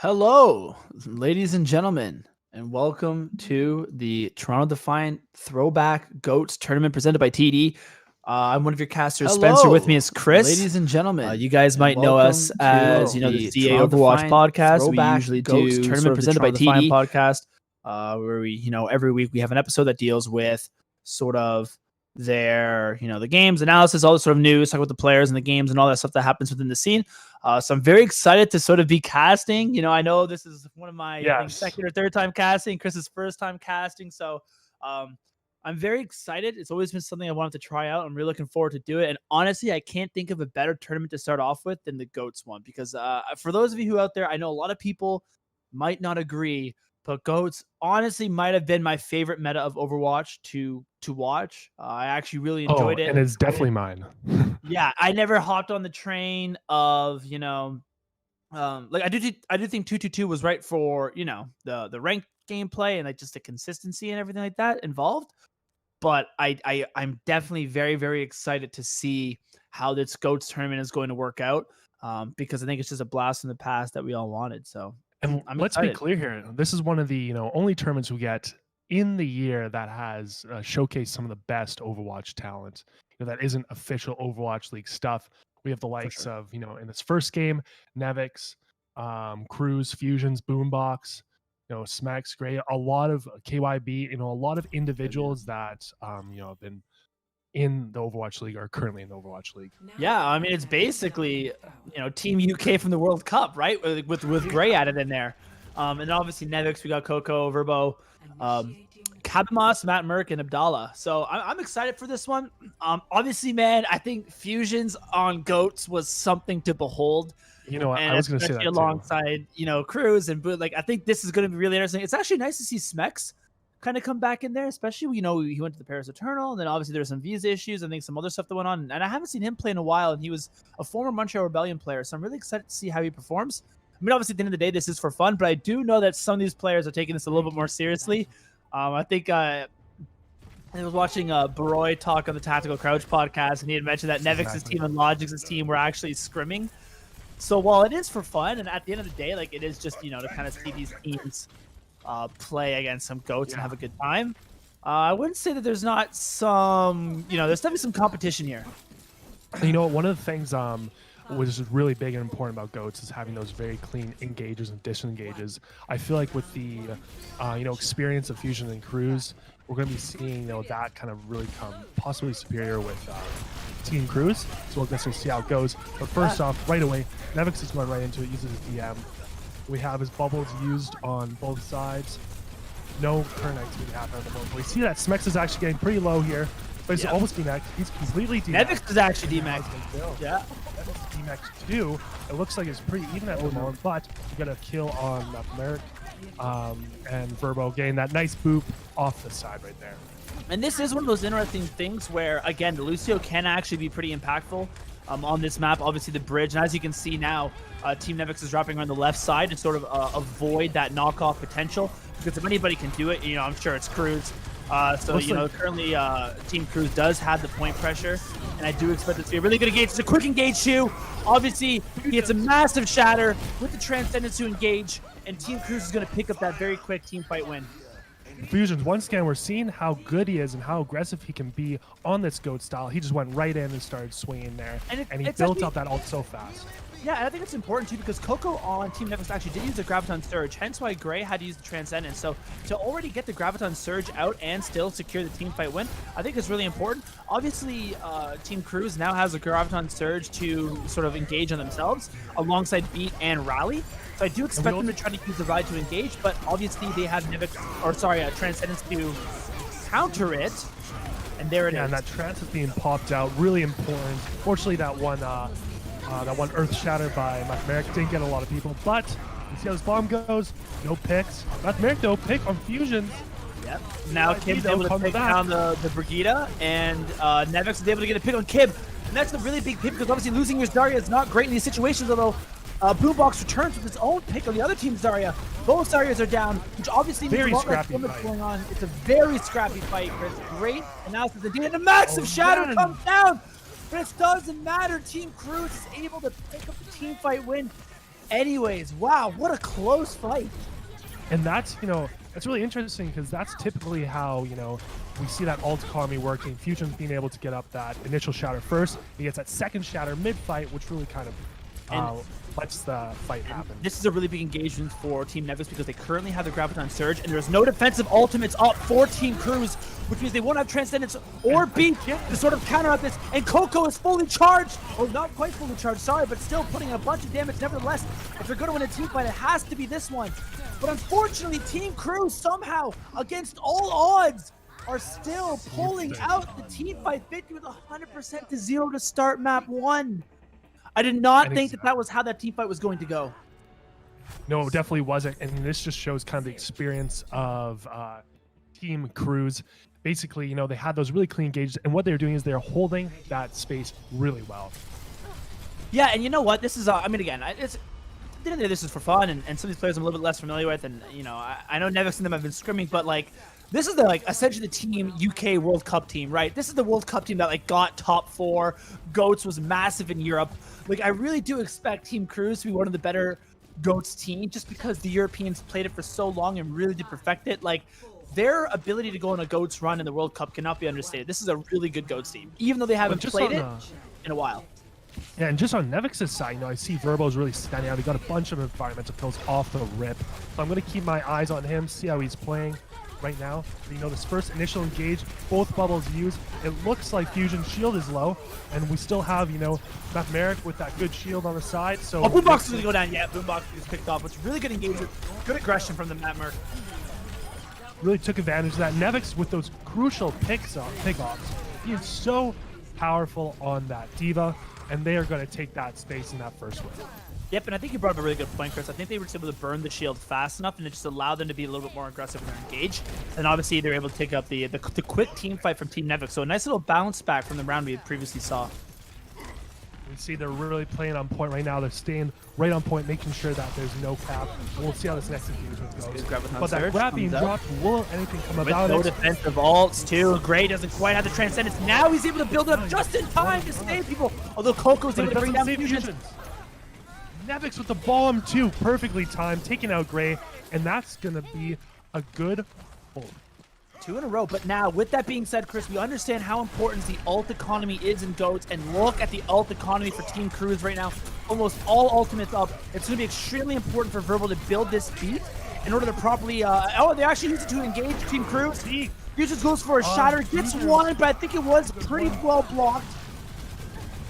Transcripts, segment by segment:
Hello, ladies and gentlemen, and welcome to the Toronto Defiant Throwback GOATS tournament presented by TD. I'm one of your casters, Spencer. With me is Chris. Ladies and gentlemen. You guys might know us as the CA Overwatch podcast. We usually do tournament presented by TD podcast, where we, every week we have an episode that deals with sort of their, the games, analysis, all the sort of news, talk about the players and the games and all that stuff that happens within the scene. So I'm very excited to sort of be casting. I know this is one of my second or third time casting, Chris's first time casting. So I'm very excited. It's always been something I wanted to try out. I'm really looking forward to do it. And honestly, I can't think of a better tournament to start off with than the GOATS one, because for those of you who out there, I know a lot of people might not agree, but GOATS honestly might have been my favorite meta of Overwatch to watch. I actually really enjoyed it. And it's definitely mine. Yeah, I never hopped on the train of, I do think 222 was right for, the ranked gameplay and like just the consistency and everything like that involved. But I'm definitely very, very excited to see how this GOATS tournament is going to work out, because I think it's just a blast from the past that we all wanted. So let's be clear here. This is one of the only tournaments we get in the year that has showcased some of the best Overwatch talent. That isn't official Overwatch League stuff. We have the likes of in this first game, Nevix, Cruz, Fusions, Boombox, Smex, Gray, a lot of KYB, a lot of individuals that have been in the Overwatch League are currently in the Overwatch League. Yeah, I mean it's basically Team UK from the World Cup, right? With Gray added in there, and obviously Nevix, we got Coco, Verbo, Kabamos, Matt Merck, and Abdallah. So I'm excited for this one. Obviously, man, I think Fusions on GOATS was something to behold. I was going to say that alongside Cruz and I think this is going to be really interesting. It's actually nice to see Smex kind of come back in there, especially he went to the Paris Eternal, and then obviously there's some visa issues. I think some other stuff that went on, and I haven't seen him play in a while. And he was a former Montreal Rebellion player, so I'm really excited to see how he performs. I mean, obviously at the end of the day, this is for fun, but I do know that some of these players are taking this a little bit more seriously. I think I was watching Baroy talk on the Tactical Crouch podcast, and he had mentioned that Nevix's team and Logic's team were actually scrimming. So while it is for fun, and at the end of the day, it is just, to kind of see these teams play against some GOATS and have a good time, I wouldn't say that there's not some, there's definitely some competition here. One of the things which is really big and important about GOATS is having those very clean engages and disengages. I feel like with the experience of Fusion and Cruz, we're going to be seeing that kind of really come possibly superior with Team Cruz. So we'll definitely see how it goes. But first off, right away, Nevix is going right into it, uses his DM. We have his bubbles used on both sides. No current activity happening at the moment. We see that Smex is actually getting pretty low here. But he's almost DMAxed. He's completely DMAxed. Nevix is actually DMAxed. Yeah. Nevix is DMAxed too. It looks like it's pretty even at the moment, but we got a kill on Merrick and Verbo getting that nice boop off the side right there. And this is one of those interesting things where, again, Lucio can actually be pretty impactful on this map. Obviously, the bridge, and as you can see now, Team Nevix is dropping around the left side to sort of avoid that knockoff potential. Because if anybody can do it, I'm sure it's Cruz. Currently Team Cruz does have the point pressure, and I do expect it to be a really good engage. It's a quick engage too. Obviously, he gets a massive shatter with the Transcendence to engage, and Team Cruz is going to pick up that very quick team fight win. Fusions, once again, we're seeing how good he is and how aggressive he can be on this GOAT style. He just went right in and started swinging there, and he built up that ult so fast. Yeah, and I think it's important too because Coco on Team Nevix actually did use the Graviton Surge, hence why Gray had to use the Transcendence. So to already get the Graviton Surge out and still secure the team fight win, I think is really important. Obviously, Team Cruz now has a Graviton Surge to sort of engage on themselves alongside Beat and Rally. So I do expect them to try to use the Rally to engage, but obviously they have Transcendence to counter it. And there it is. And that Trance is being popped out, really important. Fortunately, that one Earth Shatter by Merrick didn't get a lot of people, but you see how this bomb goes. No picks. Merrick though, pick on Fusions. Yep. Now Kib's able to take down the Brigida, and Nevix is able to get a pick on Kib. And that's a really big pick because obviously losing your Zarya is not great in these situations, although Boombox returns with his own pick on the other team's Zarya. Both Zaryas are down, which obviously means a lot less damage going on. It's a very scrappy fight, Chris. Great analysis. And a massive shatter comes down, but it doesn't matter. Team Cruz is able to pick up the team fight win. anyways. Wow, what a close fight. And that's, that's really interesting because that's typically how, we see that ult economy working. Fusion's being able to get up that initial shatter first. He gets that second shatter mid-fight, which really kind of lets the fight happen. This is a really big engagement for Team Nevis because they currently have the Graviton Surge, and there's no defensive ultimates up for Team Cruz, which means they won't have Transcendence or Beat to sort of counteract this. And Coco is fully charged, or not quite fully charged, sorry, but still putting in a bunch of damage. Nevertheless, if they're going to win a team fight, it has to be this one. But unfortunately, Team Cruz somehow, against all odds, are still pulling out the team fight victory with 100% to 0 to start map 1. I did not think that was how that team fight was going to go. No, it definitely wasn't. And this just shows kind of the experience of Team Cruz. Basically, they had those really clean engages, and what they're doing is they're holding that space really well. Yeah, and you know what? This is, again, this is for fun, and some of these players I'm a little bit less familiar with, and, I know Nevix and them have been scrimming, but, this is essentially the Team UK World Cup team, right? This is the World Cup team that, got top 4. GOATS was massive in Europe. I really do expect Team Cruz to be one of the better GOATS teams just because the Europeans played it for so long and really did perfect it. Their ability to go on a GOATS run in the World Cup cannot be understated. This is a really good GOATS team, even though they haven't played it in a while. Yeah, and just on Nevix's side, I see Verbo's really standing out. He got a bunch of environmental kills off the rip. So I'm going to keep my eyes on him, see how he's playing right now. This first initial engage, both bubbles used. It looks like Fusion's shield is low, and we still have, Mathmeric with that good shield on the side. So Boombox is going to go down. Yeah, Boombox is picked off. It's really good engagement, good aggression from the Mathmeric. Really took advantage of that. Nevix with those crucial pickoffs. He is so powerful on that D.Va, and they are going to take that space in that first wave. Yep, and I think you brought up a really good point, Chris. I think they were just able to burn the shield fast enough, and it just allowed them to be a little bit more aggressive in their engage. And obviously, they're able to take up the quick team fight from Team Nevix. So a nice little bounce back from the round we had previously saw. You see they're really playing on point right now. They're staying right on point, making sure that there's no cap. We'll see how this next engagement goes. But that grab being dropped, will anything come about it? No defensive ults, too. Gray doesn't quite have the Transcendence. Now he's able to build it up just in time to save people. Although Coco's able to bring down Fusions. Nevix with the bomb, too. Perfectly timed, taking out Gray. And that's going to be a good hold. 2 in a row. But now, with that being said, Chris, we understand how important the ult economy is in GOATS, and look at the ult economy for Team Cruz right now. Almost all ultimates up. It's going to be extremely important for Verbal to build this beat in order to properly... they actually used it to engage Team Cruz. Fusions goes for a shatter, gets one, but I think it was pretty well blocked.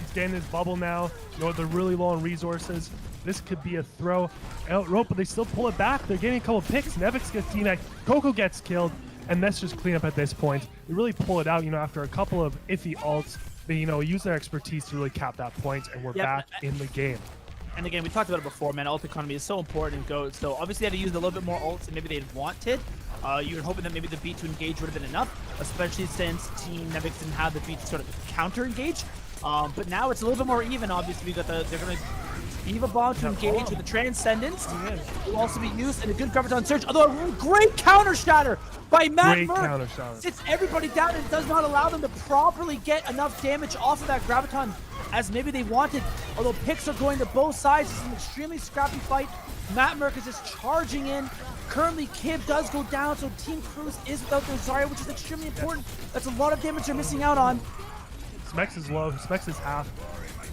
He's getting his bubble now. They're really low on resources. This could be a throw out rope, but they still pull it back. They're getting a couple picks. Nevix gets DNAC. Coco gets killed. And that's just cleanup at this point. They really pull it out, after a couple of iffy ults. They, use their expertise to really cap that point, and we're back in the game. And again, we talked about it before, man. Ult economy is so important in GOATS. So obviously, they had to use a little bit more ults than maybe they'd wanted. You were hoping that maybe the beat to engage would have been enough, especially since Team Nevix didn't have the beat to sort of counter engage. But now it's a little bit more even. Obviously, they're going to D.Va bomb to engage with the Transcendence. Will also be used, and a good Graviton Surge. Although a great counter shatter by Mathmeric sits everybody down and does not allow them to properly get enough damage off of that Graviton as maybe they wanted. Although picks are going to both sides, it's an extremely scrappy fight. Mathmeric is just charging in. Currently, Kib does go down, so Team Cruz is without their Zarya, which is extremely important. That's a lot of damage they're missing out on. Smex is low. Smex is half.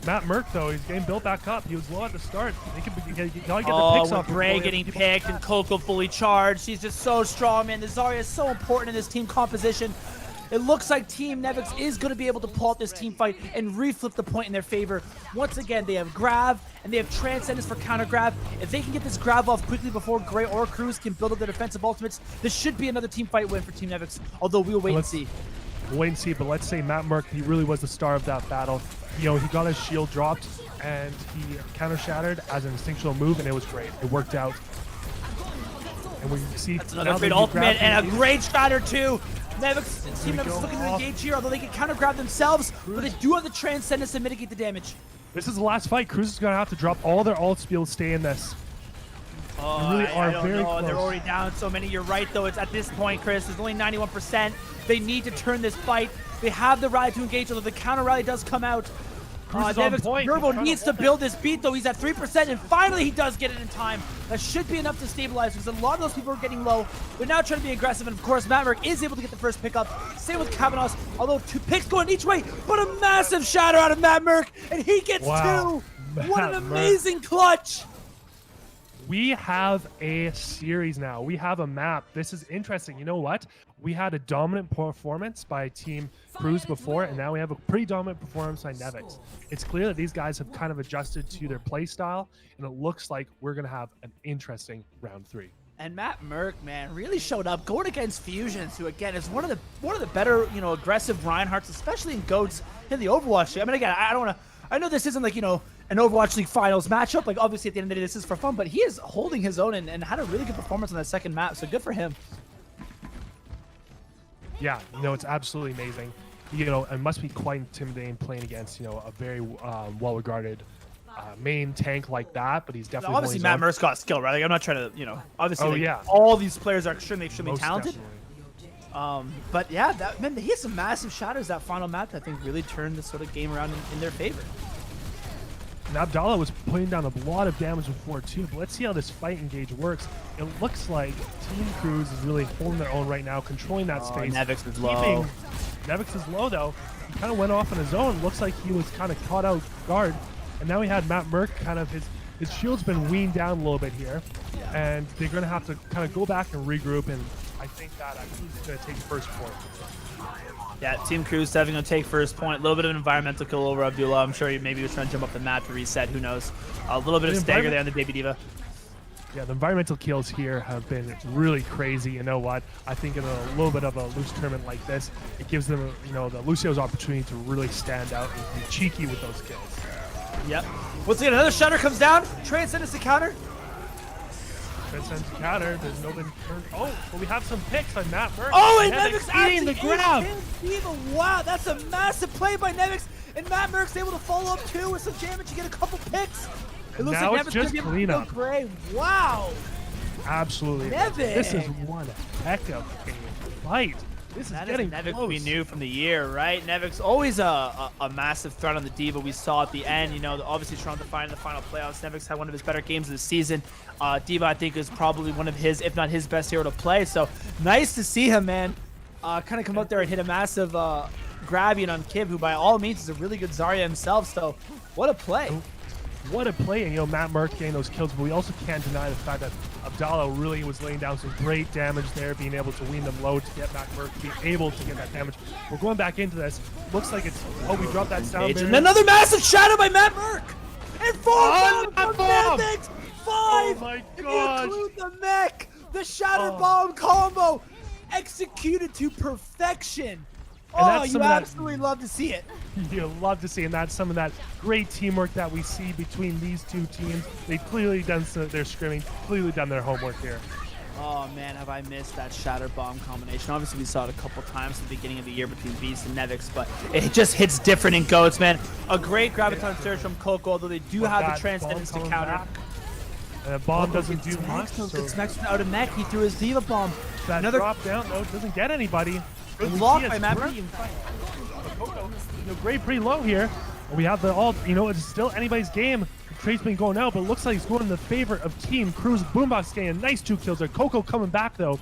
Mathmeric, though, he's getting built back up. He was low at the start. He gotta get the picks off. Gray getting picked and Coco fully charged. He's just so strong, man. The Zarya is so important in this team composition. It looks like Team Nevix is going to be able to pull out this team fight and reflip the point in their favor. Once again, they have Grav and they have Transcendence for counter Grav. If they can get this Grav off quickly before Gray or Cruz can build up their defensive ultimates, this should be another team fight win for Team Nevix, although we'll wait and see. We'll wait and see, but let's say Mathmeric, he really was the star of that battle. He got his shield dropped, and he counter-shattered as an instinctual move, and it was great. It worked out. And we see... That's another great ultimate, and a great shatter, too! Team Nevix is looking to engage here, although they can counter-grab themselves, but they do have the Transcendence to mitigate the damage. This is the last fight. Cruz is going to have to drop all their ults to be able to stay in this. Oh, really I don't know. Close. They're already down so many. You're right, though. It's at this point, Chris. There's only 91%. They need to turn this fight. They have the rally to engage, although the counter rally does come out. Cruz is on point. Gerbo needs to build this beat, though. He's at 3%, and finally he does get it in time. That should be enough to stabilize, because a lot of those people are getting low. They're now trying to be aggressive, and of course, Matt Merck is able to get the first pickup. Same with Kavanos, although 2 picks going each way, but a massive shatter out of Matt Merck, and he gets 2. What an amazing clutch. We have a series now. We have a map. This is interesting. You know what? We had a dominant performance by Team Cruz before, and now we have a pretty dominant performance by Nevix. It's clear that these guys have kind of adjusted to their play style, and it looks like we're going to have an interesting round 3. And Matt Merck, man, really showed up going against Fusions, who again is one of the better, aggressive Reinhardts, especially in GOATS in the Overwatch League. I mean, again, I know this isn't like, an Overwatch League Finals matchup. Like, obviously, at the end of the day, this is for fun, but he is holding his own and had a really good performance on that second map, so good for him. Yeah, it's absolutely amazing. It must be quite intimidating playing against, a very well-regarded main tank like that, but he's definitely obviously Matt Merck's got skill, right? Like, I'm not trying to, obviously, yeah, all these players are extremely talented. Definitely. But yeah, man, he has some massive shatters that final map that I think really turned this sort of game around in their favor. And Abdallah was putting down a lot of damage before too, but let's see how this fight engage works. It looks like Team Cruz is really holding their own right now, controlling that space. Nevix is low. Nevix is low though. He kind of went off on his own. Looks like he was kind of caught out guard. And now we had Matt Merck kind of his shield's been weaned down a little bit here. And they're going to have to kind of go back and regroup, and I think that Cruz is going to take first point. Yeah, Team Cruz definitely going to take first point. A little bit of an environmental kill over Abdullah. I'm sure maybe he was trying to jump up the map to reset. Who knows? A little bit of stagger there on the Baby D.Va. Yeah, the environmental kills here have been really crazy. You know what? I think in a little bit of a loose tournament like this, it gives them, the Lucio's opportunity to really stand out and be cheeky with those kills. Yep. Once again, another shutter comes down. Transcendence to counter. Transcendence to counter. There's no been turned. Oh, but we have some picks on Matt Merck. Oh, and Nevix eating the grab. Wow, that's a massive play by Nevix. And Matt Merck's able to follow up too with some damage to get a couple picks. It looks now like it's just cleanup. Gray. Wow. Absolutely. Nevix. This is one heck of a fight. This is getting Nevix close. We knew from the year, right? Nevix always a massive threat on the D.Va. We saw at the end, obviously trying to find the final playoffs. Nevix had one of his better games of the season. D.Va, I think, is probably one of his, if not his best hero to play. So nice to see him, man. Kind of come out there and hit a massive grab on Kiv, who by all means is a really good Zarya himself. So what a play. What a play, and Matt Merck getting those kills, but we also can't deny the fact that Abdallah really was laying down some great damage there, being able to wean them low to get Matt Merck to be able to get that damage. We're going back into this. Looks like it's, we dropped that sound barrier. And another massive shadow by Matt Merck! And 4 bombs from Nevix! 5! Oh my gosh! If you include the mech, the shatter bomb combo executed to perfection. And you absolutely love to see it. You love to see, and that's some of that great teamwork that we see between these two teams. They've clearly done their scrimming, clearly done their homework here. Oh man, have I missed that shatter bomb combination. Obviously we saw it a couple times at the beginning of the year between Beast and Nevix, but it just hits different in GOATS, man. A great graviton surge from Coco, although they do have the transcendence to counter. And the bomb doesn't do much. Gets maxed out of mech. He threw his D.Va bomb. Another drop down, though, doesn't get anybody. Good block by Matt Merck. Gray pretty low here. We have the all, it's still anybody's game. Trade's been going out, but it looks like he's going in the favor of Team Cruz. Boombox getting a nice 2 kills there. Coco coming back though.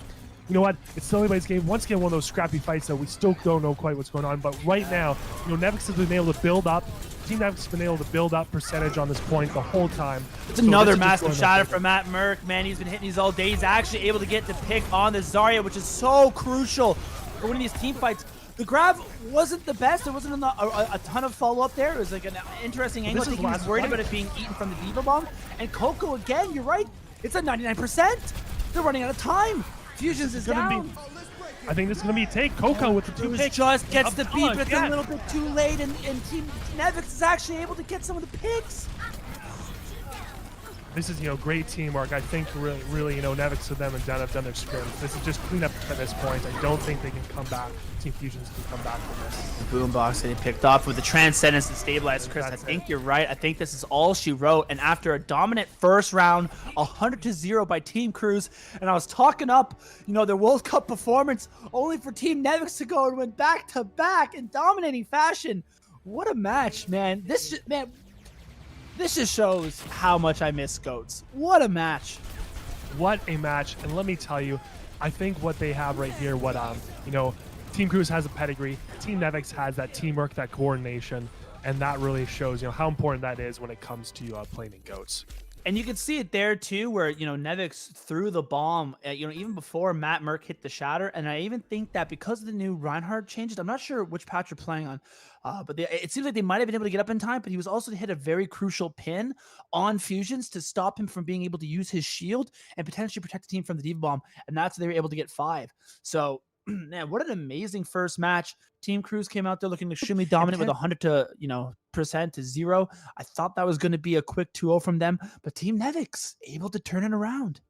You know what? It's still anybody's game. Once again, one of those scrappy fights that we still don't know quite what's going on. But right now, Nevix has been able to build up. Team Nevix has been able to build up percentage on this point the whole time. It's another massive shatter from Matt Merck. Man, he's been hitting these all day. He's actually able to get the pick on the Zarya, which is so crucial for winning these team fights. The grab wasn't the best. There wasn't a ton of follow-up there. It was like an interesting angle. I think he was worried about it being eaten from the D.Va bomb. And Coco, again, you're right. It's at 99%. They're running out of time. Fusions is down. I think this is going to be a take. Coco with the 2 picks. Just gets the beat, but it's a little bit too late. And Team Nevix is actually able to get some of the picks. This is, great teamwork. I think really, Nevix and them and Den have done their scrims. This is just cleanup at this point. I don't think they can come back. Team Fusions can come back from this. Boombox getting picked off with the Transcendence and stabilized. Chris, I think you're right. I think this is all she wrote. And after a dominant first round, 100-0 by Team Cruz, and I was talking up, their World Cup performance, only for Team Nevix to go and win back-to-back in dominating fashion. What a match, man. This just shows how much I miss GOATS. What a match. What a match. And let me tell you, I think what they have right here, Team Cruz has a pedigree. Team Nevix has that teamwork, that coordination, and that really shows, how important that is when it comes to playing in GOATS. And you can see it there too, where Nevix threw the bomb, even before Matt Merck hit the shatter. And I even think that because of the new Reinhardt changes, I'm not sure which patch you're playing on, but it seems like they might have been able to get up in time. But he was also to hit a very crucial pin on Fusions to stop him from being able to use his shield and potentially protect the team from the Diva bomb. And that's how they were able to get 5. So man, what an amazing first match. Team Cruz came out there looking extremely dominant with 100 to percent to 0. I thought that was going to be a quick 2-0 from them, but Team Nevix able to turn it around.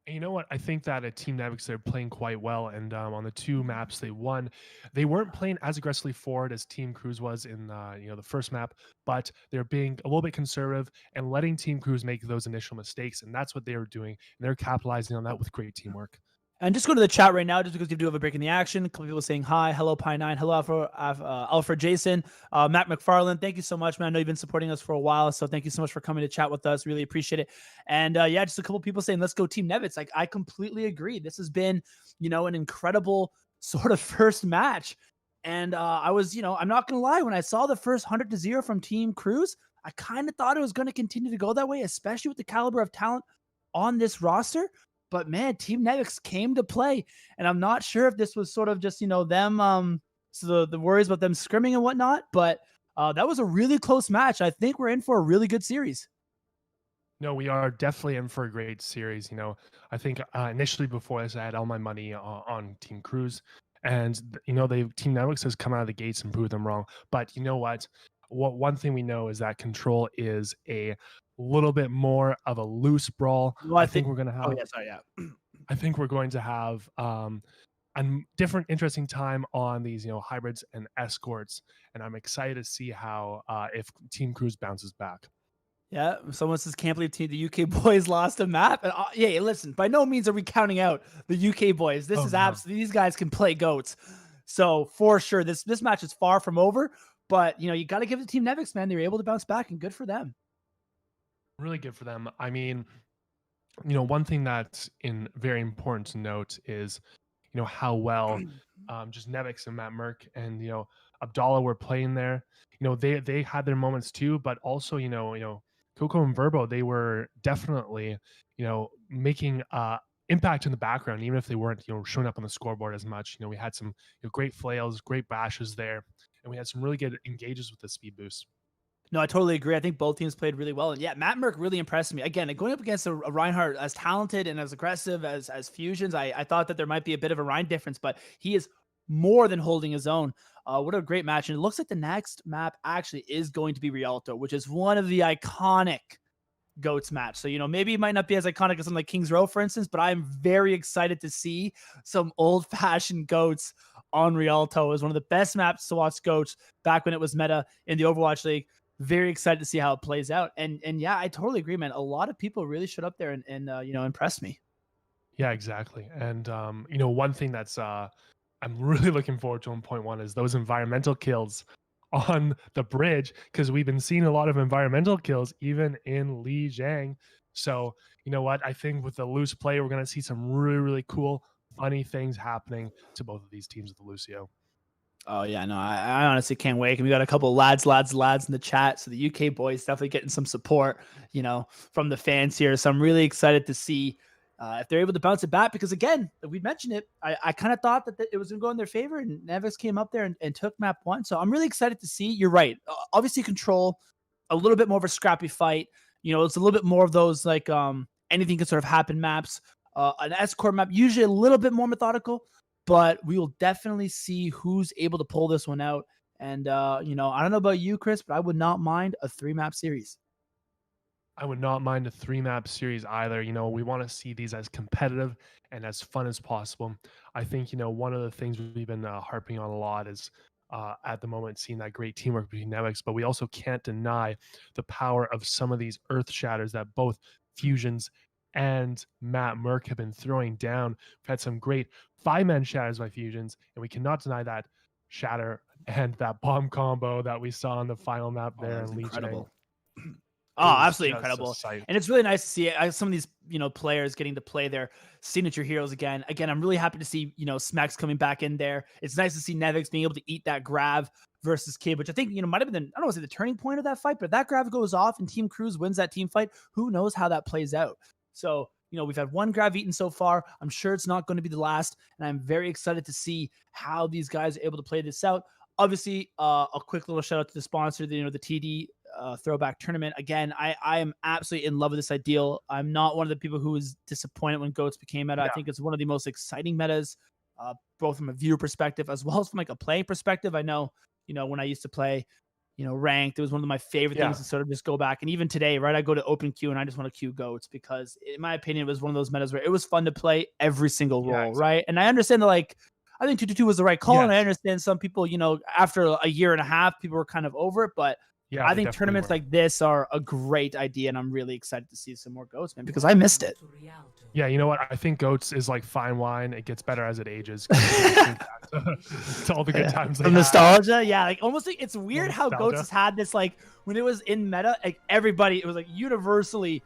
And you know what? I think that at Team Nevix, they're playing quite well. And on the 2 maps they won, they weren't playing as aggressively forward as Team Cruz was in the first map, but they're being a little bit conservative and letting Team Cruz make those initial mistakes. And that's what they were doing. And they're capitalizing on that with great teamwork. And just go to the chat right now, just because you do have a break in the action. A couple people saying hi, hello Pie9, hello Alfred Jason, Matt McFarland. Thank you so much, man. I know you've been supporting us for a while, so thank you so much for coming to chat with us. Really appreciate it. And yeah, just a couple people saying let's go Team Nevitz. Like I completely agree. This has been an incredible sort of first match. And I was I'm not gonna lie, when I saw the first 100 to 0 from Team Cruz, I kind of thought it was going to continue to go that way, especially with the caliber of talent on this roster. But man, Team Nevix came to play, and I'm not sure if this was sort of just them so the worries about them scrimming and whatnot. But that was a really close match. I think we're in for a really good series. No, we are definitely in for a great series. I think initially before this, I had all my money on Team Cruz, and Team Nevix has come out of the gates and proved them wrong. But you know what? One thing we know is that Control is a little bit more of a loose brawl. Well, I think we're gonna have. Oh yeah, sorry, yeah. I think we're going to have a different, interesting time on these, hybrids and escorts, and I'm excited to see how if Team Cruz bounces back. Yeah, someone says can't believe the UK boys lost a map. And yeah, listen, by no means are we counting out the UK boys. This is absolutely, these guys can play GOATs. So for sure, this match is far from over. But you got to give the Team Nevix, man. They were able to bounce back, and good for them. Really good for them. I mean, one thing that's very important to note is, how well just Nevix and Matt Merck and Abdallah were playing there. They had their moments too, but also Coco and Verbo, they were definitely making impact in the background, even if they weren't showing up on the scoreboard as much. We had some great flails, great bashes there, and we had some really good engages with the speed boost. No, I totally agree. I think both teams played really well. And yeah, Matt Merck really impressed me. Again, going up against a Reinhardt as talented and as aggressive as Fusions, I thought that there might be a bit of a Ryan difference, but he is more than holding his own. What a great match. And it looks like the next map actually is going to be Rialto, which is one of the iconic GOATS match. So, maybe it might not be as iconic as something like King's Row, for instance, but I'm very excited to see some old-fashioned GOATS on Rialto. It was one of the best maps to watch GOATS back when it was meta in the Overwatch League. Very excited to see how it plays out. And yeah, I totally agree, man. A lot of people really showed up there and impressed me. Yeah, exactly. And one thing that's I'm really looking forward to on point 1 is those environmental kills on the bridge, because we've been seeing a lot of environmental kills even in Lijiang. So you know what? I think with the loose play, we're going to see some really, really cool, funny things happening to both of these teams with the Lucio. Oh yeah, no, I honestly can't wait. And we got a couple of lads in the chat. So the UK boys definitely getting some support, from the fans here. So I'm really excited to see if they're able to bounce it back, because again, we mentioned it. I kind of thought that it was going to go in their favor, and Nevis came up there and took map 1. So I'm really excited to see. You're right. Obviously, Control, a little bit more of a scrappy fight. It's a little bit more of those like anything can sort of happen maps. An escort map, usually a little bit more methodical. But we will definitely see who's able to pull this one out. And, I don't know about you, Chris, but I would not mind a 3-map series. I would not mind a 3-map series either. We want to see these as competitive and as fun as possible. I think, one of the things we've been harping on a lot is at the moment seeing that great teamwork between Nevix, but we also can't deny the power of some of these earth shatters that both Fusions and Matt Merck have been throwing down. We've had some great 5-man shatters by Fusions, and we cannot deny that shatter and that bomb combo that we saw on the final map there. And incredible. Absolutely incredible. And it's really nice to see some of these, players getting to play their signature heroes again. Again, I'm really happy to see, Smex coming back in there. It's nice to see Nevix being able to eat that grab versus Kid, which I think, might have been, I don't want to say the turning point of that fight, but if that grab goes off and Team Cruz wins that team fight, who knows how that plays out. So, we've had one grab eaten so far. I'm sure it's not going to be the last. And I'm very excited to see how these guys are able to play this out. Obviously, a quick little shout out to the sponsor, the TD throwback tournament. Again, I am absolutely in love with this ideal. I'm not one of the people who was disappointed when GOATS became meta. I think it's one of the most exciting metas, both from a viewer perspective as well as from like a playing perspective. I know, when I used to play, ranked, it was one of my favorite things to sort of just go back. And even today, right, I go to open queue and I just want to queue GOATS because in my opinion, it was one of those metas where it was fun to play every single role, exactly. Right? And I understand that I think 2-2-2 was the right call. And I understand some people, after a year and a half, people were kind of over it, but I think tournaments like this are a great idea, and I'm really excited to see some more GOATS, man, because I missed it. Yeah, you know what? I think GOATS is like fine wine. It gets better as it ages. It's all the good times. The nostalgia, almost like it's weird how GOATS has had this, when it was in meta, everybody, it was universally,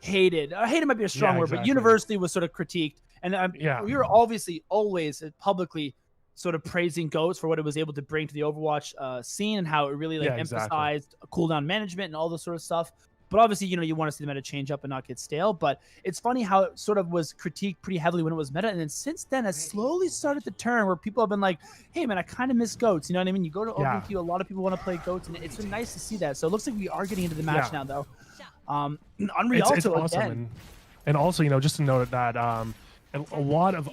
hated. Hated might be a strong word, but universally was sort of critiqued. And we were obviously always publicly sort of praising GOATS for what it was able to bring to the Overwatch scene and how it really emphasized cooldown management and all this sort of stuff. But obviously, you want to see the meta change up and not get stale. But it's funny how it sort of was critiqued pretty heavily when it was meta. And then since then, it slowly started to turn where people have been like, hey, man, I kind of miss GOATS. You know what I mean? You go to open queue, a lot of people want to play GOATS. And it's been nice to see that. So it looks like we are getting into the match now, though. Unreal it's awesome. And also, just to note that a lot of,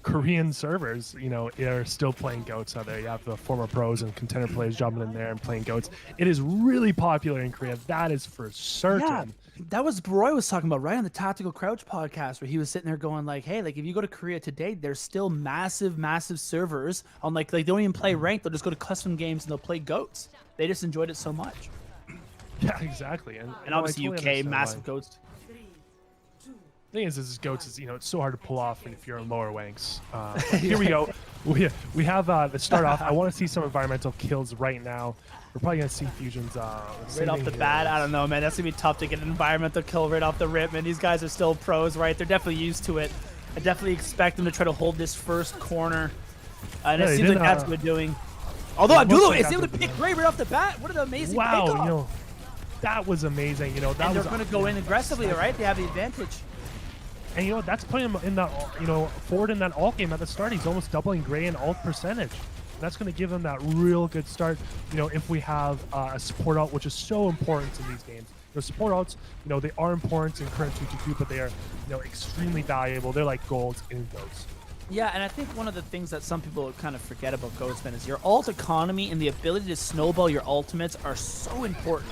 Korean servers, are still playing GOATS out there. You have the former pros and contender players jumping in there and playing GOATS. It is really popular in Korea. That is for certain. Yeah, that was Roy was talking about, right, on the Tactical Crouch podcast, where he was sitting there going hey, if you go to Korea today, there's still massive servers on they don't even play ranked. They'll just go to custom games and they'll play GOATS. They just enjoyed it so much. Yeah, exactly. And obviously UK, massive GOATs. The thing is GOATS is, it's so hard to pull off if you're in lower ranks. Here we go. We have the start off. I want to see some environmental kills right now. We're probably going to see Fusions. Right off the bat, I don't know, man. That's going to be tough to get an environmental kill right off the rip, man. These guys are still pros, right? They're definitely used to it. I definitely expect them to try to hold this first corner. And it seems like that's what they're doing. Although Abdullah is able to pick right off the bat. What an amazing pickoff. That was amazing. They're going to go in aggressively, right? They have the advantage. And that's putting him in that, forward in that ult game at the start. He's almost doubling Gray in ult percentage. And that's going to give him that real good start, if we have a support ult, which is so important in these games. Support ults, they are important in current 2-2-2, but they are, extremely valuable. They're like gold in GOATS. Yeah, and I think one of the things that some people kind of forget about GOATS, man, is your ult economy and the ability to snowball your ultimates are so important.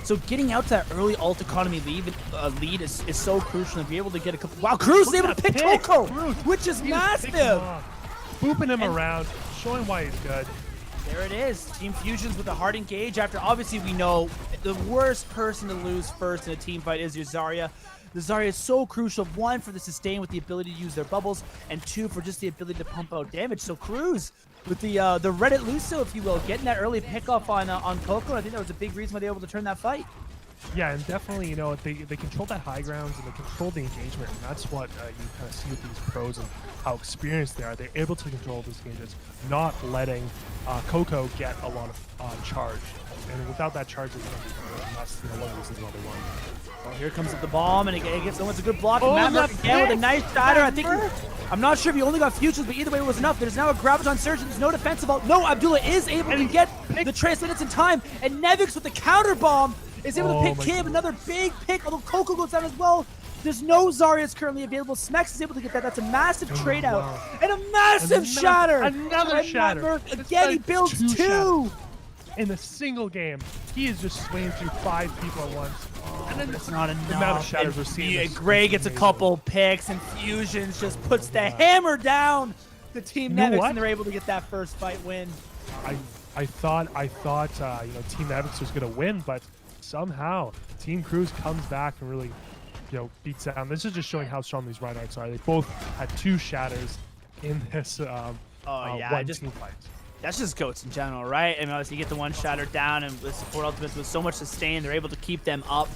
So getting out to that early ult economy lead is so crucial, and be able to get a couple. Wow, Cruz is able to pick Coco, which is massive. Booping him around, showing why he's good. There it is. Team Fusions with a hard engage. After obviously we know the worst person to lose first in a team fight is your Zarya. The Zarya is so crucial, one, for the sustain with the ability to use their bubbles, and two, for just the ability to pump out damage. So Cruz with the Reddit Lucio, if you will, getting that early pickoff on Coco. I think that was a big reason why they were able to turn that fight. Yeah, and definitely, they control that high grounds and they control the engagement, and that's what you kind of see with these pros and how experienced they are. They're able to control these engagements, not letting Coco get a lot of charge. And without that charge, it's going to be a mess. One of this is another one. Well, here comes the bomb, and it gets almost a good block. Maverick again with a nice shatter. I'm not sure if he only got Fusions, but either way it was enough. There's now a Graviton Surge, and there's no defensive ult. No, Abdullah is able to get the transmittance in time, and Nevix with the counter bomb is able to pick Kib. Another big pick, although Coco goes down as well. There's no Zarya's currently available. Smex is able to get that. That's a massive trade out. And a massive shatter. Another shatter. Again, he builds two. In a single game, he is just swinging through 5 people at once. And then it's not enough. The amount of shatters we're seeing. Gray gets a couple picks, and Fusions just puts the hammer down to Team Nevix, and they're able to get that first fight win. I thought Team Nevix was going to win, but somehow Team Cruz comes back and really beats down. This is just showing how strong these Reinhardts are. They both had 2 shatters in this one team fight. That's just GOATs in general, right? I mean, obviously you get the one shatter down, and with support ultimates with so much sustain, they're able to keep them up.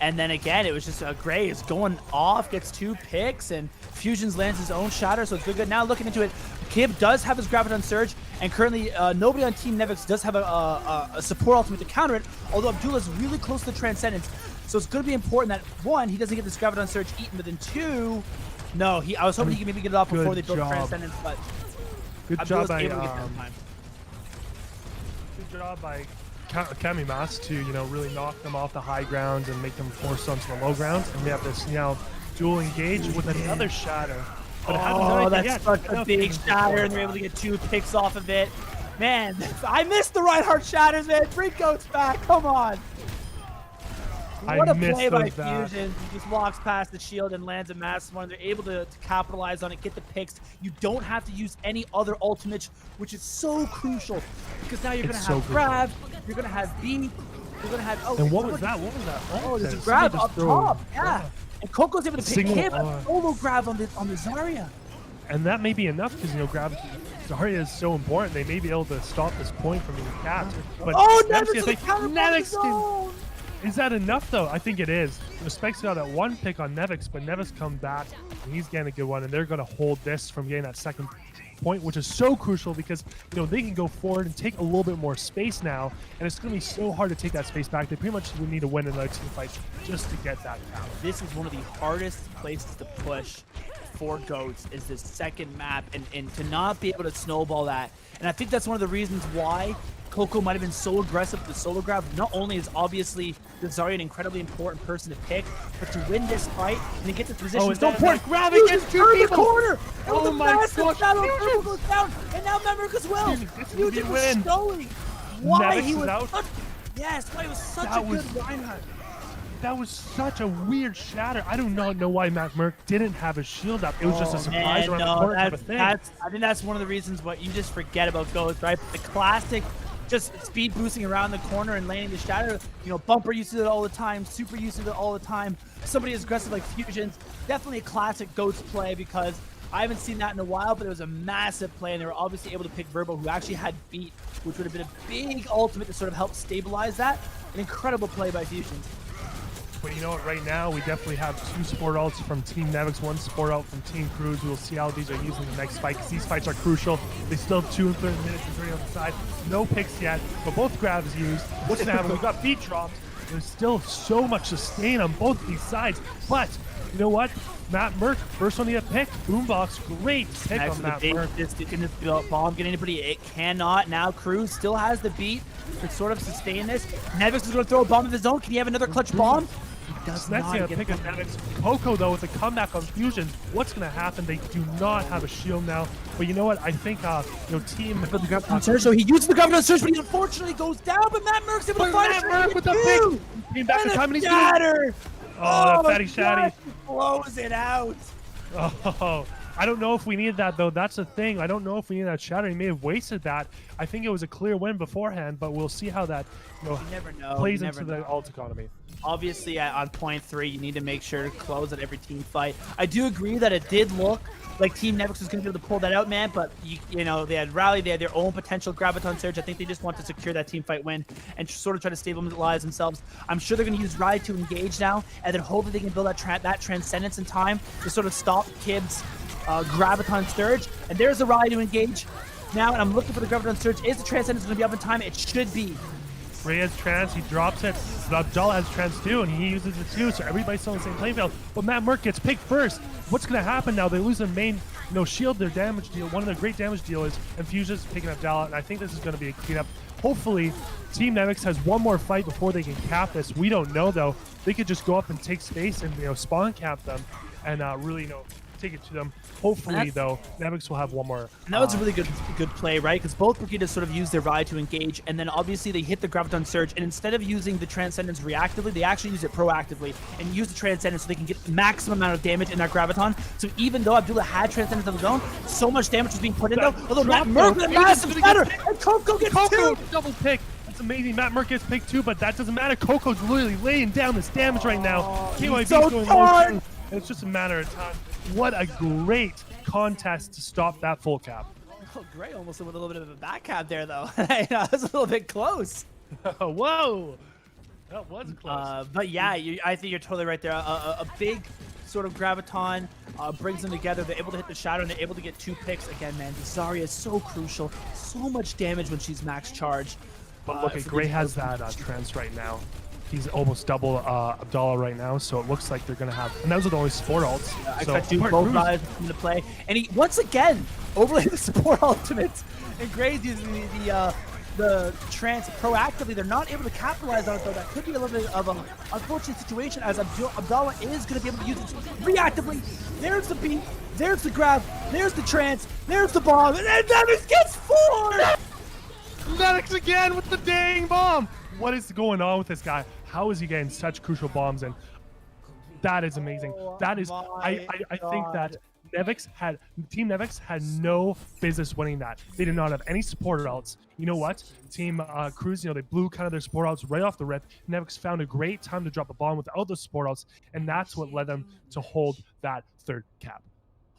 And then again, it was just Graves going off, gets 2 picks, and Fusions lands his own shatter, so it's good. Now looking into it, Kib does have his Graviton Surge, and currently nobody on Team Nevix does have a support ultimate to counter it, although Abdullah's really close to the Transcendence. So it's going to be important that, 1, he doesn't get this Graviton Surge eaten, but then 2, no, I was hoping he could maybe get it off before they built Transcendence, but good Abdullah's job by able to get that time. Good job by Kamimas to, really knock them off the high grounds and make them force onto the low grounds. And we have this now dual engage with another shatter. But that's such a big shatter, and they're able to get 2 picks off of it. Man, I missed the Reinhardt shatters, man. Bring GOATs back. Come on. What a play by Fusion. He just walks past the shield and lands a massive one. They're able to capitalize on it, get the picks. You don't have to use any other ultimates, which is so crucial. Because now you're going to have grab, you're going to have beat, you're going to have... Oh, and what was that? Oh, there's a grab up top. Yeah. And Coco's able to pick him a solo grab on the Zarya. And that may be enough because, Zarya is so important. They may be able to stop this point from being capped. But Nevix is that enough, though? I think it is. Respect's got that 1 pick on Nevix, but Nevix come back, and he's getting a good one, and they're going to hold this from getting that second point, which is so crucial because, they can go forward and take a little bit more space now, and it's going to be so hard to take that space back. They pretty much would need to win another team fight just to get that out. This is one of the hardest places to push for GOATs, is this second map, and to not be able to snowball that. And I think that's one of the reasons why Coco might have been so aggressive with the solo grab. Not only is obviously the Zarya an incredibly important person to pick, but to win this fight and to get this position. Oh, it's so important. Grabbing against 2 people. The corner. Oh my gosh. Shadow goes down, and now Maverick as well. Fusion was showing why he was out. Why he was such a good Reinhardt. That was such a weird shatter. I do not know why Matt Merck didn't have his shield up. It was just a surprise around the corner type of thing. I think that's one of the reasons what you just forget about GOATs, right? The classic just speed boosting around the corner and landing the shatter. Bumper used to do it all the time. Super used to do it all the time. Somebody as aggressive like Fusions. Definitely a classic GOATs play because I haven't seen that in a while, but it was a massive play, and they were obviously able to pick Verbo, who actually had beat, which would have been a big ultimate to sort of help stabilize that. An incredible play by Fusions. But you know what, right now we definitely have 2 support ults from Team Nevix, 1 support ult from Team Cruz. We'll see how these are used in the next fight, because these fights are crucial. They still have 2 and 30 minutes and 30 on the side. No picks yet, but both grabs used. What's gonna happen? We've got beat drops. There's still so much sustain on both these sides. But you know what? Matt Merck, first one to get picked. Boombox, great pick on Matt Merck. Can this bomb get anybody? It cannot. Now Cruz still has the beat to sort of sustain this. Nevix is going to throw a bomb of his own. Can he have another clutch bomb? He does Next not. Pick of Nevix. Coco, though, with the comeback on Fusion, what's going to happen? They do not have a shield now. But you know what? I think, Team... So he uses the Graviton Surge, but he unfortunately goes down. But Matt Merck's able to find Matt Merck with the pick. Came back in time and he's shatter. Oh, that fatty shatty. Blows it out. Oh, I don't know if we needed that, though. That's the thing. I don't know if we needed that shatter. He may have wasted that. I think it was a clear win beforehand, but we'll see how that plays into the ult economy. Obviously, on point 3, you need to make sure to close at every team fight. I do agree that it did look like Team Nevix was going to be able to pull that out, man, but, they had rallied. They had their own potential Graviton Surge. I think they just want to secure that team fight win and sort of try to stabilize themselves. I'm sure they're going to use Ride to engage now, and then hopefully they can build that Transcendence in time to sort of stop Kib's Graviton Surge. And there's the Ride to engage now, and I'm looking for the Graviton Surge. Is the Transcendence going to be up in time? It should be. Ray has trans, he drops it. Abdullah has trans too, and he uses it too, so everybody's still on the same playing field. But Matt Merck gets picked first. What's going to happen now? They lose their main shield, their damage deal, one of their great damage dealers, and Fusion's picking up Abdullah, and I think this is going to be a cleanup. Hopefully, Team Nevix has one more fight before they can cap this. We don't know, though. They could just go up and take space and spawn cap them and really take it to them. Hopefully, though, Nevix will have one more. And that was a really good play, right? Because both Brigidas sort of use their Ride to engage, and then obviously they hit the Graviton Surge, and instead of using the Transcendence reactively, they actually use it proactively and use the Transcendence so they can get maximum amount of damage in that Graviton. So even though Abdullah had Transcendence of his own, so much damage was being put in, though. Although Matt Merck with a massive shatter, and Coco gets two! Double pick. That's amazing. Matt Merck gets picked too, but that doesn't matter. Coco's literally laying down this damage right now. KYB's so going low, and it's just a matter of time. What a great contest to stop that full cap. Oh, Gray almost with a little bit of a backhand there, though. That was a little bit close. Whoa. That was close. But yeah, I think you're totally right there. A big sort of graviton brings them together. They're able to hit the shadow, and they're able to get 2 picks. Again, man, Zarya is so crucial. So much damage when she's max charge. But look, Gray has that trance right now. He's almost double Abdallah right now, so it looks like they're going to have... And those are the only support ults. I expect both guys into play. And he, once again, overlaid the support ultimates. And Gray's using the trance proactively. They're not able to capitalize on it, though. That could be a little bit of an unfortunate situation, as Abdallah is going to be able to use it reactively. There's the beat. There's the grab. There's the trance. There's the bomb. And then Nevix gets 4! Nevix again with the dang bomb! What is going on with this guy? How is he getting such crucial bombs? And that is amazing. That is, I think that Team Nevix had no business winning that. They did not have any support ults. You know what? Team Cruz, they blew kind of their support ults right off the rip. Nevix found a great time to drop a bomb without those support ults, and that's what led them to hold that 3rd cap.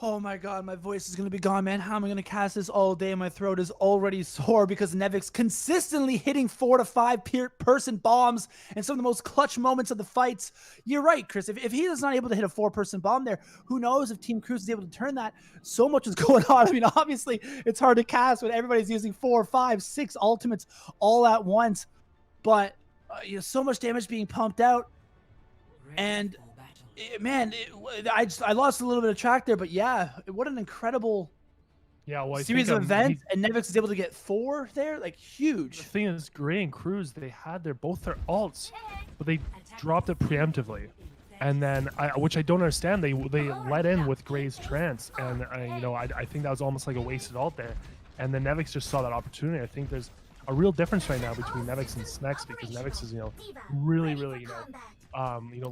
Oh my god, my voice is going to be gone, man. How am I going to cast this all day? My throat is already sore because Nevix consistently hitting 4 to 5 person bombs in some of the most clutch moments of the fights. You're right, Chris. If he is not able to hit a 4-person bomb there, who knows if Team Cruz is able to turn that? So much is going on. I mean, obviously, it's hard to cast when everybody's using 4, 5, 6 ultimates all at once. But so much damage being pumped out. And... man, I lost a little bit of track there, but yeah, what an incredible series of events, and Nevix is able to get 4 there, like huge. The thing is, Gray and Cruz, they had both their ults, but they dropped it preemptively, and then which I don't understand. They let in with Gray's trance, and I think that was almost like a wasted ult there, and then Nevix just saw that opportunity. I think there's a real difference right now between Nevix and Snex, because Nevix is really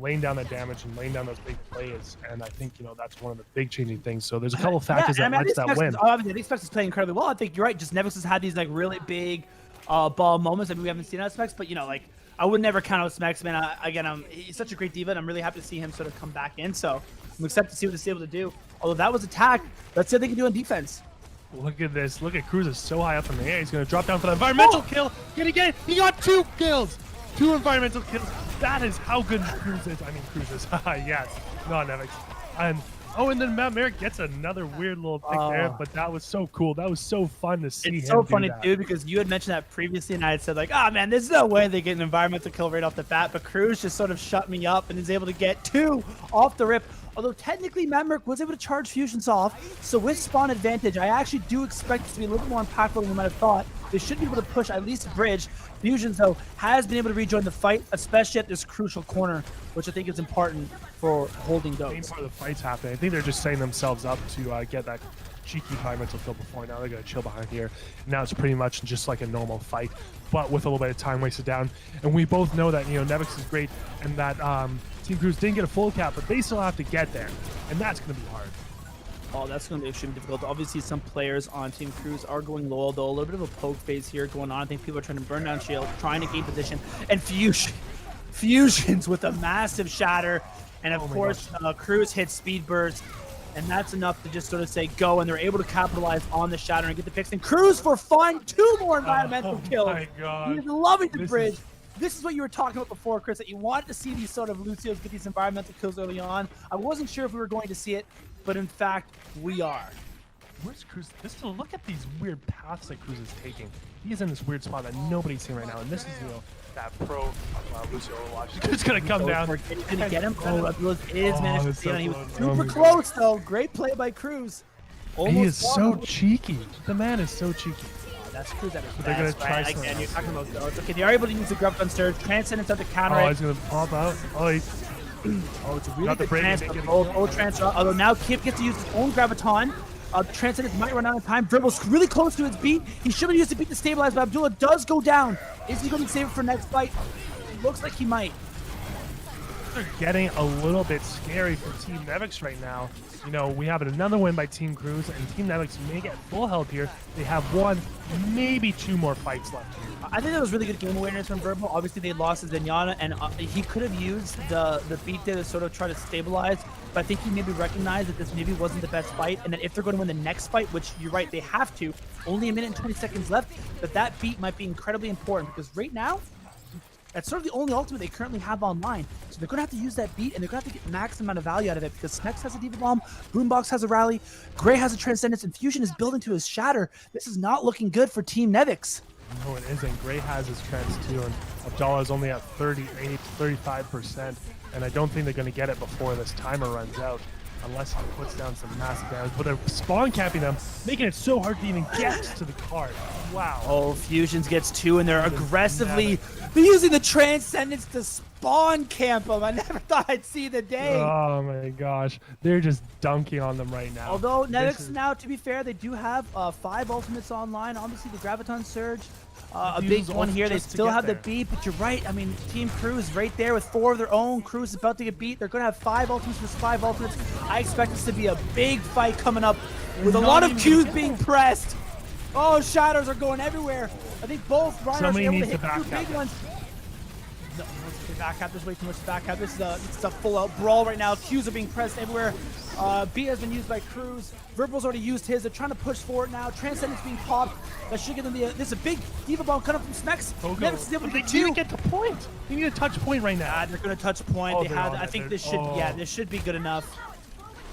laying down that damage and laying down those big plays, and I think that's one of the big changing things. So there's a couple of factors that led to that win. Obviously, Specs is playing incredibly well. I think you're right. Just Nevix has had these like really big ball moments. I mean, we haven't seen out of Specs, but I would never count out Specs, man. He's such a great diva, and I'm really happy to see him sort of come back in. So I'm excited to see what he's able to do. Although that was attack, let's see what they can do on defense. Look at this. Look at Cruz is so high up in the air. He's going to drop down for the environmental kill. Can he get it? He got 2 kills. 2 environmental kills. That is how good Cruz is. I mean, Cruz is. Yes. Not Nevix. And then Matt Merrick gets another weird little pick there, but that was so cool. That was so fun to see. It's so funny, dude, because you had mentioned that previously, and I had said, like, oh, man, there's no way they get an environmental kill right off the bat. But Cruz just sort of shut me up and is able to get 2 off the rip. Although technically Mammerk was able to charge fusions off, so with spawn advantage, I actually do expect it to be a little more impactful than we might have thought. They should be able to push at least bridge. Fusions, though, has been able to rejoin the fight, especially at this crucial corner, which I think is important for holding Goats. The main part of the fight's happening. I think they're just setting themselves up to get that cheeky environmental kill before. Now they're going to chill behind here. Now it's pretty much just like a normal fight, but with a little bit of time wasted down. And we both know that, Nevix is great, and that Team Cruz didn't get a full cap, but they still have to get there, and that's going to be hard. Oh, that's going to be extremely difficult. Obviously, some players on Team Cruz are going low, though. A little bit of a poke phase here going on. I think people are trying to burn down shield, trying to gain position, and fusions with a massive shatter. And of course, Cruz hits speed burst, and that's enough to just sort of say go, and they're able to capitalize on the shatter and get the picks. And Cruz for fun, 2 more environmental kills. My God. He's loving the bridge. This is what you were talking about before, Chris, that you wanted to see these sort of Lucios get these environmental kills early on. I wasn't sure if we were going to see it, but in fact, we are. Where's Cruz? Look at these weird paths that Cruz is taking. He's in this weird spot that nobody's seeing right now, and this is, that pro Lucio watch. It's going to come down. Can he get him? Oh, Abdullah is managed to see him. He was super close, though. Great play by Cruz. He is so cheeky. The man is so cheeky. That's Cruz at his best. They're going to try again, you're talking about Goats. Okay, they are able to use the grub on surge. Transcendence of the counter. Oh, he's going to pop out. Oh, it's a really good transfer. Old transfer. Although now Kip gets to use his own graviton. Transcendence might run out of time. Dribbles really close to his beat. He should have used the beat to stabilize, but Abdullah does go down. Is he going to save it for next fight? Looks like he might. They're getting a little bit scary for Team Nevix right now. We have another win by Team Cruz, and Team Nevix may get full health here. They have 1, maybe 2 more fights left here. I think that was really good game awareness from Verbal. Obviously, they lost to Zenyatta, and he could have used the beat there to sort of try to stabilize. but I think he maybe recognized that this maybe wasn't the best fight, and that if they're going to win the next fight, which you're right, they have to, only 1 minute and 20 seconds left, that beat might be incredibly important, because right now, that's sort of the only ultimate they currently have online. So they're going to have to use that beat, and they're going to have to get max amount of value out of it, because Smex has a Diva Bomb, Boombox has a Rally, Gray has a Transcendence, and Fusion is building to his Shatter. This is not looking good for Team Nevix. No, it isn't. Gray has his trends too, and Abdallah is only at 38, 35%, and I don't think they're going to get it before this timer runs out, unless he puts down some massive damage. But they're spawn capping them, making it so hard to even get to the card. Wow. Oh, Fusions gets 2, and they're aggressively using the Transcendence to spawn camp them. I never thought I'd see the day. Oh my gosh. They're just dunking on them right now. Although Nevix now, to be fair, they do have 5 ultimates online. Obviously, the Graviton Surge. A big one here. They still have the beat, but you're right. I mean, Team Cruz right there with 4 of their own. Cruz is about to get beat. They're going to have 5 ultimates versus 5 ultimates. I expect this to be a big fight coming up with a lot of Qs being pressed. Oh, shadows are going everywhere. I think both Rhinos are able to hit 2 big ones. No, back cap. There's way too much back cap. This is a full-out brawl right now. Qs are being pressed everywhere. B has been used by Cruz. Verbal's already used his. They're trying to push forward now. Transcendence being popped. That should give them the. This is a big Diva Bomb coming up from Smex. Nevix is able to get 2. They need to get to point. They need a touch point right now. They're going to touch point. Oh, I think this should. Yeah, this should be good enough.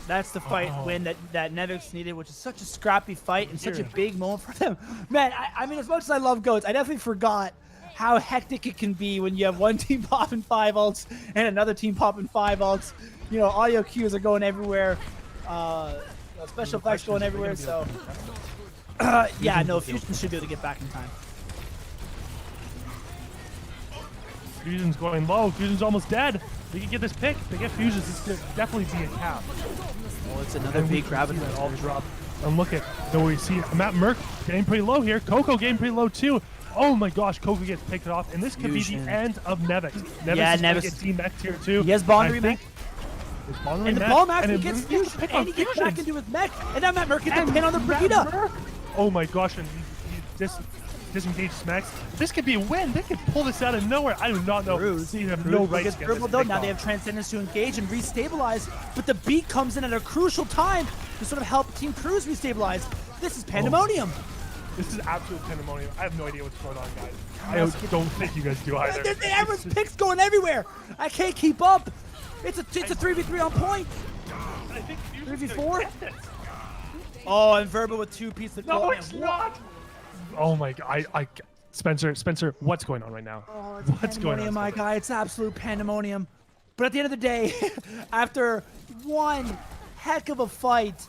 That's the fight win that Nevix needed, which is such a scrappy fight and such a big moment for them. Man, I mean, as much as I love GOATS, I definitely forgot how hectic it can be when you have one team popping 5 ults and another team popping 5 ults. You know, audio cues are going everywhere. Special effects going everywhere. So, yeah, no, Fusion should be able to get back in time. Fusion's going low. Fusion's almost dead. They can get this pick. They get Fusions. This could definitely be a cap. Oh, it's another big Graviton all drop. And look at so we see Matt Merck getting pretty low here. Coco getting pretty low too. Oh my gosh, Coco gets picked off, and this could be the end of Nevix. Nevix is going to get Team X here too. He has Bond remake. And the ball max gets Fusion, and he gets back into his mech, and now Matt Merck gets the pin on the Brigitte. Oh my gosh, and he disengaged Smex. This could be a win. They could pull this out of nowhere. I do not know. Cruz have no right to get this though. Now they have Transcendence to engage and restabilize, but the beat comes in at a crucial time to sort of help Team Cruz restabilize. This is pandemonium. This is absolute pandemonium. I have no idea what's going on, guys. I don't think you guys do either. Everyone's picks going everywhere. I can't keep up. It's a 3v3 on point. 3v4. Oh, and Verba with 2 pieces of gold. No, it's not. Oh my god. Spencer, what's going on right now? Oh, it's what's going on, my guy? It's absolute pandemonium. But at the end of the day, after one heck of a fight,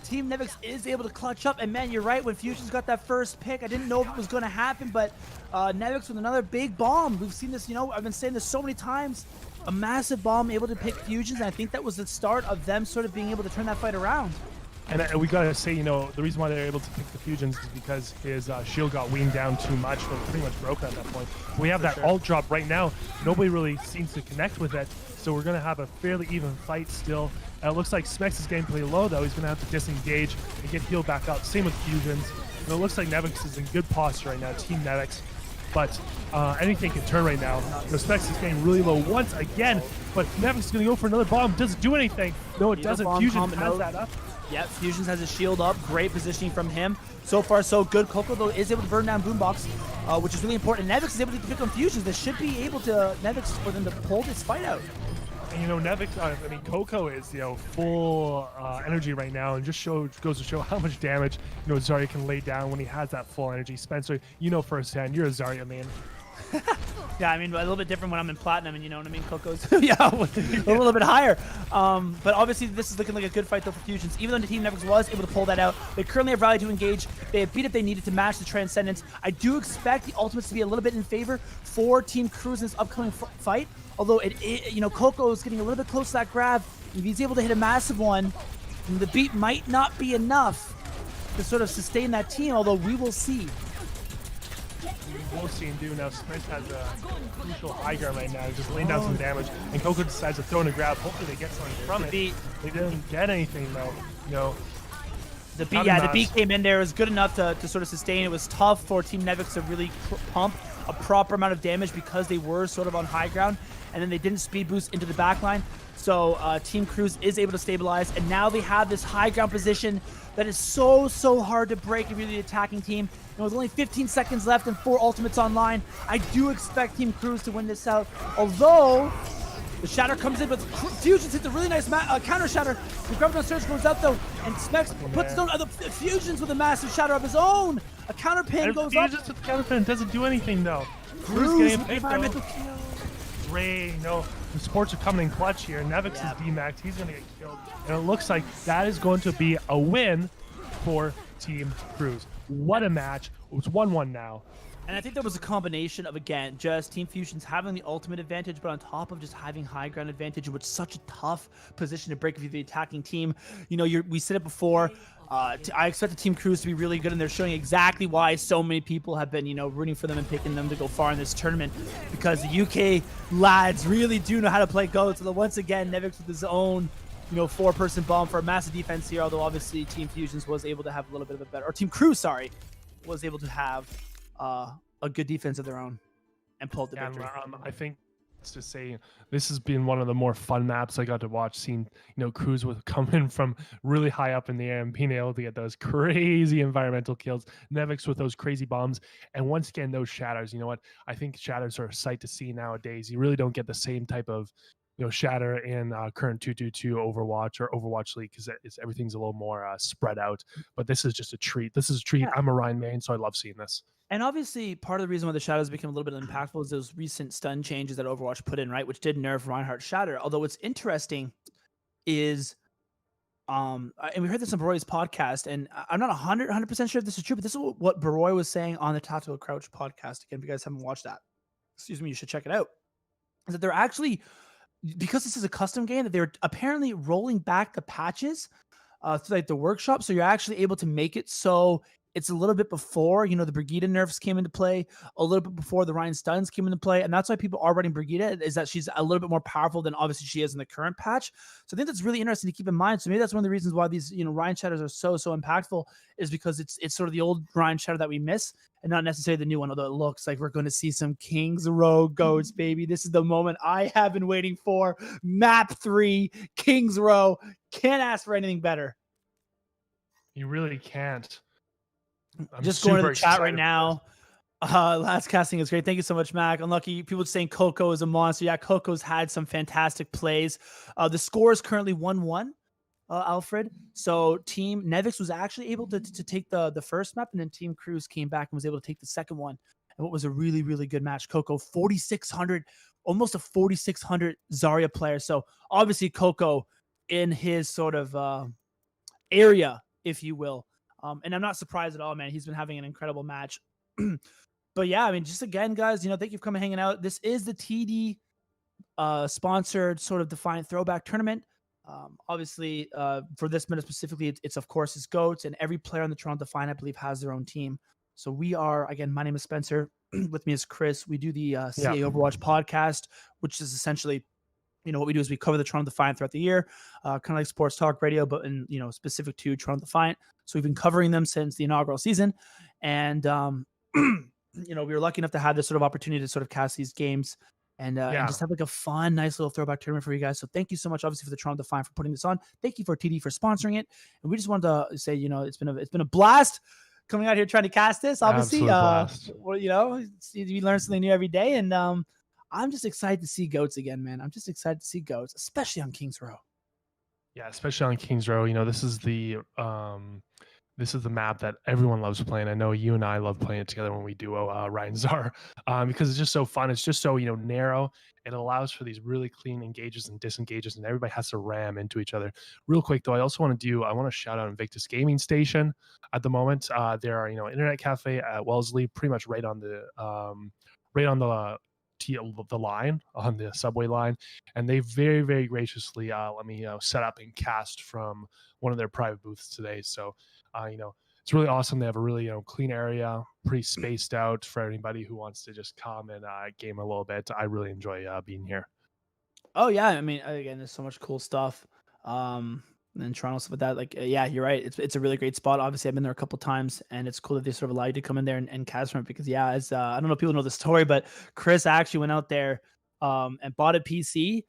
Team Nevix is able to clutch up. And man, you're right. When Fusion's got that first pick, I didn't know if it was going to happen, but Nevix with another big bomb. We've seen this, you know, I've been saying this so many times. A massive bomb able to pick Fusions, and I think that was the start of them sort of being able to turn that fight around. And we gotta say, you know, the reason why they're able to pick the Fusions is because his shield got weaned down too much, so pretty much broken at that point. We have that ult drop right now. Nobody really seems to connect with it, so we're gonna have a fairly even fight still. It looks like Smex is getting pretty low though. He's gonna have to disengage and get healed back up. Same with Fusions. And it looks like Nevix is in good posture right now, Team Nevix. But anything can turn right now. Smex is getting really low once again, but Nevix is going to go for another bomb. Doesn't do anything. No, it doesn't. Fusion has that up. Yeah, Fusions has his shield up. Great positioning from him. So far, so good. Coco, though, is able to burn down Boombox, which is really important. And Nevix is able to pick on Fusions. This should be able to, Nevix, for them to pull this fight out. And, you know, Nevix, I mean, Coco is, you know, full energy right now, and just goes to show how much damage, you know, Zarya can lay down when he has that full energy. Spencer, you know firsthand, you're a Zarya man. Yeah, I mean, a little bit different when I'm in Platinum, and you know what I mean? Coco's a little bit higher. But obviously, this is looking like a good fight, though, for Fusions. Even though the Team Nevix was able to pull that out, they currently have Rally to engage. They have beat if they needed to match the Transcendence. I do expect the ultimates to be a little bit in favor for Team Cruz in this upcoming fight. Although, you know, Coco is getting a little bit close to that grab. If he's able to hit a massive one, the beat might not be enough to sort of sustain that team, although we will see. We'll see him do now. Smith has a crucial high ground right now. He's just laying down some damage, and Coco decides to throw in a grab. Hopefully they get something from it. They didn't get anything though. You know, The beat came in there. It was good enough to sort of sustain. It was tough for Team Nevix to really pump a proper amount of damage because they were sort of on high ground, and then they didn't speed boost into the backline. So Team Cruz is able to stabilize, and now they have this high ground position that is so hard to break if you're the attacking team. And with only 15 seconds left and 4 ultimates online, I do expect Team Cruz to win this out. Although the Shatter comes in, but Fusions hits a really nice counter Shatter. The Graviton Surge goes out though, and Specs puts his own Fusions with a massive Shatter of his own. A counter pin goes up. Fusions with the counter pin doesn't do anything though. Cruz getting environmental kill. Ray, the supports are coming in clutch here. Nevix is DMAxed. He's going to get killed. And it looks like that is going to be a win for Team Cruz. What a match. It's 1-1 now. And I think there was a combination of, again, just Team Fusions having the ultimate advantage, but on top of just having high ground advantage, which is such a tough position to break if you're the attacking team. You know, we said it before. I expect the Team Cruz to be really good, and they're showing exactly why so many people have been, rooting for them and picking them to go far in this tournament, because the UK lads really do know how to play GOATS. So once again, Nevix with his own, 4-person bomb for a massive defense here, although obviously Team Fusions was able to have a little bit of a better, or Team Cruz, sorry, was able to have a good defense of their own and pulled the victory. I think to say this has been one of the more fun maps I got to watch, seeing Cruz with coming from really high up in the air and being able to get those crazy environmental kills, Nevix with those crazy bombs, and once again those shatters. You know what, I think shatters are a sight to see nowadays. You really don't get the same type of shatter in current 222 Overwatch or Overwatch League, because everything's a little more spread out, but this is just a treat. I'm a Ryan main, so I love seeing this. And obviously, part of the reason why the Shadows became a little bit impactful is those recent stun changes that Overwatch put in, right? Which did nerf Reinhardt's Shatter. Although what's interesting is, and we heard this on Baroy's podcast, and I'm not 100% sure if this is true, but this is what Baroy was saying on the Tactical Crouch podcast. Again, if you guys haven't watched that, excuse me, you should check it out. Is that they're actually, because this is a custom game, that they're apparently rolling back the patches through like the workshop, so you're actually able to make it so it's a little bit before, the Brigitte nerfs came into play, a little bit before the Ryan stuns came into play. And that's why people are running Brigitte, is that she's a little bit more powerful than obviously she is in the current patch. So I think that's really interesting to keep in mind. So maybe that's one of the reasons why these, Ryan Shatters are so impactful, is because it's sort of the old Ryan Shatter that we miss and not necessarily the new one, although it looks like we're going to see some Kings Row GOATs, baby. This is the moment I have been waiting for. Map 3, Kings Row. Can't ask for anything better. You really can't. I'm just going to the chat right now. Last casting is great. Thank you so much, Mac. Unlucky people saying Coco is a monster. Yeah, Coco's had some fantastic plays. The score is currently 1-1, Alfred. So Team Nevix was actually able to take the first map, and then Team Cruz came back and was able to take the second one. And what was a really, really good match. Coco, 4,600, almost a 4,600 Zarya player. So obviously Coco in his sort of area, if you will. And I'm not surprised at all, man. He's been having an incredible match. But yeah, I mean, just again, guys, thank you for coming hanging out. This is the TD sponsored sort of Defiant throwback tournament. Obviously, for this minute specifically, it's of course his GOATs, and every player on the Toronto Defiant, I believe, has their own team. So we are, again, my name is Spencer. With me is Chris. We do the CA Overwatch podcast, which is essentially, what we do is we cover the Toronto Defiant throughout the year, kind of like sports talk radio, but in, specific to Toronto Defiant. So we've been covering them since the inaugural season. And, we were lucky enough to have this sort of opportunity to sort of cast these games and just have like a fun, nice little throwback tournament for you guys. So thank you so much, obviously, for the Toronto Defiant for putting this on. Thank you for TD for sponsoring it. And we just wanted to say, it's been a blast coming out here trying to cast this. Obviously, we learn something new every day. And, I'm just excited to see GOATs again, man. I'm just excited to see GOATs, especially on Kings Row. Yeah, especially on Kings Row. This is the map that everyone loves playing. I know you and I love playing it together when we duo Ryan Zar, because it's just so fun. It's just so narrow. It allows for these really clean engages and disengages, and everybody has to ram into each other. Real quick though, I want to shout out Invictus Gaming Station at the moment. There are internet cafe at Wellesley, pretty much right on the line, on the subway line, and they very, very graciously let me set up and cast from one of their private booths today. So it's really awesome. They have a really clean area, pretty spaced out for anybody who wants to just come and game a little bit. I really enjoy being here. Oh yeah, I mean, again, there's so much cool stuff. and Toronto, stuff like that. Like, yeah, you're right. It's a really great spot. Obviously, I've been there a couple times, and it's cool that they sort of allow you to come in there and cast from it because, yeah, as I don't know if people know the story, but Chris actually went out there and bought a PC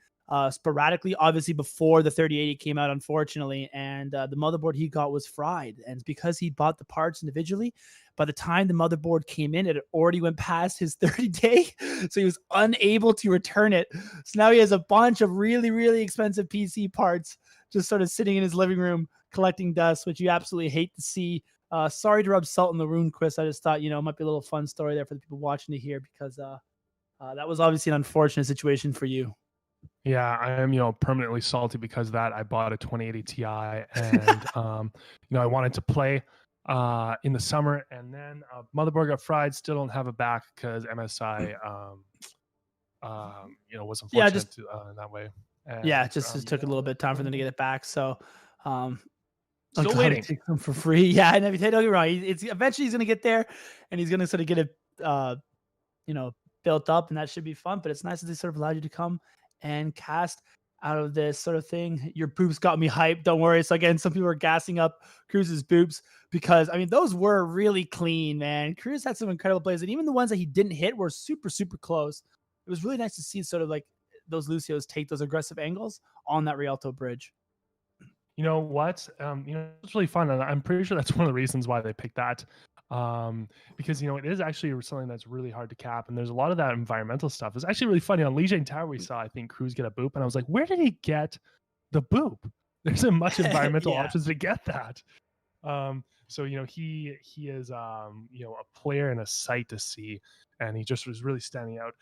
sporadically, obviously before the 3080 came out, unfortunately, and the motherboard he got was fried, and because he bought the parts individually, by the time the motherboard came in, it had already went past his 30-day, so he was unable to return it. So now he has a bunch of really, really expensive PC parts just sort of sitting in his living room collecting dust, which you absolutely hate to see. Sorry to rub salt in the wound, Chris. I just thought, it might be a little fun story there for the people watching to hear because that was obviously an unfortunate situation for you. Yeah, I am, permanently salty because of that. I bought a 2080 Ti and, I wanted to play in the summer, and then motherboard got fried. Still don't have it back because MSI, was unfortunate in that way. And, it just took a little bit of time for them to get it back. So, still waiting. Take them for free. Yeah, and don't get me wrong. It's eventually he's gonna get there, and he's gonna sort of get it, built up, and that should be fun. But it's nice that they sort of allowed you to come and cast out of this sort of thing. Your boobs got me hyped. Don't worry. So again, some people are gassing up Cruz's boobs because those were really clean, man. Cruz had some incredible plays, and even the ones that he didn't hit were super, super close. It was really nice to see sort of like those Lucios take those aggressive angles on that Rialto bridge. You know what? It's really fun, and I'm pretty sure that's one of the reasons why they picked that. Because it is actually something that's really hard to cap, and there's a lot of that environmental stuff. It's actually really funny on Legion Tower. We saw, I think, Cruz get a boop, and I was like, where did he get the boop? There's a much environmental options to get that. So he is a player and a sight to see, and he just was really standing out.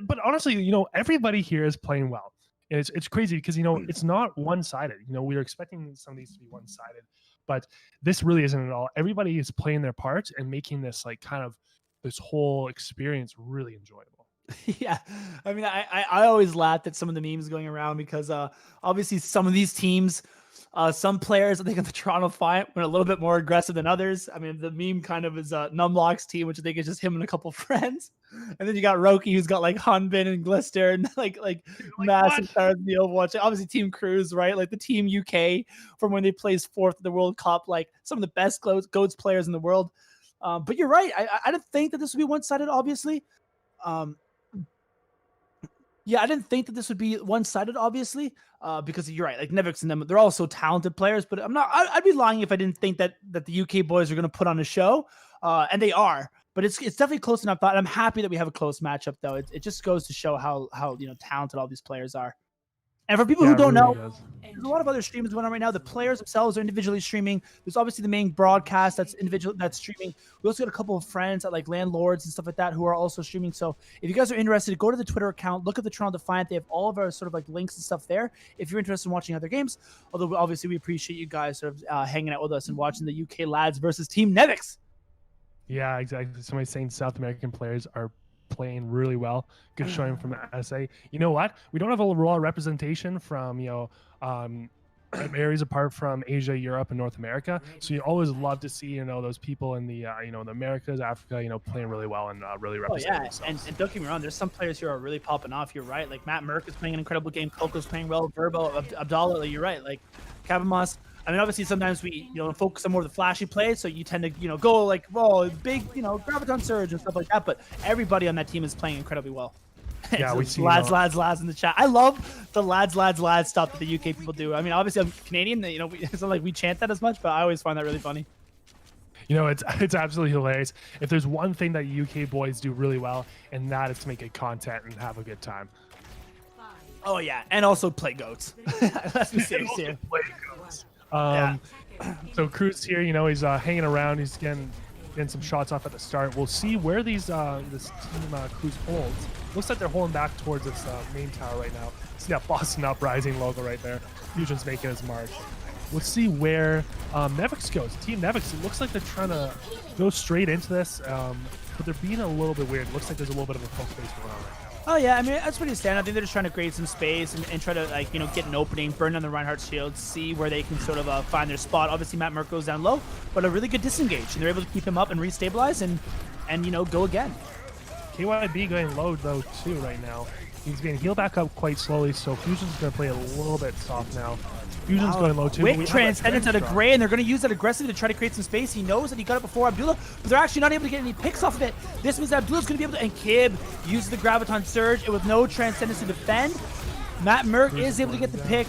But honestly, everybody here is playing well. And it's crazy because it's not one-sided. We were expecting some of these to be one-sided, but this really isn't at all. Everybody is playing their part and making this this whole experience really enjoyable. Yeah, I always laughed at some of the memes going around because obviously some of these teams, some players, I think on the Toronto Defiant went a little bit more aggressive than others. The meme kind of is Numlock's team, which I think is just him and a couple friends. And then you got Roki, who's got like Hunbin and Glister and like massive stars in the Overwatch. Obviously Team Cruz, right? Like the Team UK from when they placed fourth at the World Cup, like some of the best GOATS players in the world. But you're right. I didn't think that this would be one-sided, obviously. Yeah, I didn't think that this would be one-sided, obviously, because you're right. Like Nevix and them, they're all so talented players. But I'd be lying if I didn't think that the UK boys are going to put on a show, and they are. But it's definitely close enough. I'm happy that we have a close matchup, though. It just goes to show how talented all these players are. And for people who don't know, there's a lot of other streams going on right now. The players themselves are individually streaming. There's obviously the main broadcast that's streaming. We also got a couple of friends at like Landlords and stuff like that who are also streaming. So if you guys are interested, go to the Twitter account, look at the Toronto Defiant. They have all of our sort of like links and stuff there. If you're interested in watching other games, although obviously we appreciate you guys sort of hanging out with us and watching the UK lads versus Team Nevix. Yeah, exactly. Somebody saying South American players are playing really well. Good showing from the SA. You know what? We don't have a raw representation from areas apart from Asia, Europe, and North America. So you always love to see those people in the the Americas, Africa, playing really well and really representing themselves. And don't get me wrong, there's some players who are really popping off. You're right. Like Matt Merck is playing an incredible game. Coco's playing well. Verbo, Abdallah. Like, you're right. Like Kavamos. Obviously sometimes we, focus on more of the flashy plays, so you tend to, go like, whoa, big, Graviton Surge and stuff like that, but everybody on that team is playing incredibly well. Yeah, we see lads in the chat. I love the lads stuff that the UK people do. Obviously I'm Canadian, it's not like we chant that as much, but I always find that really funny. It's absolutely hilarious. If there's one thing that UK boys do really well, and that is to make good content and have a good time. Oh yeah, and also play GOATs. Let's be serious here. Play GOATs. So Cruz here, he's hanging around. He's getting some shots off at the start. We'll see where this team Cruz holds. Looks like they're holding back towards its main tower right now. See that Boston Uprising logo right there. Fusion's making his mark. We'll see where Nevix goes. Team Nevix, it looks like they're trying to go straight into this, but they're being a little bit weird. It looks like there's a little bit of a poke face going on right now. Oh yeah, that's pretty standard. I think they're just trying to create some space and try to get an opening, burn down the Reinhardt's shield, see where they can sort of find their spot. Obviously Matt Merck goes down low, but a really good disengage, and they're able to keep him up and restabilize and go again. KYB going low though too right now. He's being healed back up quite slowly, so Fusion's going to play a little bit soft now. Fusion's going low too. Quick transcendence out of Gray, and they're going to use that aggressively to try to create some space. He knows that he got it before Abdullah, but they're actually not able to get any picks off of it. This means that Abdullah's going to be able to, and Kib uses the Graviton Surge, and with no transcendence to defend, Matt Merck is able to get the pick.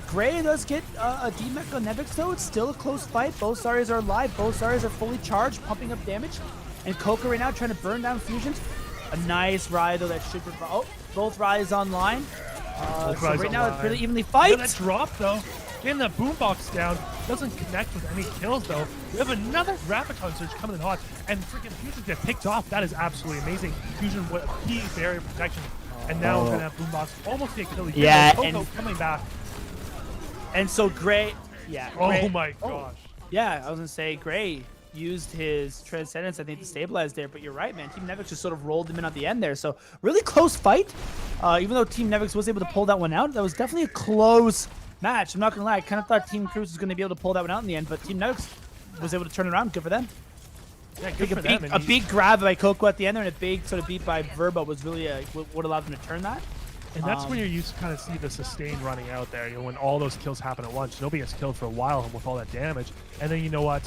Gray does get a D-Mech on Nevix though. It's still a close fight. Both Zarya's are alive. Both Zarya's are fully charged, pumping up damage. And Coco right now trying to burn down Fusions. A nice ride though that should provide. Oh, both Ryes online. So right now it's really evenly fight. Yeah, that drop though. Getting that boombox down. Doesn't connect with any kills though. We have another Graviton Surge coming in hot. And freaking Fusion get picked off. That is absolutely amazing. Fusion with a key barrier protection. And now we're going to have boombox almost get killed. Yeah, Coco coming back. And so Gray, Gray, oh my gosh. Yeah, I was gonna say Gray used his Transcendence, I think, to stabilize there, but you're right, man. Team Nevix just sort of rolled him in at the end there. So really close fight. Even though Team Nevix was able to pull that one out, that was definitely a close match. I'm not gonna lie, I kind of thought Team Cruz was gonna be able to pull that one out in the end, but Team Nevix was able to turn it around. Good for them. Yeah, good for them. A big grab by Coco at the end there, and a big sort of beat by Verbo was really what allowed them to turn that. And that's when you're used to kind of see the sustain running out there. You know, when all those kills happen at once, nobody gets killed for a while with all that damage. And then you know what?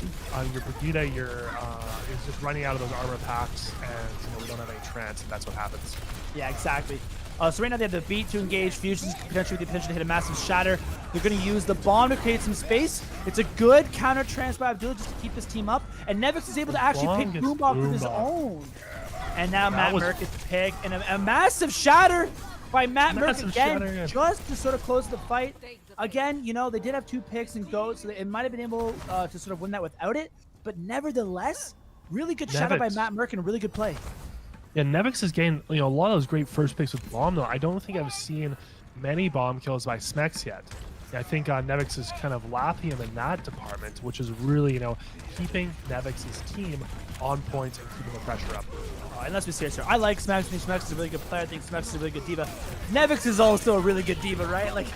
Your Brigida, is just running out of those armor packs, and we don't have any trance, and that's what happens. Yeah, exactly. So right now they have the beat to engage Fusions, potentially with the potential to hit a massive shatter. They're going to use the bomb to create some space. It's a good counter trance by Abdullah just to keep this team up. And Nevix is able to actually pick Boombox with his own. And now Matt Merck gets the pick, and a massive shatter by Matt Merck again, just to sort of close the fight. Again, they did have 2 picks and goats, so it might have been able to sort of win that without it. But nevertheless, really good shatter by Matt Merck and a really good play. Yeah, Nevix has gained a lot of those great first picks with bomb, though. I don't think I've seen many bomb kills by Smex yet. I think Nevix is kind of lapping him in that department, which is really, keeping Nevix's team on point and keeping the pressure up. And let's be serious here. I like Smex. I think Smex is a really good player. I think Smex is a really good diva. Nevix is also a really good diva, right? As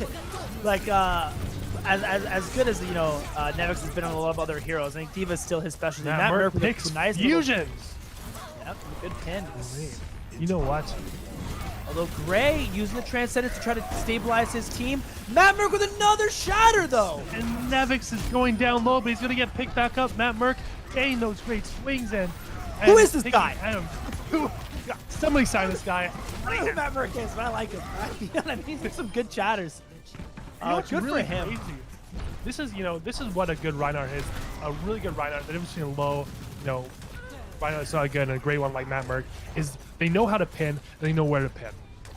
good as Nevix has been on a lot of other heroes, I think diva is still his specialty. Matt Merck picks nice fusions. Yep, good pin. You know what? Although Gray using the Transcendence to try to stabilize his team. Matt Merck with another shatter, though. And Nevix is going down low, but he's going to get picked back up. Matt Merck getting those great swings in. Who is this guy? Somebody sign this guy. I don't know who Matt Merck is, but I like him. You know what I mean? There's some good chatters. Good really for him. Crazy. This is what a good Reinhardt is. A really good Reinhardt. The difference between a low, Reinhardt's not good, and a great one like Matt Merck is they know how to pin, and they know where to pin.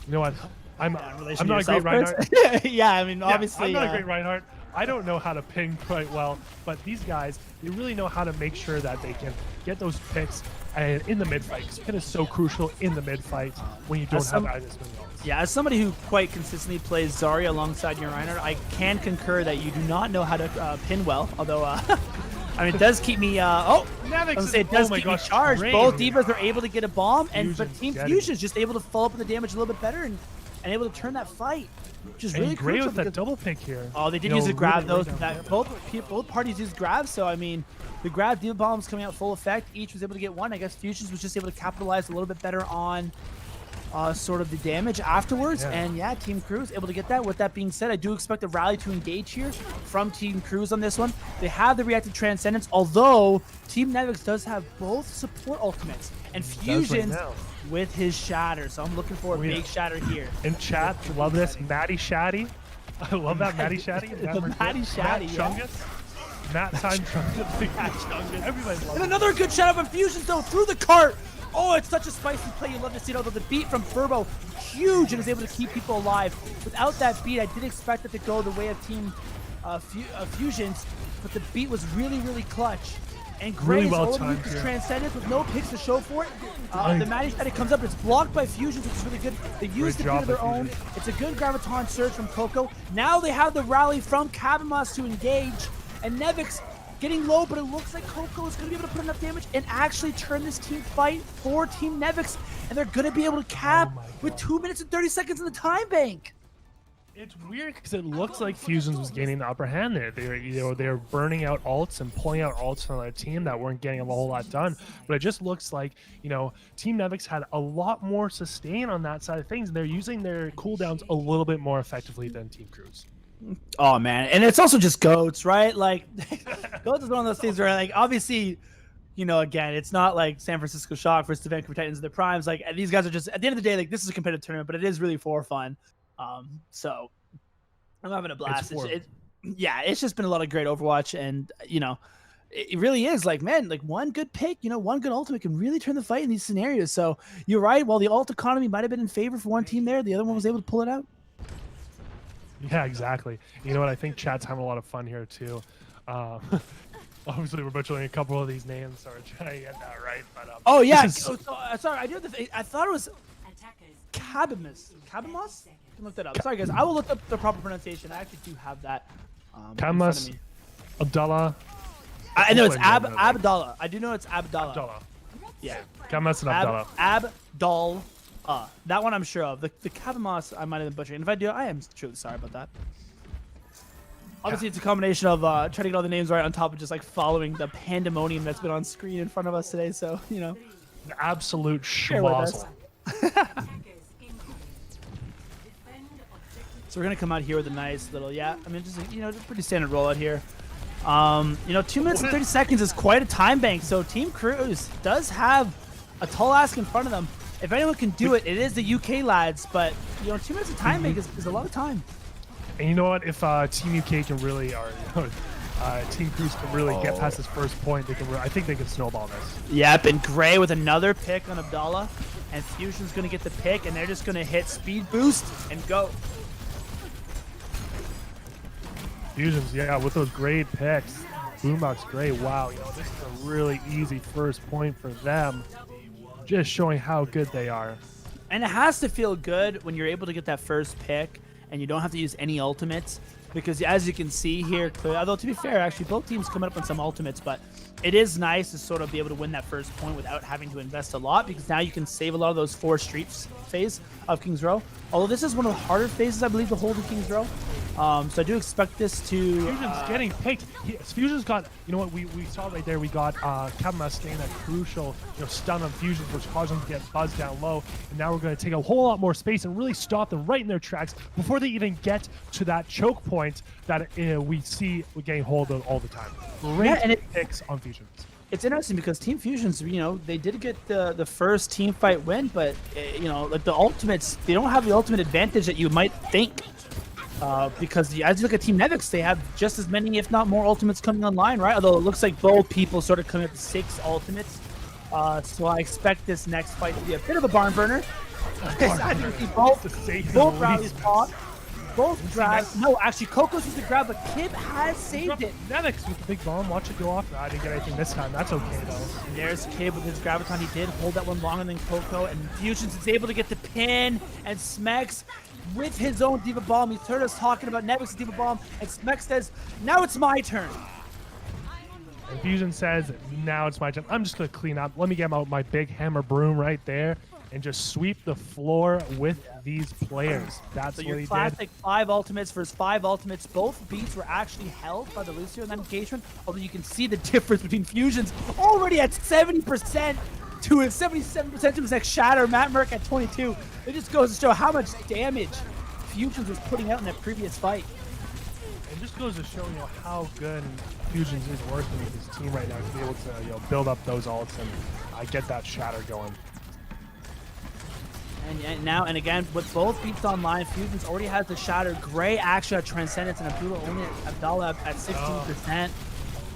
You know what? I'm not a great Reinhardt. Yeah, I mean, obviously. I'm not a great Reinhardt. I don't know how to ping quite well, but these guys, they really know how to make sure that they can get those picks and in the mid fight, because pin is so crucial in the mid fight when you don't have items. Yeah, as somebody who quite consistently plays Zarya alongside your Reinhardt, I can concur that you do not know how to pin well, although I mean, it does keep me. It does keep me charged. Both divas are able to get a bomb, but Team Fusion is just able to follow up with the damage a little bit better and able to turn that fight, which is really great crucial. With that double pick here. Oh, they did use a grab. Both parties used grabs, so I mean, the grab diva bombs coming out full effect. Each was able to get one. I guess Fusions was just able to capitalize a little bit better on sort of the damage afterwards. And yeah, Team Cruz able to get that. With that being said, I do expect a rally to engage here from Team Cruz on this one. They have the reactive Transcendence, although Team Nevix does have both support ultimates and Fusions with his shatter. So I'm looking for a big shatter here. In chat, love this. Matty Shatty. I love that Matty Shatty. Matty Shatty. Chungus. Matt time Chungus. Everybody loves it. And another good shot of Fusions though through the cart. Oh, it's such a spicy play. You love to see it. Although the beat from Verbo, huge, and is able to keep people alive. Without that beat, I did expect it to go the way of Team Fusions, but the beat was really, really clutch. And Gray is able to Transcendence with no picks to show for it. The Matty Shotty comes up. It's blocked by Fusions, which is really good. They use the beat of their own. It's a good Graviton Surge from Coco. Now they have the rally from Cabamas to engage. And Nevix getting low, but it looks like Coco is going to be able to put enough damage and actually turn this team fight for Team Nevix. And they're going to be able to cap with 2 minutes and 30 seconds in the time bank. It's weird because it looks like Fusions was gaining the upper hand there. They're burning out ults and pulling out ults from their team that weren't getting a whole lot done. But it just looks like, Team Nevix had a lot more sustain on that side of things. And they're using their cooldowns a little bit more effectively than Team Cruz. Oh man, and it's also just goats, right? Like goats is one of those things where, like, obviously, you know, again, it's not like San Francisco Shock versus the Vancouver Titans in their primes. Like, these guys are just, at the end of the day, like, this is a competitive tournament, but it is really for fun. So I'm having a blast. Yeah, it's just been a lot of great Overwatch, and you know, it really is like, man, like one good pick, you know, one good ultimate can really turn the fight in these scenarios. So you're right. While the ult economy might have been in favor for one team there, the other one was able to pull it out. Yeah, exactly. You know what? I think chat's having a lot of fun here too. Obviously, we're butchering a couple of these names, so we're trying to get that right. But oh yeah, sorry, I do. I thought it was Cabimus. Cabamos? I can look that up. Sorry guys, I will look up the proper pronunciation. I actually do have that. Cabimus, Abdullah. I know it's Abdallah. I do know it's Abdallah. Yeah. Cabimus and Abdallah. Abdallah. That one I'm sure of. The Cabimas I might have been butchering. If I do, I am truly sorry about that. Obviously, it's a combination of trying to get all the names right on top of just like following the pandemonium that's been on screen in front of us today. So, you know. The absolute schwazzle. So we're going to come out here with a nice little, I mean, just, you know, just pretty standard rollout here. You know, 2 minutes and 30 seconds is quite a time bank. So Team Cruise does have a tall ask in front of them. If anyone can do it, it is the UK lads. But, you know, 2 minutes of time bank is a lot of time. And you know what? If Team UK can really, or Team Cruise can really get past this first point, they can. I think they can snowball this. Yep, and Gray with another pick on Abdallah. And Fusion's going to get the pick, and they're just going to hit speed boost and go. Fusions, yeah, with those great picks. Boombox great. Wow, you know, this is a really easy first point for them. Just showing how good they are. And it has to feel good when you're able to get that first pick and you don't have to use any ultimates. Because as you can see here, clearly, although to be fair, actually, both teams coming up on some ultimates, but it is nice to sort of be able to win that first point without having to invest a lot, because now you can save a lot of those 4 streets phase of King's Row. Although this is one of the harder phases, I believe, to hold in King's Row. So I do expect this to... Fusion's getting picked. Fusion's got, you know what, we saw right there, we got Kabama staying that crucial, you know, stun on Fusion, which caused them to get buzzed down low. And now we're going to take a whole lot more space and really stop them right in their tracks before they even get to that choke point that we see getting hold of all the time. Great picks on Fusions. It's interesting because Team Fusions, you know, they did get the first team fight win, but, you know, like the ultimates, they don't have the ultimate advantage that you might think. Because as you look at Team Nevix, they have just as many, if not more, ultimates coming online, right? Although it looks like both people sort of coming up with 6 ultimates. So I expect this next fight to be a bit of a barn burner. I think we both rallies pop. Both grabs. No, actually, Coco's was the grab, but Kib has saved it. Nevix with the big bomb. Watch it go off. I didn't get anything this time. That's okay, though. And there's Kib with his graviton. He did hold that one longer than Coco. And Fusions is able to get the pin. And Smex with his own Diva Bomb. He's heard us talking about Nevix's Diva Bomb. And Smex says, now it's my turn. And Fusion says, now it's my turn. I'm just going to clean up. Let me get out my big hammer broom right there and just sweep the floor with these players. That's so what he did. So your classic 5 ultimates versus 5 ultimates. Both beats were actually held by the Lucio in that engagement, although you can see the difference between Fusions already at 70% to his 77% to his next Shatter. Matt Merck at 22. It just goes to show how much damage Fusions was putting out in that previous fight. It just goes to show, you know, how good Fusions is working with his team right now to be able to, you know, build up those ults and get that Shatter going. And now, and again, with both beats online, Fusions already has the Shatter. Gray actually at Transcendence, and Abdallah at 16%.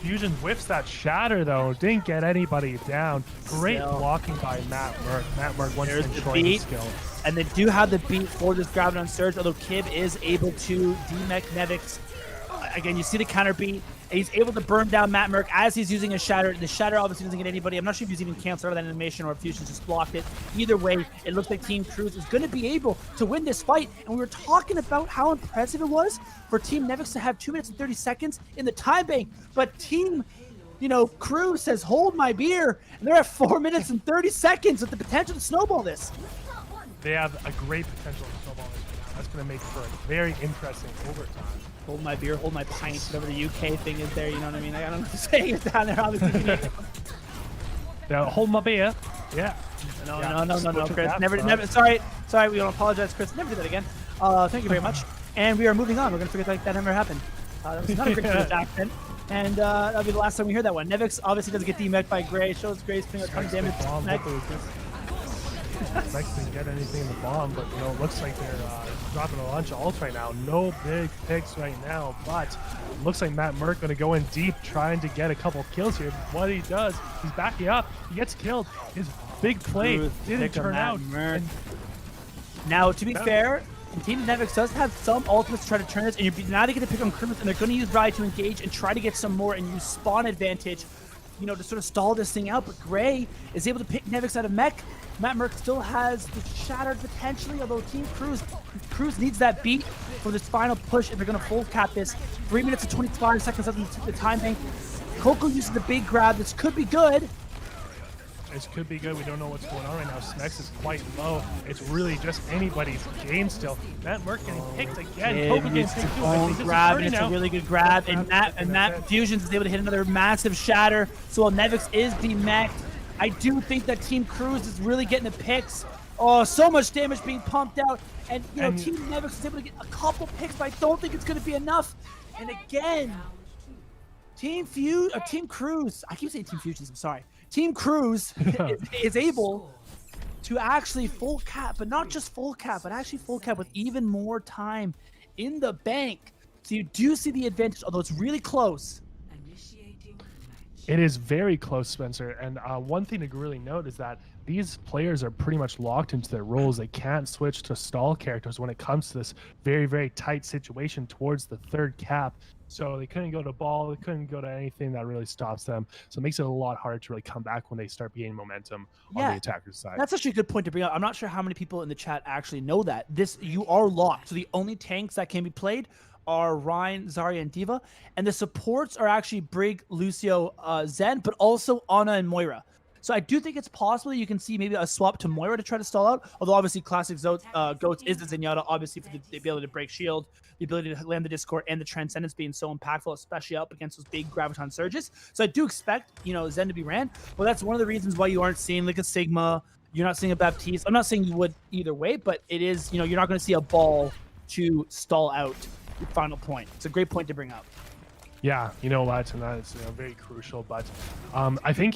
Fusion whiffs that Shatter, though. Didn't get anybody down. Great blocking by Matt Merck. Matt Merck once again showing his skill. And they do have the beat for this Graviton Surge, although Kib is able to demech Nevix. Again, you see the counter beat. He's able to burn down Matt Merck as he's using a Shatter. The Shatter obviously doesn't get anybody. I'm not sure if he's even canceled that animation or if Fusion just blocked it. Either way, it looks like Team Cruise is going to be able to win this fight. And we were talking about how impressive it was for Team Nevix to have 2 minutes and 30 seconds in the time bank. But Team, you know, Cruise says, hold my beer. And they're at 4 minutes and 30 seconds with the potential to snowball this. They have a great potential to snowball this. That's going to make for a very interesting overtime. Hold my beer, hold my pint, whatever the UK thing is there, you know what I mean? I don't know what to say. It's down there, obviously. Yeah, hold my beer. Yeah. No, Chris. Never. Sorry, we don't apologize, Chris. Never do that again. Thank you very much. And we are moving on. We're going to forget like that never happened. That was not a great attack then. And that'll be the last time we hear that one. Nevix obviously doesn't get demeched by Gray. Shows Gray's putting a ton of damage. Next didn't get anything in the bomb, but it looks like they're dropping a bunch of ults right now. No big picks right now, but looks like Matt Merck going to go in deep, trying to get a couple kills here. What he does, he's backing up. He gets killed. His big play didn't turn out. Now, to be fair, Team Nevix does have some ultimates to try to turn this, and now they get to pick on Cruz, and they're going to use Riot to engage and try to get some more and use spawn advantage, to sort of stall this thing out. But Gray is able to pick Nevix out of mech. Matt Merck still has the Shattered potentially, although Team Cruz needs that beat for this final push if they're going to full cap this. 3 minutes and 25 seconds left in the time bank. Coco uses the big grab. This could be good. This could be good. We don't know what's going on right now. Smex is quite low. It's really just anybody's game still. Matt Merck getting picked again. Coco gets picked too. Grab, and it's a really good grab. And Matt Fusions is able to hit another massive shatter. So while Nevix is demeched, I do think that Team Cruz is really getting the picks. Oh, so much damage being pumped out. And, Team Nevix is able to get a couple picks, but I don't think it's going to be enough. And again, Team Cruz, I keep saying Team Fusions, I'm sorry. Team Cruz is able to actually full cap, but not just full cap, but actually full cap with even more time in the bank. So you do see the advantage, although it's really close. It is very close, Spencer. And one thing to really note is that these players are pretty much locked into their roles. They can't switch to stall characters when it comes to this very, very tight situation towards the third cap. So they couldn't go to ball. They couldn't go to anything that really stops them. So it makes it a lot harder to really come back when they start gaining momentum on the attacker's side. That's actually a good point to bring up. I'm not sure how many people in the chat actually know that. You are locked. So the only tanks that can be played are Ryan, Zarya, and Diva. And the supports are actually Brig, Lucio, Zen, but also Ana and Moira. So I do think it's possible you can see maybe a swap to Moira to try to stall out. Although obviously Classic Goats is the Zenyatta, obviously for the ability to break shield, the ability to land the Discord, and the Transcendence being so impactful, especially up against those big Graviton surges. So I do expect, Zen to be ran. But that's one of the reasons why you aren't seeing like a Sigma. You're not seeing a Baptiste. I'm not saying you would either way, but it is, you're not going to see a ball to stall out your final point. It's a great point to bring up. Yeah, what, and that's very crucial. But I think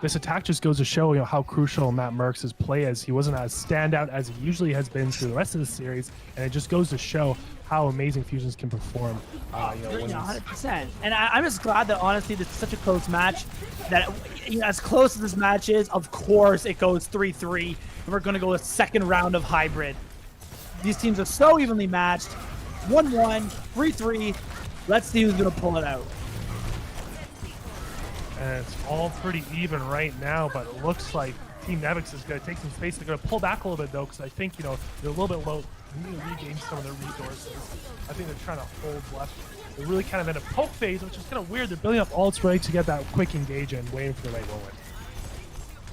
this attack just goes to show how crucial Matt Merck's play is. He wasn't as standout as he usually has been through the rest of the series, and it just goes to show how amazing Fusions can perform. 100%. And I'm just glad that honestly this is such a close match. That as close as this match is, of course it goes 3-3, and we're going to go a second round of hybrid. These teams are so evenly matched. 1-1, 3-3. Let's see who's going to pull it out. And it's all pretty even right now, but it looks like Team Nevix is going to take some space. They're going to pull back a little bit, though, because I think, they're a little bit low. They need to regain some of their resources. I think they're trying to hold left. They're really kind of in a poke phase, which is kind of weird. They're building up ults ready to get that quick engage and waiting for the right moment.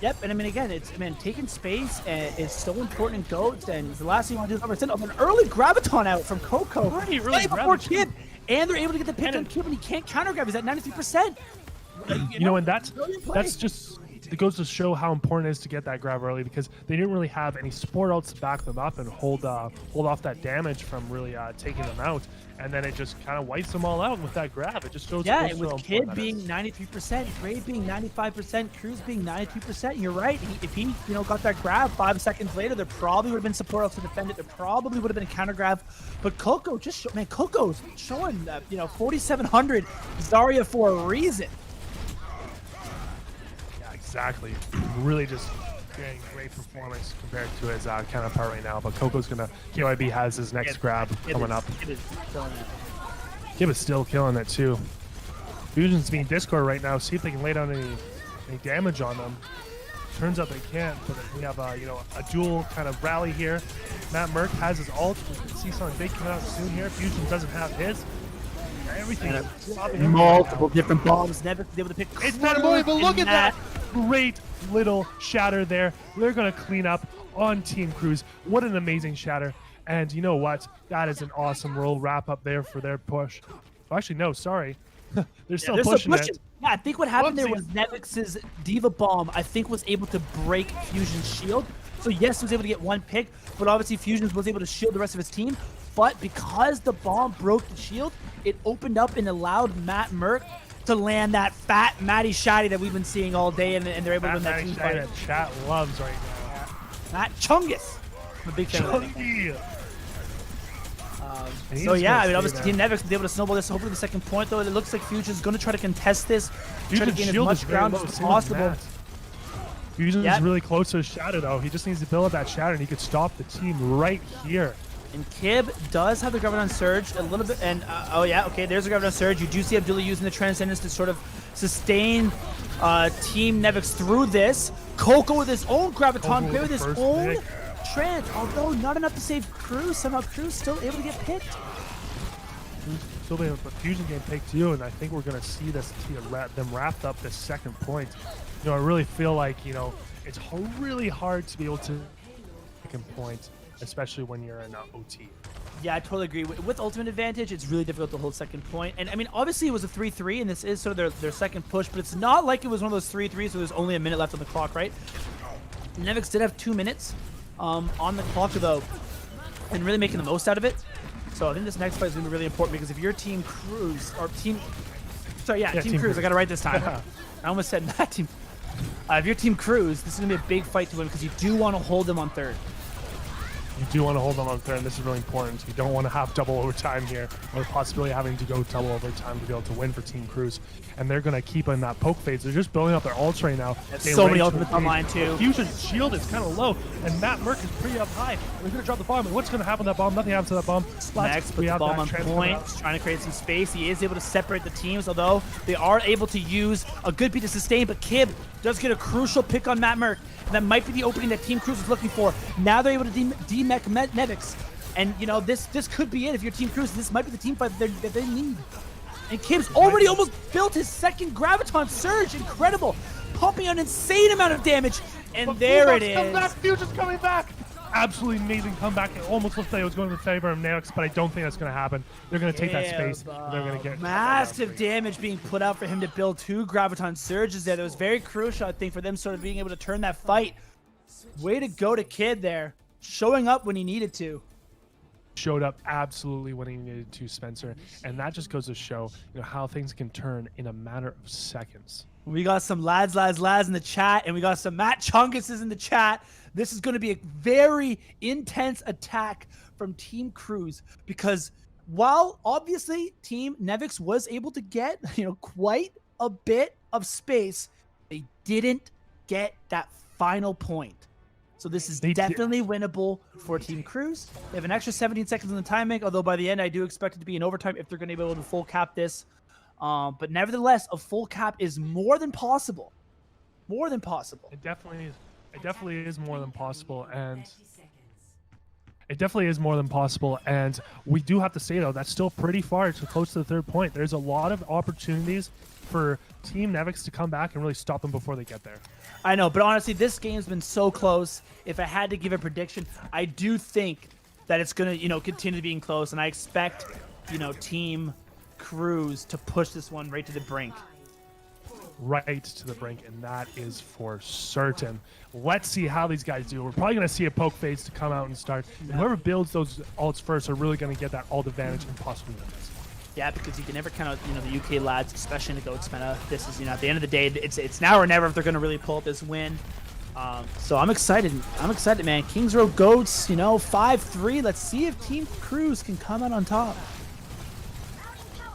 Yep, and again, taking space is so important in Goats, and the last thing you want to do is send up an early Graviton out from Coco. Really before Kid. And they're able to get the pick on Kid when he can't counter grab. He's at 93%. And that's just, it goes to show how important it is to get that grab early, because they didn't really have any support ults to back them up and hold off that damage from really taking them out. And then it just kind of wipes them all out with that grab. It just shows. Yeah, and with Kid being 93%, Gray being 95%, Cruz being 92%, you're right. If he got that grab 5 seconds later, there probably would have been support ults to defend it. There probably would have been a counter grab. But Coco Coco's showing that 4,700 Zarya for a reason. Yeah, exactly. Really just getting great performance compared to his counterpart right now. But Coco's gonna, KYB has his next grab coming up. Kib is still killing it too. Fusion's being Discord right now. See if they can lay down any damage on them. Turns out they can't. But we have a dual kind of rally here. Matt Merck has his ult. We can see something big coming out soon here. Fusion doesn't have his. Everything. Multiple different bombs. Never be able to pick. It's not annoying, but look at that. Great little shatter there. They're going to clean up on Team Cruz. What an amazing shatter. And you know what? That is an awesome roll wrap up there for their push. Oh, actually, no, sorry. They're still pushing it. Yeah, I think what happened there was Nevix's Diva Bomb, I think, was able to break Fusion's shield. So yes, he was able to get one pick, but obviously Fusion was able to shield the rest of his team. but because the bomb broke the shield, it opened up and allowed Matt Merck to land that fat Matty Shotty that we've been seeing all day, and they're able to win that team fight. That chat loves right now. Matt Chungus. I'm a big fan of that. So yeah, I mean, obviously Team Nevix will be able to snowball this. Hopefully the second point, though, it looks like Fusion's going to try to contest this, try to gain as much ground as possible. Fusion is really close to his shatter, though. He just needs to build up that shatter, and he could stop the team right here. And Kib does have the Graviton Surge a little bit, and oh yeah, okay, there's the Graviton Surge. You do see Abdullah using the Transcendence to sort of sustain Team Nevix through this. Coco with his own Graviton, Gray with his own Trance, although not enough to save Cruz. Somehow Cruz still able to get picked. Still able to Fusion game pick too, and I think we're going to see this them wrapped up this second point. You know, I really feel like, you know, it's really hard to be able to second point, especially when you're in OT. Yeah, I totally agree. With ultimate advantage, it's really difficult to hold second point. And I mean, obviously it was a 3-3, and this is sort of their second push, but it's not like it was one of those 3-3s, so there's only a minute left on the clock, right? Nevix did have 2 minutes on the clock, though, and really making the most out of it. So I think this next fight is going to be really important, because if your Team Cruz, or Team... Sorry, yeah, Team Cruz. I got it right this time. I almost said that team. If your Team Cruz, this is going to be a big fight to win, because you do want to hold them on third. You do want to hold them on third, and this is really important. You don't want to have double overtime here, or the possibility of having to go double overtime to be able to win for Team Cruz. And they're going to keep in that poke phase. They're just building up their ults right now. So many ultimates online too. Fusion's shield is kind of low, and Matt Merck is pretty up high. They're going to drop the bomb, and what's going to happen to that bomb? Nothing happens to that bomb. Next, put the bomb on point, trying to create some space. He is able to separate the teams, although they are able to use a good beat to sustain, but Kib does get a crucial pick on Matt Merck. And that might be the opening that Team Cruz is looking for. Now they're able to de-mech Nevix. And, you know, this could be it. If you're Team Cruz, this might be the team fight that they need. And Kib's already almost built his second Graviton Surge. Incredible. Pumping an insane amount of damage. And but there it is. Back. Fusion's coming back. Absolutely amazing comeback. It almost looked like it was going to favor of Nevix, but I don't think that's going to happen. They're going to take that space. They're going to get massive damage being put out for him to build 2 Graviton Surges there. That was very crucial, I think, for them sort of being able to turn that fight. Way to go to Kid there. Showing up when he needed to. Showed up absolutely when he needed to, Spencer. And that just goes to show, you know, how things can turn in a matter of seconds. We got some lads in the chat, and we got some Matt Chunguses in the chat. This is going to be a very intense attack from Team Cruz, because while obviously Team Nevix was able to get, you know, quite a bit of space, they didn't get that final point. So this is definitely winnable for Team Cruz. They have an extra 17 seconds in the timing, although by the end I do expect it to be an overtime if they're going to be able to full cap this. But nevertheless, a full cap is more than possible. More than possible. It definitely is. It definitely is more than possible, and it definitely is more than possible. And we do have to say, though, that's still pretty far. It's close to the third point. There's a lot of opportunities for Team Nevix to come back and really stop them before they get there. I know, but honestly, this game's been so close. If I had to give a prediction, I do think that it's gonna, you know, continue being close, and I expect, you know, Team Cruz to push this one right to the brink. Right to the brink, and that is for certain. Let's see how these guys do. We're probably going to see a poke phase to come out and start. And whoever builds those ults first are really going to get that ult advantage and possibly win this. Yeah, because you can never count out, you know, the UK lads, especially in the GOATS meta. This is, you know, at the end of the day, it's now or never if they're going to really pull up this win. So I'm excited. I'm excited, man. Kings Row GOATS, you know, 5-3. Let's see if Team Cruz can come out on top.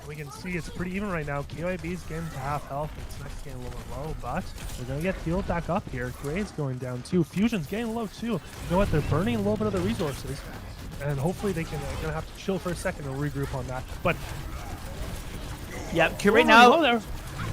We can see it's pretty even right now. KYB's getting to half health. It's next getting a little low, but they're going to get healed back up here. Gray's going down too. Fusion's getting low too. You know what? They're burning a little bit of the resources, and hopefully they're going to have to chill for a second and regroup on that. But yeah, right now,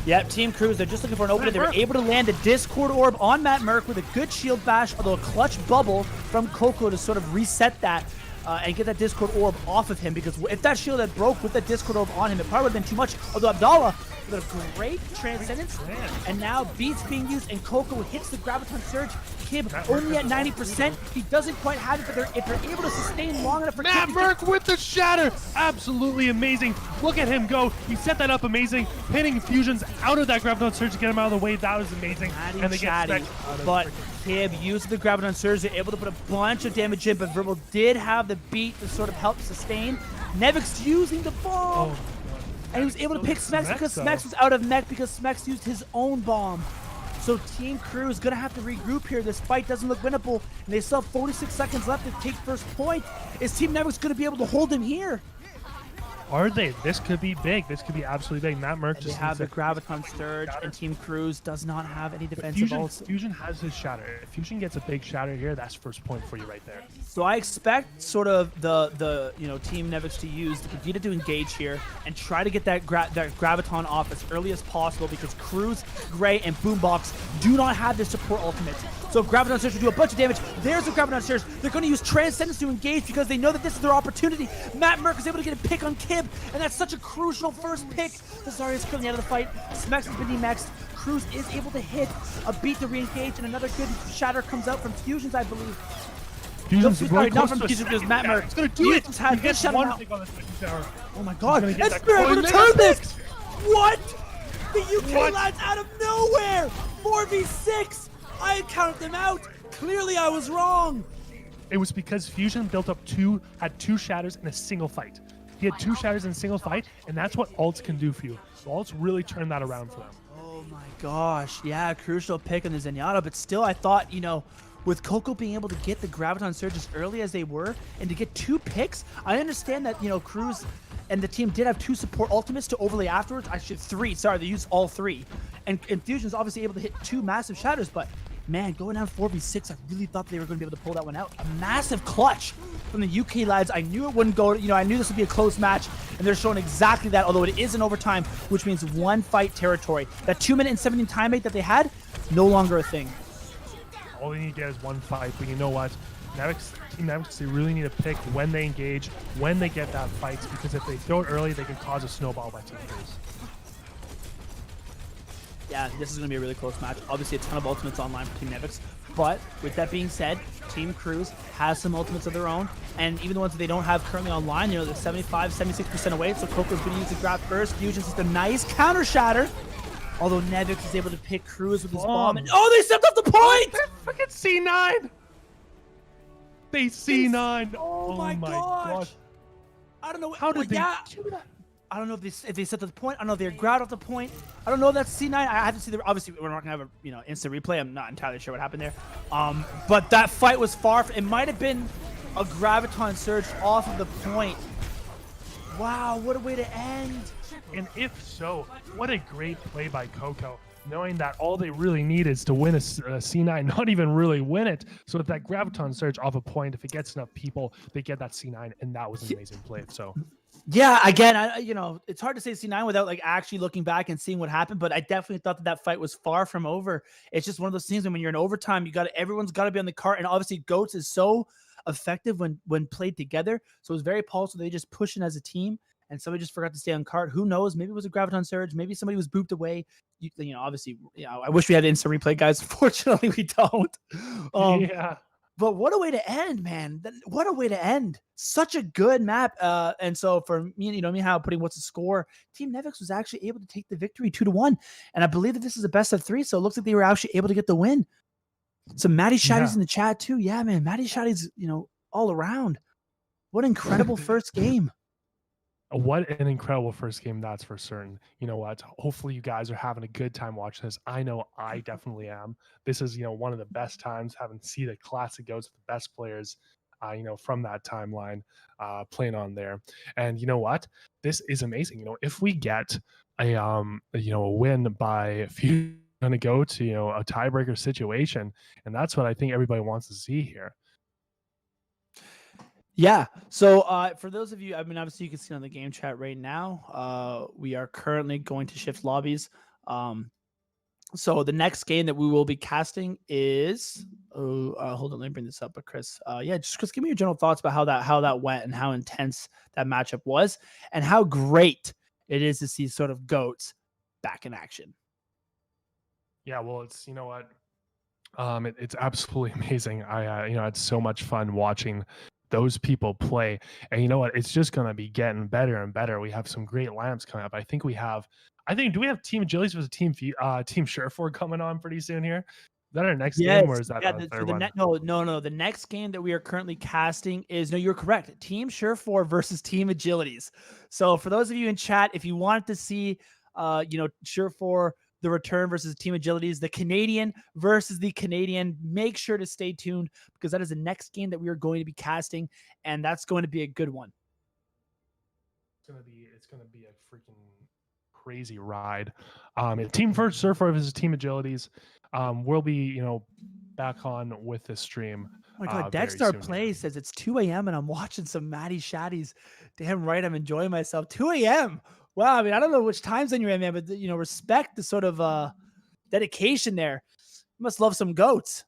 yeah, Team Cruz, they're just looking for an opening. They were able to land a Discord Orb on Matt Merck with a good shield bash, although a clutch bubble from Coco to sort of reset that. And get that Discord Orb off of him, because if that shield had broke with that Discord Orb on him, it probably would have been too much. Although Abdallah with a great Transcendence, and now Beats being used, and Coco hits the Graviton Surge. Kib only at 90%. He doesn't quite have it, but if they're able to sustain long enough for Matt Kib Merck with the shatter. Absolutely amazing. Look at him go. He set that up amazing. Pinning Fusions out of that Graviton Surge to get him out of the way. That was amazing. And they get but Kib used the Graviton Surge. They're able to put a bunch of damage in, but Verbal did have the beat to sort of help sustain. Nevix using the bomb. And he was able to pick Smex because Smex was out of mech because Smex used his own bomb. So Team Crew is going to have to regroup here. This fight doesn't look winnable, and they still have 46 seconds left to take first point. Is Team Nevix going to be able to hold him here? Are they? This could be big. This could be absolutely big. Matt Merck just have the Graviton Surge, and Team Cruz does not have any defensive ults. Fusion has his shatter. If Fusion gets a big shatter here, that's first point for you right there. So I expect sort of the Team Nevix to use the Vegeta to engage here and try to get that Graviton off as early as possible because Cruz, Gray, and Boombox do not have their support ultimates. So Graviton Surge will do a bunch of damage. There's the Graviton Surge. They're going to use Transcendence to engage because they know that this is their opportunity. Matt Merck is able to get a pick on Kib, and that's such a crucial first pick. Zarya is currently out of the fight. Smex has been demexed. Cruz is able to hit a beat to re-engage, and another good shatter comes out from Fusions, I believe. Fusions not from Fusions, because Matt Merck. It's going to do it. He gets one pick on the second tower. Oh my god. Esper able to turn this. What? The UK lads out of nowhere. 4v6. I counted them out. Clearly I was wrong. It was because Fusion had two shatters in a single fight. He had two shatters in a single fight, and that's what ults can do for you. So ults really turned that around for them. Oh my gosh. Yeah, crucial pick on the Zenyatta, but still I thought, with Coco being able to get the Graviton Surge as early as they were, and to get 2 picks, I understand that, Cruz and the team did have 2 support ultimates to overlay afterwards. Actually, 3. Sorry, they used all 3. And Fusion's obviously able to hit 2 massive shatters, but man, going down 4v6, I really thought they were going to be able to pull that one out. A massive clutch from the UK lads. I knew it wouldn't go, I knew this would be a close match, and they're showing exactly that, although it is in overtime, which means 1 fight territory. That 2 minute and 17 timeout that they had, no longer a thing. All they need to get is 1 fight, but you know what? Team Nevix, they really need to pick when they engage, when they get that fight, because if they throw it early, they can cause a snowball by Team Cruz. Yeah, this is going to be a really close match. Obviously, a ton of ultimates online for Team Nevix. But with that being said, Team Cruz has some ultimates of their own. And even the ones that they don't have currently online, they're 75, 76% away. So Coco's going to use the grab first. Fusion's just a nice counter shatter. Although Nevix is able to pick Cruz with his bomb. And, they stepped off the point! Freaking C9! They C9! Oh my gosh! I don't know. How did they do that? I don't know if they set to the point. I don't know if they grabbed off the point. I don't know if that's C9. I have to see obviously we're not gonna have a instant replay. I'm not entirely sure what happened there. But that fight was far. It might have been a Graviton Surge off of the point. Wow, what a way to end. And if so, what a great play by Coco, knowing that all they really need is to win a C9, not even really win it. So if that Graviton Surge off a point, if it gets enough people, they get that C9, and that was an amazing play. So. Yeah, again, it's hard to say C9 without actually looking back and seeing what happened, but I definitely thought that fight was far from over. It's just one of those things when you're in overtime, everyone's got to be on the cart, and obviously Goats is so effective when played together. So it was very pulsed. So they just pushing as a team, and somebody just forgot to stay on cart. Who knows? Maybe it was a Graviton Surge. Maybe somebody was booped away. Obviously, I wish we had instant replay, guys. Fortunately, we don't. Yeah. But what a way to end, man. What a way to end. Such a good map. And so for me, me how putting what's the score, Team Nevix was actually able to take the victory 2-1. And I believe that this is a best of 3. So it looks like they were actually able to get the win. Some Matty Shotties in the chat too. Yeah, man. Matty Shotties, all around. What an incredible first game. What an incredible first game, that's for certain. You know what? Hopefully you guys are having a good time watching this. I know I definitely am. This is, one of the best times having to see the classic goats, the best players, from that timeline playing on there. And you know what? This is amazing. If we get a win by few, going to go to, a tiebreaker situation. And that's what I think everybody wants to see here. Yeah. So for those of you, obviously you can see on the game chat right now, we are currently going to shift lobbies. So the next game that we will be casting is, hold on, let me bring this up. But Chris, just give me your general thoughts about how that went and how intense that matchup was and how great it is to see sort of Goats back in action. Yeah, well, it's, It's absolutely amazing. I had so much fun watching those people play. And you know what? It's just gonna be getting better and better. We have some great lineups coming up. Do we have Team Agilities versus Team Sherford coming on pretty soon here? Is that our next game, or is that the third one? No. The next game that we are currently casting is, no, you're correct, Team Sherford versus Team Agilities. So for those of you in chat, if you wanted to see, Sherford, the return versus Team Agilities, the Canadian versus the Canadian, make sure to stay tuned, because that is the next game that we are going to be casting, and that's going to be a good one. It's gonna be a freaking crazy ride. Team First Surfer versus Team Agilities. We'll be back on with this stream. Oh my God, Dexter Play says it's 2 a.m. and I'm watching some Matty Shaddies. Damn right, I'm enjoying myself. 2 a.m. Wow, I mean, I don't know which time zone you're in, man, but respect the sort of dedication there. You must love some goats.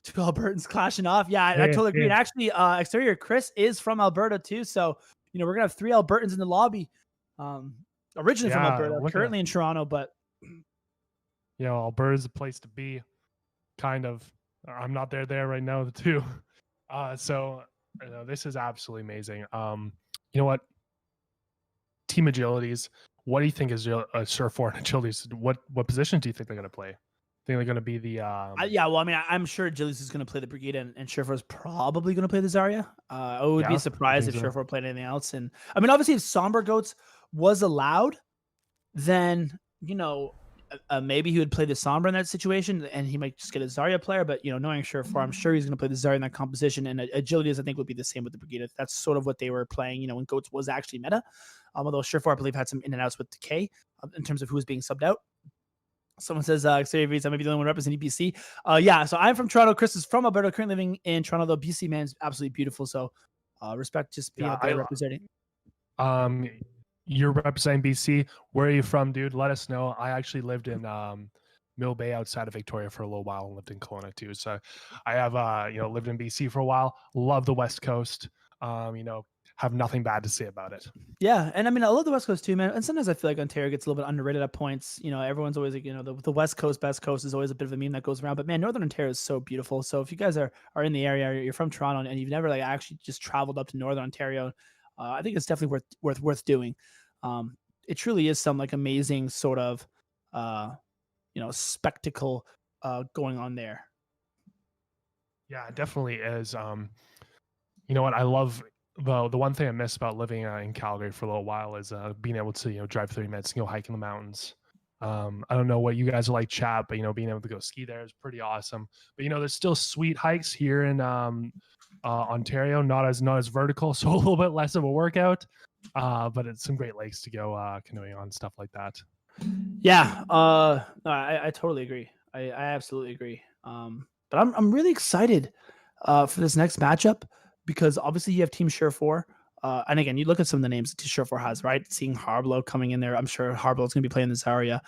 Two Albertans clashing off. Yeah, I totally agree. And actually, Exterior Chris is from Alberta too, so we're gonna have 3 Albertans in the lobby. Originally from Alberta, currently in Toronto, but Alberta's a place to be. Kind of. I'm not there right now too. So this is absolutely amazing. You know what? Team Agilities. What do you think is Surfer and Agilities? What position do you think they're going to play? Think they're going to be the well, I mean, I'm sure Agilities is going to play the Brigida, and Sherford is probably going to play the Zarya. I would be surprised if Sherford played anything else. And I mean, obviously, if Somber Goats was allowed, then maybe he would play the Sombra in that situation, and he might just get a Zarya player. But knowing Sherford, I'm sure he's going to play the Zarya in that composition. And Agilities, I think, would be the same with the Brigida. That's sort of what they were playing, when Goats was actually meta. Although Sherford, I believe, had some in and outs with Decay in terms of who was being subbed out. Someone says, Xavier V's, I may be the only one representing BC. So I'm from Toronto. Chris is from Alberta, currently living in Toronto, though. BC, man, is absolutely beautiful. So respect just being up there representing. You're representing BC. Where are you from, dude? Let us know. I actually lived in Mill Bay outside of Victoria for a little while and lived in Kelowna too. So I have, lived in BC for a while. Love the West Coast. Have nothing bad to say about it. Yeah, and I mean, I love the West Coast too, man. And sometimes I feel like Ontario gets a little bit underrated at points. Everyone's always like, the West Coast, best coast is always a bit of a meme that goes around. But man, Northern Ontario is so beautiful. So if you guys are in the area, you're from Toronto, and you've never actually just traveled up to Northern Ontario, I think it's definitely worth doing. It truly is some amazing sort of spectacle going on there. Yeah, it definitely is. You know what? I love the one thing I miss about living in Calgary for a little while is being able to drive 30 minutes and go hike in the mountains. I don't know what you guys are like, chat, but being able to go ski there is pretty awesome. But there's still sweet hikes here in Ontario, not as vertical, so a little bit less of a workout. But it's some great lakes to go canoeing on, stuff like that. Yeah, I totally agree. I absolutely agree. But I'm really excited for this next matchup, because obviously you have Team Sherford. And again, you look at some of the names that Sherford has, right? Seeing Harblow coming in there, I'm sure Harblow's going to be playing the Zarya.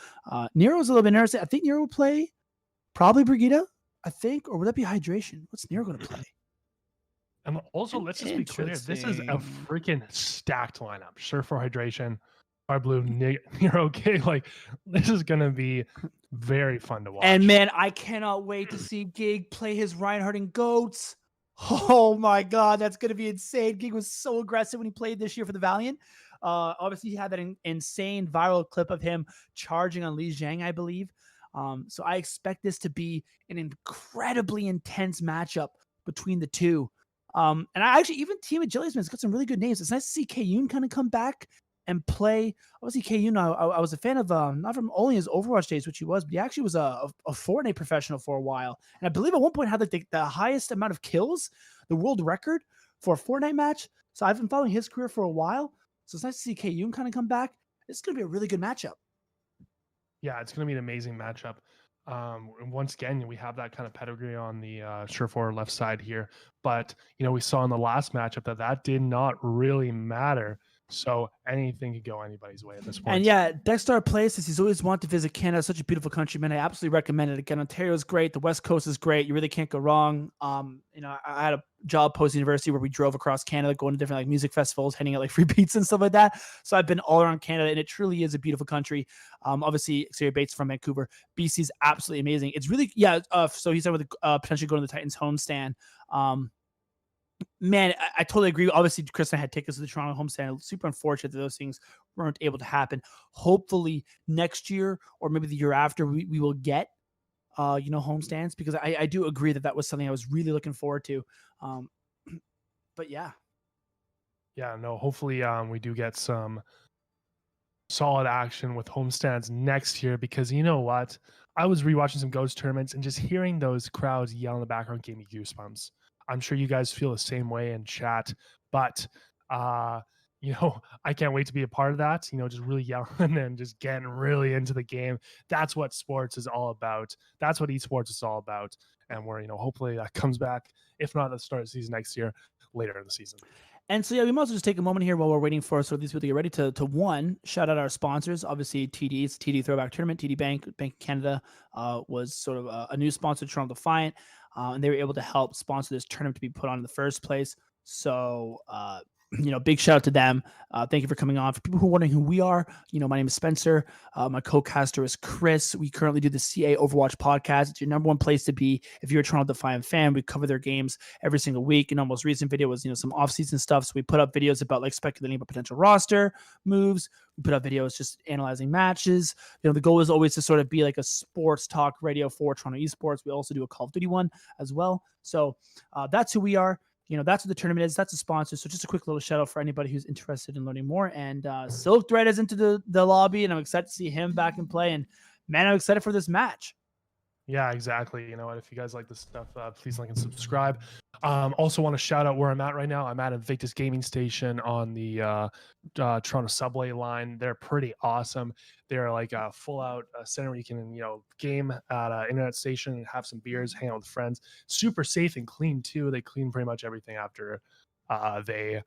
Nero's a little bit interesting. I think Nero will play probably Brigida, I think, or would that be Hydration? What's Nero going to play? And also, let's just be clear, this is a freaking stacked lineup. Sherford, Hydration, Harblow, Nero, Gig. This is going to be very fun to watch. And man, I cannot wait to see Gig play his Reinhardt and Goats. Oh my God, that's going to be insane. Gig was so aggressive when he played this year for the Valiant. Obviously, he had that insane viral clip of him charging on Li Zhang, I believe. So I expect this to be an incredibly intense matchup between the two. And I actually, even Team Agilities, man, has got some really good names. It's nice to see Kayun kind of come back and play. Obviously, Kayun, I was a fan of, not from only his Overwatch days, which he was, but he actually was a Fortnite professional for a while. And I believe at one point had the highest amount of kills, the world record for a Fortnite match. So I've been following his career for a while. So it's nice to see Kayun kind of come back. It's going to be a really good matchup. Yeah, it's going to be an amazing matchup. And once again, we have that kind of pedigree on the Sherford left side here. But, we saw in the last matchup that did not really matter. So anything could go anybody's way at this point. And yeah, Dexter places. He's always wanted to visit Canada. Such a beautiful country, man. I absolutely recommend it. Again, Ontario is great. The West Coast is great. You really can't go wrong. I had a job post university where we drove across Canada, going to different like music festivals, handing out like free pizza and stuff like that. So I've been all around Canada, and it truly is a beautiful country. Obviously, Xavier Bates from Vancouver. BC's absolutely amazing. It's really so he's with potentially going to the Titans homestand. Man, I totally agree. Obviously, Chris and I had tickets to the Toronto homestand. Super unfortunate that those things weren't able to happen. Hopefully next year or maybe the year after, we will get, homestands, because I do agree that was something I was really looking forward to. But yeah. Yeah, no, hopefully we do get some solid action with homestands next year, because you know what? I was rewatching some Ghost tournaments, and just hearing those crowds yell in the background gave me goosebumps. I'm sure you guys feel the same way in chat, but I can't wait to be a part of that. Just really yelling and just getting really into the game. That's what sports is all about. That's what esports is all about. And we're, hopefully that comes back, if not at the start of the season next year, later in the season. And so, yeah, we might as well just take a moment here while we're waiting for sort of these people to get ready to one, shout out our sponsors. Obviously, TD's TD Throwback Tournament, TD Bank of Canada was sort of a new sponsor to Toronto Defiant, and they were able to help sponsor this tournament to be put on in the first place. So, big shout out to them. Thank you for coming on. For people who are wondering who we are, my name is Spencer. My co-caster is Chris. We currently do the CA Overwatch podcast. It's your number one place to be if you're a Toronto Defiant fan. We cover their games every single week. And our most recent video was, some off-season stuff. So we put up videos about like speculating about potential roster moves. We put up videos just analyzing matches. The goal is always to sort of be like a sports talk radio for Toronto esports. We also do a Call of Duty one as well. So that's who we are. That's what the tournament is. That's a sponsor. So just a quick little shout out for anybody who's interested in learning more. And Silk Thread is into the lobby, and I'm excited to see him back in play. And man, I'm excited for this match. Yeah, exactly. If you guys like this stuff, please like and subscribe. Also want to shout out where I'm at right now. I'm at Invictus Gaming Station on the Toronto subway line. They're pretty awesome. They're like a full out center where you can, game at an internet station, have some beers, hang out with friends. Super safe and clean too. They clean pretty much everything after after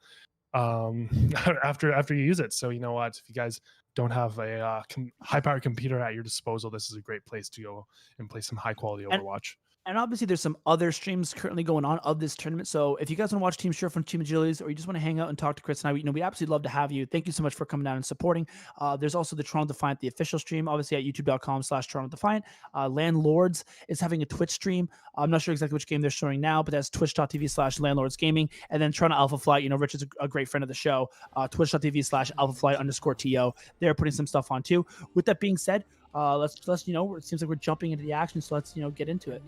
you use it. So you know what? If you guys don't have a high-powered computer at your disposal, this is a great place to go and play some high-quality Overwatch. And obviously, there's some other streams currently going on of this tournament. So if you guys want to watch Team Sheriff from Team Agilities, or you just want to hang out and talk to Chris and I, we absolutely love to have you. Thank you so much for coming down and supporting. There's also the Toronto Defiant, the official stream, obviously at youtube.com/Toronto Defiant. Landlords is having a Twitch stream. I'm not sure exactly which game they're showing now, but that's twitch.tv/Landlords Gaming. And then Toronto Alpha Flight, Rich is a great friend of the show. Twitch.tv/AlphaFlight_TO. They're putting some stuff on too. With that being said, let's it seems like we're jumping into the action, so let's get into it.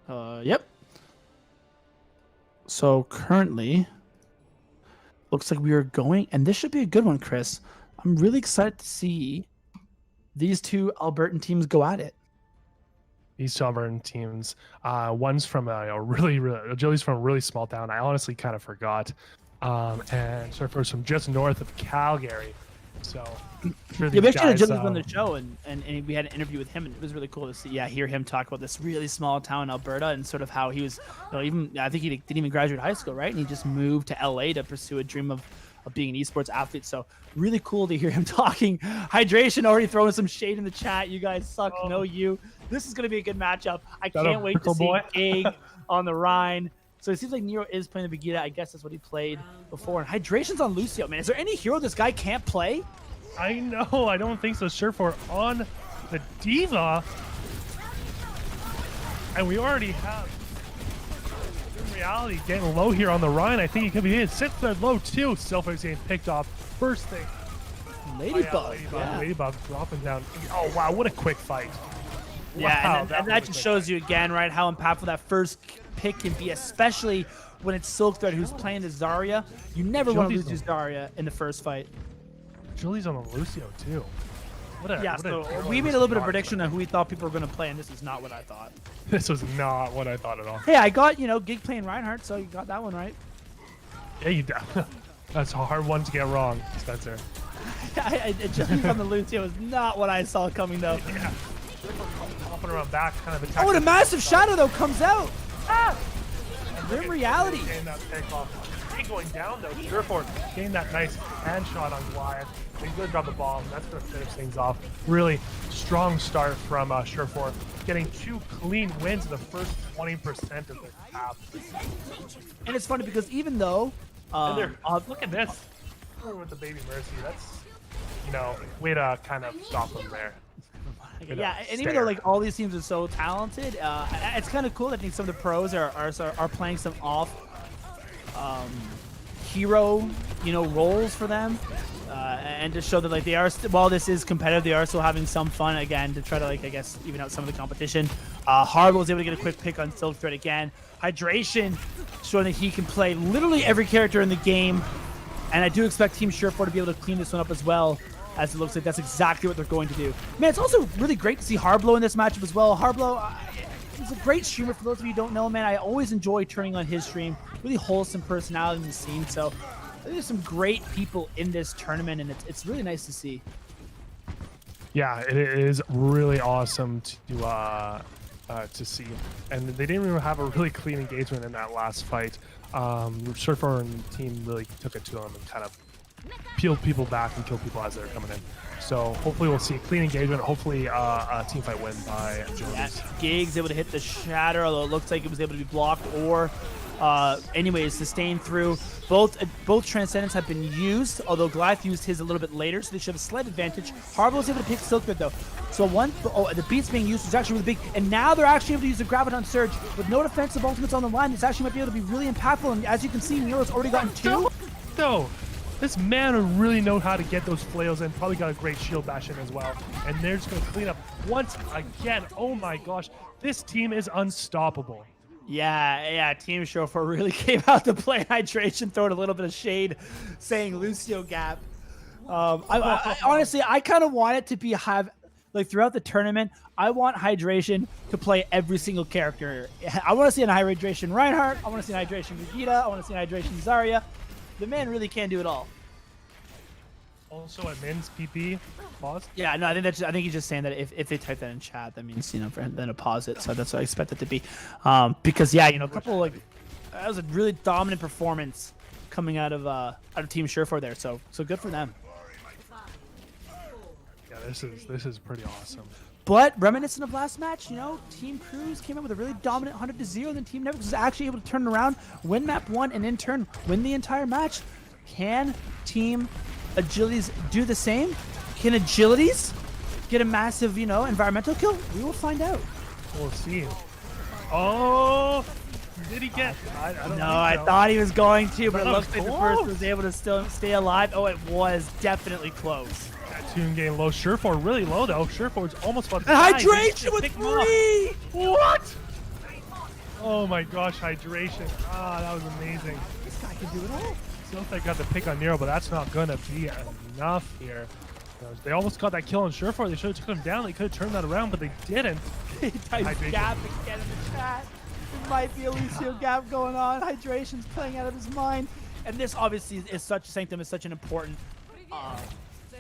Yep. So currently, looks like we are going, and this should be a good one, Chris. I'm really excited to see these two Albertan teams go at it. These two Albertan teams, one's from Agility's from a really small town. I honestly kind of forgot, and Surfer's from just north of Calgary. So sure, we actually had Agility on the show, and we had an interview with him, and it was really cool to see, hear him talk about this really small town in Alberta, and sort of how he was, even I think he didn't even graduate high school, right? And he just moved to LA to pursue a dream of being an esports athlete. So really cool to hear him talking. Hydration already throwing some shade in the chat. You guys suck. No, you. This is going to be a good matchup. I can't wait to see Gig on the Rhine. So it seems like Nero is playing the Vegeta. I guess that's what he played before. And Hydration's on Lucio, man. Is there any hero this guy can't play? I know. I don't think so. Surfer on the Diva. And we already have, in reality, getting low here on the Rhine. I think he could be hit. Sits there low, too. Silver's getting picked off. First thing. Ladybug. Ladybug dropping down. Oh, wow. What a quick fight. Yeah, wow, and that just shows you again, right, how impactful that first pick can be, especially when it's Silk Thread who's playing the Zarya. You never want to lose to Zarya in the first fight. Julie's on the Lucio, too. So we made a little bit of prediction on who we thought people were going to play, and this is not what I thought. This was not what I thought at all. Hey, I got, Gig playing Reinhardt, so you got that one right. Yeah, you that's a hard one to get wrong, Spencer. Just on the Lucio is not what I saw coming, though. Yeah. jumping around back, kind of attacking. Oh, and a massive shadow though comes out. Ah! Grim reality. Getting that pick off. Going down though, Surefour getting that nice hand shot on Goliath. He's gonna drop the bomb. That's gonna finish things off. Really strong start from Surefour, getting 2 clean wins in the first 20% of their half. And it's funny because even though, look at this with the baby Mercy. That's, you know, way to kind of stop them there. Yeah, and even though like all these teams are so talented, it's kind of cool that I think some of the pros are playing some off hero, you know, roles for them, and to show that like they are while this is competitive, they are still having some fun again to try to like I guess even out some of the competition. Harlow was able to get a quick pick on Silk Thread again. Hydration showing that he can play literally every character in the game, and I do expect Team Surefour to be able to clean this one up as well, as it looks like that's exactly what they're going to do. Man, it's also really great to see Harblow in this matchup as well. Harblow, he's a great streamer. For those of you who don't know, man, I always enjoy turning on his stream. Really wholesome personality in the scene. So there's some great people in this tournament, and it's really nice to see. Yeah, it is really awesome to see. And they didn't even have a really clean engagement in that last fight. Surefour and team really took it to them and kind of peeled people back and killed people as they're coming in. So hopefully we'll see a clean engagement. Hopefully a team fight win by Jones. Yeah, Gig's able to hit the shatter, although it looks like it was able to be blocked or anyways sustained through. Both Transcendents have been used, although Goliath used his a little bit later, so they should have a slight advantage. Harbour was able to pick Silk Thread though. So the beats being used is actually really big, and now they're actually able to use the Graviton Surge with no defensive ultimates on the line. This actually might be able to be really impactful, and as you can see, Nero's already gotten 2. No. This man really knows how to get those flails in. Probably got a great shield bash in as well. And they're just going to clean up once again. Oh my gosh. This team is unstoppable. Yeah. Team Surefour really came out to play Hydration, throwing a little bit of shade, saying Lucio gap. I honestly, I kind of want it to be like throughout the tournament, I want Hydration to play every single character. I want to see an Hydration Reinhardt. I want to see an Hydration Vegeta. I want to see an Hydration Zarya. The man really can do it all. Also at Min's PP, pause? Yeah, no, I think he's just saying that if they type that in chat, that means, you know, for him then to pause it. So that's what I expect it to be. Because yeah, you know, a couple like that was a really dominant performance coming out of Team Surefour there. So good for them. Yeah, this is pretty awesome. But reminiscent of last match, you know, Team Cruz came in with a really dominant 100-0, and then Team Netflix was actually able to turn it around, win map 1, and in turn win the entire match. Can Team Agilities do the same? Can Agilities get a massive, you know, environmental kill? We will find out. We'll see. Oh, did he get? I don't know. I thought he was going to, but it looks like the first was able to still stay alive. Oh, it was definitely close. Tune getting low. Surefour really low though. Surefour's almost about to die. Hydration with 3! What? Oh my gosh, Hydration. Ah, that was amazing. This guy can do it all. Silk got the pick on Nero, but that's not gonna be enough here. They almost got that kill on Surefour. They should have took him down. They could have turned that around, but they didn't. He types gap again in the chat. There might be a Lucio gap going on. Hydration's playing out of his mind. And this obviously is such, Sanctum is such an important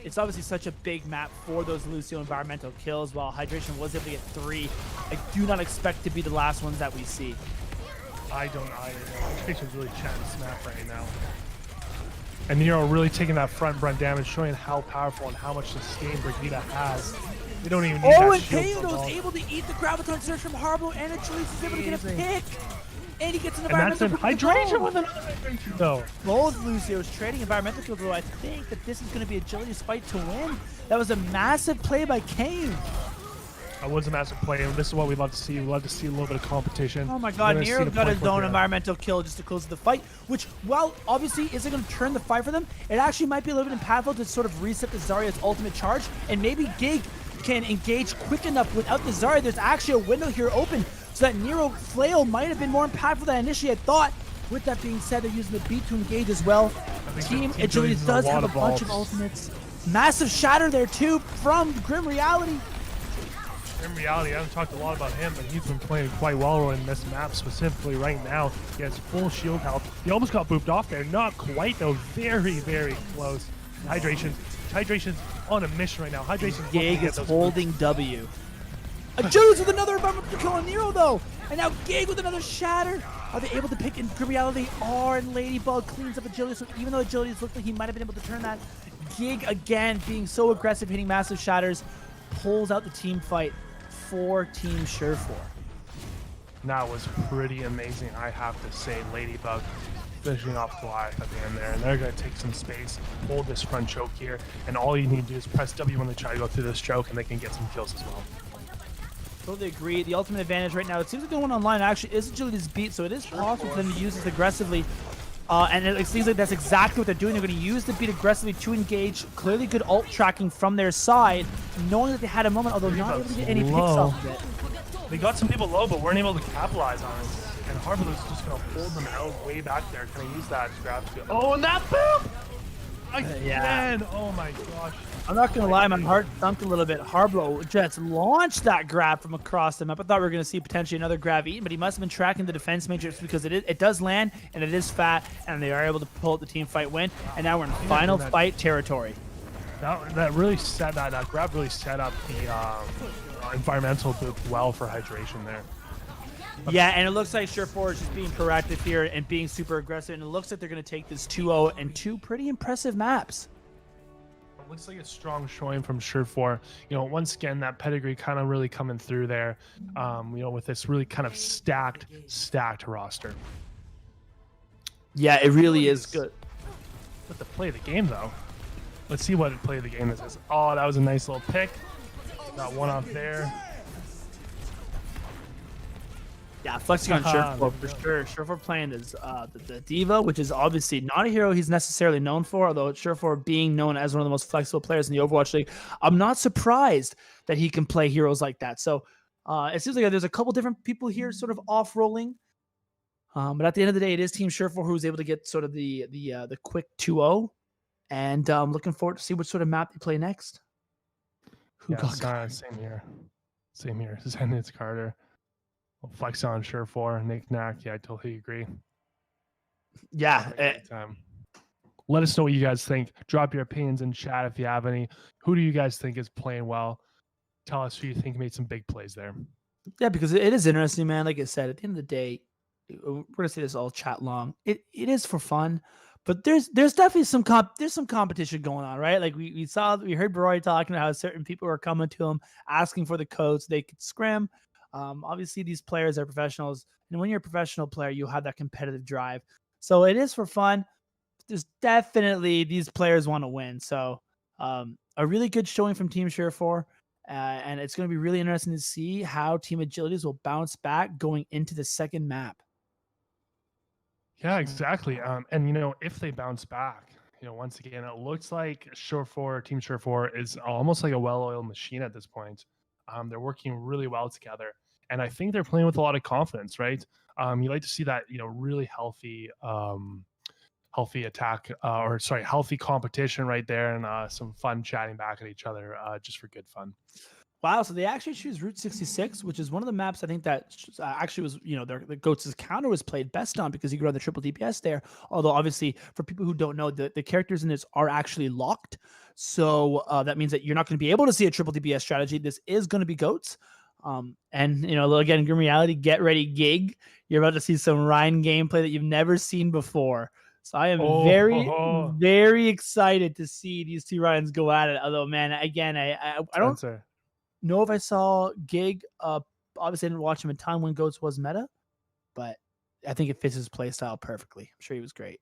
it's obviously such a big map for those Lucio environmental kills. While Hydration was able to get 3, I do not expect to be the last ones that we see. I don't either. Hydration's really chatting snap right now. And Nero really taking that front damage, showing how powerful and how much sustain Brigida has. They don't even need that shield. And was able to eat the Graviton Surge from Harbo, and Achilles is able to get a pick. And he gets an environmental kill. Hydration with another hydration though. Both Lucios trading environmental kills, though I think that this is going to be Agility's fight to win. That was a massive play by Kane. That was a massive play, and this is what we love to see. We love to see a little bit of competition. Oh my god, Nero got his own environmental kill just to close the fight, which, while obviously isn't going to turn the fight for them, it actually might be a little bit impactful to sort of reset the Zarya's ultimate charge, and maybe Gig can engage quick enough without the Zarya. There's actually a window here open, so that Nero Flail might have been more impactful than I initially had thought. With that being said, they're using the beat to engage as well. Team Agility does have a bunch of ultimates. Massive shatter there too from Grim Reality. Grim Reality, I haven't talked a lot about him, but he's been playing quite well in this map, specifically right now. He has full shield health. He almost got booped off there. Not quite though, very, very close. Hydration's on a mission right now. Hydration's Gig is holding W. Agility's with another environmental kill on Nero, though. And now Gig with another shatter. Are they able to pick in reality? They are, and Ladybug cleans up Agility. So even though Agility's looked like he might have been able to turn that, Gig, again, being so aggressive, hitting massive shatters, pulls out the team fight for Team Surefour. That was pretty amazing, I have to say. Ladybug finishing off Goliath at the end there, and they're going to take some space, hold this front choke here, and all you need to do is press W when they try to go through this choke, and they can get some kills as well. Totally agree. The ultimate advantage right now, it seems like the one online actually is Agility's beat, so it is possible for them to use this aggressively. And it seems like that's exactly what they're doing. They're going to use the beat aggressively to engage. Clearly good ult tracking from their side, knowing that they had a moment, although not able to get any picks off of it. They got some people low, but weren't able to capitalize on it. And Harvard was just going to hold them out way back there. Can I use that to grab? Oh, and that boom! Again! Oh my gosh. I'm not going to lie, my heart thumped a little bit. Harblo just launched that grab from across the map. I thought we were going to see potentially another grab eaten, but he must have been tracking the defense matrix because it does land, and it is fat, and they are able to pull out the team fight win. And now we're in final fight territory. That really set that grab really set up the environmental booth well for hydration there. Yeah, and it looks like Surefour is just being proactive here and being super aggressive, and it looks like they're going to take this 2-0 and two pretty impressive maps. It looks like a strong showing from Surefour. Once again, that pedigree kind of really coming through there, with this really kind of stacked roster. Yeah, it really is good. But the play of the game, though. Let's see what play of the game this is. Oh, that was a nice little pick. Got one off there. Yeah, flexing on Surefour for sure. Surefour playing as the Diva, which is obviously not a hero he's necessarily known for, although Surefour being known as one of the most flexible players in the Overwatch League. I'm not surprised that he can play heroes like that. So it seems like there's a couple different people here sort of off-rolling. But at the end of the day, it is Team Surefour who's able to get sort of the quick 2-0. And I'm looking forward to see what sort of map they play next. Same here. Zenith Carter. Flex on Surefour, knick-knack. Yeah, I totally agree. Yeah. Let us know what you guys think. Drop your opinions in chat if you have any. Who do you guys think is playing well? Tell us who you think made some big plays there. Yeah, because it is interesting, man. Like I said, at the end of the day, we're going to say this all chat long. It is for fun. But there's definitely some competition going on, right? Like we heard Barori talking about how certain people are coming to him asking for the code so they could scrim. Obviously, these players are professionals, and when you're a professional player, you have that competitive drive. So it is for fun. There's definitely these players want to win. So a really good showing from Team Surefour, and it's going to be really interesting to see how Team Agilities will bounce back going into the second map. Yeah, exactly. And if they bounce back, once again, it looks like Team Surefour is almost like a well-oiled machine at this point. They're working really well together, and I think they're playing with a lot of confidence, right? You like to see that, really healthy attack, healthy competition right there, and some fun chatting back at each other, just for good fun. Wow, so they actually choose Route 66, which is one of the maps I think that actually was, the GOATS' counter was played best on because you could run the triple DPS there. Although, obviously, for people who don't know, the characters in this are actually locked. So that means that you're not going to be able to see a triple DPS strategy. This is going to be GOATS. And, again, Grim Reality, get ready, gig. You're about to see some Ryan gameplay that you've never seen before. So I am very excited to see these two Ryans go at it. Although, man, again, I don't know if I saw Gig. Obviously, I didn't watch him a ton when GOATS was meta, but I think it fits his playstyle perfectly. I'm sure he was great.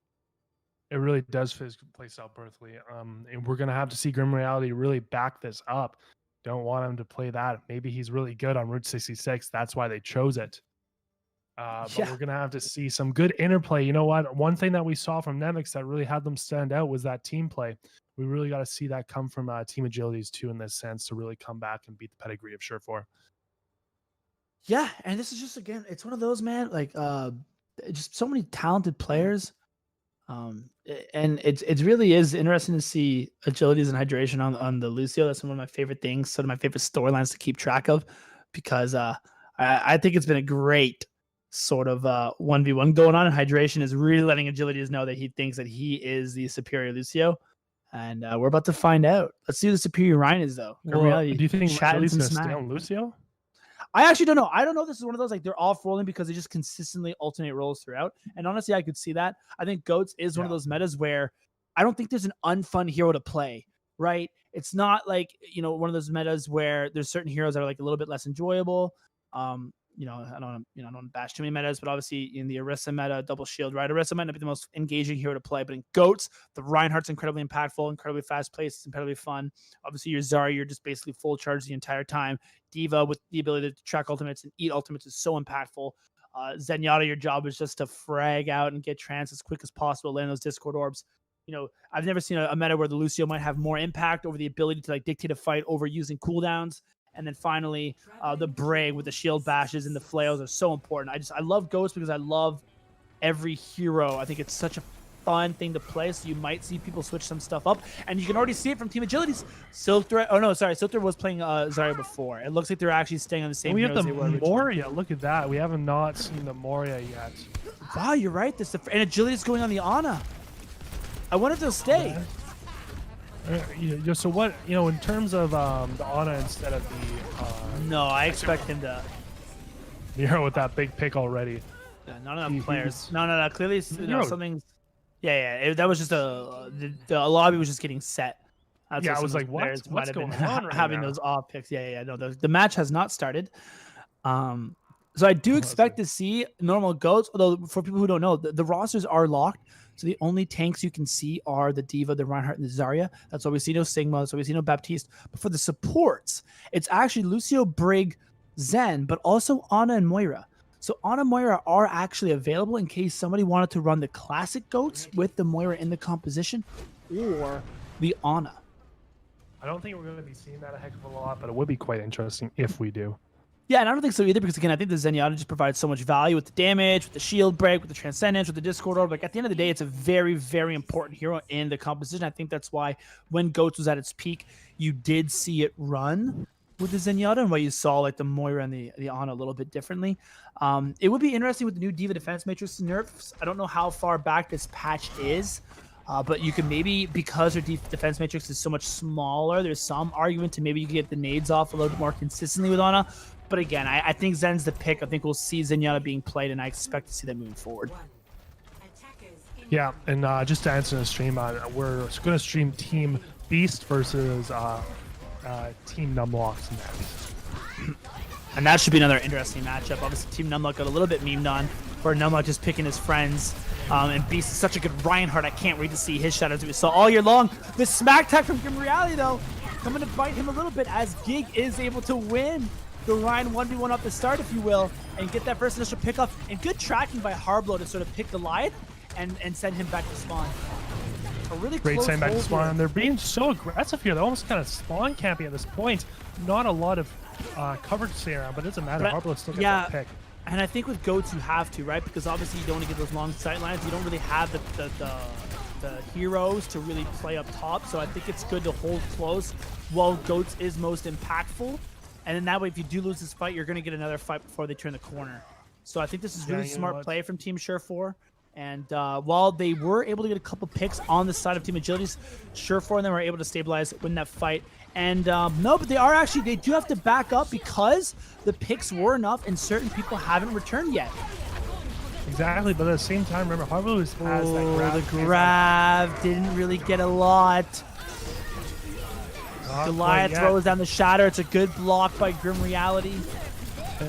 It really does fit his playstyle perfectly. And we're going to have to see Grim Reality really back this up. Don't want him to play that. Maybe he's really good on Route 66. That's why they chose it. But we're going to have to see some good interplay. You know what? One thing that we saw from Nemix that really had them stand out was that team play. We really got to see that come from Team Agilities too, in this sense, to really come back and beat the pedigree of Surefour. Yeah, and this is just, again, it's one of those, man, like just so many talented players. And it really is interesting to see Agilities and hydration on the Lucio. That's one of my favorite things, sort of my favorite storylines to keep track of, because I think it's been a great sort of 1v1 going on, and hydration is really letting Agilities know that he thinks that he is the superior Lucio. And we're about to find out. Let's see who the superior Ryan is, though. Well, do you think Agilities is going to stay on Lucio? I actually don't know. I don't know if this is one of those, like, they're off rolling because they just consistently alternate roles throughout. And honestly, I could see that. I think Goats is one of those metas where I don't think there's an unfun hero to play, right? It's not like, one of those metas where there's certain heroes that are like a little bit less enjoyable. I don't want to bash too many metas, but obviously in the Orisa meta, double shield, right? Orisa might not be the most engaging hero to play, but in Goats, the Reinhardt's incredibly impactful, incredibly fast paced, it's incredibly fun. Obviously, your Zarya, you're just basically full charge the entire time. D.Va with the ability to track ultimates and eat ultimates is so impactful. Zenyatta, your job is just to frag out and get trans as quick as possible, land those Discord orbs. I've never seen a meta where the Lucio might have more impact over the ability to like dictate a fight over using cooldowns. And then finally, the Brig with the shield bashes and the flails are so important. I love Ghost because I love every hero. I think it's such a fun thing to play, so you might see people switch some stuff up. And you can already see it from Team Agility's. Silk Thread was playing Zarya before. It looks like they're actually staying on the same heroes. We have the Moria. Look at that. We haven't not seen the Moria yet. Wow, you're right. And Agility's going on the Ana. I wonder if they'll stay. Yeah. So what, in terms of the Ana instead of the... no, I expect him to... You're with that big pick already. Yeah, not enough players. No. Clearly, something's... Yeah. That was just the lobby was just getting set. I was like, what's going on right having now? Those off picks. Yeah. No, the match has not started. So I do expect to see normal Goats, although for people who don't know, the rosters are locked. So the only tanks you can see are the D.Va, the Reinhardt, and the Zarya. That's why we see no Sigma. That's why we see no Baptiste. But for the supports, it's actually Lucio, Brig, Zen, but also Ana and Moira. So Ana and Moira are actually available in case somebody wanted to run the classic Goats with the Moira in the composition or the Ana. I don't think we're going to be seeing that a heck of a lot, but it would be quite interesting if we do. Yeah, and I don't think so either because, again, I think the Zenyatta just provides so much value with the damage, with the shield break, with the Transcendence, with the Discord Orb. Like, at the end of the day, it's a very, very important hero in the composition. I think that's why when Goats was at its peak, you did see it run with the Zenyatta and why you saw, like, the Moira and the Ana a little bit differently. It would be interesting with the new D.Va Defense Matrix nerfs. I don't know how far back this patch is. But you can maybe, because her defense matrix is so much smaller, there's some argument to maybe you can get the nades off a little bit more consistently with Ana. But again, I think Zen's the pick. I think we'll see Zenyatta being played, and I expect to see that moving forward. Yeah, and just to answer the stream, we're going to stream Team Beast versus Team Numlocks next. And that should be another interesting matchup. Obviously, Team Numlock got a little bit memed on for Numlock just picking his friends. And Beast is such a good Reinhardt. I can't wait to see his shadows that we saw all year long. The smack tag from Grim Reality, though, coming to bite him a little bit as Gig is able to win the Ryan 1v1 off the start, if you will, and get that first initial pickup. And good tracking by Harblow to sort of pick the Lion and send him back to spawn. A really great close send back to spawn. Here. And they're being so aggressive here. They're almost kind of spawn camping at this point. Not a lot of coverage to stay around, but it doesn't matter. Harblow still gets that pick. And I think with Goats you have to, right? Because obviously you don't want to get those long sight lines. You don't really have the heroes to really play up top. So I think it's good to hold close while Goats is most impactful. And then that way, if you do lose this fight, you're going to get another fight before they turn the corner. So I think this is really smart play from Team Surefour. And while they were able to get a couple picks on the side of Team Agility's, Surefour and them were able to stabilize, win that fight. And no, but they do have to back up because the picks were enough and certain people haven't returned yet. Exactly, but at the same time, remember, Harblow has that grab. The grab didn't really get a lot. Goliath throws down the shatter. It's a good block by Grim Reality.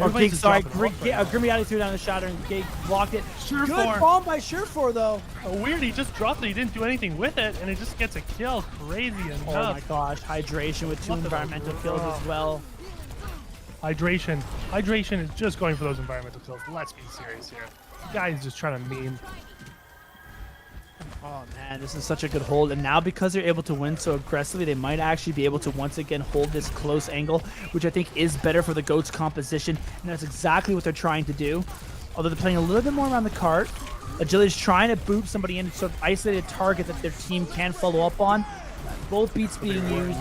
Or Gig, sorry, Grim Reality threw down the shatter and Gig blocked it. Good bomb by Surefour, though. Oh, weird, he just dropped it. He didn't do anything with it, and it just gets a kill. Crazy enough. Oh my gosh, Hydration with 2 environmental kills as well. Hydration is just going for those environmental kills. Let's be serious here. The guy is just trying to meme. Oh man, this is such a good hold, and now because they're able to win so aggressively, they might actually be able to once again hold this close angle, which I think is better for the Goats composition, and that's exactly what they're trying to do. Although they're playing a little bit more around the cart, Agility's trying to boop somebody in, sort of isolated target that their team can follow up on. Both beats being used.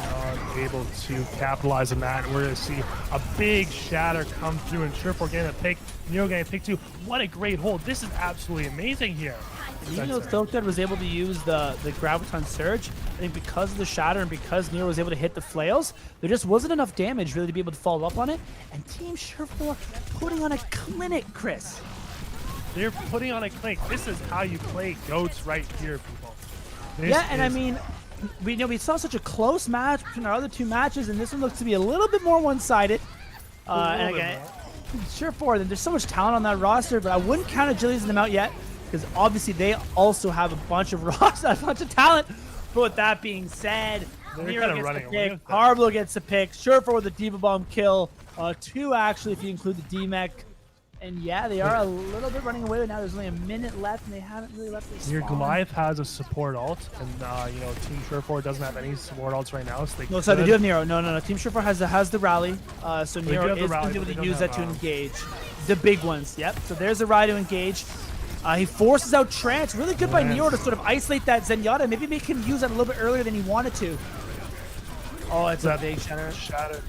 able to capitalize on that. And we're going to see a big shatter come through, and Surefour getting a pick, Nero getting a pick too. What a great hold. This is absolutely amazing here. Even though Silkthread was able to use the Graviton Surge, I think because of the shatter and because Nero was able to hit the flails, there just wasn't enough damage really to be able to follow up on it. And Team Surefour putting on a clinic, Chris. They're putting on a clinic. This is how you play GOATS right here, people. I mean, we saw such a close match between our other two matches, and this one looks to be a little bit more one-sided. And again, Surefour, there's so much talent on that roster, but I wouldn't count Agilities in them out yet, because obviously they also have a bunch of talent. But with that being said, Nero gets the pick, Harblo gets the pick, Surefour with a Diva Bomb kill, 2 actually if you include the D-Mech. And yeah, they are a little bit running away, but now there's only a minute left, and they haven't really left their spawn. Your Goliath has a support ult, and you know, Team Surefour doesn't have any support ults right now, so they they do have Nero. No. Team Surefour has the rally, so Nero is going to be able to use that to engage the big ones. Yep. So there's a rally to engage. He forces out Trance. Really good by Nero to sort of isolate that Zenyatta. Maybe make him use that a little bit earlier than he wanted to. Oh, it's a big shatter.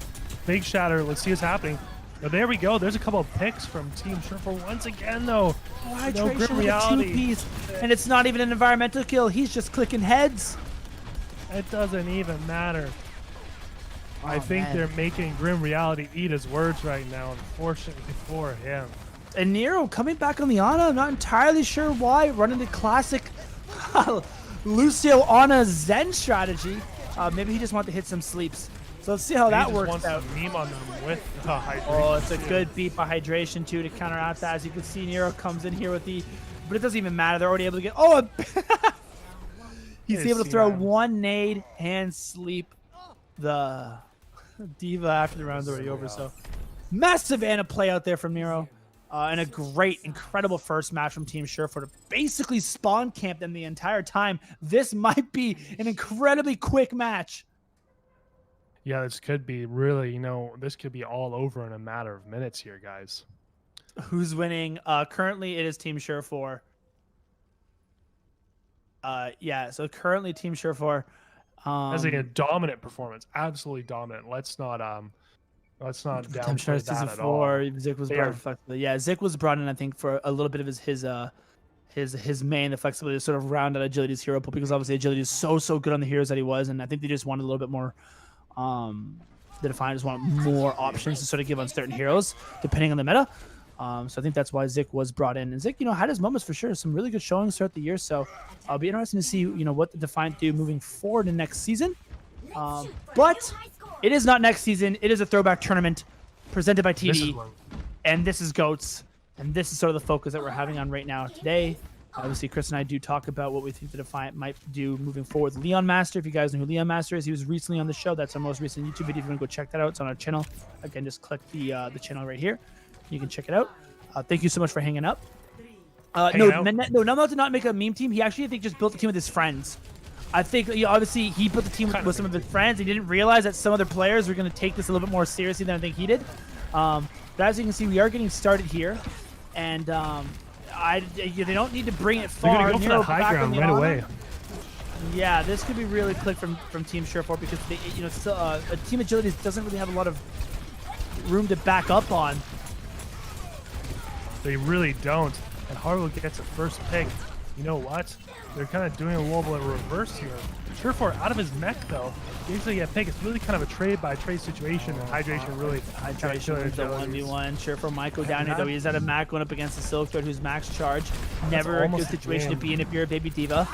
Big shatter. Let's see what's happening. Oh, there we go. There's a couple of picks from Team Surefour once again, though. Hydration with a 2-piece, and it's not even an environmental kill. He's just clicking heads. It doesn't even matter. I think they're making Grim Reality eat his words right now, unfortunately for him. And Nero coming back on the Ana. I'm not entirely sure why. Running the classic Lucio Ana Zen strategy. Maybe he just wanted to hit some sleeps. So let's see how that works out. Meme on them with the hydration. Oh, it's a good beat by hydration too to counteract that. As you can see, Nero comes in here with the, but it doesn't even matter. They're already able to get. Oh, he's able to throw one nade and sleep the Diva after the round's already over. So massive Ana play out there from Nero, and a great, incredible first match from Team Surefour to basically spawn camp them the entire time. This might be an incredibly quick match. Yeah, this could be really, you know, this could be all over in a matter of minutes here, guys. Who's winning? Currently, it is Team Surefour. Yeah, so currently Team Surefour. As a dominant performance, absolutely dominant. Let's not downplay that at all. Zik was brought in. Yeah, Zik was brought in, I think, for a little bit of his main, the flexibility to sort of round out Agility's hero pool, because obviously Agility is so good on the heroes that he was, and I think they just wanted a little bit more. The Defiant just want more options to sort of give on certain heroes depending on the meta. So I think that's why Zik was brought in. And Zik, you know, had his moments for sure. Some really good showings throughout the year. So I'll be interested to see, you know, what the Defiant do moving forward in next season. But it is not next season. It is a throwback tournament presented by TV. And this is GOATS. And this is sort of the focus that we're having on right now today. Obviously, Chris and I do talk about what we think the Defiant might do moving forward with Leon Master. If you guys know who Leon Master is, he was recently on the show. That's our most recent YouTube video. If you want to go check that out, it's on our channel. Again, just click the channel right here. You can check it out. Thank you so much for hanging up. Namo did not make a meme team. He actually, I think, just built the team with his friends. I think obviously he built the team with some of his friends. He didn't realize that some other players were going to take this a little bit more seriously than I think he did. But as you can see, we are getting started here, and they don't need to bring it far. They're going to go for that high ground right away. Yeah, this could be really quick from Team Surefour, because they, you know, still, a Team Agility doesn't really have a lot of room to back up on. They really don't. And Harblo gets a first pick. You know what? They're kind of doing a little bit of reverse here. Surefour out of his mech though. Usually get pick. It's really kind of a trade by trade situation, and hydration really. Hydration is a 1v1. Surefour might go down here though. He's at a Mac going up against the Silkthread, who's max charge. Never a good situation to be in if you're a baby Diva.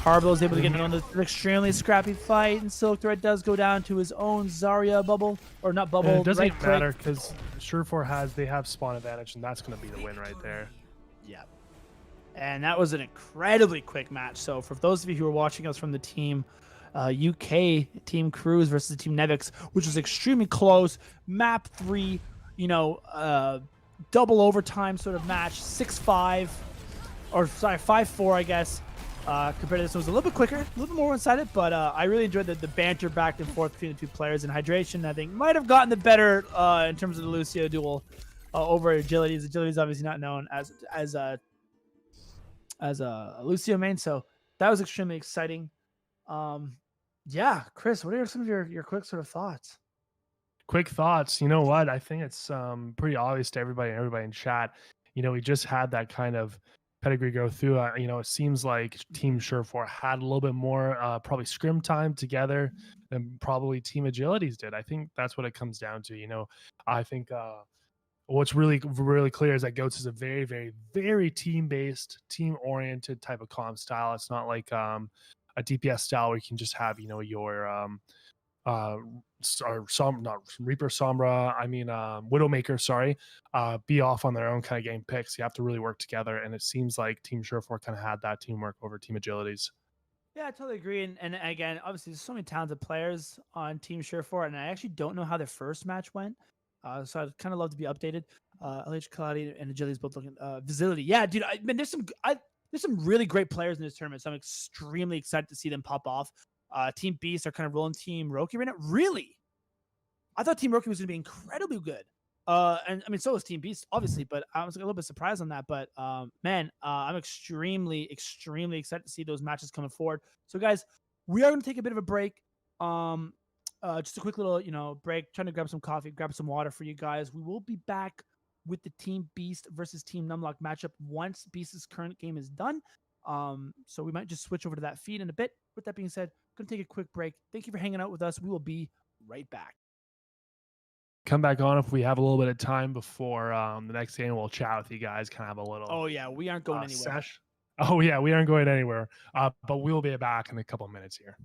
Harblo is able to get in on the extremely scrappy fight, and Silkthread does go down to his own Zarya bubble, or not bubble. And it doesn't even matter because Surefour have spawn advantage, and that's going to be the win right there. Yeah. And that was an incredibly quick match. So for those of you who are watching us from the team UK, Team Cruise versus Team Nevix, which was extremely close, map 3, you know, double overtime sort of match, 6-5, or sorry, 5-4, I guess. Compared to this one, was a little bit quicker, a little bit more one-sided, but I really enjoyed the banter back and forth between the two players. And Hydration, I think, might have gotten the better in terms of the Lucio duel over Agility. Agility is obviously not known as a Lucio main, so that was extremely exciting. Yeah, Chris, what are some of your quick sort of thoughts? Quick thoughts. You know what? I think it's pretty obvious to everybody in chat. We just had that kind of pedigree go through. It seems like Team Surefour had a little bit more probably scrim time together than probably Team Agilities did. I think that's what it comes down to. I think what's really clear is that Goats is a very, very, very team-based, team-oriented type of comp style. It's not like a DPS style where you can just have your or some not Reaper Sombra, Widowmaker, sorry, be off on their own kind of game picks. You have to really work together, and it seems like Team Surefour kind of had that teamwork over Team Agilities. Yeah, I totally agree. And again, obviously, there's so many talented players on Team Surefour, and I actually don't know how their first match went. So I'd kind of love to be updated. LH Kaladi and Agility's both looking Visility. Yeah, dude. There's some really great players in this tournament, so I'm extremely excited to see them pop off. Team Beast are kind of rolling Team Roki right now. Really, I thought Team Roki was going to be incredibly good. And I mean, so was Team Beast, obviously, but I was a little bit surprised on that. But man, I'm extremely, extremely excited to see those matches coming forward. So, guys, we are going to take a bit of a break. Just a quick little, break. Trying to grab some coffee, grab some water for you guys. We will be back with the Team Beast versus Team Numlock matchup once Beast's current game is done. So we might just switch over to that feed in a bit. With that being said, going to take a quick break. Thank you for hanging out with us. We will be right back. Come back on if we have a little bit of time before the next game. We'll chat with you guys, kind of have a little. Oh yeah, we aren't going anywhere. Sesh. Oh yeah, we aren't going anywhere. But we'll be back in a couple of minutes here.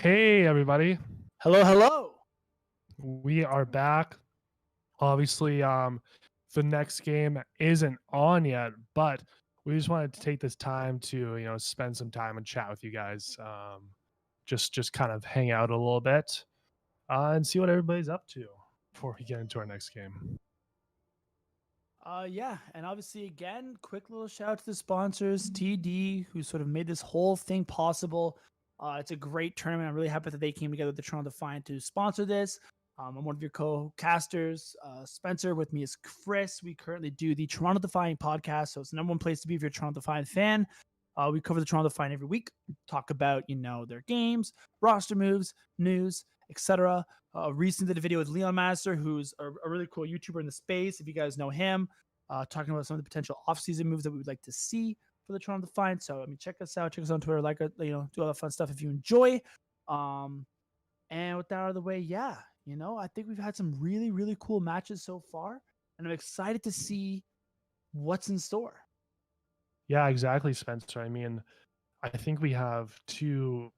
Hey, everybody. Hello, hello. We are back. Obviously, the next game isn't on yet, but we just wanted to take this time to, spend some time and chat with you guys. Just kind of hang out a little bit and see what everybody's up to before we get into our next game. Yeah, and obviously, again, quick little shout out to the sponsors, TD, who sort of made this whole thing possible. It's a great tournament. I'm really happy that they came together with the Toronto Defiant to sponsor this. I'm one of your co-casters, Spencer. With me is Chris. We currently do the Toronto Defiant podcast, so it's the #1 place to be if you're a Toronto Defiant fan. We cover the Toronto Defiant every week, talk about their games, roster moves, news, etc. Recently did a video with Leon Master, who's a really cool YouTuber in the space, if you guys know him, talking about some of the potential off-season moves that we would like to see for the Toronto Defiant. So, check us out. Check us out on Twitter. Do all that fun stuff if you enjoy. And with that out of the way, yeah, I think we've had some really, really cool matches so far, and I'm excited to see what's in store. Yeah, exactly, Spencer. I think we have two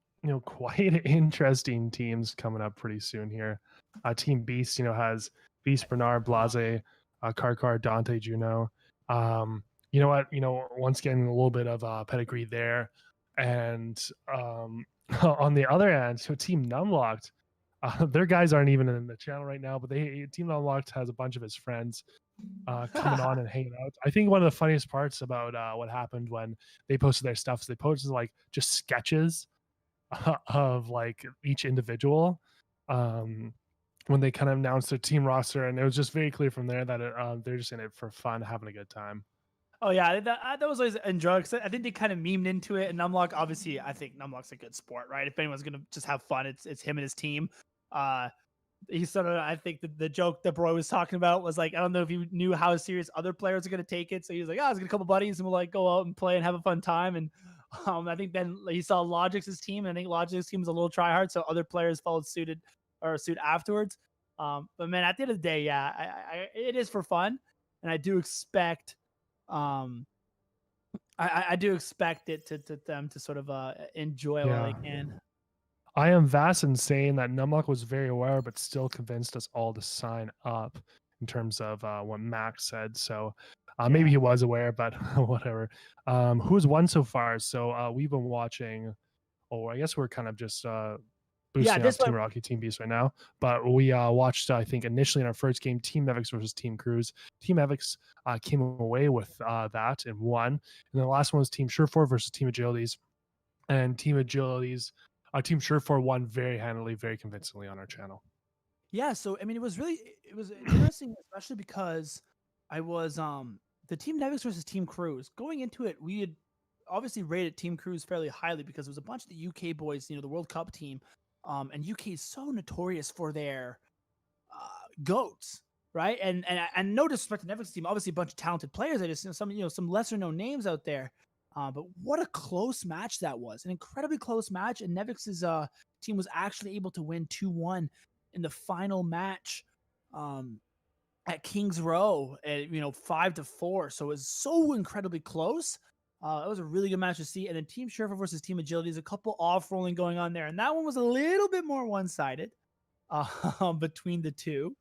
quite interesting teams coming up pretty soon here. Team Beast, has Beast, Bernard, Blase, Karkar, Dante, Juno. You know what? Once again, a little bit of pedigree there. And on the other end, Team Numlocked, their guys aren't even in the channel right now, but Team Numlocked has a bunch of his friends coming on and hanging out. I think one of the funniest parts about what happened when they posted their stuff is they posted just sketches of each individual when they kind of announced their team roster, and it was just very clear from there that they're just in it for fun, having a good time. Oh yeah, that was always enjoyable because I think they kind of memed into it. And Numlock, obviously, I think Numlock's a good sport, right? If anyone's gonna just have fun, it's him and his team. He sort of, I think the joke that Broy was talking about was I don't know if he knew how serious other players are gonna take it, so he was like, let's get a couple buddies and we'll go out and play and have a fun time. And I think then he saw Logic's team, and I think Logic's team was a little try hard, so other players followed suit afterwards. But man, at the end of the day, yeah, it is for fun, and I do expect. I do expect it to them to sort of enjoy while they can. I am vast in saying that Numlock was very aware, but still convinced us all to sign up in terms of what Max said. So maybe he was aware, but whatever. Who's won so far? So we've been watching. Oh, I guess we're kind of just boosting up Team Rocky, Team Beast right now. But we watched, I think, initially in our first game, Team Evix versus Team Cruz. Team Evix came away with that and won. And then the last one was Team Surefour versus Team Agilities. And Team Agilities, Team Surefour won very handily, very convincingly on our channel. Yeah, so it was interesting, especially because I was the Team Evix versus Team Cruz. Going into it, we had obviously rated Team Cruz fairly highly because it was a bunch of the UK boys, the World Cup team. And UK is so notorious for their goats, right? And no disrespect to Nevix's team, obviously a bunch of talented players. I just some lesser known names out there. But what a close match that was! An incredibly close match, and Nevix's team was actually able to win 2-1 in the final match at Kings Row, at 5-4. So it was so incredibly close. It was a really good match to see. And then Team Surefour versus Team Agility is a couple off-rolling going on there. And that one was a little bit more one-sided between the two.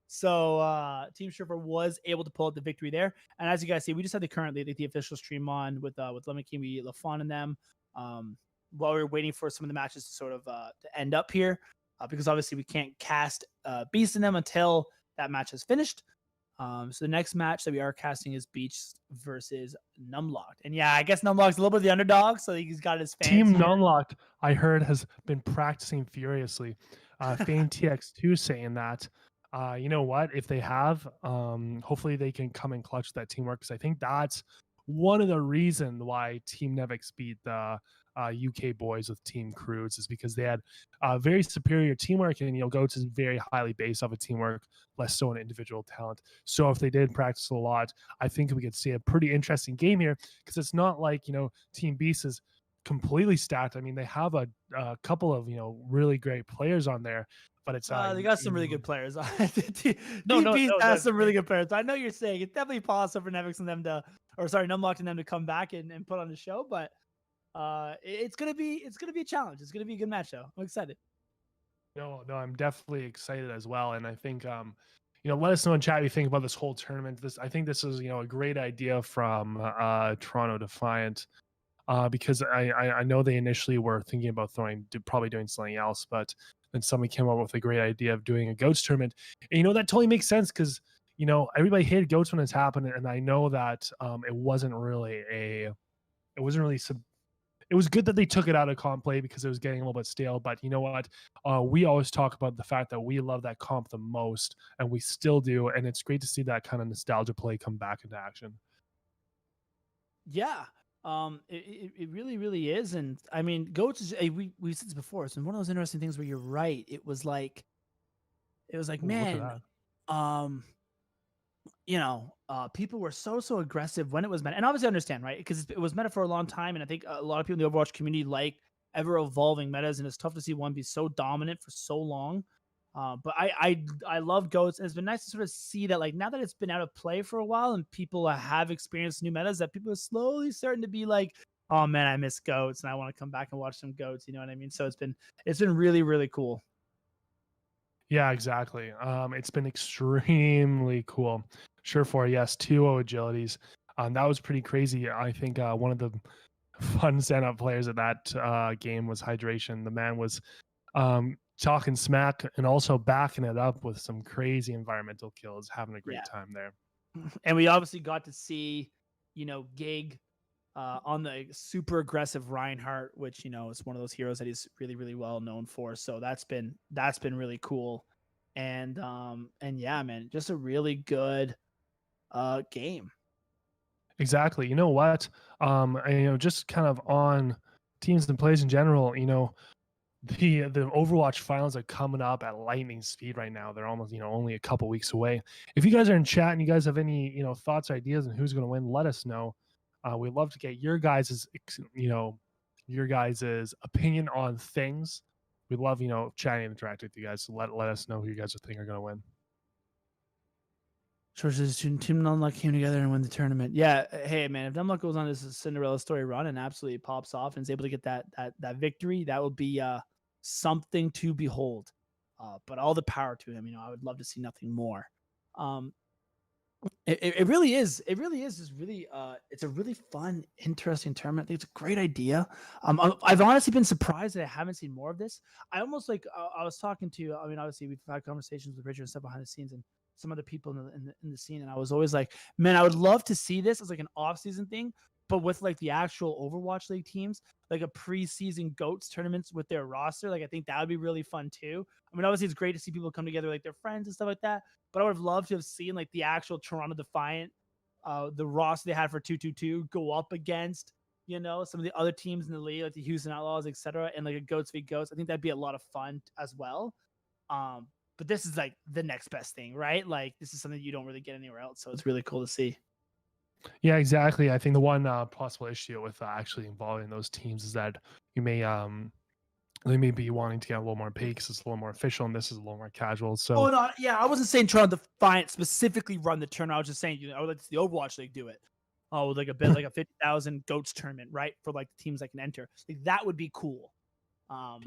So Team Surefour was able to pull out the victory there. And as you guys see, we just had the official stream on with Lemon Kimi, LaFon, and them while we were waiting for some of the matches to sort of to end up here because obviously we can't cast Beast in them until that match is finished. So the next match that we are casting is Beast versus Numlocked. And yeah, I guess Numlocked's a little bit of the underdog, so he's got his fans. Team Numlocked, I heard, has been practicing furiously. Fame TX2 saying that, you know what, if they have, hopefully they can come and clutch that teamwork, because I think that's one of the reasons why Team Nevix beat the UK boys with Team Cruz is because they had very superior teamwork, and Goats is very highly based off of teamwork, less so on individual talent. So if they did practice a lot, I think we could see a pretty interesting game here, because it's not like Team Beast is completely stacked. I mean, they have a couple of really great players on there, but it's they got some really good players. Team Beast has some really good players. I know you're saying it's definitely possible for Nevix and them Numlocked and them to come back and put on the show, but It's gonna be a challenge. It's gonna be a good match though. I'm excited. No, I'm definitely excited as well. And I think, let us know in chat what you think about this whole tournament. I think this is, a great idea from Toronto Defiant, because I know they initially were thinking about probably doing something else, but then somebody came up with a great idea of doing a GOATS tournament. And, that totally makes sense because, everybody hated GOATS when it's happened. And I know that it wasn't really it was good that they took it out of comp play because it was getting a little bit stale. But you know what? We always talk about the fact that we love that comp the most, and we still do. And it's great to see that kind of nostalgia play come back into action. Yeah. It really, really is. And I mean, GOATS is we've said this before. It's one of those interesting things where you're right. It was like, man, people were so aggressive when it was meta, and obviously I understand, right? Because it was meta for a long time, and I think a lot of people in the Overwatch community like ever evolving metas, and it's tough to see one be so dominant for so long. But I love GOATS, and it's been nice to sort of see that, like, now that it's been out of play for a while and people have experienced new metas, that people are slowly starting to be like, oh man, I miss GOATS and I want to come back and watch some GOATS. You know what I mean? So it's been really, really cool. Yeah, exactly. It's been extremely cool. Surefour, yes, 2-0 agilities. That was pretty crazy. I think one of the fun stand-up players at that game was Hydration. The man was talking smack and also backing it up with some crazy environmental kills, having a great time there. And we obviously got to see, Gig on the super aggressive Reinhardt, which, is one of those heroes that he's really, really well known for. So that's been really cool. And yeah, man, just a really good game. Exactly. You know what? Just kind of on teams and plays in general, the Overwatch finals are coming up at lightning speed right now. They're almost, only a couple weeks away. If you guys are in chat and you guys have any, thoughts or ideas on who's going to win, let us know. We'd love to get your guys' opinion on things. We'd love, chatting and interacting with you guys. So let us know who you guys think are going to win. Sources Team Numlock came together and win the tournament. Yeah, hey man, if Numlock goes on this Cinderella story run and absolutely pops off and is able to get that victory, that would be something to behold. But all the power to him. I would love to see nothing more. It really is. It really is. It's a really fun, interesting tournament. I think it's a great idea. I've honestly been surprised that I haven't seen more of this. I almost I was talking to, obviously we've had conversations with Richard and stuff behind the scenes and some other people in the scene. And I was always like, man, I would love to see this as like an off-season thing, but with like the actual Overwatch League teams, like a preseason GOATS tournaments with their roster. Like, I think that would be really fun too. Obviously it's great to see people come together, like their friends and stuff like that, but I would have loved to have seen like the actual Toronto Defiant, the roster they had for 222 go up against, some of the other teams in the league, like the Houston Outlaws, etc., and like a GOATS v GOATS. I think that'd be a lot of fun as well. But this is like the next best thing, right? Like, this is something you don't really get anywhere else. So it's really cool to see. Yeah, exactly. I think the one possible issue with actually involving those teams is that they may be wanting to get a little more pay because it's a little more official, and this is a little more casual. So, no, yeah, I wasn't saying Toronto Defiant specifically run the tournament. I was just saying, I would like to see the Overwatch League do it. Oh, like a bit like a 50,000 GOATS tournament, right? For like the teams that can enter. Like, that would be cool.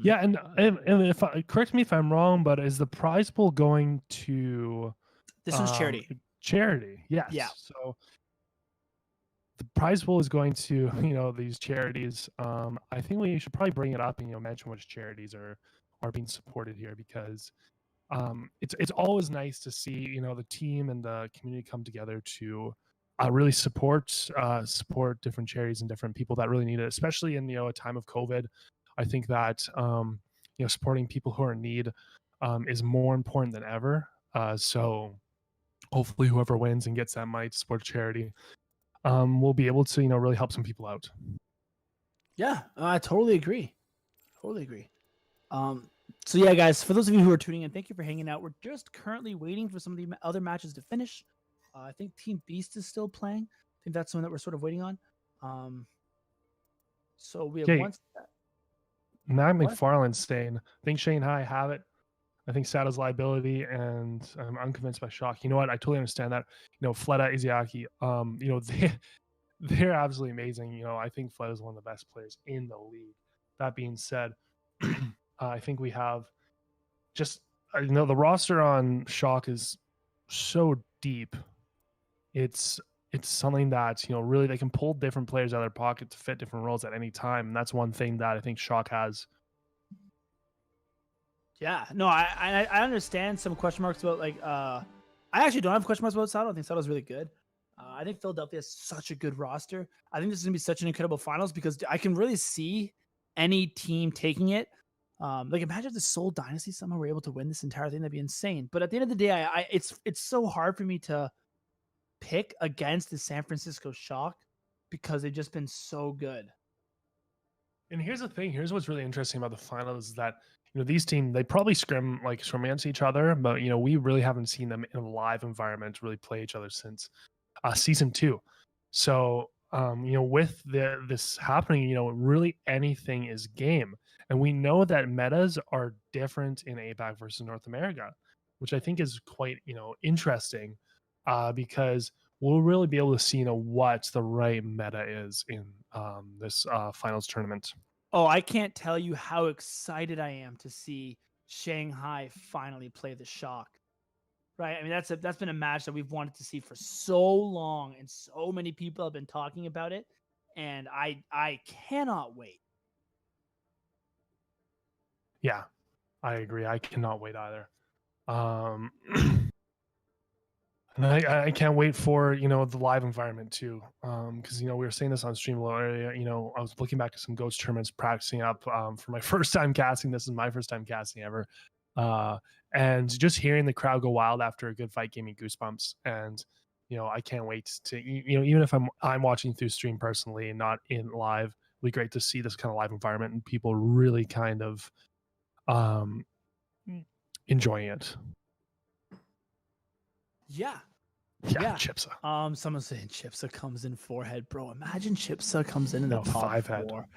Yeah, and if correct me if I'm wrong, but is the prize pool going to this one's charity? Charity, yes. Yeah. So the prize pool is going to these charities. I think we should probably bring it up and mention which charities are being supported here, because it's always nice to see the team and the community come together to really support different charities and different people that really need it, especially in a time of COVID. I think that supporting people who are in need is more important than ever. So hopefully whoever wins and gets that money to support charity will be able to really help some people out. Yeah, I totally agree. So yeah, guys, for those of you who are tuning in, thank you for hanging out. We're just currently waiting for some of the other matches to finish. I think Team Beast is still playing. I think that's the one that we're sort of waiting on. So we have one. Matt McFarland's saying, I think Shanghai have it. I think Sato's liability, and I'm unconvinced by Shock. You know what? I totally understand that. Fleta, Izayaki, they're absolutely amazing. I think Fled is one of the best players in the league. That being said, I think we have just the roster on Shock is so deep. It's something that really they can pull different players out of their pocket to fit different roles at any time, and that's one thing that I think Shock has. Yeah, no, I understand some question marks about I actually don't have question marks about Sato. I think Sato's really good. I think Philadelphia has such a good roster. I think this is gonna be such an incredible finals because I can really see any team taking it. Imagine if the Seoul Dynasty somehow were able to win this entire thing. That'd be insane. But at the end of the day, it's so hard for me to pick against the San Francisco Shock because they've just been so good. And here's the thing. Here's what's really interesting about the finals is that these teams, they probably scrim against each other, but we really haven't seen them in a live environment really play each other since season 2. So with this happening, really anything is game. And we know that metas are different in APAC versus North America, which I think is quite interesting because we'll really be able to see what the right meta is in this finals tournament. Oh, I can't tell you how excited I am to see Shanghai finally play the Shock. Right? I mean, that's been a match that we've wanted to see for so long, and so many people have been talking about it, and I cannot wait. Yeah, I agree. I cannot wait either. And I can't wait for the live environment too, because we were saying this on stream a little earlier. I was looking back at some Ghost tournaments, practicing up for my first time casting. This is my first time casting ever, and just hearing the crowd go wild after a good fight gave me goosebumps. And I can't wait to even if I'm watching through stream personally and not in live, it'll be great to see this kind of live environment and people really kind of enjoying it. Yeah, Chipsa. Someone's saying Chipsa comes in 4-head, bro. Imagine Chipsa comes in the top 5-head. 4.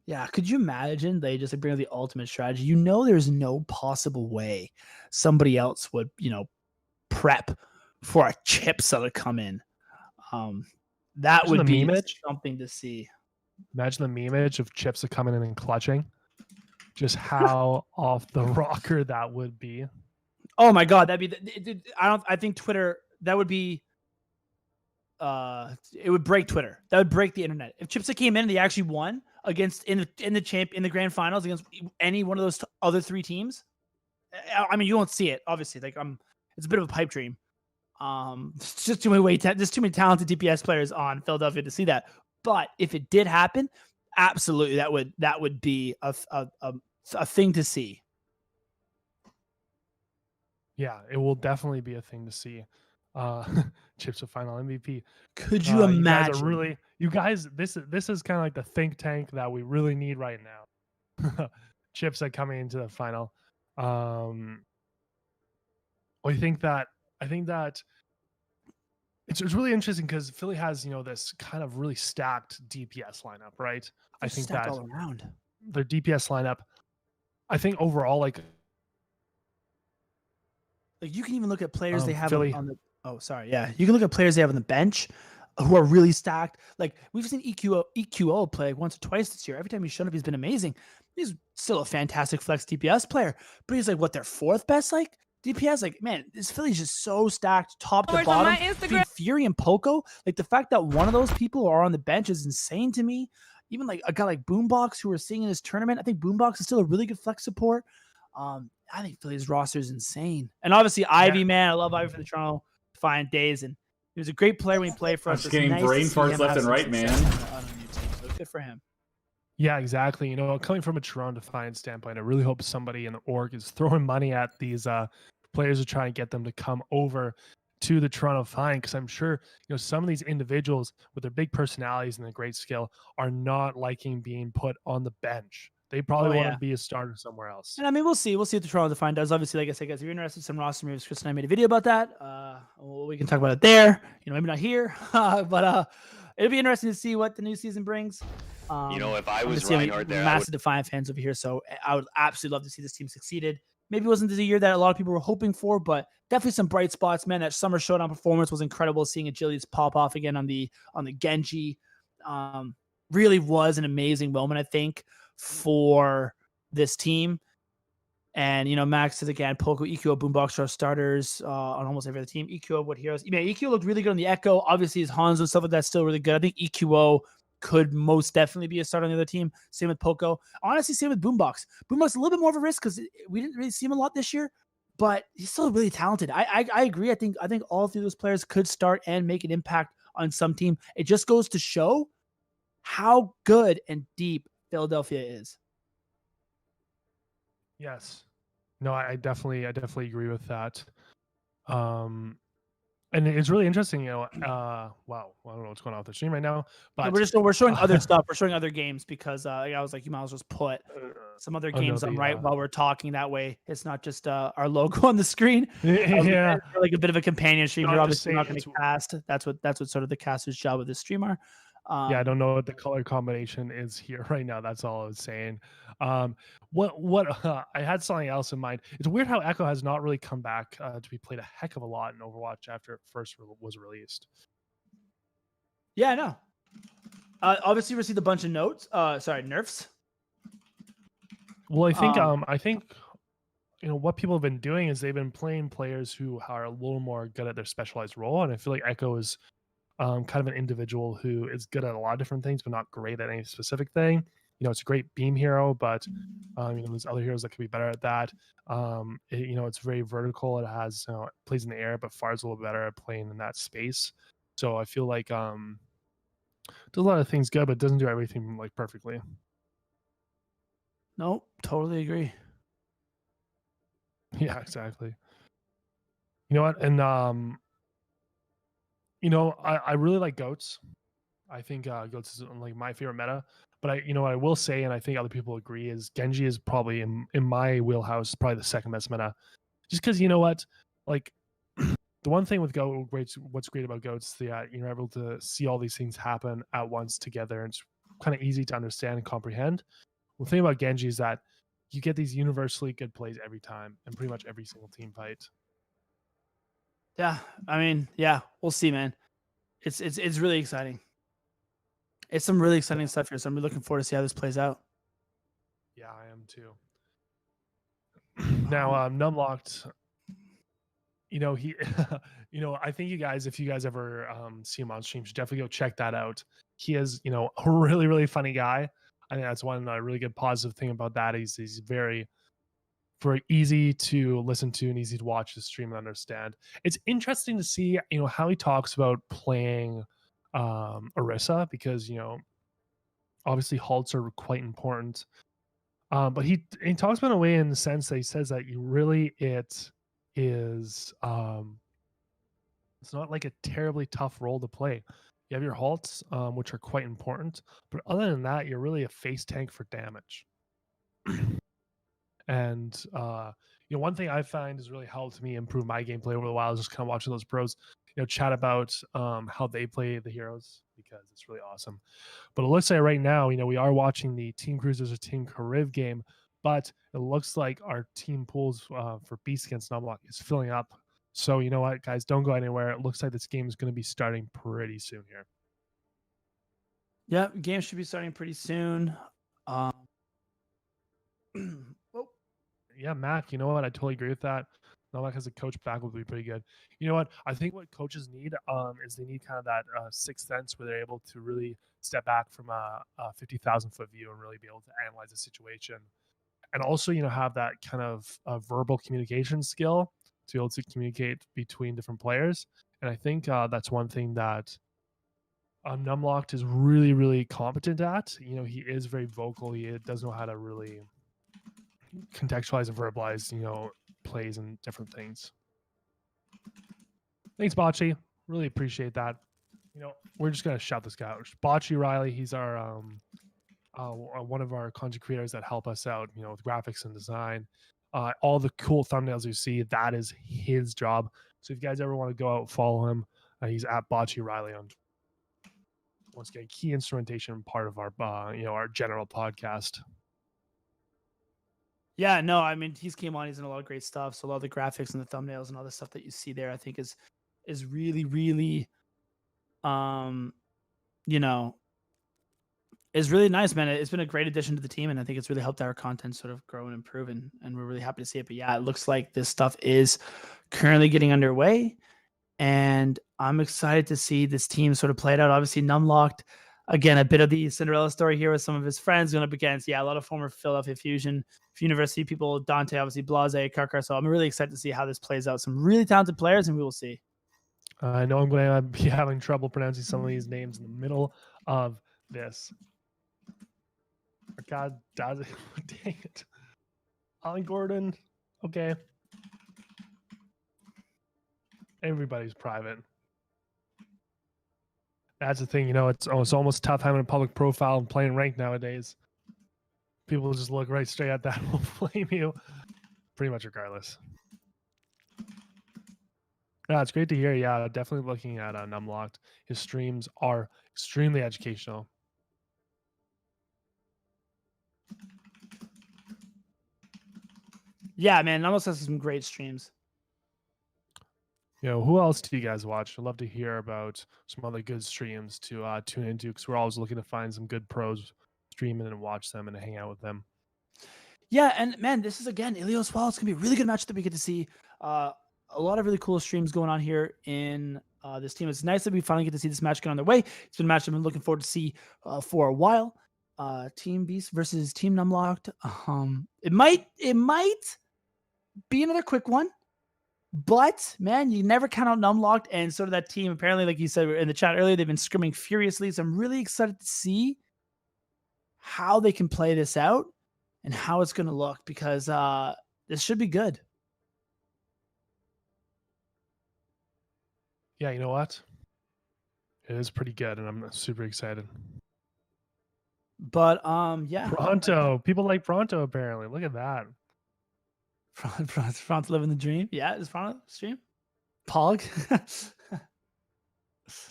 Yeah, could you imagine they just bring up the ultimate strategy? There's no possible way somebody else would, prep for a Chipsa to come in. That would be something to see. Imagine the meme image of Chipsa coming in and clutching. Just how off the rocker that would be. Oh my god, that'd be. I think Twitter. That would be. It would break Twitter. That would break the internet. If Chipsa came in and they actually won against in the grand finals against any one of those other 3 teams. I mean, you won't see it, obviously. It's a bit of a pipe dream. It's just too many there's too many talented DPS players on Philadelphia to see that. But if it did happen, absolutely, that would be a thing to see. Yeah, it will definitely be a thing to see. Chipsa final MVP. Could you imagine? You guys, this is kind of like the think tank that we really need right now. Chipsa coming into the final. I think that it's really interesting because Philly has this kind of really stacked DPS lineup, right? I think that all around their DPS lineup. I think overall, you can even look at players they have on the. Oh, sorry. Yeah, you can look at players they have on the bench who are really stacked. We've seen EQO play once or twice this year. Every time he's shown up, he's been amazing. He's still a fantastic flex DPS player, but he's their 4th best DPS. Man, this Philly's just so stacked, top to bottom. Between Fury and Poco, the fact that one of those people are on the bench is insane to me. Even a guy like Boombox, who we're seeing in this tournament, I think Boombox is still a really good flex support. I think Philly's roster is insane, and obviously Ivy, man, I love Ivy for the Toronto Defiant days, and he was a great player when he played for us. It's getting brain farts left and right, man. So good for him. Yeah, exactly. Coming from a Toronto Defiant standpoint, I really hope somebody in the org is throwing money at these players to try and get them to come over to the Toronto Defiant, because I'm sure some of these individuals with their big personalities and their great skill are not liking being put on the bench. They probably want to be a starter somewhere else. And I mean, we'll see what the Toronto Defiant does. Obviously, like I said, guys, if you're interested in some roster moves, Chris and I made a video about that. We can talk about it there. Maybe not here, but it'll be interesting to see what the new season brings. If I was Reinhardt there, massive Defiant fans over here, so I would absolutely love to see this team succeeded. Maybe it wasn't the year that a lot of people were hoping for, but definitely some bright spots. Man, that summer showdown performance was incredible. Seeing Agilities pop off again on the Genji. really was an amazing moment, I think, for this team. And, Max says again, Poco, EQO, Boombox are starters on almost every other team. EQO, what heroes? EQO looked really good on the Echo. Obviously, his Hanzo and stuff like that's still really good. I think EQO could most definitely be a starter on the other team. Same with Poco. Honestly, same with Boombox. Boombox a little bit more of a risk because we didn't really see him a lot this year, but he's still really talented. I agree. I think all three of those players could start and make an impact on some team. It just goes to show how good and deep Philadelphia is. Yes. No, I definitely agree with that. And it's really interesting, wow, I don't know what's going on with the stream right now, but we're showing other stuff. We're showing other games because I was like, you might as well just put some other games on while we're talking. That way, it's not just our logo on the screen. Yeah, like a bit of a companion stream. You're obviously not going to cast. That's what sort of the caster's job with the streamer. Yeah, I don't know what the color combination is here right now. That's all I was saying. What I had something else in mind. It's weird how Echo has not really come back to be played a heck of a lot in Overwatch after it first was released. Yeah, I know. Obviously, received a bunch of nerfs. Well, I think what people have been doing is they've been playing players who are a little more good at their specialized role, and I feel like Echo is kind of an individual who is good at a lot of different things, but not great at any specific thing. It's a great beam hero, but there's other heroes that could be better at that. It's very vertical. It has it plays in the air, but fires a little better at playing in that space. So I feel like does a lot of things good, but doesn't do everything like perfectly. Nope, totally agree. Yeah, exactly. You know what? And I really like Goats. I think Goats is like my favorite meta. But what I will say, and I think other people agree, is Genji is probably in my wheelhouse, probably the second best meta. Just because like the one thing with what's great about Goats is that you're able to see all these things happen at once together, and it's kind of easy to understand and comprehend. The thing about Genji is that you get these universally good plays every time in pretty much every single team fight. Yeah, I mean, yeah, we'll see, man. It's really exciting. It's some really exciting stuff here, so I'm really looking forward to see how this plays out. Yeah, I am too. Now, Numlocked, he, I think you guys, if you guys ever see him on stream, should definitely go check that out. He is, a really, really funny guy. I think that's one really good positive thing about that. He's very easy to listen to and easy to watch the stream and understand. It's interesting to see, how he talks about playing Orisa, because obviously halts are quite important. But he talks about it in a way, in the sense that he says that it is it's not like a terribly tough role to play. You have your halts, which are quite important, but other than that, you're really a face tank for damage. And one thing I find has really helped me improve my gameplay over the while is just kind of watching those pros, chat about how they play the heroes, because it's really awesome. But it looks like right now, we are watching the Team Cruisers or Team Kariv game, but it looks like our team pools for Beast against Numlock is filling up. So you know what, guys, don't go anywhere. It looks like this game is going to be starting pretty soon here. Yeah, game should be starting pretty soon. Yeah, Mac, you know what? I totally agree with that. Novak as a coach back would be pretty good. You know what? I think what coaches need is they need kind of that sixth sense where they're able to really step back from a 50,000 foot view and really be able to analyze the situation. And also, have that kind of verbal communication skill to be able to communicate between different players. And I think that's one thing that Numlocked is really, really competent at. He is very vocal. He does know how to really contextualize and verbalize, plays and different things. Thanks, Bocce. Really appreciate that. We're just gonna shout this guy out. Bocce Riley. He's our one of our content creators that help us out, with graphics and design. All the cool thumbnails you see, that is his job. So if you guys ever want to go out and follow him, he's at Bocce Riley on. Once again, key instrumentation part of our our general podcast. Yeah, no, I mean, he's came on. He's done a lot of great stuff. So a lot of the graphics and the thumbnails and all the stuff that you see there, I think is really, really, is really nice, man. It's been a great addition to the team, and I think it's really helped our content sort of grow and improve, and we're really happy to see it. But yeah, it looks like this stuff is currently getting underway, and I'm excited to see this team sort of play it out. Obviously, Numlocked, again, a bit of the Cinderella story here with some of his friends going up against, a lot of former Philadelphia Fusion University people, Dante, obviously, Blase, Karkar. So I'm really excited to see how this plays out. Some really talented players, and we will see. I know I'm going to be having trouble pronouncing some of these names in the middle of this. God, dang it. Alan Gordon. Okay. Everybody's private. That's the thing, it's almost tough having a public profile and playing ranked nowadays. People just look right straight at that and will flame you pretty much regardless. Yeah, it's great to hear. Yeah, definitely looking at Numlocked. His streams are extremely educational. Yeah, man, Numlocked has some great streams. Who else do you guys watch? I'd love to hear about some other good streams to tune into, because we're always looking to find some good pros streaming and watch them and hang out with them. Yeah, and man, this is, again, Ilios Wall. It's going to be a really good match that we get to see. A lot of really cool streams going on here in this team. It's nice that we finally get to see this match get on their way. It's been a match I've been looking forward to see for a while. Team Beast versus Team Numlocked. It might be another quick one, but man, you never count out Numlocked and sort of that team. Apparently, like you said in the chat earlier, they've been scrimming furiously. So I'm really excited to see how they can play this out and how it's going to look, because this should be good. Yeah, you know what? It is pretty good, and I'm super excited. But yeah, Pronto. People like Pronto apparently. Look at that. Pronto living the dream. Yeah, is Pronto stream? Pog.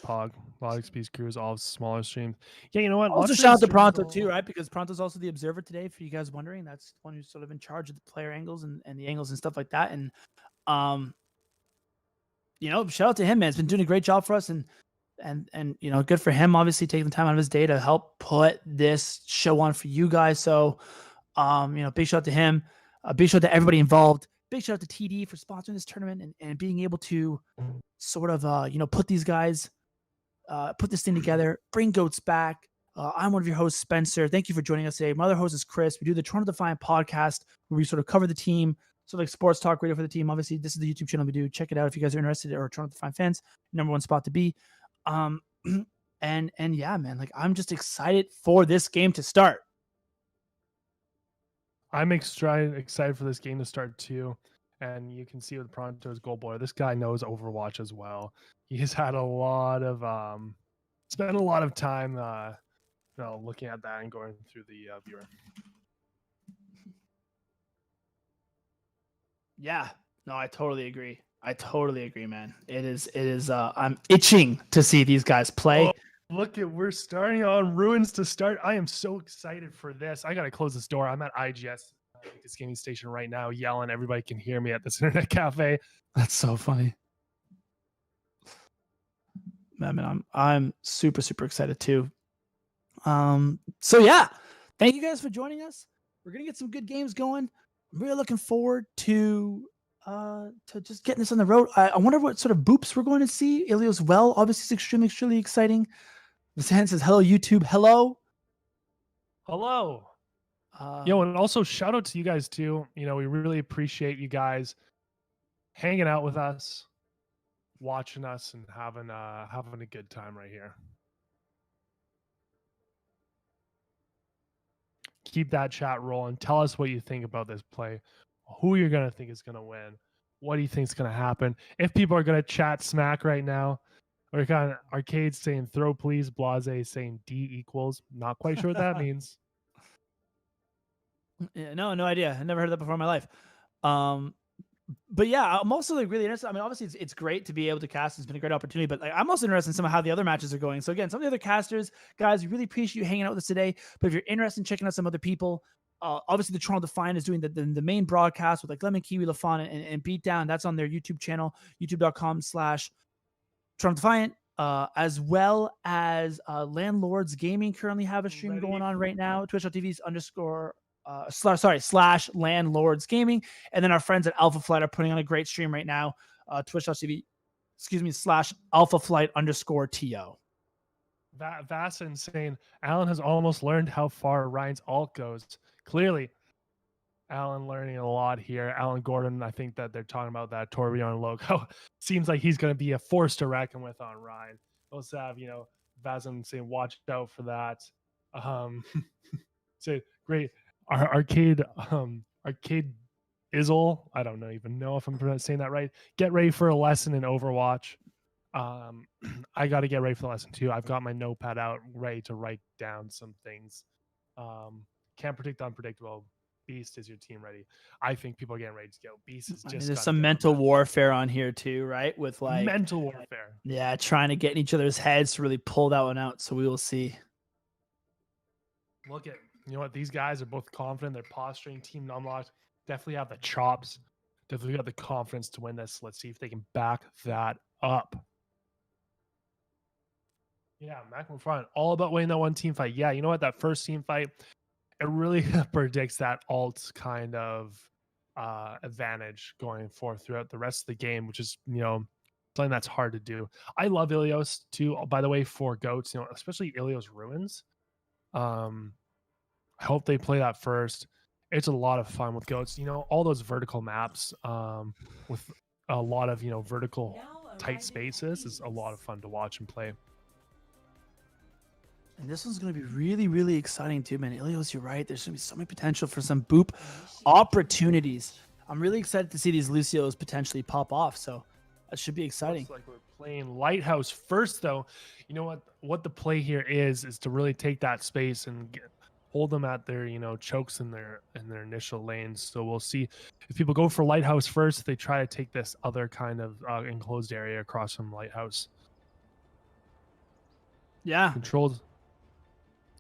Pog. A lot of XP's crews, all smaller streams. Yeah, you know what? Also shout out to Pronto too, right? Because Pronto's also the observer today, for you guys wondering. That's the one who's sort of in charge of the player angles and the angles and stuff like that. And shout out to him, man. It's been doing a great job for us, and good for him, obviously taking the time out of his day to help put this show on for you guys. So big shout out to him. Big shout out to everybody involved. Big shout out to TD for sponsoring this tournament and being able to sort of put these guys, put this thing together, bring GOATS back. I'm one of your hosts, Spencer. Thank you for joining us today. My other host is Chris. We do the Toronto Defiant podcast, where we sort of cover the team, so like sports talk radio for the team. Obviously, this is the YouTube channel we do. Check it out if you guys are interested, or Toronto Defiant fans. Number one spot to be. And yeah, man, like I'm just excited for this game to start. I'm excited for this game to start too. And you can see with Pronto's goal boy, this guy knows Overwatch as well. He's had a lot of spent a lot of time looking at that and going through the viewer. Yeah, no, I totally agree. Man. It is I'm itching to see these guys play. Oh, we're starting on Ruins to start. I am so excited for this. I gotta close this door. I'm at IGS, this gaming station right now, yelling. Everybody can hear me at this internet cafe. That's so funny. Man, I'm super, super excited too. So yeah, thank you guys for joining us. We're gonna get some good games going. I'm really looking forward to just getting this on the road. I wonder what sort of boops we're going to see. Ilios Well, obviously, is extremely exciting. Visan says, hello, YouTube. Hello. And also shout out to you guys too. We really appreciate you guys hanging out with us, watching us, and having a good time right here. Keep that chat rolling. Tell us what you think about this play. Who you're going to think is going to win. What do you think is going to happen? If people are going to chat smack right now, or kind of Arcade saying throw please, Blase saying D equals. Not quite sure what that means. Yeah, no idea. I never heard that before in my life. But yeah, I'm also like really interested. I mean, obviously it's great to be able to cast. It's been a great opportunity, but like, I'm also interested in some of how the other matches are going. So again, some of the other casters, guys, we really appreciate you hanging out with us today. But if you're interested in checking out some other people, obviously the Toronto Defiant is doing the main broadcast with like Lemon Kiwi, Lafon, and Beatdown. That's on their YouTube channel, youtube.com/Toronto Defiant. as well as Landlords Gaming currently have a stream going on right now. Twitch.tv / Landlords Gaming, and then our friends at Alpha Flight are putting on a great stream right now. Twitch.tv / Alpha Flight _TO. That's insane. Alan has almost learned how far Ryan's alt goes. Clearly, Alan learning a lot here. Alan Gordon, I think that they're talking about that Torbjorn logo. Seems like he's going to be a force to reckon with on Ryan. Also have, Vazin saying, watch out for that. So great. Arcade Izzle. I don't even know if I'm saying that right. Get ready for a lesson in Overwatch. I got to get ready for the lesson too. I've got my notepad out ready to write down some things. Can't predict the unpredictable. Beast, is your team ready? I think people are getting ready to go. Beast is just. There's some mental warfare on here too, right? With like mental warfare. Yeah, trying to get in each other's heads to really pull that one out. So we will see. Look at what these guys are both confident. They're posturing. Team Numlock definitely have the chops. Definitely got the confidence to win this. Let's see if they can back that up. Yeah, Mac in front. All about winning that one team fight. Yeah, you know what? That first team fight, it really predicts that alt kind of advantage going forth throughout the rest of the game, which is, something that's hard to do. I love Ilios too, by the way, for GOATS, especially Ilios Ruins. I hope they play that first. It's a lot of fun with GOATS. All those vertical maps with a lot of, vertical tight spaces is a lot of fun to watch and play. And this one's going to be really, really exciting too, man. Ilios, you're right. There's going to be so many potential for some boop opportunities. I'm really excited to see these Lucios potentially pop off. So that should be exciting. Looks like we're playing Lighthouse first, though. You know what the play here is to really take that space and hold them at their, chokes in their initial lanes. So we'll see if people go for Lighthouse first. They try to take this other kind of enclosed area across from Lighthouse. Yeah. Controlled.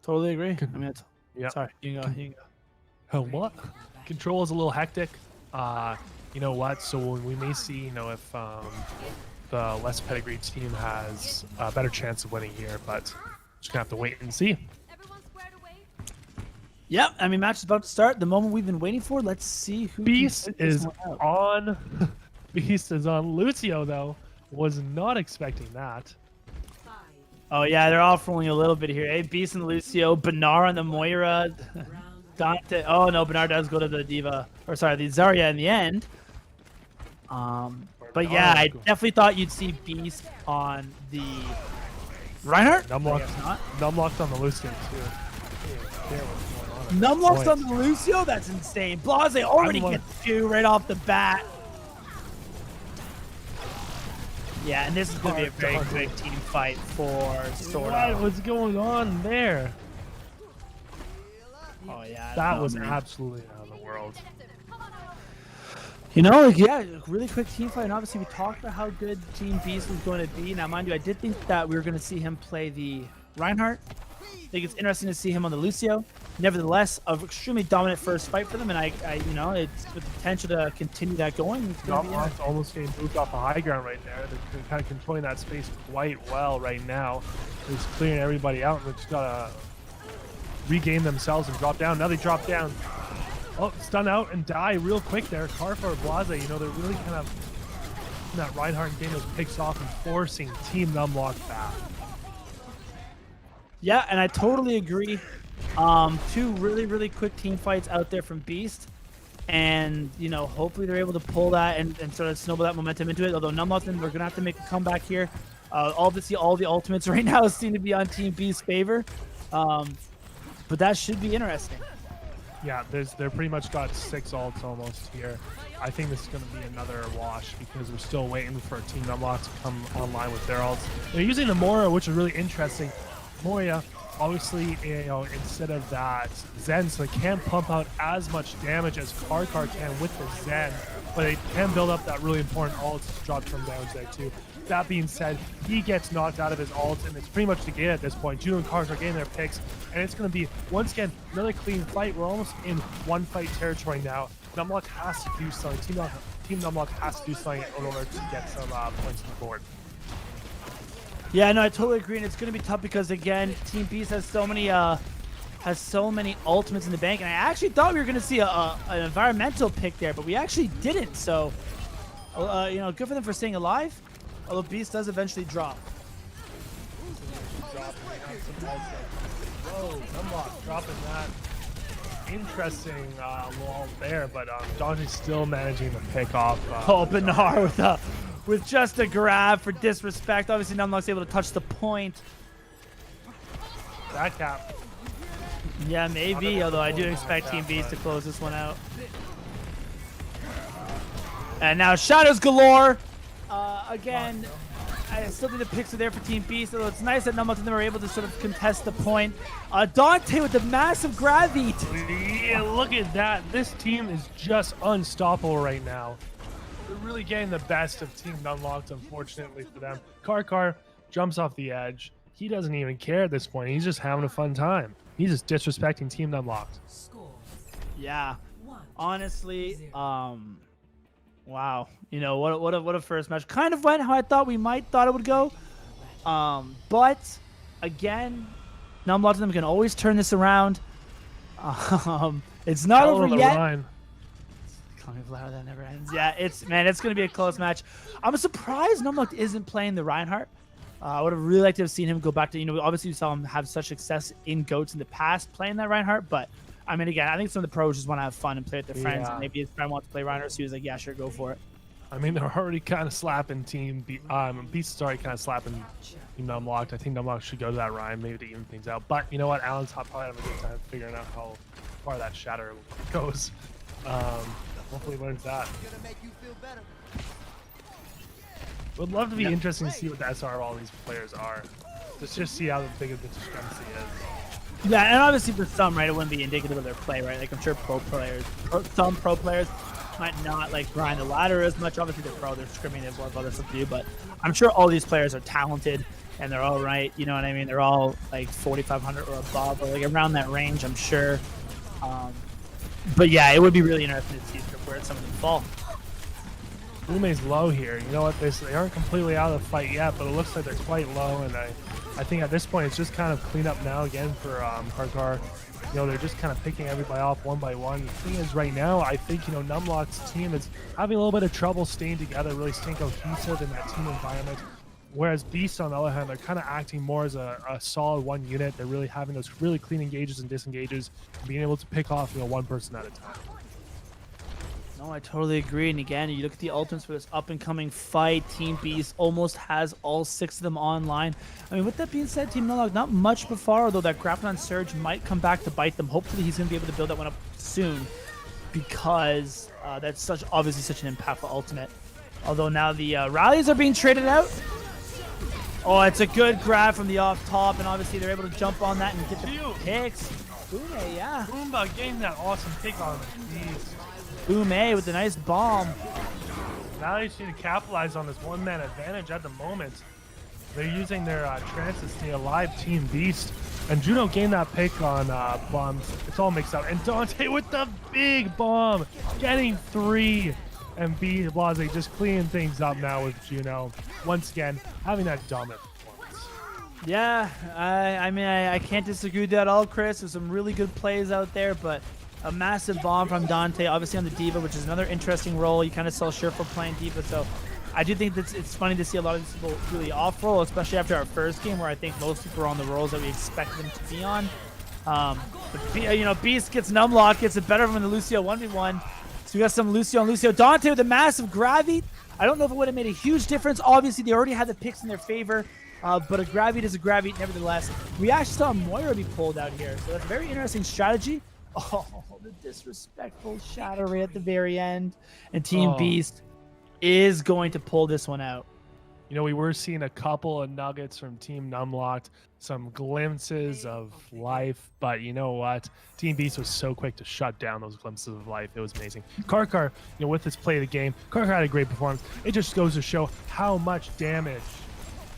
Totally agree. I mean, yeah. Sorry, you can go. What? Control is a little hectic. You know what? So we may see, if the less pedigree team has a better chance of winning here, but just gonna have to wait and see. Yep. I mean, match is about to start. The moment we've been waiting for. Let's see who. Beast is on. Beast is on. Lucio though was not expecting that. Oh, yeah, they're off rolling a little bit here. Hey, Beast and Lucio, Benar on the Moira, Dante. Oh, no, Benar does go to the Diva, the Zarya in the end. But yeah, I definitely thought you'd see Beast on the Reinhardt. Numlocked on the Lucio, too. Numlocked on the Lucio? That's insane. Blase already gets 2 right off the bat. Yeah, and this is going to be a very quick team fight for sort of. What's going on there? Oh, yeah. That was absolutely out of the world. Yeah, really quick team fight. And obviously, we talked about how good Team Beast was going to be. Now, mind you, I did think that we were going to see him play the Reinhardt. I think it's interesting to see him on the Lucio. Nevertheless, an extremely dominant first fight for them, and I it's with the potential to continue that going. It's almost getting moved off the high ground right there. They're kind of controlling that space quite well right now. They're just clearing everybody out, and they just gotta regain themselves and drop down. Now they drop down. Oh, stun out and die real quick there. Carfa or Blase, they're really kind of that Reinhardt and Daniels picks off and forcing Team Numlock back. Yeah, and I totally agree. 2 really, really quick team fights out there from Beast. And, hopefully they're able to pull that and sort of snowball that momentum into it. Although Numlock, we're going to have to make a comeback here. All the ultimates right now seem to be on Team Beast's favor. But that should be interesting. Yeah, they're pretty much got 6 ults almost here. I think this is going to be another wash because we're still waiting for Team Numlock to come online with their ults. They're using the Moira, which is really interesting. Moira, obviously, instead of that Zen, so they can't pump out as much damage as Karkar can with the Zen, but they can build up that really important ult to drop some damage there too. That being said, he gets knocked out of his ult, and it's pretty much the game at this point. Juno and Karkar getting their picks, and it's going to be, once again, another clean fight. We're almost in one fight territory now. Numlock has to do something. Team Numlock has to do something in order to get some points on the board. Yeah, no, I totally agree, and it's going to be tough because, again, Team Beast has so many ultimates in the bank, and I actually thought we were going to see an environmental pick there, but we actually didn't, so, you know, good for them for staying alive, although Beast does eventually drop. Whoa, Unlock dropping that. Interesting wall there, but Dante's still managing to pick off. Benar with just a grab for disrespect. Obviously, Numlock's able to touch the point. That cap. Yeah, maybe, although I do expect Team Beast to close this one out. And now shadows galore. Again, I still think the picks are there for Team Beast, although it's nice that Numlock and them are able to sort of contest the point. Dante with the massive grab eat. Yeah, look at that. This team is just unstoppable right now. They're really getting the best of Team Unlocked, unfortunately for them. Karkar jumps off the edge. He doesn't even care at this point. He's just having a fun time. He's just disrespecting Team Unlocked. Yeah, honestly, wow. You know, what a first match. Kind of went how I thought it would go. But again, Unlocked them can always turn this around. It's not over yet. Ryan. That never ends. Yeah, it's gonna be a close match. I'm surprised Numlocked isn't playing the Reinhardt. I would have really liked to have seen him go back to, you know, obviously we saw him have such success in GOATS in the past playing that Reinhardt, but I mean, again, I think some of the pros just want to have fun and play with their friends, and maybe his friend wants to play Reinhardt, so he was like, yeah, sure, go for it. I mean, they're already kind of slapping Beast is already kind of slapping Team Numlocked. I think Numlocked should go to that Ryan, maybe to even things out. But you know what? Alan's probably having a good time figuring out how far that shatter goes. Hopefully he learns that. Would love to be interesting to see what the SR of all these players are. Let's just see how big of the discrepancy is. Yeah, and obviously for some, right, it wouldn't be indicative of their play, right? Like, I'm sure some pro players might not, like, grind the ladder as much. Obviously, they're pro, they're scrimming, they have a lot of other stuff to do, but I'm sure all these players are talented, and they're all right, you know what I mean? They're all, like, 4,500 or above, or, like, around that range, I'm sure. But, yeah, it would be really interesting to see where some of them fall. Ume's low here. You know what? They aren't completely out of the fight yet, but it looks like they're quite low, and I think at this point it's just kind of clean up now again for Karkar. You know, they're just kind of picking everybody off one by one. The thing is, right now, I think, you know, Numlock's team is having a little bit of trouble staying together, really staying cohesive in that team environment. Whereas Beast, on the other hand, they're kind of acting more as a solid one unit. They're really having those really clean engages and disengages, and being able to pick off, you know, one person at a time. No, I totally agree. And again, you look at the ultimates for this up-and-coming fight. Team Beast almost has all 6 of them online. I mean, with that being said, Team Numlocked not much before, although that Grappling Surge might come back to bite them. Hopefully, he's going to be able to build that one up soon, because that's obviously such an impactful ultimate. Although now the rallies are being traded out. Oh, it's a good grab from the off top, and obviously they're able to jump on that and get the picks. Ume, yeah. Boomba getting that awesome pick on Beast. Ume with a nice bomb. Now they need to capitalize on this one-man advantage at the moment. They're using their trances to alive Team Beast. And Juno gained that pick on bombs. It's all mixed up. And Dante with the big bomb, getting 3. And Blase just cleaning things up now with Juno. Once again, having that dominant performance. Yeah, I mean, I can't disagree with that at all, Chris. There's some really good plays out there, but a massive bomb from Dante, obviously on the Diva, which is another interesting role. You kind of saw Sherfo playing Diva, so I do think that it's funny to see a lot of these people really off-roll, especially after our first game, where I think most people are on the roles that we expect them to be on. But, you know, Beast gets Numlock, gets it better from the Lucio 1v1. So we got some Lucio and Lucio. Dante with a massive gravity. I don't know if it would have made a huge difference. Obviously, they already had the picks in their favor, but a gravity is a gravity nevertheless. We actually saw Moira be pulled out here, so that's a very interesting strategy. Oh, the disrespectful shatter right at the very end. And Team Beast is going to pull this one out. You know, we were seeing a couple of nuggets from Team Numlocked, some glimpses of life, but you know what? Team Beast was so quick to shut down those glimpses of life. It was amazing. Karkar, you know, with his play of the game, Karkar had a great performance. It just goes to show how much damage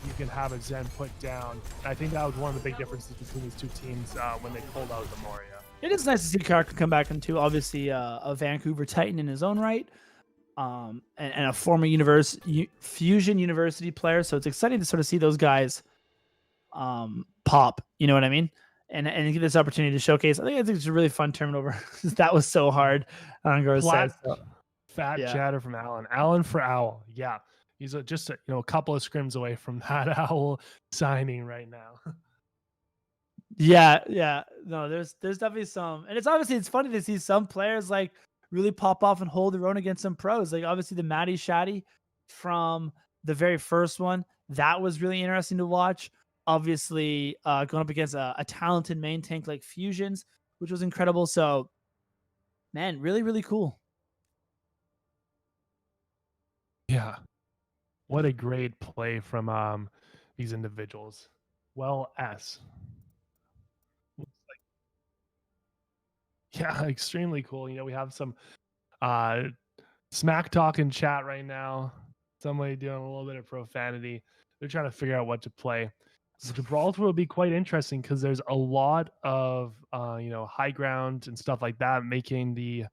you can have a Zen put down. I think that was one of the big differences between these two teams when they pulled out the Moria. It is nice to see Karkar come back into, obviously, a Vancouver Titan in his own right. and a former Fusion University player. So it's exciting to sort of see those guys pop. You know what I mean? And get this opportunity to showcase. I think it's a really fun tournament over. That was so hard. Fat chatter from Alan. Alan for Owl. Yeah. He's just a couple of scrims away from that Owl signing right now. Yeah. No, there's definitely some, and it's funny to see some players like really pop off and hold their own against some pros. Like obviously the Matty Shaddy from the very first one, that was really interesting to watch. Obviously, going up against a talented main tank like Fusions, which was incredible. So, man, really, really cool. Yeah. What a great play from these individuals. Well, yeah, extremely cool. We have some smack talk in chat right now. Somebody doing a little bit of profanity. They're trying to figure out what to play. So Gibraltar will be quite interesting because there's a lot of high ground and stuff like that, making the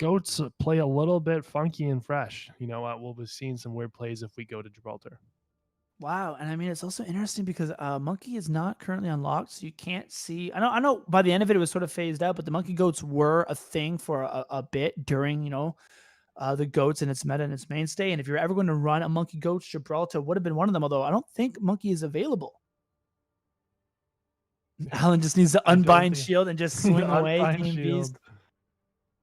Goats play a little bit funky and fresh. We'll be seeing some weird plays if we go to Gibraltar. Wow, and I mean it's also interesting because Monkey is not currently unlocked, so you can't see. I know. By the end of it, it was sort of phased out, but the Monkey Goats were a thing for a bit during the Goats and its meta and its mainstay. And if you're ever going to run a Monkey Goats, Gibraltar would have been one of them. Although I don't think Monkey is available. Alan just needs to unbind shield and just swing away. Team Beast.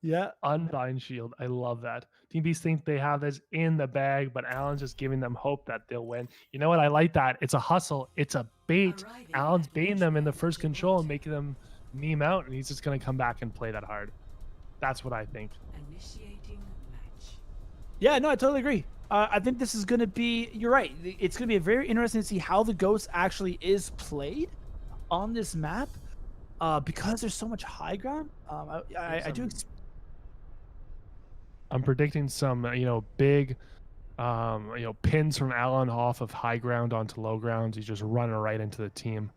Yeah. Unbind shield. I love that. Team Beast think they have this in the bag, but Alan's just giving them hope that they'll win. You know what? I like that. It's a hustle. It's a bait. Alan's baiting them in the first control and making them meme out, and he's just going to come back and play that hard. That's what I think. Yeah, no, I totally agree. I think this is going to be, you're right. It's going to be very interesting to see how the Goats actually is played on this map because there's so much high ground. I do I'm predicting some, big, pins from Alan off of high ground onto low ground. He's just running right into the team.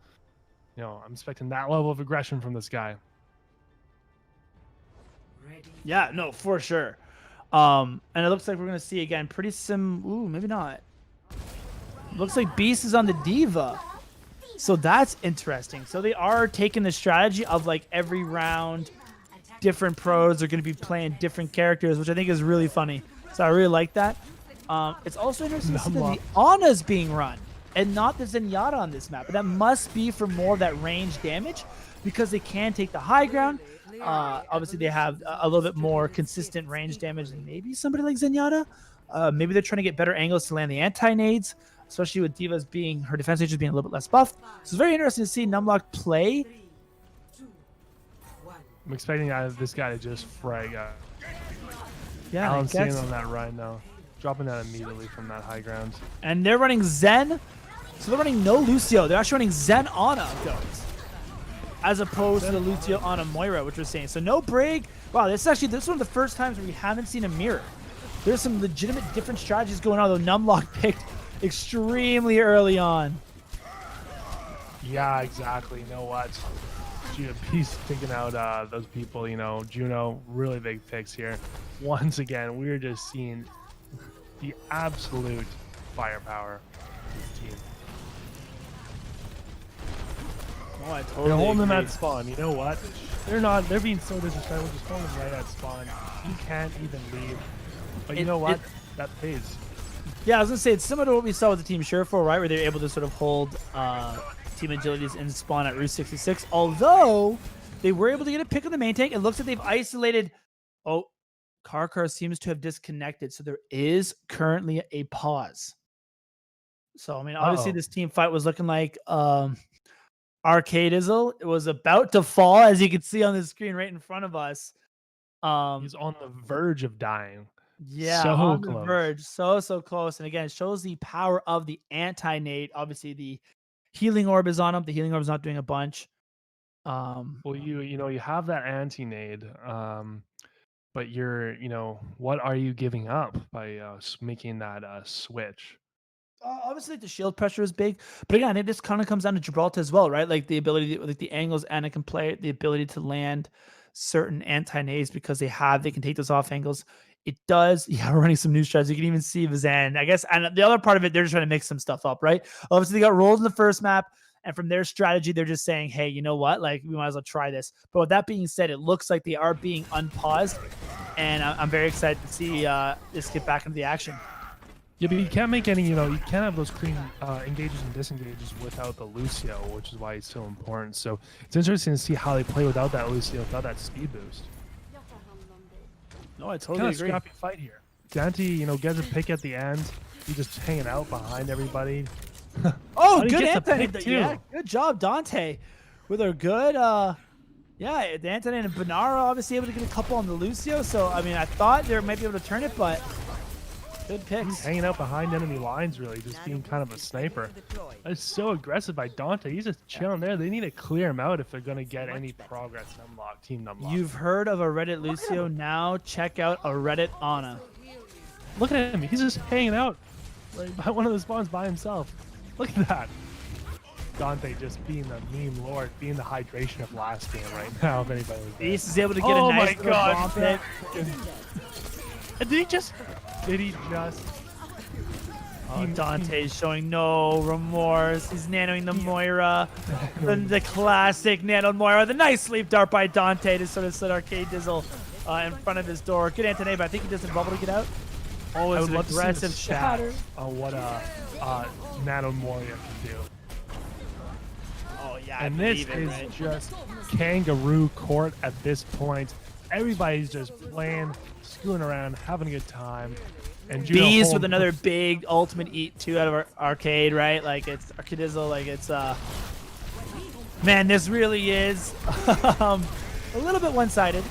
I'm expecting that level of aggression from this guy. Yeah, no, for sure. And it looks like we're going to see again pretty ooh, maybe not. Looks like Beast is on the Diva. So that's interesting. So they are taking the strategy of like every round, different pros are going to be playing different characters, which I think is really funny. So I really like that. It's also interesting to see that the Ana's being run and not the Zenyatta on this map. But that must be for more of that range damage because they can take the high ground. Obviously, they have a little bit more consistent range damage than maybe somebody like Zenyatta. Maybe they're trying to get better angles to land the anti-nades, especially with Diva's her defense nature being a little bit less buffed. So it's very interesting to see Numlock play. I'm expecting this guy to just frag out. Yeah, Alan's staying on that run now. Dropping that immediately from that high ground. And they're running Zen. So they're running no Lucio. They're actually running Zen Ana Goats, as opposed to the Lucio Ana Moira, which we're saying. So no Brig. Wow, this is one of the first times where we haven't seen a mirror. There's some legitimate different strategies going on, though Numlock picked extremely early on. Yeah, exactly. You know what? He's picking out those people, Juno, really big picks here. Once again, we're just seeing the absolute firepower of this team. Oh, I totally They're holding them agree. at spawn. You know what? They're being so disrespectful, just holding them right at spawn. You can't even leave. But you know what? That pays. Yeah, I was going to say, it's similar to what we saw with the Team Surefour, right? Where they're able to sort of hold Team Agilities in spawn at Route 66. Although, they were able to get a pick on the main tank. It looks like they've isolated... Oh, Karkar seems to have disconnected. So there is currently a pause. So, I mean, obviously this team fight was looking like Arcade Izzle. It was about to fall, as you can see on the screen right in front of us. He's on the verge of dying. Yeah, so on close. the verge. So close. And again, it shows the power of the anti-nade. Obviously, the healing orb is on him. The healing orb is not doing a bunch. Well, you have that anti-nade, but what are you giving up by making that switch? Obviously, the shield pressure is big, but again, I think this kind of comes down to Gibraltar as well, right? Like the ability, like the angles Anna can play, the ability to land certain anti-nades because they can take those off angles. it does. Yeah, we're running some new strats. You can even see Vizan, I guess. And the other part of it, they're just trying to mix some stuff up, right? Obviously, they got rolled in the first map. And from their strategy, they're just saying, hey, you know what? Like, we might as well try this. But with that being said, it looks like they are being unpaused. And I'm very excited to see this get back into the action. Yeah, but you can't make any, you can't have those clean engages and disengages without the Lucio, which is why it's so important. So it's interesting to see how they play without that Lucio, without that speed boost. No, I totally kind agree. Scrappy fight here. Dante, gets a pick at the end. He's just hanging out behind everybody. Oh, good Anthony. Yeah, good job, Dante. With a good, yeah, Anthony and Benara obviously able to get a couple on the Lucio. So, I mean, I thought they might be able to turn it, but good picks. He's hanging out behind enemy lines, really, just being kind of a sniper. That's so aggressive by Dante. He's just chilling there. They need to clear him out if they're going to get any progress team Numlock. You've heard of a Reddit Lucio. Now check out a Reddit Ana. Look at him. He's just hanging out right by one of the spawns by himself. Look at that. Dante just being the meme lord, being the hydration of last game right now, if anybody was there. Ace is able to get a nice little bomb hit. Did he just... Oh, Dante's showing no remorse. He's nanoing the Moira. the classic nano Moira. The nice sleep dart by Dante to sort of set Arcade Dizzle in front of his door. Good Anthony, but I think he doesn't bubble to get out. Oh, it's an aggressive shatter. Oh, what Nano Moria can do. Oh, yeah. And this is just kangaroo court at this point. Everybody's just playing, screwing around, having a good time. And Bees with another big ultimate eat too out of our arcade, right? Like it's Arcadizzle, like it's man, this really is a little bit one-sided.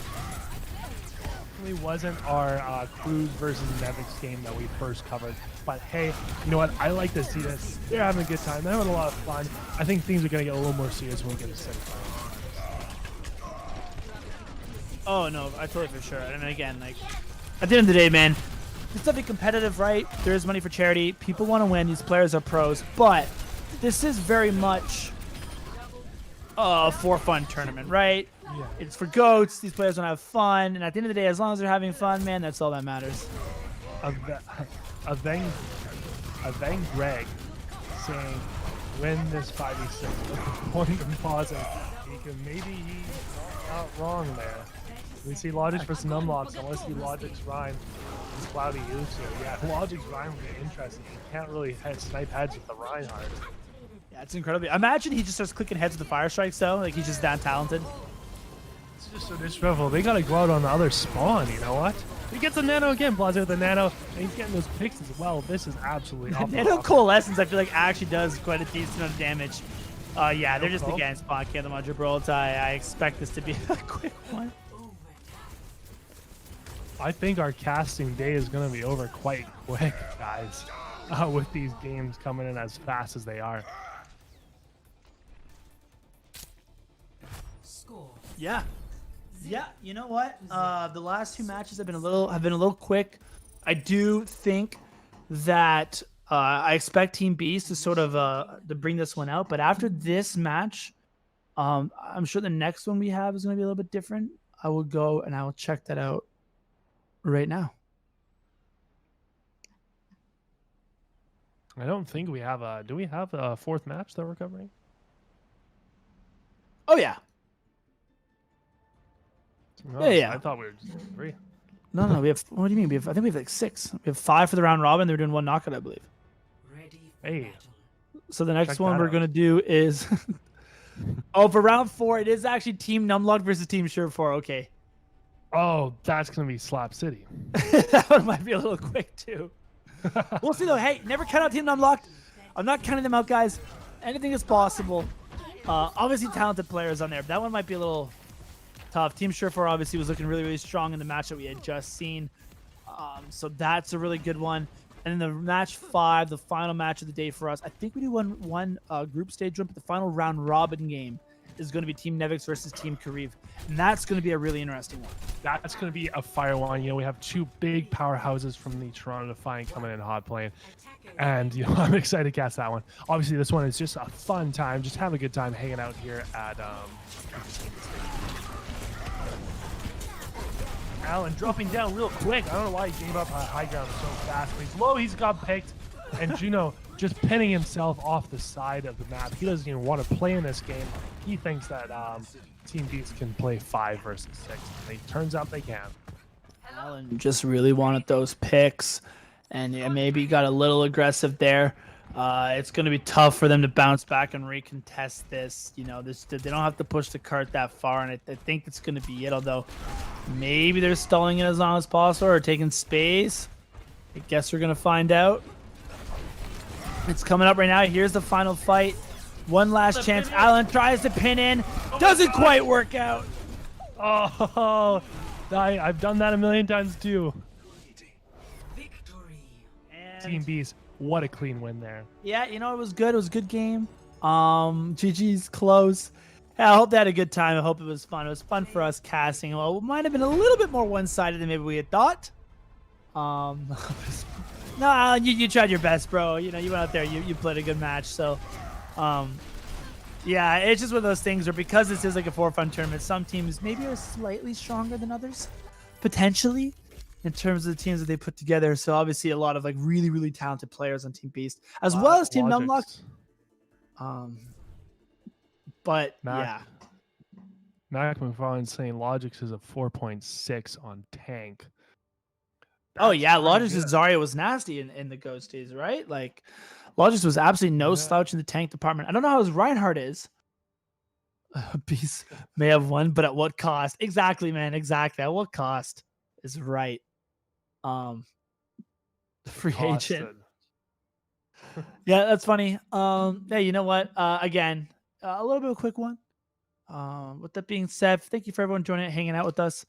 It wasn't our Cruz versus Nevix game that we first covered. But hey, you know what? I like to see this. They're having a good time. They're having a lot of fun. I think things are going to get a little more serious when we get to semifinals. Oh, no, I totally for sure. And again, like, at the end of the day, man, it's something competitive, right? There is money for charity. People want to win. These players are pros. But this is very much a for-fun tournament, right? Yeah. It's for GOATs. These players want to have fun. And at the end of the day, as long as they're having fun, man, that's all that matters. Aveng Greg saying, win this 5v6 with the point of pausing. Maybe he's not wrong there. We see Logic versus Numlocks. I want to see Logic's Rhyme and Cloudy Lucio. Yeah, Logic's Rhyme would be interesting. You can't really snipe heads with the Reinhardt. Yeah, it's incredible. Imagine he just starts clicking heads with the fire strikes, though. Like, he's just that talented. It's just so disrespectful. They got to go out on the other spawn, you know what? He gets a nano again, Blase with the nano, and he's getting those picks as well. This is absolutely awful. Nano Coalescence, I feel like, actually does quite a decent amount of damage. Yeah, they're just again spawn kill them on Gibraltar. I expect this to be a quick one. I think our casting day is going to be over quite quick, guys, with these games coming in as fast as they are. Yeah. Yeah, you know what? The last two matches have been a little quick. I do think that I expect Team Beast to sort of to bring this one out, but after this match, I'm sure the next one we have is going to be a little bit different. I will go and I will check that out right now. I don't think we have a... Do we have a fourth match that we're covering? Oh, yeah. Oh, yeah. I thought we were just 3. No, we have... What do you mean? I think we have like 6. We have 5 for the round robin. They're doing 1 knockout, I believe. Hey. So the next one we're going to do is... oh, for round 4, it is actually Team Numlock versus Team Sure4. Okay. Oh, that's going to be Slap City. That one might be a little quick, too. We'll see, though. Hey, never count out Team Unlocked. I'm not counting them out, guys. Anything is possible. Obviously, talented players on there. But that one might be a little tough. Team Sure4 obviously was looking really, really strong in the match that we had just seen. So that's a really good one. And then the match 5, the final match of the day for us. I think we do one group stage win, but the final round robin game is going to be Team Nevix versus Team Kariv. And that's going to be a really interesting one. That's going to be a fire one. You know, we have 2 big powerhouses from the Toronto Defiant coming in hot playing. And, you know, I'm excited to cast that one. Obviously, this one is just a fun time. Just have a good time hanging out here at Allen dropping down real quick. I don't know why he gave up high ground so fast. When he's low, he's got picked. And Juno just pinning himself off the side of the map. He doesn't even want to play in this game. He thinks that Team Beats can play 5 versus 6. And it turns out they can. Allen just really wanted those picks, and yeah, maybe got a little aggressive there. It's going to be tough for them to bounce back and recontest this. You know, they don't have to push the cart that far, and I think it's going to be it. Although maybe they're stalling it as long as possible or taking space. I guess we're going to find out. It's coming up right now. Here's the final fight. One last chance. Allen tries to pin in. Doesn't quite work out. Oh, I've done that a million times too. And Team Beast, what a clean win there. Yeah, you know, it was good. It was a good game. GG's close. Yeah, I hope they had a good time. I hope it was fun. It was fun for us casting. Well, it might have been a little bit more one-sided than maybe we had thought. No, you tried your best, bro. You know, you went out there, you played a good match. So, yeah, it's just one of those things where because this is like a for fun tournament, some teams maybe are slightly stronger than others, potentially, in terms of the teams that they put together. So obviously a lot of like really, really talented players on Team Beast, as well as Team Numlock. But yeah. Mac McFarlane saying Logix is a 4.6 on tank. Oh yeah, Logix' Zarya was nasty in the Ghost days, right? Like, Logix was absolutely no slouch in the tank department. I don't know how his Reinhardt is. Beast may have won, but at what cost? Exactly, man. Exactly. At what cost is right. The free agent. Yeah, that's funny. Hey, you know what? Again, a little bit of a quick one. With that being said, thank you for everyone joining, hanging out with us.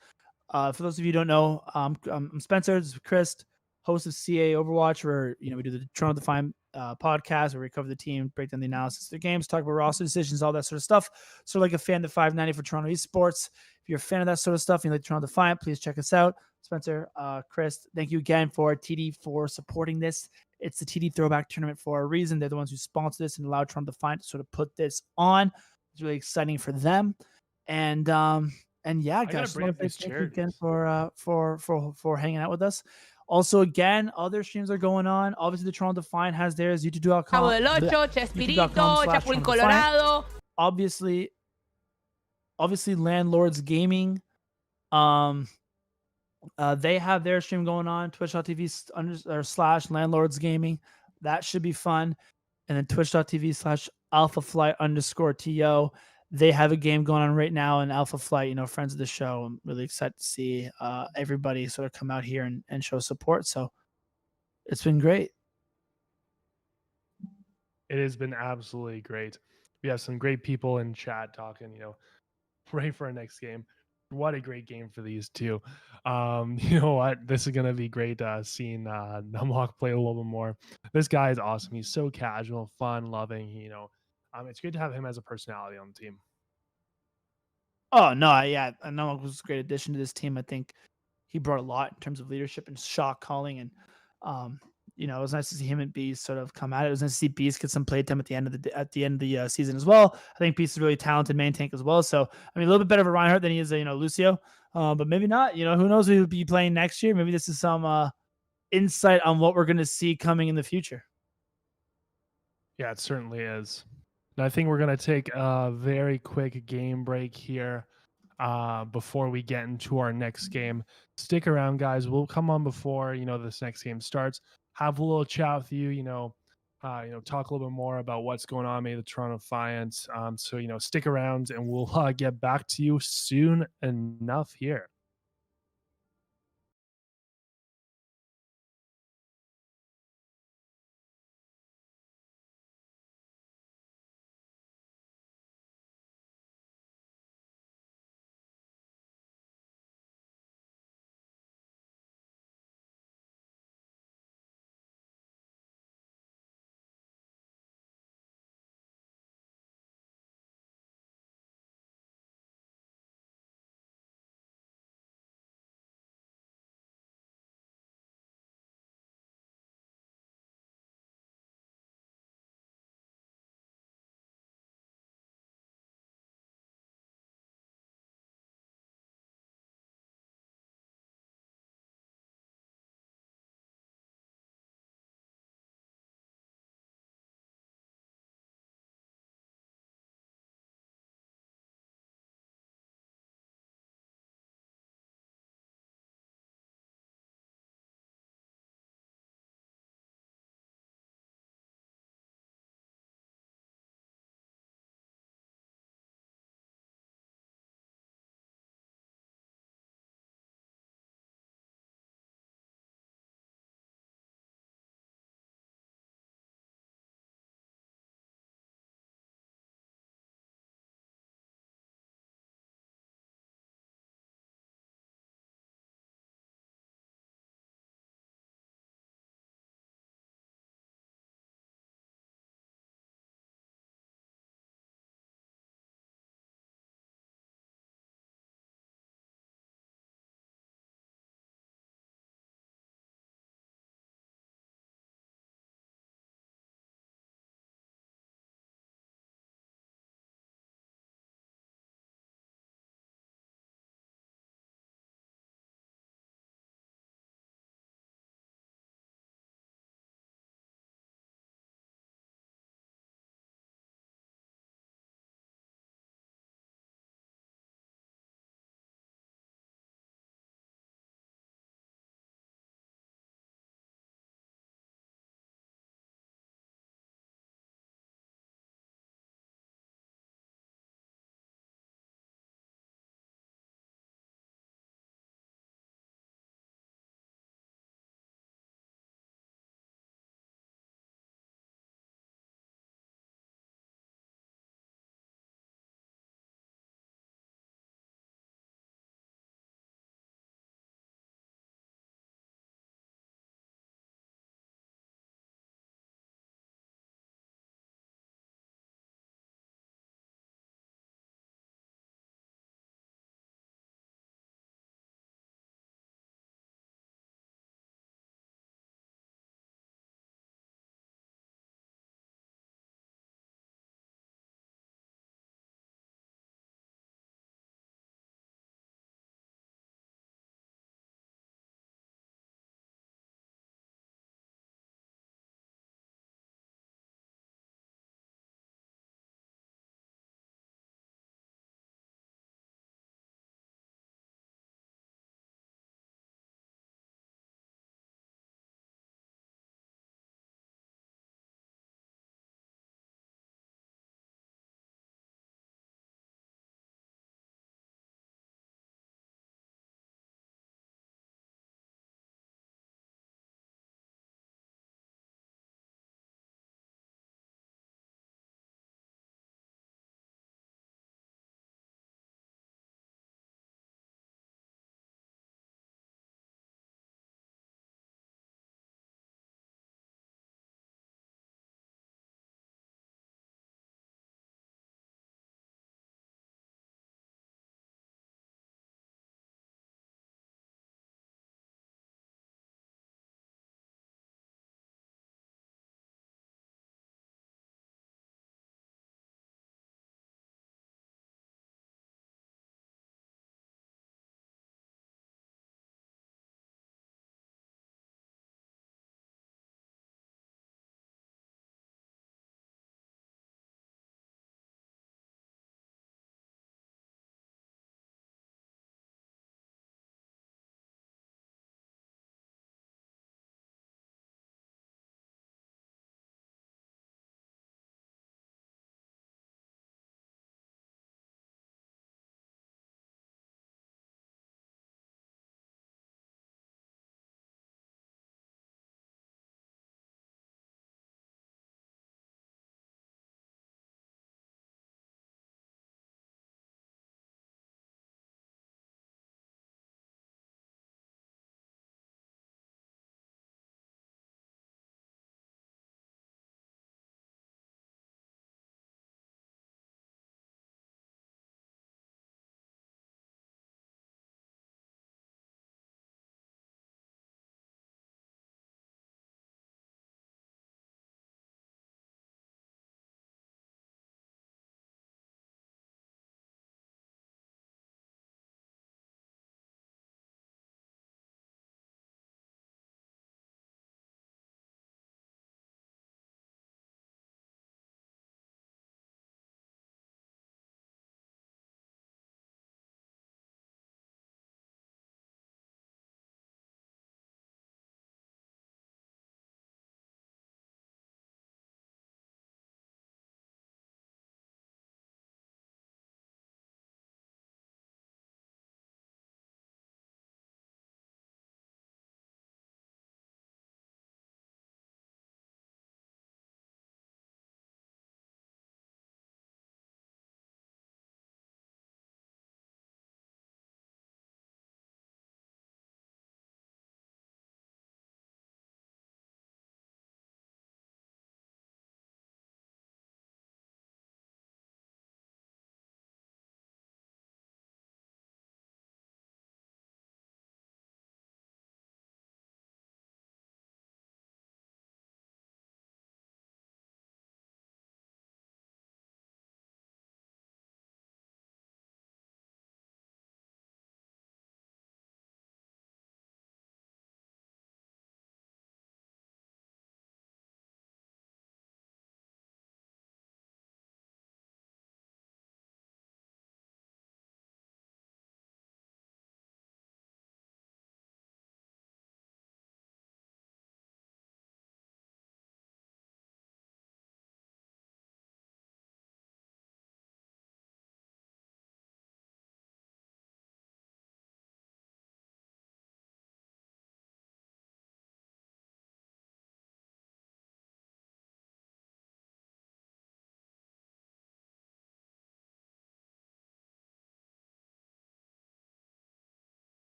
For those of you who don't know, I'm Spencer. This is Chris, host of CA Overwatch, where we do the Toronto Defiant podcast, where we cover the team, break down the analysis of their games, talk about roster decisions, all that sort of stuff. So, like a fan of 590 for Toronto Esports. If you're a fan of that sort of stuff and you like Toronto Defiant, please check us out. Spencer, Chris, thank you again for TD for supporting this. It's the TD Throwback Tournament for a reason. They're the ones who sponsor this and allow Toronto Defiant to sort of put this on. It's really exciting for them. And yeah, guys, thank you again for hanging out with us. Also, again, other streams are going on. Obviously, the Toronto Defiant has theirs. YouTube.com. YouTube.com/Colorado. Obviously, Landlords Gaming. They have their stream going on. Twitch.tv/Landlords Gaming. That should be fun. And then Twitch.tv/AlphaFlight_TO. They have a game going on right now in Alpha Flight, friends of the show. I'm really excited to see everybody sort of come out here and show support. So it's been great. It has been absolutely great. We have some great people in chat talking, ready for our next game. What a great game for these two. You know what? This is going to be great seeing Numlock play a little bit more. This guy is awesome. He's so casual, fun, loving, it's good to have him as a personality on the team. Oh, no, yeah. Numlock was a great addition to this team. I think he brought a lot in terms of leadership and shot calling. And, it was nice to see him and Beast sort of come at it. It was nice to see Beast get some playtime at the end of the season as well. I think Beast is a really talented main tank as well. So, I mean, a little bit better of a Reinhardt than he is, Lucio. But maybe not. Who knows who he'll be playing next year. Maybe this is some insight on what we're going to see coming in the future. Yeah, it certainly is. And I think we're going to take a very quick game break here before we get into our next game. Stick around, guys. We'll come on before, this next game starts. Have a little chat with you, talk a little bit more about what's going on, maybe the Toronto Defiant. So, stick around and we'll get back to you soon enough here.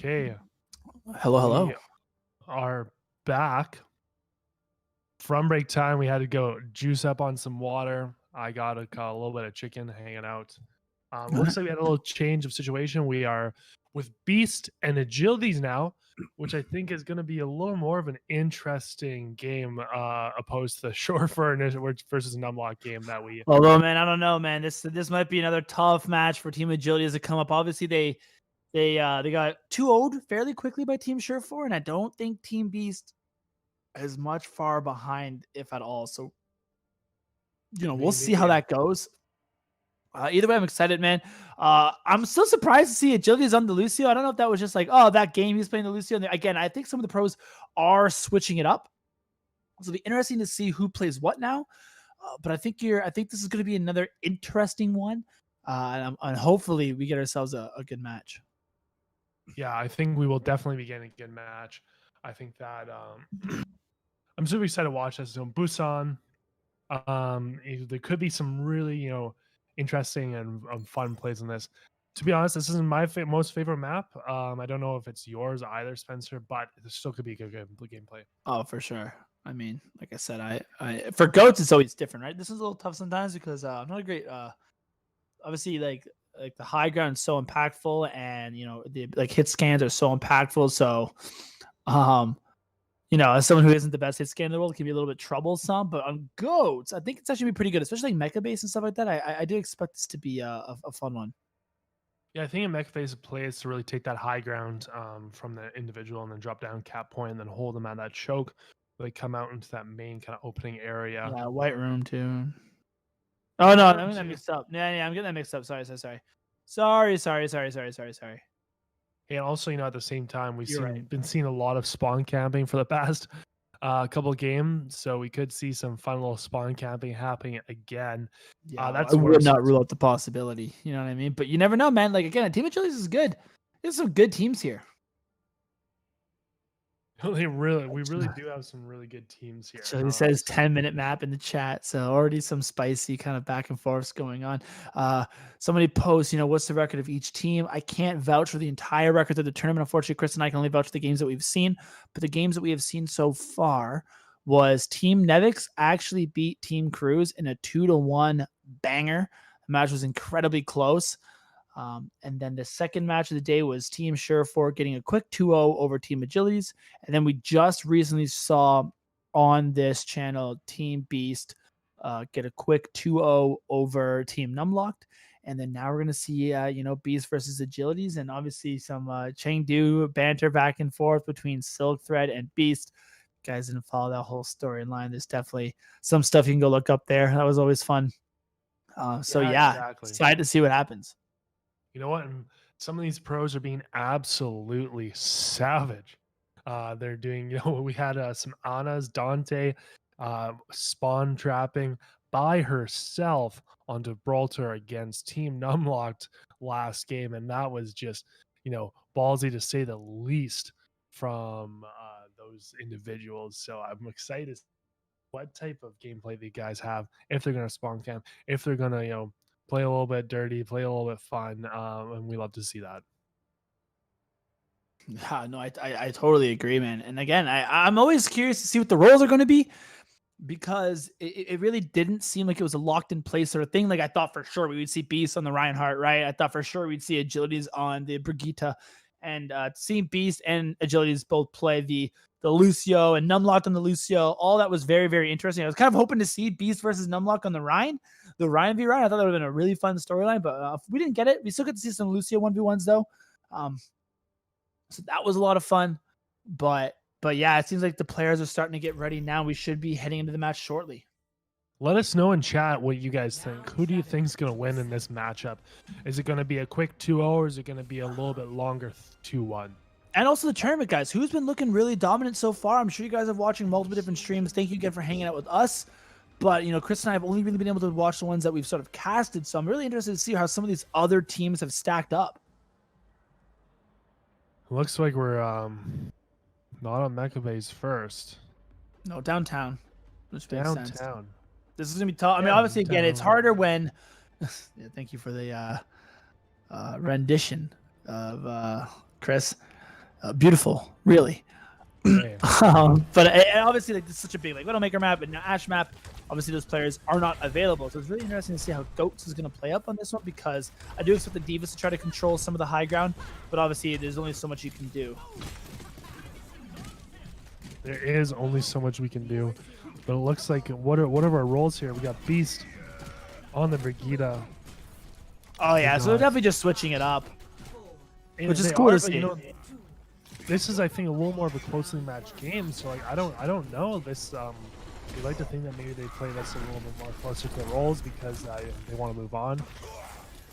Okay. Hello. We are back from break time. We had to go juice up on some water. I got a little bit of chicken hanging out. Looks like we had a little change of situation. We are with Beast and Agilities now, which I think is going to be a little more of an interesting game opposed to the Shorefur versus Numlock game that we. Although, man, I don't know, man. This might be another tough match for Team Agilities to come up. Obviously, they got 2-0'd fairly quickly by Team Shorefur, and I don't think Team Beast is much far behind, if at all. So, we'll see how that goes. Either way, I'm excited, man. I'm still surprised to see Agilities on the Lucio. I don't know if that was just like, that game he's playing the Lucio. And again, I think some of the pros are switching it up. So it'll be interesting to see who plays what now. But I think this is going to be another interesting one. And hopefully we get ourselves a good match. Yeah, I think we will definitely be getting a good match. I think that I'm super excited to watch this. Busan. There could be some really, interesting and fun plays in this. To be honest, this isn't my most favorite map. I don't know if it's yours either, Spencer, but it still could be a good gameplay. Oh, for sure. I mean, like I said, I for goats it's always different, right? This is a little tough sometimes because I'm not a great. Obviously, like the high ground is so impactful, and the hit scans are so impactful. So, as someone who isn't the best hit scan in the world, it can be a little bit troublesome. But on goats, I think it's actually be pretty good, especially like mecha base and stuff like that. I do expect this to be a fun one. Yeah, I think in mecha phase of play is to really take that high ground from the individual and then drop down cap point and then hold them at that choke. They come out into that main kind of opening area. Yeah, white room too. Oh no, I'm getting that mixed up. Yeah, I'm getting that mixed up. Sorry. And also, at the same time, been seeing a lot of spawn camping for the past couple of games, so we could see some fun little spawn camping happening again. Yeah, I would not rule out the possibility. You know what I mean? But you never know, man. Like again, Team Agilities is good. There's some good teams here. We really do have some really good teams here. So he says 10-minute map in the chat. So already some spicy kind of back and forths going on. Somebody posts, what's the record of each team? I can't vouch for the entire record of the tournament. Unfortunately, Chris and I can only vouch for the games that we've seen. But the games that we have seen so far was Team Nevix actually beat Team Cruz in a 2-1 banger. The match was incredibly close. And then the second match of the day was Team Shorefur getting a quick 2-0 over Team Agilities. And then we just recently saw on this channel Team Beast get a quick 2-0 over Team Numlocked. And then now we're going to see, Beast versus Agilities, and obviously some Chengdu banter back and forth between Silk Thread and Beast. If you guys didn't follow that whole storyline, there's definitely some stuff you can go look up there. That was always fun. Exactly. Excited to see what happens. You know what? And some of these pros are being absolutely savage. They're doing, we had some Anna's Dante spawn trapping by herself on Gibraltar against Team Numlocked last game. And that was just, ballsy to say the least from those individuals. So I'm excited to see what type of gameplay the guys have, if they're going to spawn camp, if they're going to, play a little bit dirty, play a little bit fun, and we love to see that. Yeah, no, I totally agree, man. And again, I'm always curious to see what the roles are going to be, because it really didn't seem like it was a locked in place sort of thing. Like I thought for sure we would see Beast on the Reinhardt, right? I thought for sure we'd see Agilities on the Brigitte, and seeing Beast and Agilities both play the Lucio and Numlocked on the Lucio, all that was very, very interesting. I was kind of hoping to see Beast versus Numlock on the Ryan v Ryan. I thought that would have been a really fun storyline, but we didn't get it. We still get to see some Lucio 1v1s though. So that was a lot of fun. But yeah, it seems like the players are starting to get ready now. We should be heading into the match shortly. Let us know in chat what you guys think. Who do you think is going to win in this matchup? Is it going to be a quick 2-0, or is it going to be a little bit longer 2-1? And also the tournament, guys. Who's been looking really dominant so far? I'm sure you guys are watching multiple different streams. Thank you again for hanging out with us. But, Chris and I have only really been able to watch the ones that we've sort of casted. So I'm really interested to see how some of these other teams have stacked up. Looks like we're not on Mecha Base first. No, downtown. Downtown. This is going to be tough. I mean, obviously, again, it's harder when... yeah, thank you for the rendition of Chris. beautiful, really. But obviously, like, this is such a big like Widowmaker map and Ash map. Obviously, those players are not available, so it's really interesting to see how Goats is going to play up on this one, because I do expect the Divas to try to control some of the high ground, but obviously, there's only so much you can do. There is only so much we can do, but it looks like what are our roles here? We got Beast on the Brigida. Oh yeah, so they're definitely just switching it up, which is cool to see. You know, this is, I think, a little more of a closely matched game. So like, I don't know. This we like to think that maybe they play this a little bit more closer to the roles because they want to move on.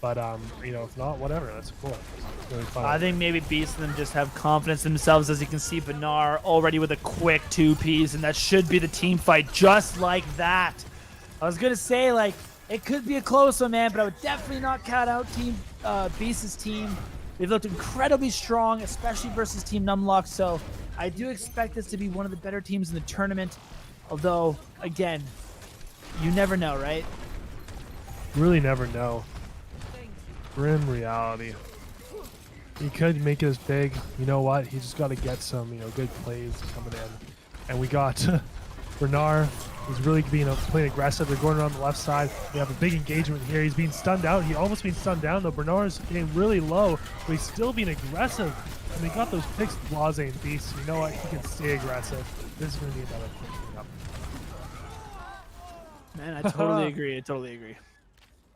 But you know, if not, whatever. That's cool. It's really fun. I think maybe Beast and them just have confidence in themselves. As you can see, Benar already with a quick 2Ps, and that should be the team fight just like that. I was gonna say, like, it could be a close one, man, but I would definitely not count out Beast's team. They've looked incredibly strong, especially versus Team Numlock, so I do expect this to be one of the better teams in the tournament. Although, again, you never know, right? Really never know. Grim reality. He could make it as big. You know what? He just got to get some, you know, good plays coming in. And we got Bernard. He's really playing aggressive. They're going around the left side. We have a big engagement here. He's being stunned out. He almost being stunned down, though. Bernard's getting really low, but he's still being aggressive. And we got those picks, Blase and Beast. You know what? He can stay aggressive. This is going to be another pick up. Man, I totally agree. I totally agree.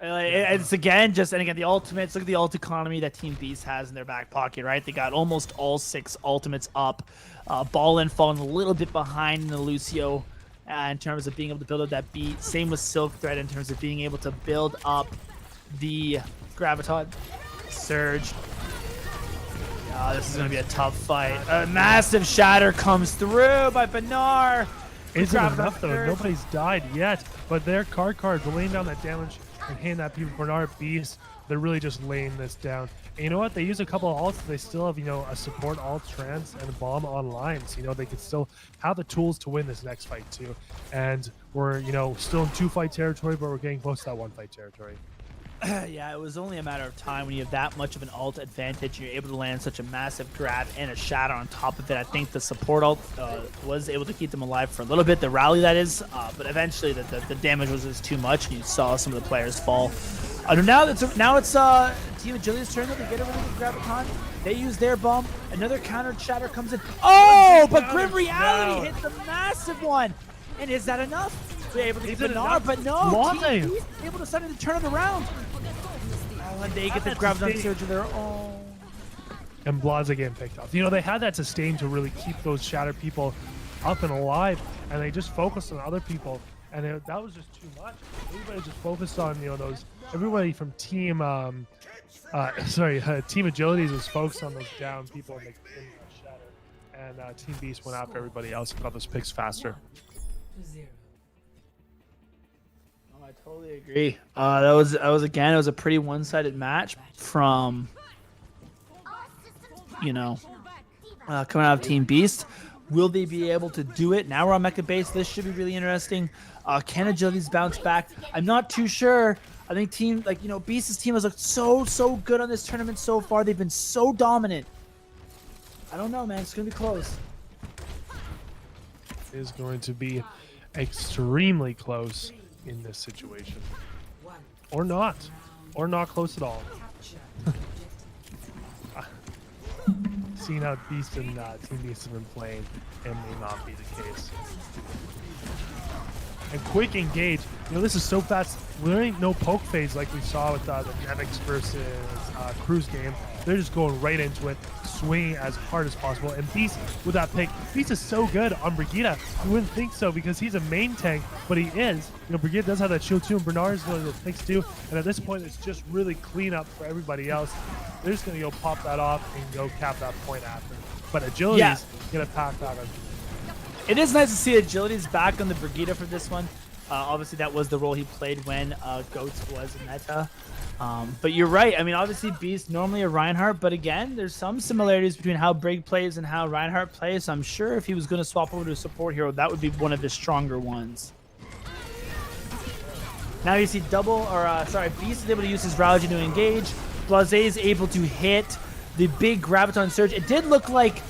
It's again the ultimates. Look at the ult economy that Team Beast has in their back pocket, right? They got almost all 6 ultimates up. Ballin falling a little bit behind in the Lucio in terms of being able to build up that beat. Same with Silk Thread in terms of being able to build up the Graviton Surge. This is going to be a tough fight. A massive shatter comes through by Benar. Isn't enough though. Nobody's died yet, but their cards are laying down that damage and hitting that people. Bernard Beast, they're really just laying this down. And you know what? They use a couple of ults. They still have, you know, a support ult, trans, and a bomb online. So, you know, they could still have the tools to win this next fight too. And we're, you know, still in 2-fight territory, but we're getting close to that 1-fight territory. Yeah, it was only a matter of time when you have that much of an ult advantage. You're able to land such a massive grab and a shatter on top of it. I think the support ult was able to keep them alive for a little bit, the rally that is, but eventually the damage was just too much, and you saw some of the players fall. Now it's Team Agility's turn. They get a really good Graviton. They use their bomb. Another countered shatter comes in. Oh, but Grim Reality hit the massive one. And is that enough? They're able to get Benar, but no. Team Beast able to suddenly turn it around. And they get the Graviton Surge of their own. And Blase getting picked off. You know, they had that sustain to really keep those Shatter people up and alive, and they just focused on other people, and that was just too much. Everybody just focused on, you know, those. Everybody from Team Team Agilities was focused on those down people and they Shatter, and Team Beast went after everybody else and got those picks faster. I totally agree. That was again, it was a pretty one-sided match from, you know, coming out of Team Beast. Will they be able to do it? Now we're on Mecha Base. This should be really interesting. Can Agilities bounce back? I'm not too sure. I think Beast's team has looked so good on this tournament so far. They've been so dominant. I don't know, man. It's gonna be close. It is going to be extremely close in this situation, or not close at all. Seeing how Beast and Team Beast have been playing, it may not be the case. And quick engage. You know, this is so fast. There ain't no poke phase like we saw with the Nevix versus Cruz game. They're just going right into it, swinging as hard as possible. And Beast with that pick. Beast is so good on Brigida. You wouldn't think so because he's a main tank, but he is. You know, Brigida does have that shield too, and Bernard's doing the picks too. And at this point, it's just really clean up for everybody else. They're just going to go pop that off and go cap that point after. But Agility's going to pack that on. It is nice to see Agility's back on the Brigida for this one. Obviously, that was the role he played when Goats was meta. But you're right. I mean, obviously, Beast normally a Reinhardt, but again, there's some similarities between how Brig plays and how Reinhardt plays. So I'm sure if he was going to swap over to a support hero, that would be one of the stronger ones. Now you see Beast is able to use his Ralogy to engage. Blase is able to hit the big Graviton Surge. It did look like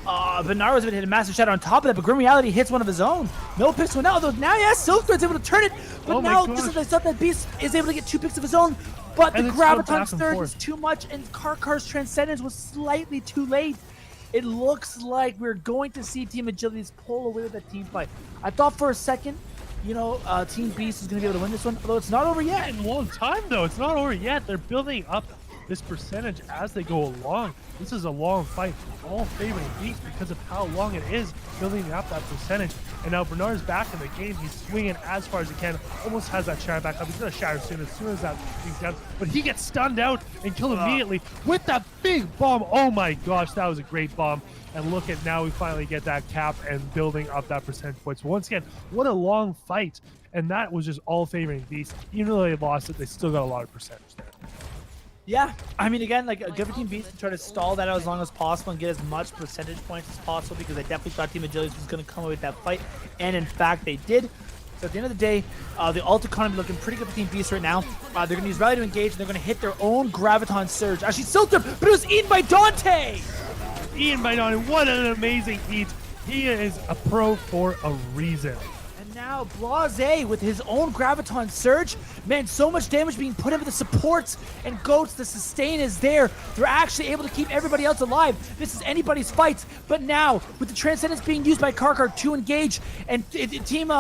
Bernard was able to hit a massive shot on top of that, but Grim Reality hits one of his own. No picks one out, although now, yeah, Silk Thread's able to turn it, but now, just as I thought, that Beast is able to get 2 picks of his own, but the Graviton Surge is too much, and Karkar's Transcendence was slightly too late. It looks like we're going to see Team Agilities pull away with that team fight. I thought for a second, you know, Team Beast is going to be able to win this one, although it's not over yet. In a long time, though. It's not over yet. They're building up this percentage as they go along. This is a long fight. All favoring Beast because of how long it is building up that percentage. And now Bernard's back in the game. He's swinging as far as he can. Almost has that shatter back up. He's going to shatter soon as that thing's down. But he gets stunned out and killed immediately with that big bomb. Oh my gosh, that was a great bomb. And look at now we finally get that cap and building up that percentage points. Once again, what a long fight. And that was just all favoring Beast. Even though they lost it, they still got a lot of percentage there. Yeah, I mean, again, like, good for Team Beast to try to stall that out as long as possible and get as much percentage points as possible, because I definitely thought Team Agilities was going to come away with that fight, and in fact, they did. So at the end of the day, the ult economy looking pretty good for Team Beast right now. They're going to use Rally to engage, and they're going to hit their own Graviton Surge. Actually, Silter, but it was eaten by Dante! Ian by Dante, what an amazing eat. He is a pro for a reason. Now Blase with his own Graviton Surge. Man, so much damage being put into the supports, and Goats, the sustain is there. They're actually able to keep everybody else alive. This is anybody's fight, but now with the Transcendence being used by Karkar to engage, and team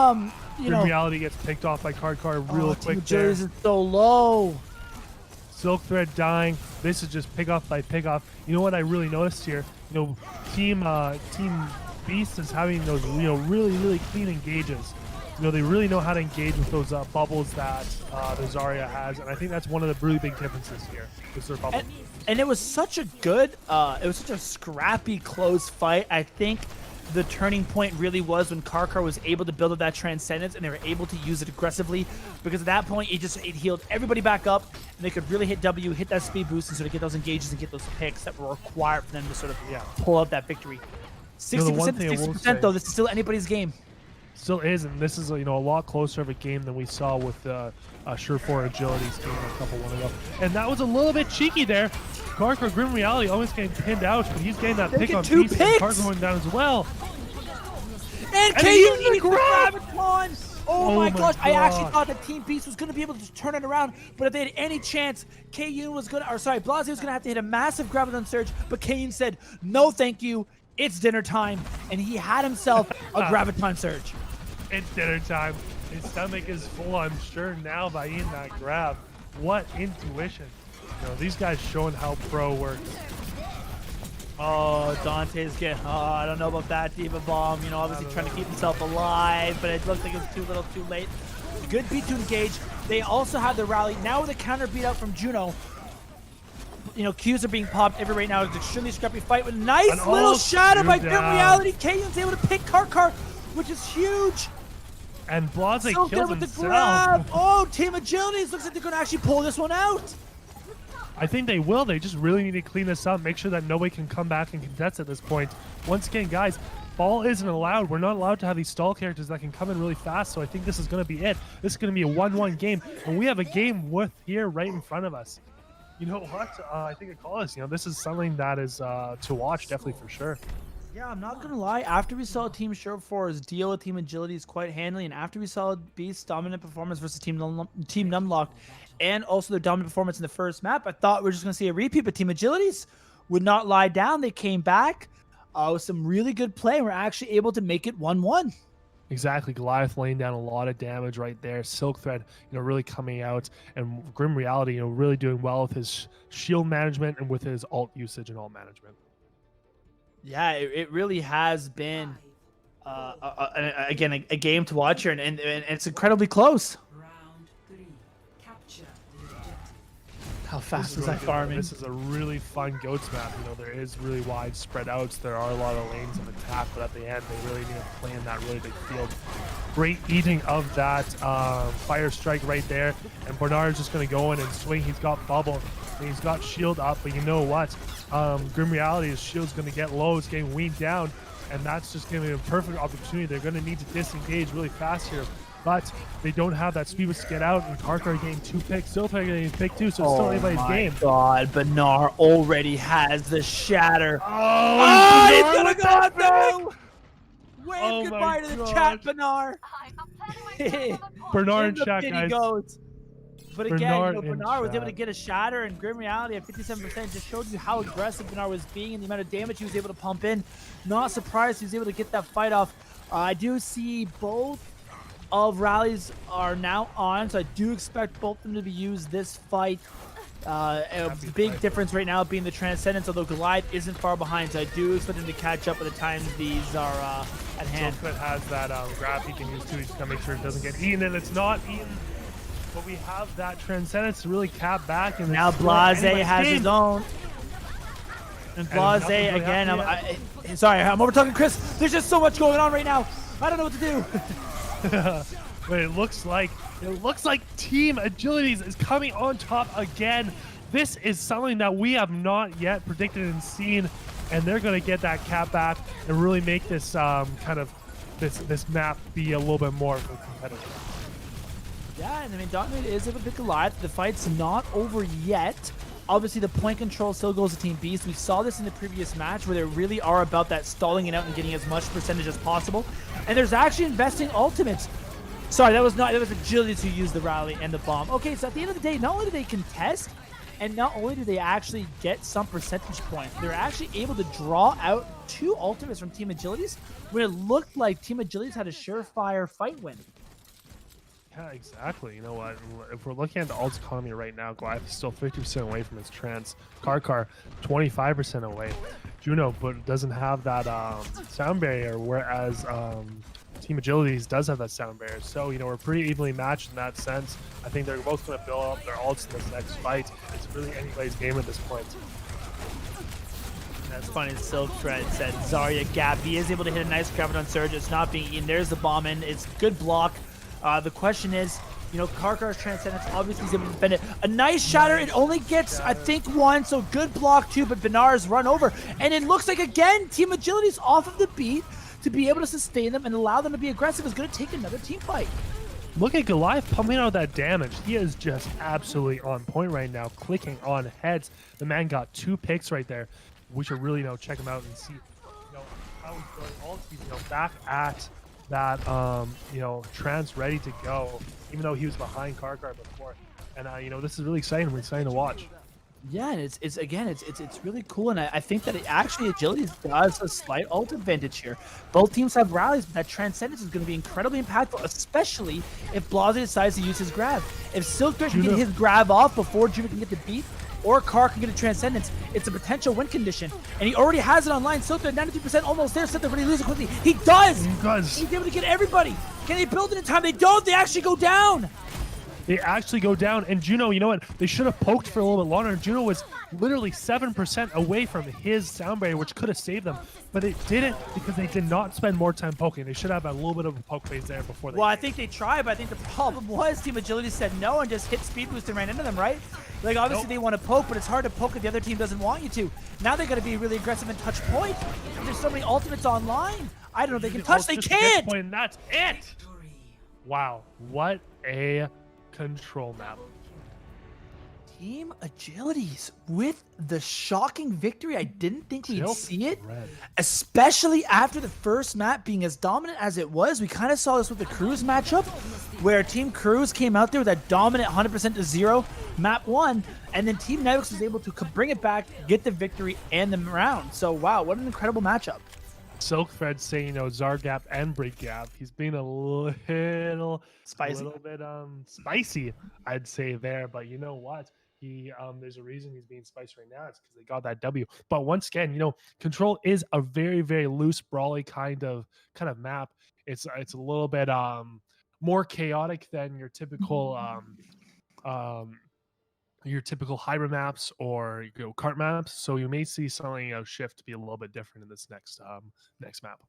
you know, Reality gets picked off by Karkar real quick there. Is so low. Silk Thread dying. This is just pick off by pick off. You know what I really noticed here? You know, Team Beast is having those, you know, really clean engages. You know, they really know how to engage with those bubbles that the Zarya has, and I think that's one of the really big differences here. Is their bubble. And it was such a good, it was such a scrappy, close fight. I think the turning point really was when Karkar was able to build up that Transcendence, and they were able to use it aggressively, because at that point, it healed everybody back up, and they could really hit W, hit that speed boost, and sort of get those engages and get those picks that were required for them to sort of pull out that victory. 60% to 60% though, this is still anybody's game. Still is, and this is, you know, a lot closer of a game than we saw with Surefour Agility's game a couple one ago. And that was a little bit cheeky there. Karkar Grim Reality almost getting pinned out, but he's getting that pick on Beast, and Karkar going down as well. And KU needs the Graviton! Oh my gosh, I actually thought that Team Beast was going to be able to turn it around, but if they had any chance, KU was going to, or sorry, Blase was going to have to hit a massive Graviton Surge, but KU said, no thank you, it's dinner time, and he had himself a Graviton Surge. It's dinner time. His stomach is full, I'm sure, now by eating that grab. What intuition. You know, these guys showing how pro works. Oh, Dante's getting, I don't know about that Diva Bomb. You know, obviously trying to keep himself alive, but it looks like it's too little too late. Good beat to engage. They also have the rally. Now with a counter beat out from Juno. You know, Qs are being popped every right now. It's an extremely scrappy fight with nice little shadow by Grim Reality. KU's able to pick Karkar, which is huge. And Blase kills with himself. The grab. Oh, Team Agilities looks like they're going to actually pull this one out. I think they will. They just really need to clean this up, make sure that nobody can come back and contest at this point. Once again, guys, ball isn't allowed. We're not allowed to have these stall characters that can come in really fast, so I think this is going to be it. This is going to be a 1-1 game, and we have a game worth here right in front of us. You know what? I think I call this. You know, this is something that is to watch, definitely for sure. Yeah, I'm not gonna lie. After we saw Team Surefour's deal with Team Agilities quite handily, and after we saw Beast's dominant performance versus Team Numlock, and also their dominant performance in the first map, I thought we were just gonna see a repeat. But Team Agilities would not lie down. They came back with some really good play, and we're actually able to make it 1-1. Exactly, Goliath laying down a lot of damage right there. Silk Thread, you know, really coming out, and Grim Reality, you know, really doing well with his shield management and with his ult usage and ult management. Yeah, it really has been, again, a game to watch here, and it's incredibly close. How fast is that farming? This is a really fun Goats map. You know, there is really wide spread outs. There are a lot of lanes of attack, but at the end, they really need to play in that really big field. Great eating of that fire strike right there. And Bernard's just going to go in and swing. He's got bubble, and he's got shield up, but you know what? Grim Reality's shield's going to get low. It's getting weaned down, and that's just going to be a perfect opportunity. They're going to need to disengage really fast here. but they don't have that speed to get out. And Karkar getting 2 picks, Silver getting pick 2, so it's still anybody's game. Oh my God, Benar already has the shatter. Oh, he's gonna go out there. Wave goodbye to the gosh. chat, Benar. Bernard in chat, guys. Goes. But again, Benar was able chat. to get a shatter, and Grim Reality at 57% just showed you how aggressive Benar was being and the amount of damage he was able to pump in. Not surprised he was able to get that fight off. I do see both of rallies are now on, so I do expect both of them to be used this fight. A big difference right now being the Transcendence, although Goliath isn't far behind, so I do expect him to catch up by the time these are at hand. Silkfoot has that grab he can use too. He's gonna make sure it doesn't get eaten, and it's not eaten. But we have that Transcendence to really cap back. And now Blase has his own. And Blase, again, I'm over talking Chris. There's just so much going on right now. I don't know what to do. But it looks like Team Agilities is coming on top again. This is something that we have not yet predicted and seen, and they're going to get that cap back and really make this this map be a little bit more competitive. Yeah, and I mean, Dominator is able to pick Goliath. The fight's not over yet. Obviously, the point control still goes to Team Beast. We saw this in the previous match where they really are about that stalling it out and getting as much percentage as possible. And there's actually investing ultimates. Sorry, that was Agility who used the rally and the bomb. Okay, so at the end of the day, not only do they contest, and not only do they actually get some percentage points, they're actually able to draw out 2 ultimates from Team Agilities, where it looked like Team Agilities had a surefire fight win. Yeah, exactly. You know what? If we're looking at the alt economy right now, Goliath is still 50% away from his trans. Karkar, 25% away. Juno, but doesn't have that sound barrier, whereas Team Agilities does have that sound barrier. So, we're pretty evenly matched in that sense. I think they're both going to build up their ults in this next fight. It's really anybody's game at this point. That's funny. Silk Thread said Zarya gap. He is able to hit a nice grab on Surge. It's not being eaten. There's the bomb in. It's good block. The question is, Karkar's Transcendence obviously is able to defend it. A nice shatter. It only gets, I think, 1, so good block too, but Benar's run over. And it looks like, again, Team Agility's off of the beat to be able to sustain them and allow them to be aggressive is going to take another team fight. Look at Goliath pumping out that damage. He is just absolutely on point right now, clicking on heads. The man got 2 picks right there. We should really, check him out and see, how he's going. All he's, back at that trans ready to go, even though he was behind Karkar before. And this is really exciting. We're exciting to watch. Yeah, and it's really cool, and I think that it actually Agility does a slight ult advantage here. Both teams have rallies, but that Transcendence is going to be incredibly impactful, especially if Blase decides to use his grab. If Silk can get his grab off before Juno can get the beat, or Kark can get a Transcendence, it's a potential win condition. And he already has it online. Silk at 93% almost there. Silk really losing quickly. He does! He's able to get everybody. Can they build it in time? They don't. They actually go down. They actually go down, and Juno, you know what? They should have poked for a little bit longer. Juno was literally 7% away from his sound barrier, which could have saved them, but it didn't because they did not spend more time poking. They should have a little bit of a poke phase there before they. Well, I think they tried, but I think the problem was Team Agility said no and just hit speed boost and ran into them, right? Like, obviously they want to poke, but it's hard to poke if the other team doesn't want you to. Now they got to be really aggressive and touch point. There's so many ultimates online. I don't know if they can touch. They can't. And that's it. Wow, what a control map. Team Agilities with the shocking victory. I didn't think we'd see it, especially after the first map being as dominant as it was. We kind of saw this with the Cruise matchup, where Team Cruise came out there with that dominant 100% to 0 map 1, and then Team Nevix was able to bring it back, get the victory and the round. So wow, what an incredible matchup. Silk Thread saying, Zargap and Brig Gap. He's been a little spicy, a little bit spicy, I'd say there. But you know what? There's a reason he's being spicy right now. It's because they got that W. But once again, Control is a very, very loose, brawly kind of map. It's a little bit more chaotic than your typical hybrid maps or cart maps, so you may see something shift to be a little bit different in this next map.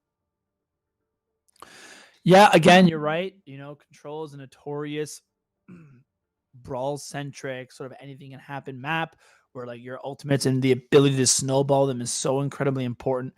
Yeah, again, you're right. Control is a notorious brawl-centric, sort of anything can happen map where like your ultimates and the ability to snowball them is so incredibly important.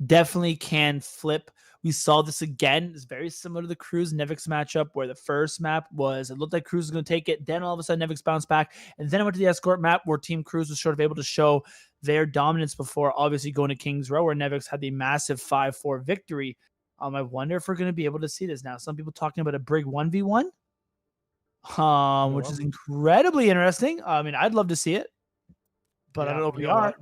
Definitely can flip We saw this again. It's very similar to the Cruz Nevix matchup, where the first map was, it looked like Cruz was going to take it. Then all of a sudden Nevix bounced back. And then I went to the Escort map where Team Cruz was sort of able to show their dominance before obviously going to King's Row, where Nevix had the massive 5-4 victory. I wonder if we're going to be able to see this now. Some people talking about a Brig 1v1, which is incredibly interesting. I mean, I'd love to see it, but I don't know if we are.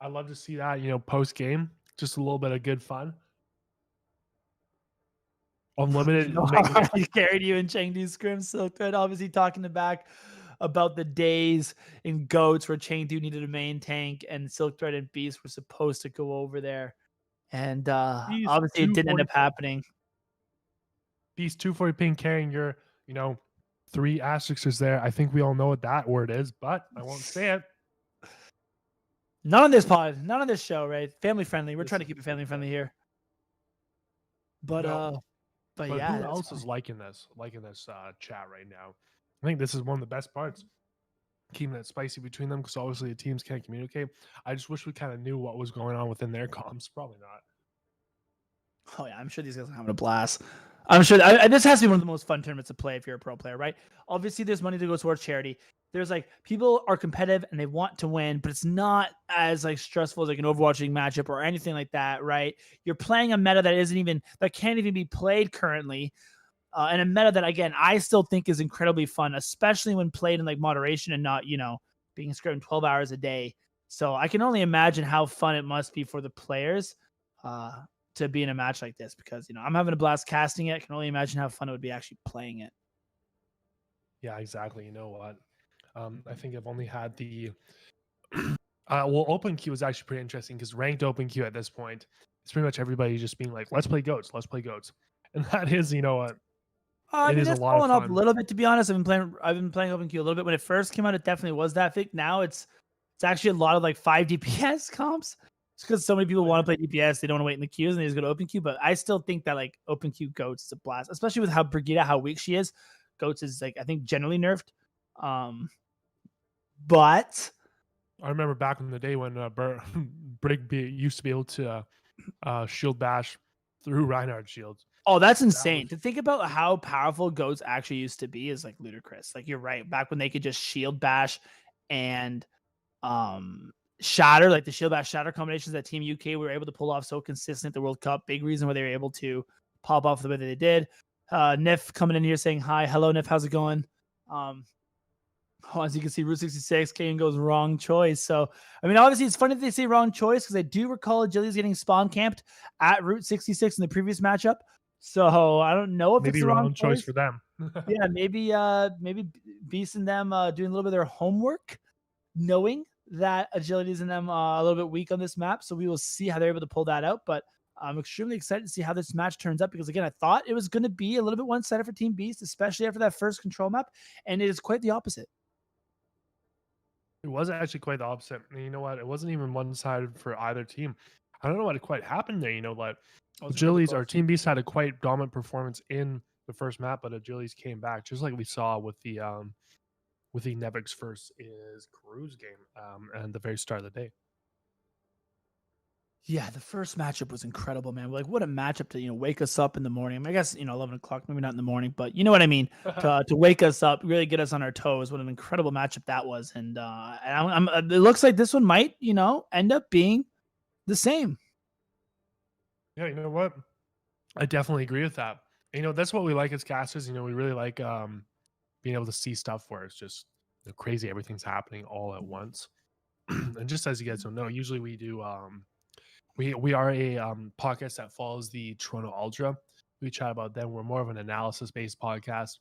I'd love to see that, post game, just a little bit of good fun. Unlimited. I carried you in Chengdu's scrim. Silk Thread obviously talking back about the days in GOATS where Chengdu needed a main tank and Silk Thread and Beast were supposed to go over there. And obviously it didn't end up happening. Beast 240 ping carrying your, 3 asterisks there. I think we all know what that word is, but I won't say it. None on this pod, none on this show, right? Family friendly. We're trying to keep it family friendly here. But yeah, who else is liking this chat right now? I think this is one of the best parts. Keeping it spicy between them, because obviously the teams can't communicate. I just wish we kind of knew what was going on within their comms. Probably not. Oh yeah, I'm sure these guys are having a blast. I'm sure this has to be one of the most fun tournaments to play if you're a pro player, right? Obviously, there's money to go towards charity. There's like people are competitive and they want to win, but it's not as like stressful as like an Overwatch matchup or anything like that, right? You're playing a meta that can't even be played currently. And a meta that, again, I still think is incredibly fun, especially when played in like moderation and not, being scrimmed 12 hours a day. So I can only imagine how fun it must be for the players to be in a match like this, because, I'm having a blast casting it. I can only imagine how fun it would be actually playing it. Yeah, exactly. You know what? I think I've only had the open queue is actually pretty interesting, because ranked open queue at this point, it's pretty much everybody just being like, let's play GOATS, and that is, it is a lot of fun. Up a little bit, to be honest. I've been playing open queue a little bit. When it first came out, it definitely was that thick. Now it's actually a lot of like 5 DPS comps. It's because so many people want to play DPS, they don't want to wait in the queues, and they just go to open queue. But I still think that like open queue GOATS is a blast, especially with how Brigitte, how weak she is. GOATS is like, I think, generally nerfed. But I remember back in the day when Brig used to be able to shield bash through Reinhardt's shields. Oh, that's insane. To think about how powerful GOATS actually used to be is like ludicrous. Like, you're right. Back when they could just shield bash and shatter, like the shield bash shatter combinations that Team UK were able to pull off so consistent at the World Cup. Big reason why they were able to pop off the way that they did. Nif coming in here saying hi. Hello, Nif. How's it going? As you can see, Route 66, Kane goes wrong choice. So, I mean, obviously, it's funny that they say wrong choice, because I do recall Agility's getting spawn camped at Route 66 in the previous matchup. So, I don't know if maybe it's the wrong choice for them. Yeah, maybe Beast and them doing a little bit of their homework, knowing that Agility's in them a little bit weak on this map. So, we will see how they're able to pull that out. But I'm extremely excited to see how this match turns up, because, again, I thought it was going to be a little bit one-sided for Team Beast, especially after that first control map, and it is quite the opposite. It was actually quite the opposite. And you know what? It wasn't even one-sided for either team. I don't know what quite happened there. Agility's, our Team Beast had a quite dominant performance in the first map, but Agility's came back, just like we saw with the Nevix versus Cruz game and the very start of the day. Yeah, the first matchup was incredible, man. Like, what a matchup to, wake us up in the morning. I mean, I guess, 11 o'clock, maybe not in the morning, but you know what I mean? to wake us up, really get us on our toes. What an incredible matchup that was. And it looks like this one might, end up being the same. Yeah, you know what? I definitely agree with that. That's what we like as casters. We really like being able to see stuff where it's just crazy. Everything's happening all at once. And just as you guys don't know, usually we do... We are a podcast that follows the Toronto Ultra. We chat about them. We're more of an analysis-based podcast,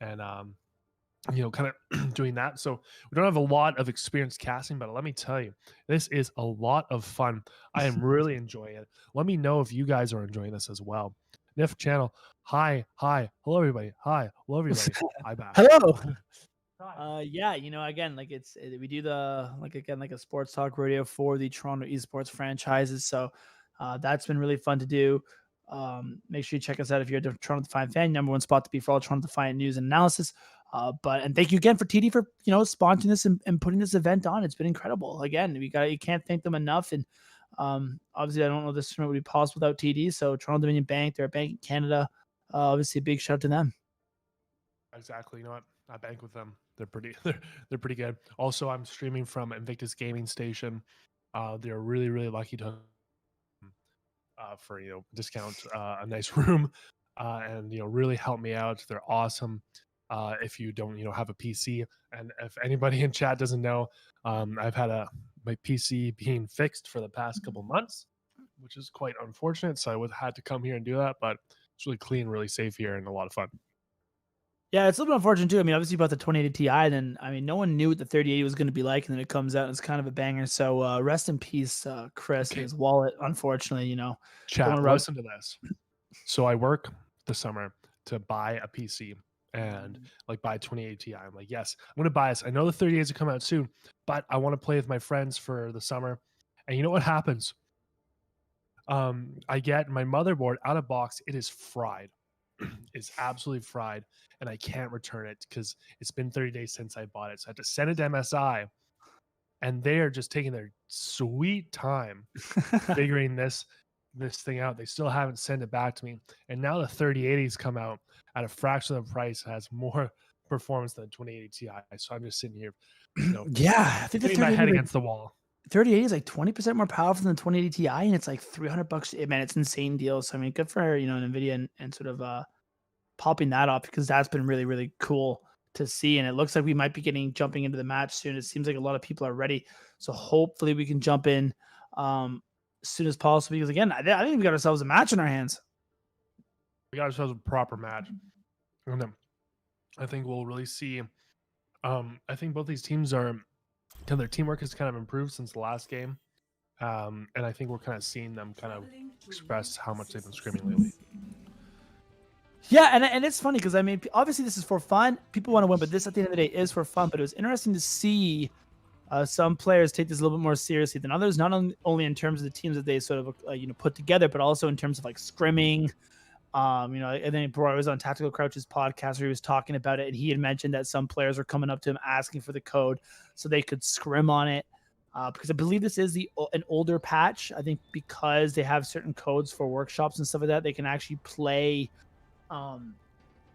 and kind of doing that. So we don't have a lot of experience casting, but let me tell you, this is a lot of fun. I am really enjoying it. Let me know if you guys are enjoying this as well. Nif channel, hi, hello everybody, hi, hello everybody, hi back. Hello. Yeah, again, like we do like a sports talk radio for the Toronto esports franchises. So that's been really fun to do. Make sure you check us out if you're a Toronto Defiant fan. #1 spot to be for all Toronto Defiant news and analysis. And thank you again for TD for sponsoring this and putting this event on. It's been incredible. Again, you can't thank them enough. And Obviously, I don't know this tournament would be possible without TD. So Toronto Dominion Bank, they're a bank in Canada. Obviously, a big shout out to them. Exactly. You know what? I bank with them. They're pretty good. Also, I'm streaming from Invictus Gaming Station. They're really lucky to for discount a nice room and really help me out. They're awesome. If you don't have a PC, and if anybody in chat doesn't know, I've had my PC being fixed for the past couple months, which is quite unfortunate. So I would had to come here and do that, but it's really clean, really safe here, and a lot of fun. Yeah, it's a little bit unfortunate too. I mean, obviously about the 2080 Ti, then no one knew what the 3080 was going to be like, and then it comes out and it's kind of a banger. So rest in peace, Chris. Okay. His wallet, unfortunately, Chat, listen to this. So I work this summer to buy a PC and buy 2080 Ti. I'm like, yes, I'm going to buy this. I know the 3080s are coming out soon, but I want to play with my friends for the summer. And you know what happens? I get my motherboard out of box. It is fried. It's absolutely fried, and I can't return it because it's been 30 days since I bought it. So I had to send it to MSI, and they are just taking their sweet time figuring this thing out. They still haven't sent it back to me, and now the 3080s come out at a fraction of the price, has more performance than 2080 Ti. So I'm just sitting here, yeah, I think hitting my head against the wall. 3080 is like 20% more powerful than the 2080 Ti, and it's like $300. Man, it's an insane deal. So I mean, good for her, NVIDIA and sort of popping that off, because that's been really cool to see. And it looks like we might be jumping into the match soon. It seems like a lot of people are ready. So hopefully we can jump in as soon as possible, because again, I think we got ourselves a match in our hands. We got ourselves a proper match. And then I think we'll really see. I think both these teams their teamwork has kind of improved since the last game. And I think we're kind of seeing them kind of express how much they've been scrimming lately. Yeah, and it's funny because, I mean, obviously this is for fun. People want to win, but this at the end of the day is for fun. But it was interesting to see some players take this a little bit more seriously than others, not only in terms of the teams that they sort of put together, but also in terms of scrimming. I think Broy was on Tactical Crouch's podcast where he was talking about it, and he had mentioned that some players were coming up to him asking for the code so they could scrim on it. Because I believe this is an older patch. I think because they have certain codes for workshops and stuff like that, they can actually play,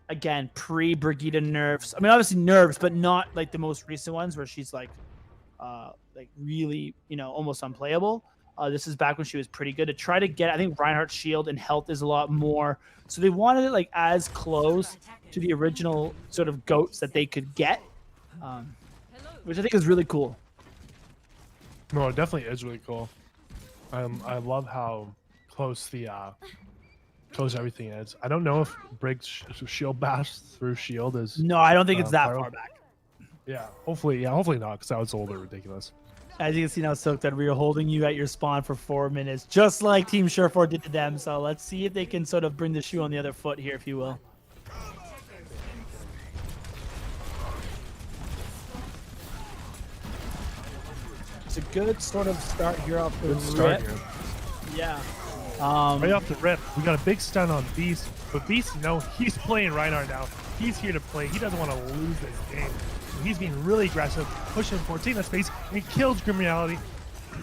again, pre-Brigitte nerfs. I mean, obviously nerfs, but not like the most recent ones where she's really, almost unplayable. This is back when she was pretty good to try to get. I think Reinhardt's shield and health is a lot more. So they wanted it as close to the original sort of goats that they could get, which I think is really cool. No, it definitely is really cool. I love how close close everything is. I don't know if Brig's shield bash through shield is. No, I don't think it's that far back. Yeah, hopefully not, because that was a little bit ridiculous. As you can see now, Silkdead, we are holding you at your spawn for 4 minutes, just like Team Sureford did to them. So let's see if they can sort of bring the shoe on the other foot here, if you will. It's a good sort of start here off the rip. Yeah. Right off the rip, we got a big stun on Beast, but Beast, he's playing Reinhardt now. He's here to play. He doesn't want to lose this game. He's being really aggressive, pushing for taking that space, and he kills Grim Reality,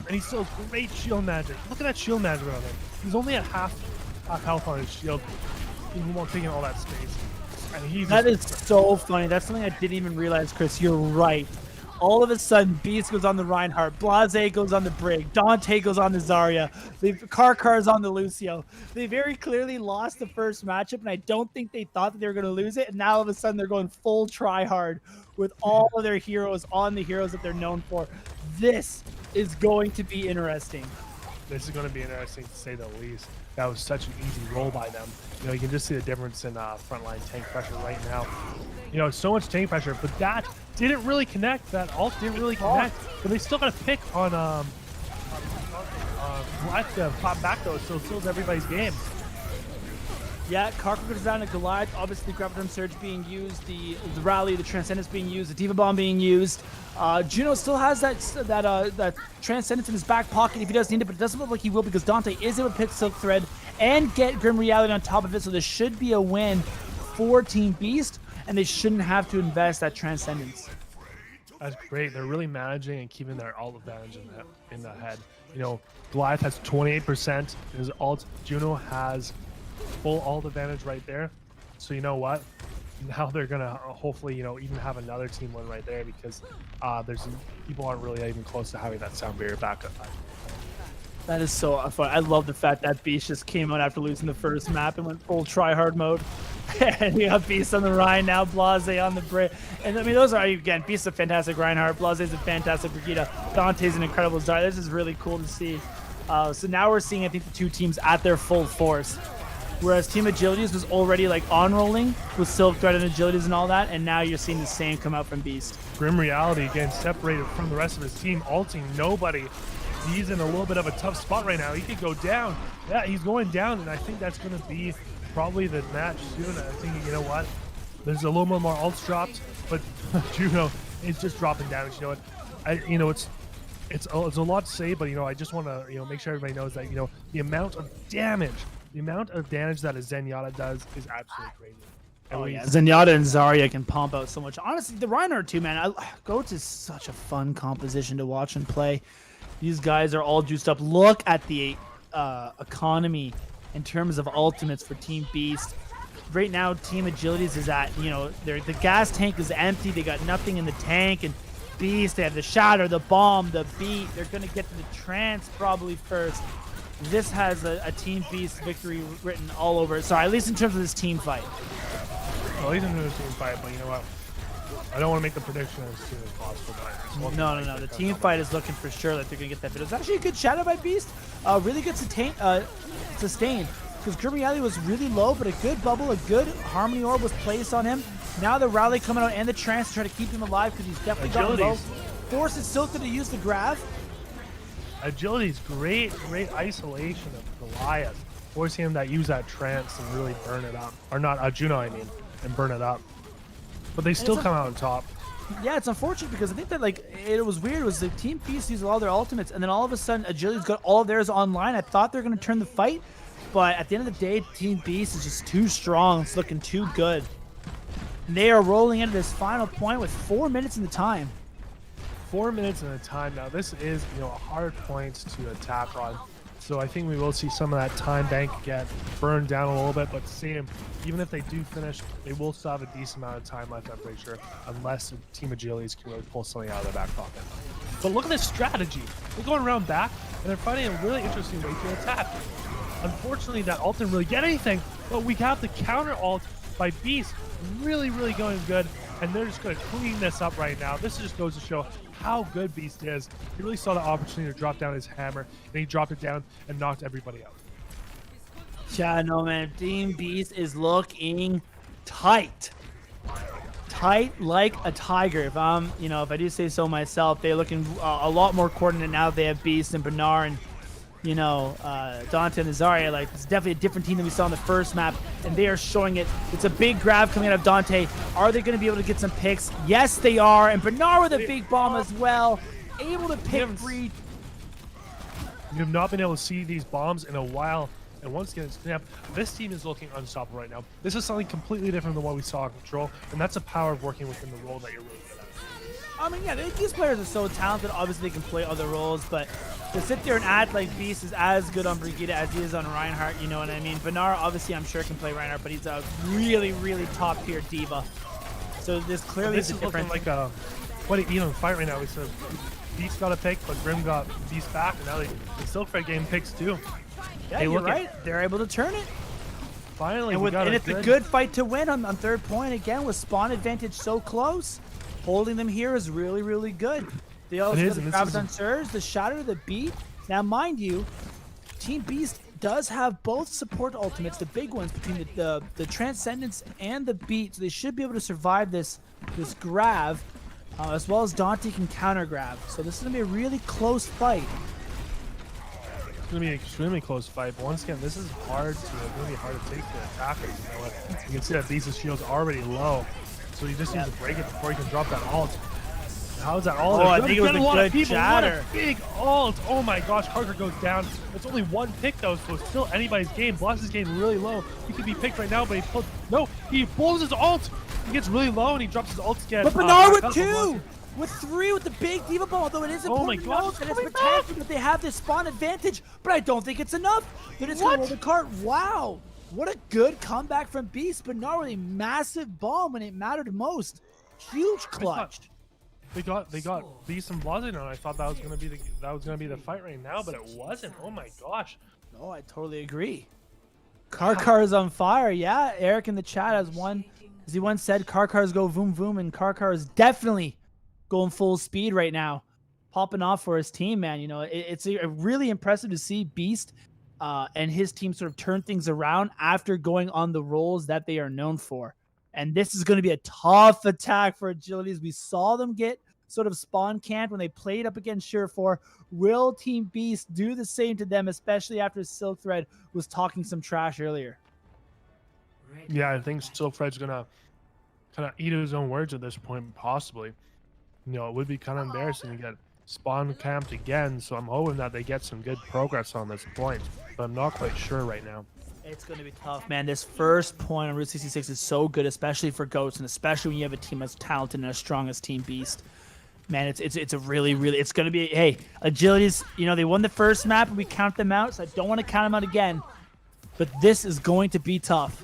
and he still has great shield magic. Look at that shield magic on him. He's only at half health on his shield. He won't take in all that space. And that is so funny. That's something I didn't even realize, Chris. You're right. All of a sudden, Beast goes on the Reinhardt, Blase goes on the Brig, Dante goes on the Zarya, Karkar's on the Lucio. They very clearly lost the first matchup, and I don't think they thought that they were going to lose it. And now all of a sudden, they're going full try-hard with all of their heroes on the heroes that they're known for. This is going to be interesting. This is going to be interesting, to say the least. That was such an easy roll by them. You can just see the difference in frontline tank pressure right now. So much tank pressure, but that didn't really connect. That ult didn't really connect. But they still got a pick on Goliath to pop back, though. So it kills everybody's game. Yeah, Karkar goes down to Goliath. Obviously, the Graviton Surge being used, the Rally, the Transcendence being used, the Diva Bomb being used. Juno still has that Transcendence in his back pocket if he does need it, but it doesn't look like he will, because Dante is able to pick Silk Thread and get Grim Reality on top of it. So this should be a win for Team Beast, and they shouldn't have to invest that Transcendence. That's great. They're really managing and keeping their ult advantage in the head. You know, Goliath has 28%. His ult. Juno has full ult advantage right there. So you know what? Now they're gonna hopefully, you know, even have another team win right there, because people aren't really even close to having that sound barrier backup. That is so fun. I love the fact that Beast just came out after losing the first map and went full try-hard mode. And we got Beast on the Rhine now, Blase on the Brit. And I mean, those are, again, Beast's a fantastic Reinhardt, Blase's a fantastic Brigitte, Dante's an incredible Zarya. This is really cool to see. So now we're seeing, I think, the two teams at their full force. Whereas Team Agilities was already like on rolling with Silk Thread and Agilities and all that, and now you're seeing the same come out from Beast. Grim Reality again separated from the rest of his team, ulting nobody. He's in a little bit of a tough spot right now. He could go down. Yeah, he's going down, and I think that's going to be probably the match soon. I think, you know what? There's a little more ults dropped, but Juno is just dropping damage. You know what? It's a lot to say, but you know, I just want to make sure everybody knows that the amount of damage that a Zenyatta does is absolutely crazy. Oh yeah, Zenyatta and Zarya can pump out so much. Honestly, the Reinhardt too, man. GOATS is such a fun composition to watch and play. These guys are all juiced up. Look at the economy in terms of ultimates for Team Beast. Right now, Team Agilities is at, the gas tank is empty. They got nothing in the tank. And Beast, they have the Shatter, the Bomb, the Beat. They're going to get to the Trance probably first. This has a Team Beast victory written all over it. Sorry, at least in terms of this team fight. Well, at least in terms of this team fight, but you know what? I don't want to make the prediction as soon as possible. No. The team fight is looking for sure that they're going to get that. But it was actually a good shadow by Beast. Really good sustain. Because Grim Reality was really low, but a good bubble, a good Harmony Orb was placed on him. Now the Rally coming out and the Trance to try to keep him alive, because he's definitely got low. Forces Silka to use the Grav. Agility's great isolation of Goliath, forcing him to use that Trance and really burn it up. Or not, Juno, I mean, and burn it up. But they still come out on top. Yeah, it's unfortunate, because I think that it was weird. It was the Team Beast used all their ultimates, and then all of a sudden Agility's got all of theirs online. I thought they were going to turn the fight, but at the end of the day, Team Beast is just too strong. It's looking too good. And they are rolling into this final point with 4 minutes in the time. 4 minutes in a time. Now this is a hard point to attack on, so I think we will see some of that time bank get burned down a little bit. But same, even if they do finish, they will still have a decent amount of time left, I'm pretty sure, unless Team Agilities can really pull something out of their back pocket. But look at this strategy. They're going around back, and they're finding a really interesting way to attack. Unfortunately, that ult didn't really get anything, but we have the counter ult by Beast really going good, and they're just going to clean this up right now. This just goes to show how good Beast is. He really saw the opportunity to drop down his hammer, and he dropped it down and knocked everybody out. Yeah, no, man. Team Beast is looking tight. Tight like a tiger. If I do say so myself, they're looking a lot more coordinated now. They have Beast and Bernard and Dante and Zarya. Like, it's definitely a different team than we saw in the first map, and they are showing it. It's a big grab coming out of Dante. Are they going to be able to get some picks? Yes, they are. And Bernard with a big bomb as well, able to pick free. We have not been able to see these bombs in a while, and once again, Snap, this team is looking unstoppable right now. This is something completely different than what we saw in Control, and that's the power of working within the role that you're really good at. I mean, yeah, these players are so talented. Obviously, they can play other roles, but to sit there and act like Beast is as good on Brigitte as he is on Reinhardt, you know what I mean? Bernard, obviously, I'm sure can play Reinhardt, but he's a really top-tier diva. So this clearly is a different... Like a fight right now. We said Beast got a pick, but Grim got Beast back, and now the Silkfred game picks too. Yeah, you're right. They're able to turn it. Finally, and it's a good fight to win on third point again with spawn advantage so close. Holding them here is really good. They also got the grabs on Surge, the Shatter, the Beat. Now, mind you, Team Beast does have both support ultimates, the big ones between the Transcendence and the Beat, so they should be able to survive this grab, as well as Dante can counter grab. So this is gonna be a really close fight. It's gonna be an extremely close fight, but once again, this is hard to take the attackers. You can see that Beast's shield's already low. So he just needs to break it before he can drop that ult. How's that ult? Oh, I think it was a good shatter. What a big ult. Oh my gosh, Carter goes down. It's only one pick though, so it's still anybody's game. Bloss' game really low. He could be picked right now, but he blows his ult. He gets really low and he drops his ult again. But Bernard with two! with 3 with the big diva bomb, although it is important to note that it's back. potential that they have this spawn advantage, but I don't think it's enough. They're just going to roll the cart. Wow. What a good comeback from Beast, but not really massive bomb when it mattered most. Huge clutch. They got Beast and Blazing on. I thought that was gonna be the fight right now, but it wasn't. Oh my gosh. No, I totally agree. Karkar is on fire. Yeah, Eric in the chat has one. As he once said, Karkars go voom voom, and Karkar is definitely going full speed right now, popping off for his team, man. You know, it's really impressive to see Beast and his team sort of turn things around after going on the roles that they are known for. And this is going to be a tough attack for Agilities. We saw them get sort of spawn camped when they played up against Surefour. Will Team Beast do the same to them, especially after Silk Thread was talking some trash earlier? Yeah, I think Silk Thread's going to kind of eat his own words at this point, possibly. You know, it would be kind of embarrassing to get spawn camped again, so I'm hoping that they get some good progress on this point, but I'm not quite sure right now. It's going to be tough, man. This first point on Route 66 is so good, especially for GOATS, and especially when you have a team as talented and as strong as Team Beast. Man, it's a really, it's going to be, hey, Agilities, you know, they won the first map, and we count them out, so I don't want to count them out again, but this is going to be tough.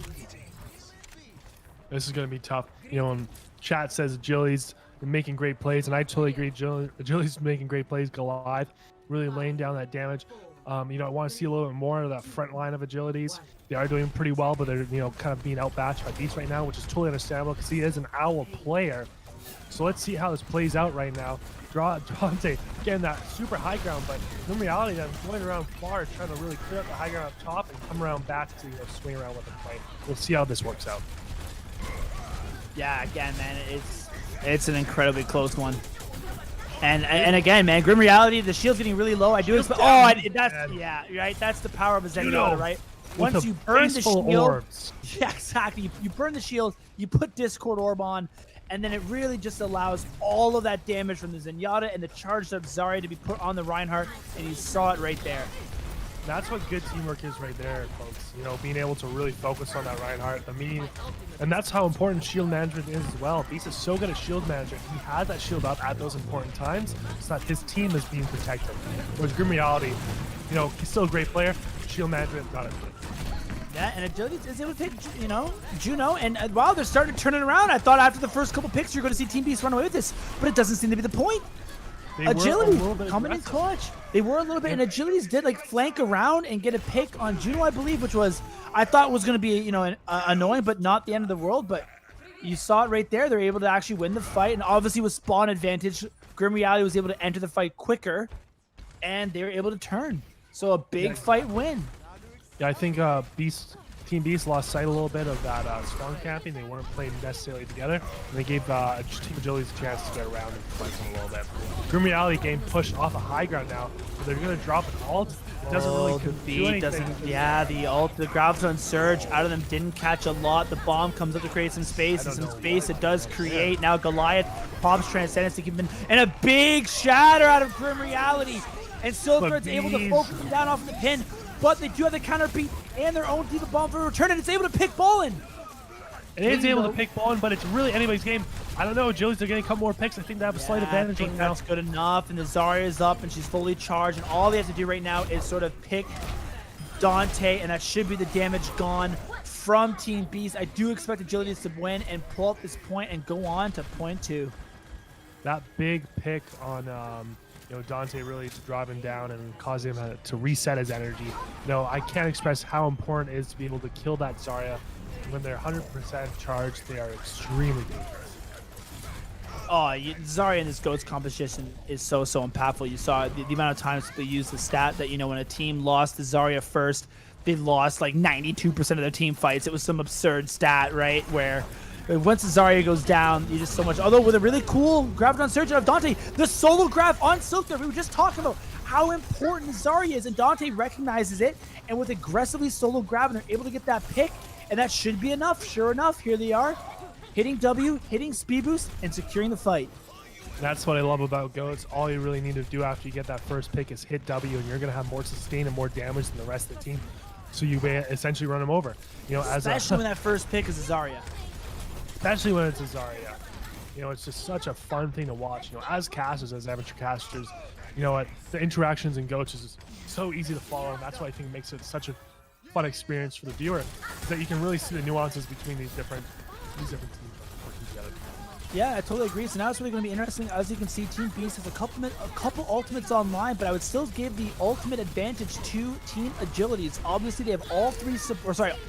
This is going to be tough. You know, when chat says Agilities making great plays, and I totally agree, Agilities making great plays, Goliath really laying down that damage. You know, I want to see a little bit more of that front line of Agilities. They are doing pretty well, but they're, you know, kind of being outmatched by Beast right now, which is totally understandable because he is an Owl player. So let's see how this plays out right now. Dante getting that super high ground, but in reality, I'm going around far, trying to really clear up the high ground up top and come around back to, you know, swing around with the play. We'll see how this works out. Yeah, again, man, it's an incredibly close one. And again, man, Grim Reality, the shield's getting really low. I do expect. Oh, yeah, right. That's the power of a Zenyatta, right? Once you burn the shield, yeah, exactly. You burn the shield, you put Discord Orb on, and then it really just allows all of that damage from the Zenyatta and the charged up Zarya to be put on the Reinhardt, and you saw it right there. That's what good teamwork is right there, folks. You know, being able to really focus on that Reinhardt. I mean, and that's how important shield management is as well. Beast is so good at shield management. He has that shield up at those important times so that his team is being protected. Whereas Grim Reality, you know, he's still a great player. Shield management, not as good. Yeah, and Agility is able to take, you know, Juno, and wow, they're starting to turn it around. I thought after the first couple picks you're going to see Team Beast run away with this, but it doesn't seem to be the point. Agility coming in clutch. They were a little bit, and Agilities did like flank around and get a pick on Juno, I believe, which was, I thought was going to be, you know, annoying, but not the end of the world. But you saw it right there. They're able to actually win the fight, and obviously with spawn advantage, Grim Reality was able to enter the fight quicker, and they were able to turn. So a big fight win. Yeah, I think Team Beast lost sight a little bit of that spawn camping. They weren't playing necessarily together, and they gave Team Agilities a chance to get around and fight them a little bit. Grim Reality game pushed off a high ground now, but they're going to drop an ult. It doesn't really do anything. Yeah, the ult, the Graviton Surge out of them didn't catch a lot. The bomb comes up to create some space, and some space it does create. Now Goliath pops Transcendence to keep him in, and a big shatter out of Grim Reality. And Silk Thread's able to focus him down off the pin, but they do have the counter beat and their own Diva Bomb for return, and it's able to pick Ballin. It is able to pick Ballin, but it's really anybody's game. I don't know, Agilities are getting a couple more picks. I think they have a slight advantage right now. That's good enough, and the Zarya is up, and she's fully charged, and all they have to do right now is sort of pick Dante, and that should be the damage gone from Team Beast. I do expect Agilities to win and pull up this point and go on to point 2. That big pick on you know, Dante really driving down and causing him to reset his energy. You know, I can't express how important it is to be able to kill that Zarya. When they're 100% charged, they are extremely dangerous. Oh, Zarya in this GOATS competition is so impactful. You saw the amount of times they used the stat that, you know, when a team lost the Zarya first, they lost like 92% of their team fights. It was some absurd stat, right? Where once the Zarya goes down, you just so much. Although with a really cool Graviton Surge out of Dante, the solo grab on Silk Thread, we were just talking about how important Zarya is, and Dante recognizes it, and with aggressively solo grabbing, they're able to get that pick, and that should be enough. Sure enough, here they are, hitting W, hitting speed boost, and securing the fight. That's what I love about GOATS. All you really need to do after you get that first pick is hit W, and you're going to have more sustain and more damage than the rest of the team. So you essentially run them over. You know, especially when that first pick is a Zarya. Especially when it's a Zarya. You know, it's just such a fun thing to watch. You know, as casters, as amateur casters, you know what, the interactions in GOATS is so easy to follow, and that's why I think it makes it such a fun experience for the viewer, is that you can really see the nuances between these different teams working together. Yeah, I totally agree. So now it's really going to be interesting. As you can see, Team Beast has a couple ultimates online, but I would still give the ultimate advantage to Team Agilities. Obviously, they have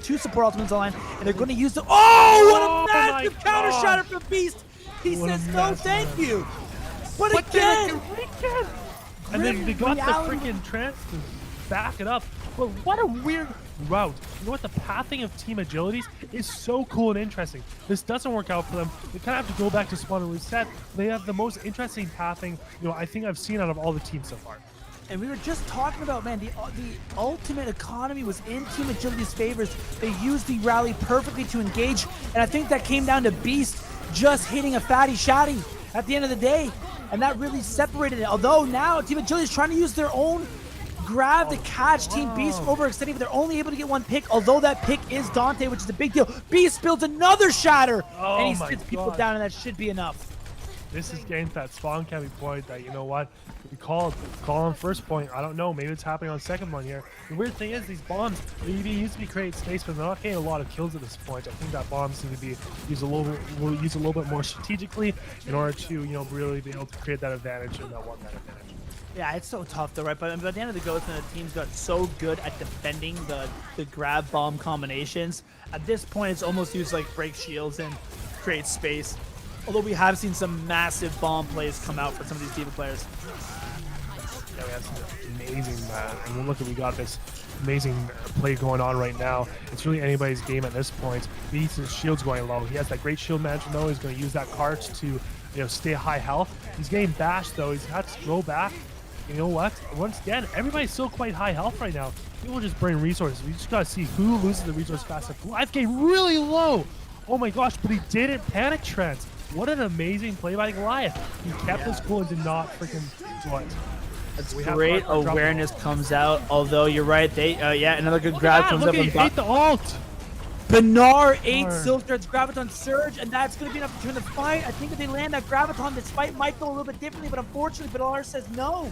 two support ultimates online, and they're going to use the. Oh, what a massive counter shatter from Beast! He says no, thank you. But again, and then they got the freaking trance to back it up. But what a weird route. You know what? The pathing of Team Agilities is so cool and interesting. This doesn't work out for them. They kind of have to go back to spawn and reset. They have the most interesting pathing, you know, I think I've seen out of all the teams so far. And we were just talking about, man, the ultimate economy was in Team Agility's favors. They used the rally perfectly to engage, and I think that came down to Beast just hitting a fatty shotty at the end of the day, and that really separated it. Although now Team Agility is trying to use their own grab to catch Team Beast overextending, but they're only able to get one pick, although that pick is Dante, which is a big deal. Beast builds another shatter, and he sits people down, and that should be enough. This is getting that spawn camping point that, you know what, we call on first point. I don't know, maybe it's happening on second one here. The weird thing is these bombs, they used to be create space, but they're not getting a lot of kills at this point. I think that bombs need to be used a little bit more strategically in order to, you know, really be able to create that advantage and that one-man advantage. Yeah, it's so tough though, right? But at the end of the GOATS, the team's got so good at defending the grab bomb combinations. At this point, it's almost used like break shields and create space. Although we have seen some massive bomb plays come out for some of these D.Va players. Yeah, we have some amazing, and look at, we got this amazing play going on right now. It's really anybody's game at this point. His shield's going low. He has that great shield management though. He's going to use that cart to, you know, stay high health. He's getting bashed though. He's had to throw back. You know what? Once again, everybody's still quite high health right now. People just bring resources. We just gotta see who loses the resource faster. Life gain really low. Oh my gosh, but he didn't panic trance. What an amazing play by Goliath. He kept his cool and did not freaking do it. That's great awareness comes out. Although you're right, they another good grab comes up. Look, he ate the ult. Bernard ate Silkthread's Graviton Surge, and that's going to be enough to turn the fight. I think if they land that Graviton, this fight might go a little bit differently, but unfortunately, Bernard says no.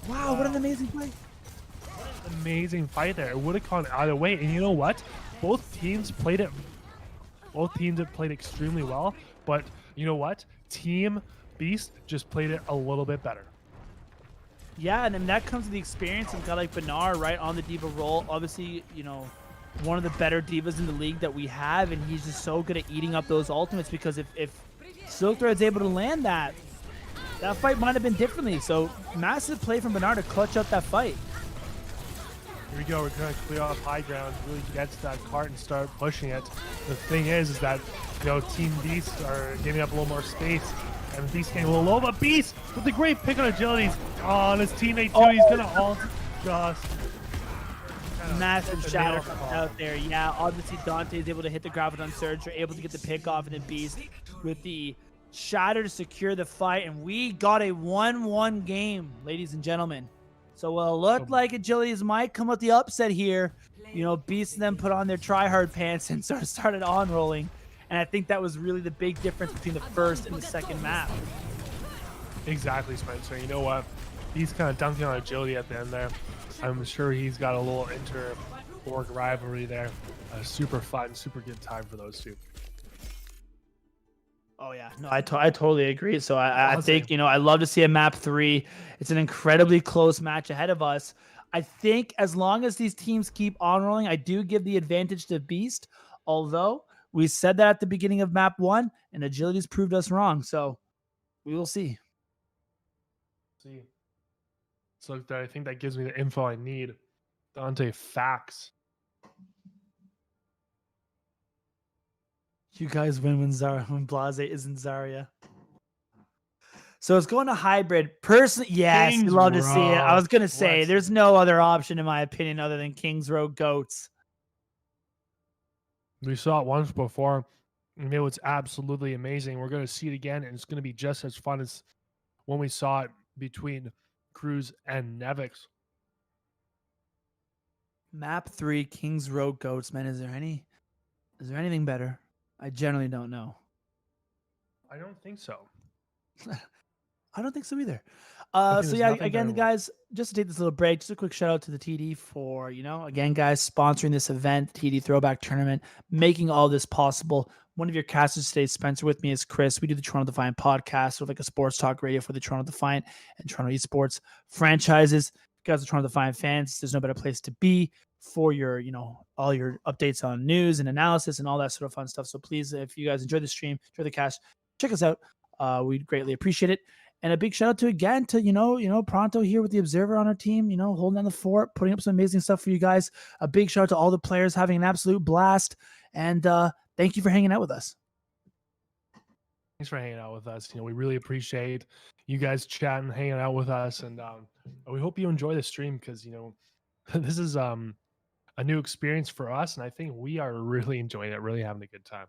Wow, what an amazing play. What an amazing fight there. It would have gone either way, and you know what? Both teams have played extremely well, but you know what? Team Beast just played it a little bit better. Yeah, and then that comes with the experience of a guy like Bernard, right, on the D.Va role. Obviously, you know, one of the better divas in the league that we have, and he's just so good at eating up those ultimates, because if Silkthread's able to land that fight might have been differently. So massive play from Bernard to clutch up that fight. Here we go. We're going to clear off high ground, really get to that cart and start pushing it. The thing is that, you know, Team Beast are giving up a little more space, and Beast getting a little low, but Beast with the great pick on agilities on his teammate too. He's going to ult just. Massive shatter comes out there. Yeah, obviously Dante is able to hit the Graviton Surge. They're able to get the pick off, and then Beast with the shatter to secure the fight. And we got a 1-1 game, ladies and gentlemen. So it looked like Agilities might come with the upset here. You know, Beast and them put on their try-hard pants and sort of started on-rolling. And I think that was really the big difference between the first and the second map. Exactly, Spencer. You know what? He's kind of dunking on Agility at the end there. I'm sure he's got a little inter-org rivalry there. Super fun, super good time for those two. Oh yeah, no, I totally agree. So I think, you know, I love to see a map 3. It's an incredibly close match ahead of us. I think as long as these teams keep on rolling, I do give the advantage to Beast. Although we said that at the beginning of map 1, and Agility's proved us wrong. So we will see. So I think that gives me the info I need. Dante facts. You guys win when Blase isn't Zarya. So it's going to hybrid. Personally, yes, Kings you love to Row. see it. I was going to say, there's no other option, in my opinion, other than Kings Row GOATS. We saw it once before, and it was absolutely amazing. We're going to see it again, and it's going to be just as fun as when we saw it between Cruz and Nevix. Map 3, Kings Row GOATS. Man, is there anything better? I generally don't know. I don't think so. I don't think so either. So yeah, again, guys, just to take this little break, just a quick shout out to the TD for, again, guys, sponsoring this event, TD Throwback Tournament, making all this possible. One of your casters today, Spencer, with me is Chris. We do the Toronto Defiant podcast, sort of like a sports talk radio for the Toronto Defiant and Toronto Esports franchises. If you guys are Toronto Defiant fans, there's no better place to be for your, all your updates on news and analysis and all that sort of fun stuff. So please, if you guys enjoy the stream, enjoy the cast, check us out. We'd greatly appreciate it. And a big shout out to Pronto here with the Observer on our team, holding down the fort, putting up some amazing stuff for you guys. A big shout out to all the players having an absolute blast. And thank you for hanging out with us. Thanks for hanging out with us. We really appreciate you guys chatting, hanging out with us. And we hope you enjoy the stream because, this is a new experience for us. And I think we are really enjoying it, really having a good time.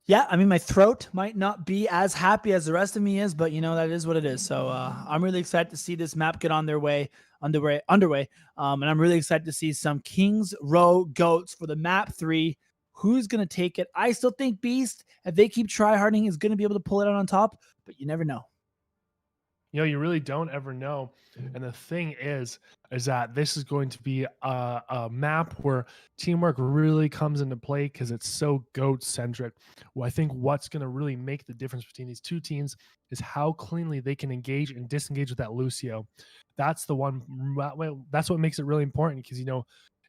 Yeah, I mean, my throat might not be as happy as the rest of me is, but that is what it is. So I'm really excited to see this map get on their underway. And I'm really excited to see some Kings Row GOATs for the map 3. Who's going to take it? I still think Beast, if they keep tryharding, is going to be able to pull it out on top, but you never know. You really don't ever know. And the thing is that this is going to be a map where teamwork really comes into play because it's so GOAT-centric. Well, I think what's going to really make the difference between these two teams is how cleanly they can engage and disengage with that Lucio. That's the one. That's what makes it really important because,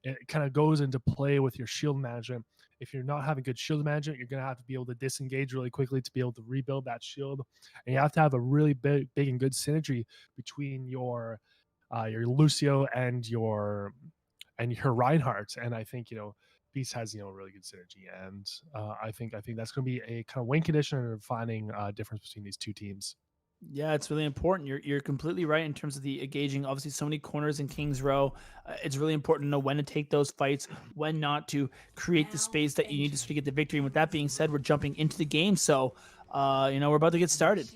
it kind of goes into play with your shield management. If you're not having good shield management, you're going to have to be able to disengage really quickly to be able to rebuild that shield. And you have to have a really big and good synergy between your Lucio and your Reinhardt. And I think, Beast has, really good synergy. And I think that's going to be a kind of win condition and defining difference between these two teams. Yeah, it's really important. You're completely right in terms of the engaging. Obviously, so many corners in Kings Row. It's really important to know when to take those fights, when not to create the space that you need to get the victory. And with that being said, we're jumping into the game. So, we're about to get started.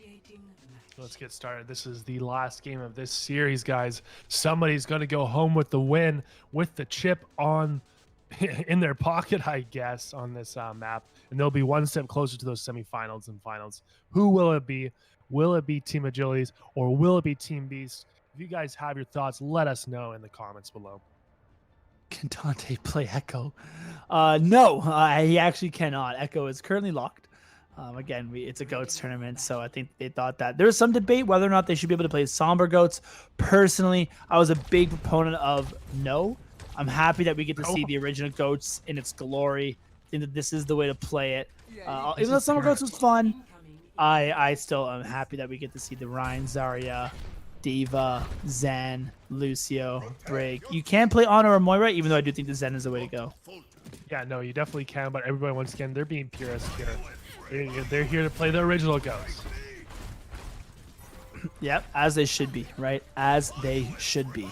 Let's get started. This is the last game of this series, guys. Somebody's going to go home with the win, with the chip on in their pocket, I guess, on this map. And they'll be one step closer to those semifinals and finals. Who will it be? Will it be Team Agilities or will it be Team Beast? If you guys have your thoughts, let us know in the comments below. Can Dante play Echo? No, he actually cannot. Echo is currently locked. Again, it's a GOATS tournament, so I think they thought that. There was some debate whether or not they should be able to play Somber GOATS. Personally, I was a big proponent of no. I'm happy that we get to see the original GOATS in its glory. I think that this is the way to play it. Even though Somber GOATS was fun, I still am happy that we get to see the Rein, Zarya, Diva, Zen, Lucio, Brig. You can play Ana or Moira, even though I do think the Zen is the way to go. Yeah, no, you definitely can, but everybody, once again, they're being purists here. They're here to play the original GOATS. Yep, as they should be, right? As they should be.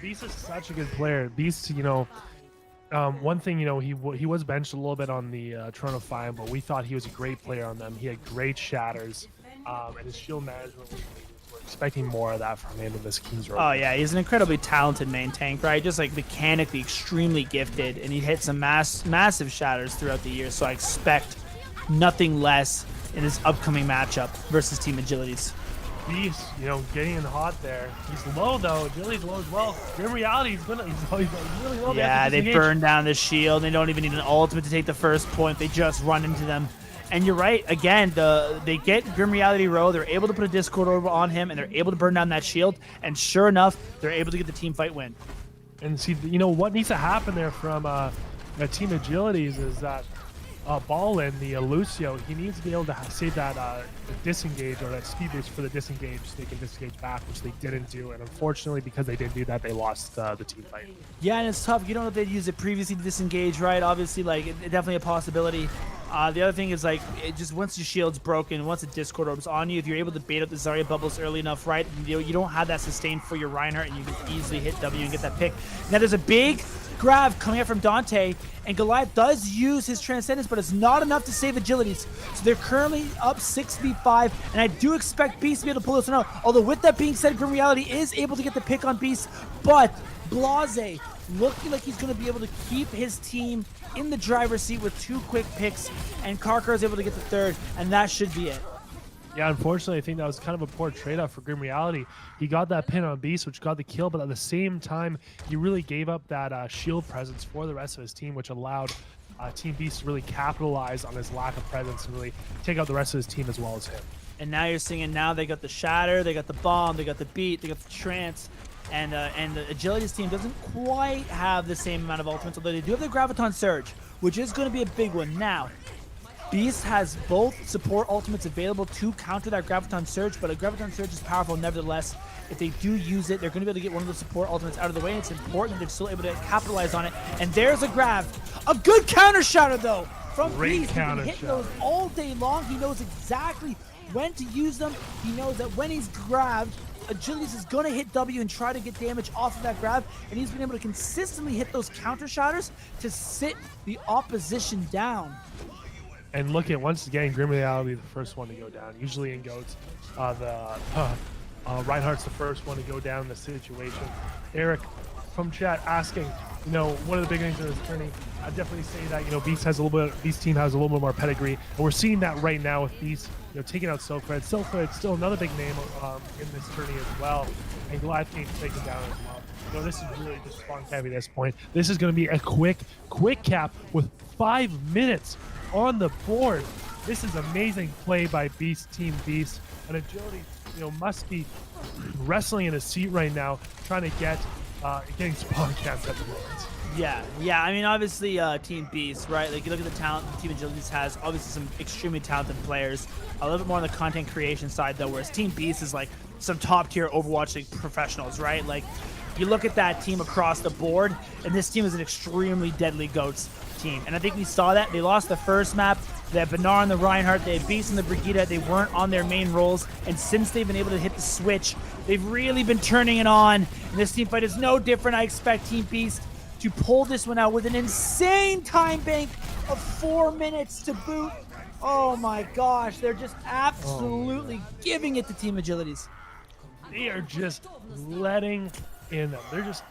Beast is such a good player. Beast, one thing, he was benched a little bit on the Toronto Defiant, but we thought he was a great player on them. He had great shatters, and his shield management, we're expecting more of that from him in this Kings Row. Oh, yeah, he's an incredibly talented main tank, right? Just like mechanically extremely gifted, and he hit some massive shatters throughout the year, so I expect nothing less in this upcoming matchup versus Team Agilities. Beast, getting in hot there. He's low though. Agility's low as well. Grim Reality, he's really low. Yeah, they burn down the shield. They don't even need an ultimate to take the first point. They just run into them. And you're right. Again, they get Grim Reality Row. They're able to put a Discord over on him, and they're able to burn down that shield. And sure enough, they're able to get the team fight win. And see, what needs to happen there from Team Agilities is that Ballin, the Lucio, he needs to be able to save that disengage or that speed boost for the disengage so they can disengage back, which they didn't do. And unfortunately, because they didn't do that, they lost the team fight. Yeah, and it's tough. You don't know if they'd used it previously to disengage, right? Obviously, it's definitely a possibility. The other thing is, it just once your shield's broken, once the Discord orb's on you, if you're able to bait up the Zarya bubbles early enough, right, you don't have that sustain for your Reinhardt, and you can easily hit W and get that pick. Now, there's a big grab coming out from Dante, and Goliath does use his Transcendence, but it's not enough to save Agilities. So they're currently up 6v5, and I do expect Beast to be able to pull this one out. Although with that being said, Grim Reality is able to get the pick on Beast, but Blase looking like he's going to be able to keep his team in the driver's seat with 2 quick picks, and Karkar is able to get the 3rd, and that should be it. Yeah, unfortunately, I think that was kind of a poor trade-off for Grim Reality. He got that pin on Beast, which got the kill, but at the same time, he really gave up that shield presence for the rest of his team, which allowed Team Beast to really capitalize on his lack of presence and really take out the rest of his team as well as him. And now you're seeing, now they got the Shatter, they got the Bomb, they got the Beat, they got the Trance, and the Agility's team doesn't quite have the same amount of ultimates, although they do have the Graviton Surge, which is going to be a big one. Now, Beast has both support ultimates available to counter that Graviton Surge, but a Graviton Surge is powerful nevertheless. If they do use it, they're going to be able to get one of the support ultimates out of the way, and it's important that they're still able to capitalize on it. And there's a grab. A good counter shatter, though, from Great Beast. He can hit those all day long. He knows exactly when to use them. He knows that when he's grabbed, Agilities is going to hit W and try to get damage off of that grab, and he's been able to consistently hit those counter shatters to sit the opposition down. And look at, once again, Grim Reality, the first one to go down. Usually in GOATS, Reinhardt's the first one to go down in the situation. Eric from chat asking, you know, one of the big things in this tourney, I definitely say that, you know, Beast team has a little bit more pedigree, and we're seeing that right now with Beast, you know, taking out Silkred. Silkred's still another big name in this tourney as well, and Goliath Game's taken down as well. You know, this is really just spawn heavy at this point. This is going to be a quick cap with 5 minutes on the board. This is amazing play by Team Beast, and Agility, you know, must be wrestling in a seat right now, trying to get getting spawn caps at the moment. Yeah. I mean, obviously, Team Beast, right? Like, you look at the talent Team Agilities has. Obviously, some extremely talented players. A little bit more on the content creation side, though, whereas Team Beast is like some top-tier Overwatch League professionals, right? Like, you look at that team across the board, and this team is an extremely deadly GOATS team. And I think we saw that. They lost the first map. They had Benar and the Reinhardt. They had Beast and the Brigitte. They weren't on their main roles. And since they've been able to hit the switch, they've really been turning it on. And this team fight is no different. I expect Team Beast to pull this one out with an insane time bank of 4 minutes to boot. Oh my gosh. They're just absolutely giving it to Team Agilities. They are just letting in them. They're just,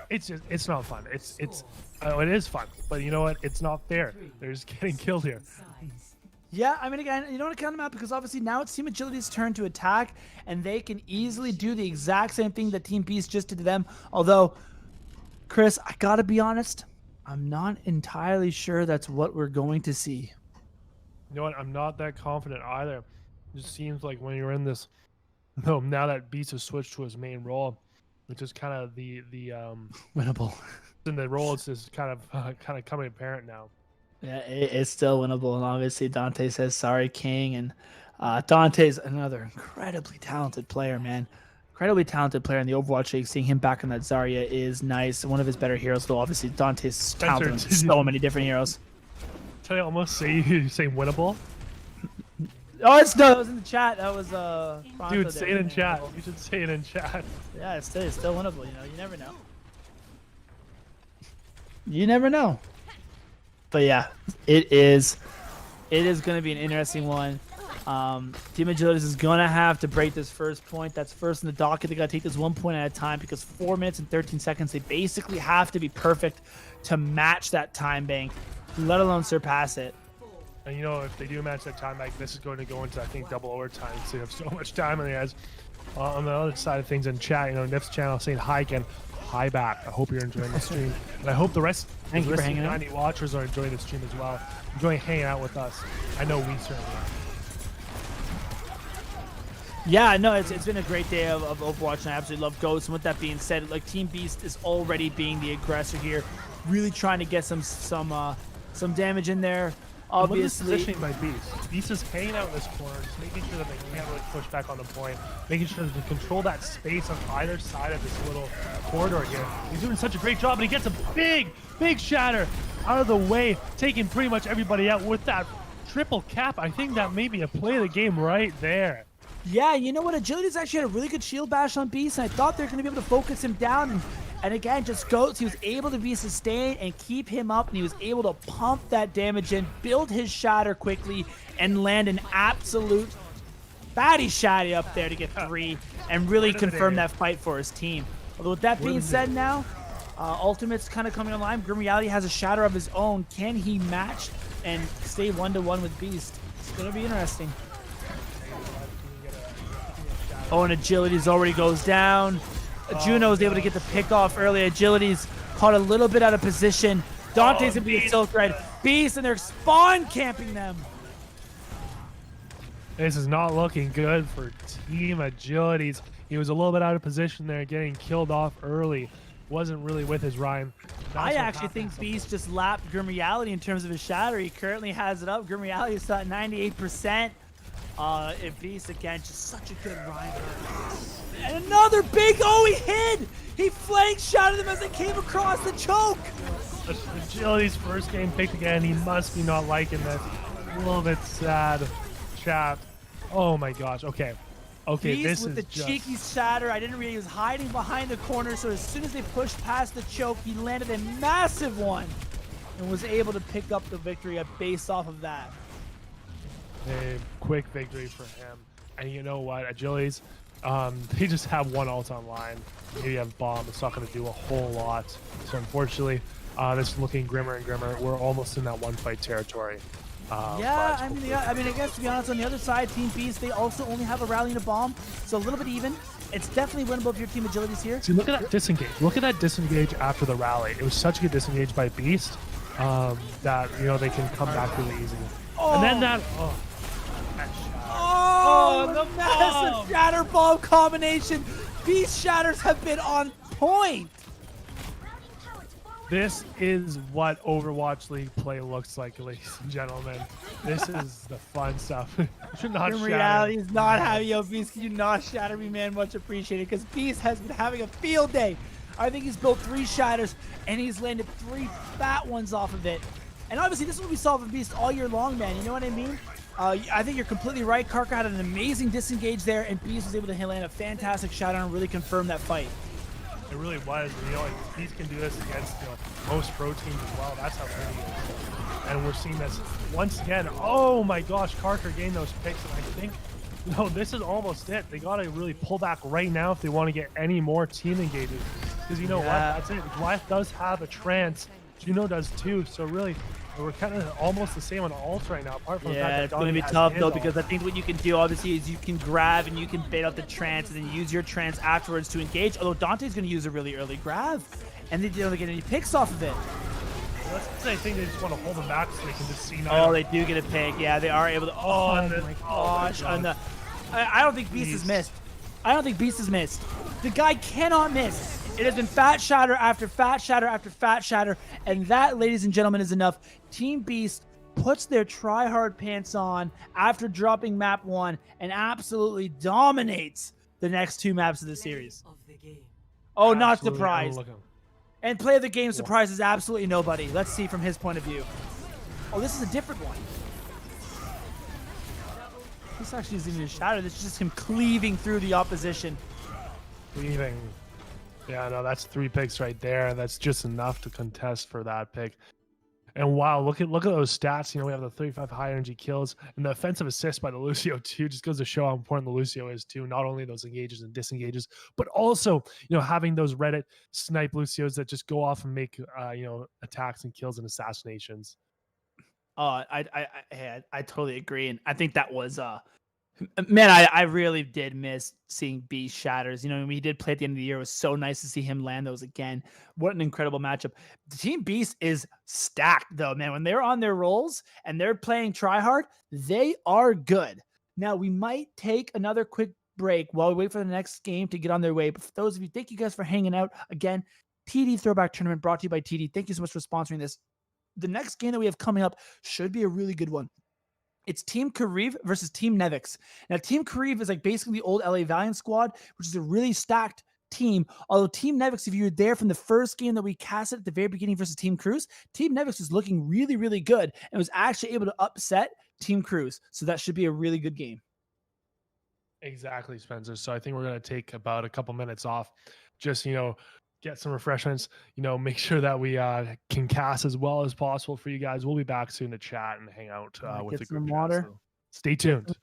it's not fun. It is fun, but you know what? It's not fair. They're just getting killed here. Yeah, I mean, again, you don't want to count them out because obviously now it's Team Agility's turn to attack, and they can easily do the exact same thing that Team Beast just did to them. Although, Chris, I gotta be honest, I'm not entirely sure that's what we're going to see. You know what? I'm not that confident either. It just seems like when you're in this, no, now that Beast has switched to his main role, which is kind of the winnable. In the role, it's just kind of coming apparent now. Yeah, it's still winnable, and obviously Dante says sorry, King, and Dante's another incredibly talented player, man. Incredibly talented player in the Overwatch League. Seeing him back in that Zarya is nice. One of his better heroes, though. Obviously, Dante's talented in so many different heroes. Did I almost say winnable? Oh, that was in the chat. That was dude, say it in chat. You should say it in chat. Yeah, it's still winnable. You know, you never know. You never know. But yeah, it is going to be an interesting one. Team Agilities is going to have to break this first point. That's first in the docket. They got to take this 1 point at a time because 4 minutes and 13 seconds. They basically have to be perfect to match that time bank, let alone surpass it. And you know, if they do match that time bank, this is going to go into, I think, double overtime. So they have so much time on their hands. On the other side of things in chat, you know, Nif's channel saying hi again. Hi back. I hope you're enjoying the stream, and I hope the rest of the 90 watchers are enjoying the stream as well. Enjoying hanging out with us. I know we certainly are. Yeah, no, it's been a great day of Overwatch, and I absolutely love GOATS. And with that being said, like, Team Beast is already being the aggressor here, really trying to get some damage in there. Obviously, positioning by Beast. Beast is hanging out in this corner, just making sure that they can't really push back on the point, making sure that they control that space on either side of this little corridor here. He's doing such a great job, and he gets a big shatter out of the way, taking pretty much everybody out with that triple cap. I think that may be a play of the game right there. Yeah, you know what? Agility's actually had a really good shield bash on Beast, and I thought they were going to be able to focus him down. And again, just GOATS, he was able to be sustained and keep him up, and he was able to pump that damage in, build his shatter quickly, and land an absolute fatty shotty up there to get 3 and really confirm that fight for his team. Although with that being said now, Ultimate's kind of coming online. Grim Reality has a shatter of his own. Can he match and stay 1-1 with Beast? It's going to be interesting. Oh, and Agilities already goes down. Juno is able to get the pick off early. Agilities caught a little bit out of position. Dante's going to be a Silk Red. Beast, and they're spawn camping them. This is not looking good for Team Agilities. He was a little bit out of position there, getting killed off early. Wasn't really with his rhyme. I actually think Beast just lapped Grim Reality in terms of his shatter. He currently has it up. Grim Reality is at 98%. If Beast, again, just such a good rhyme. And another big he hit! He flank shotted them as they came across the choke! Agility's first game picked again. He must be not liking this. A little bit sad. Chat. Oh my gosh. Okay. Okay, Beast this with is the cheeky shatter. I didn't realize he was hiding behind the corner, so as soon as they pushed past the choke, he landed a massive one and was able to pick up the victory based off of that. A quick victory for him. And you know what? Agilities, they just have one ult online. Maybe have bomb. It's not going to do a whole lot. So unfortunately, this is looking grimmer and grimmer. We're almost in that one fight territory. I mean, I guess to be honest, on the other side, Team Beast, they also only have a rally and a bomb, so a little bit even. It's definitely winnable if your Team Agility's here. See, look at that disengage. Look at that disengage after the rally. It was such a good disengage by Beast that they can come back really easy. And then that. The massive shatter bomb combination. Beast shatters have been on point. This is what Overwatch League play looks like, ladies and gentlemen. This is the fun stuff. Should not shatter. Reality is not having yo Beast. Can you not shatter me, man? Much appreciated. Because Beast has been having a field day. I think he's built 3 shatters and he's landed 3 fat ones off of it. And obviously, this is what we saw from Beast all year long, man. You know what I mean? I think you're completely right. Karka had an amazing disengage there, and Beast was able to land a fantastic shatter and really confirm that fight. It really was. And, Beast can do this against most pro teams as well. That's how good he is. And we're seeing this once again. Oh my gosh, Karka gained those picks, and I think this is almost it. They gotta really pull back right now if they want to get any more team engages. Because what? That's it. Goliath does have a trance. Juno does too. So really, we're kind of almost the same on ult right now. Apart from the fact that it's going to be tough though, because I think what you can do obviously is you can grab and you can bait out the trance and then use your trance afterwards to engage. Although Dante's going to use a really early grab, and they don't get any picks off of it. I think they just want to hold them back so they can just see. They do get a pick. Yeah, they are able to. Oh my gosh! I don't think Beast has missed. I don't think Beast has missed. The guy cannot miss. It has been fat shatter after fat shatter after fat shatter, and that, ladies and gentlemen, is enough. Team Beast puts their try-hard pants on after dropping map 1 and absolutely dominates the next 2 maps of the series. Oh, not surprised. And play of the game surprises absolutely nobody. Let's see from his point of view. Oh, this is a different one. This actually isn't even a shatter. This is just him cleaving through the opposition. Cleaving. Yeah, no, that's 3 picks right there. That's just enough to contest for that pick. And wow, look at those stats. We have the 35 high energy kills and the offensive assist by the Lucio too. Just goes to show how important the Lucio is too. Not only those engages and disengages, but also having those Reddit snipe Lucios that just go off and make attacks and kills and assassinations. Oh, I totally agree, and I think that was man, I really did miss seeing Beast shatters. We did play at the end of the year. It was so nice to see him land those again. What an incredible matchup. The Team Beast is stacked, though, man. When they're on their rolls and they're playing tryhard, they are good. Now, we might take another quick break while we wait for the next game to get on their way. But for those of you, thank you guys for hanging out. Again, TD Throwback Tournament brought to you by TD. Thank you so much for sponsoring this. The next game that we have coming up should be a really good one. It's Team Kariv versus Team Nevix. Now, Team Kariv is like basically the old LA Valiant squad, which is a really stacked team. Although Team Nevix, if you were there from the first game that we casted at the very beginning versus Team Cruz, Team Nevix is looking really, really good and was actually able to upset Team Cruz. So that should be a really good game. Exactly, Spencer. So I think we're going to take about a couple minutes off. Just, get some refreshments, make sure that we can cast as well as possible for you guys. We'll be back soon to chat and hang out with the group. Get some water. So stay tuned.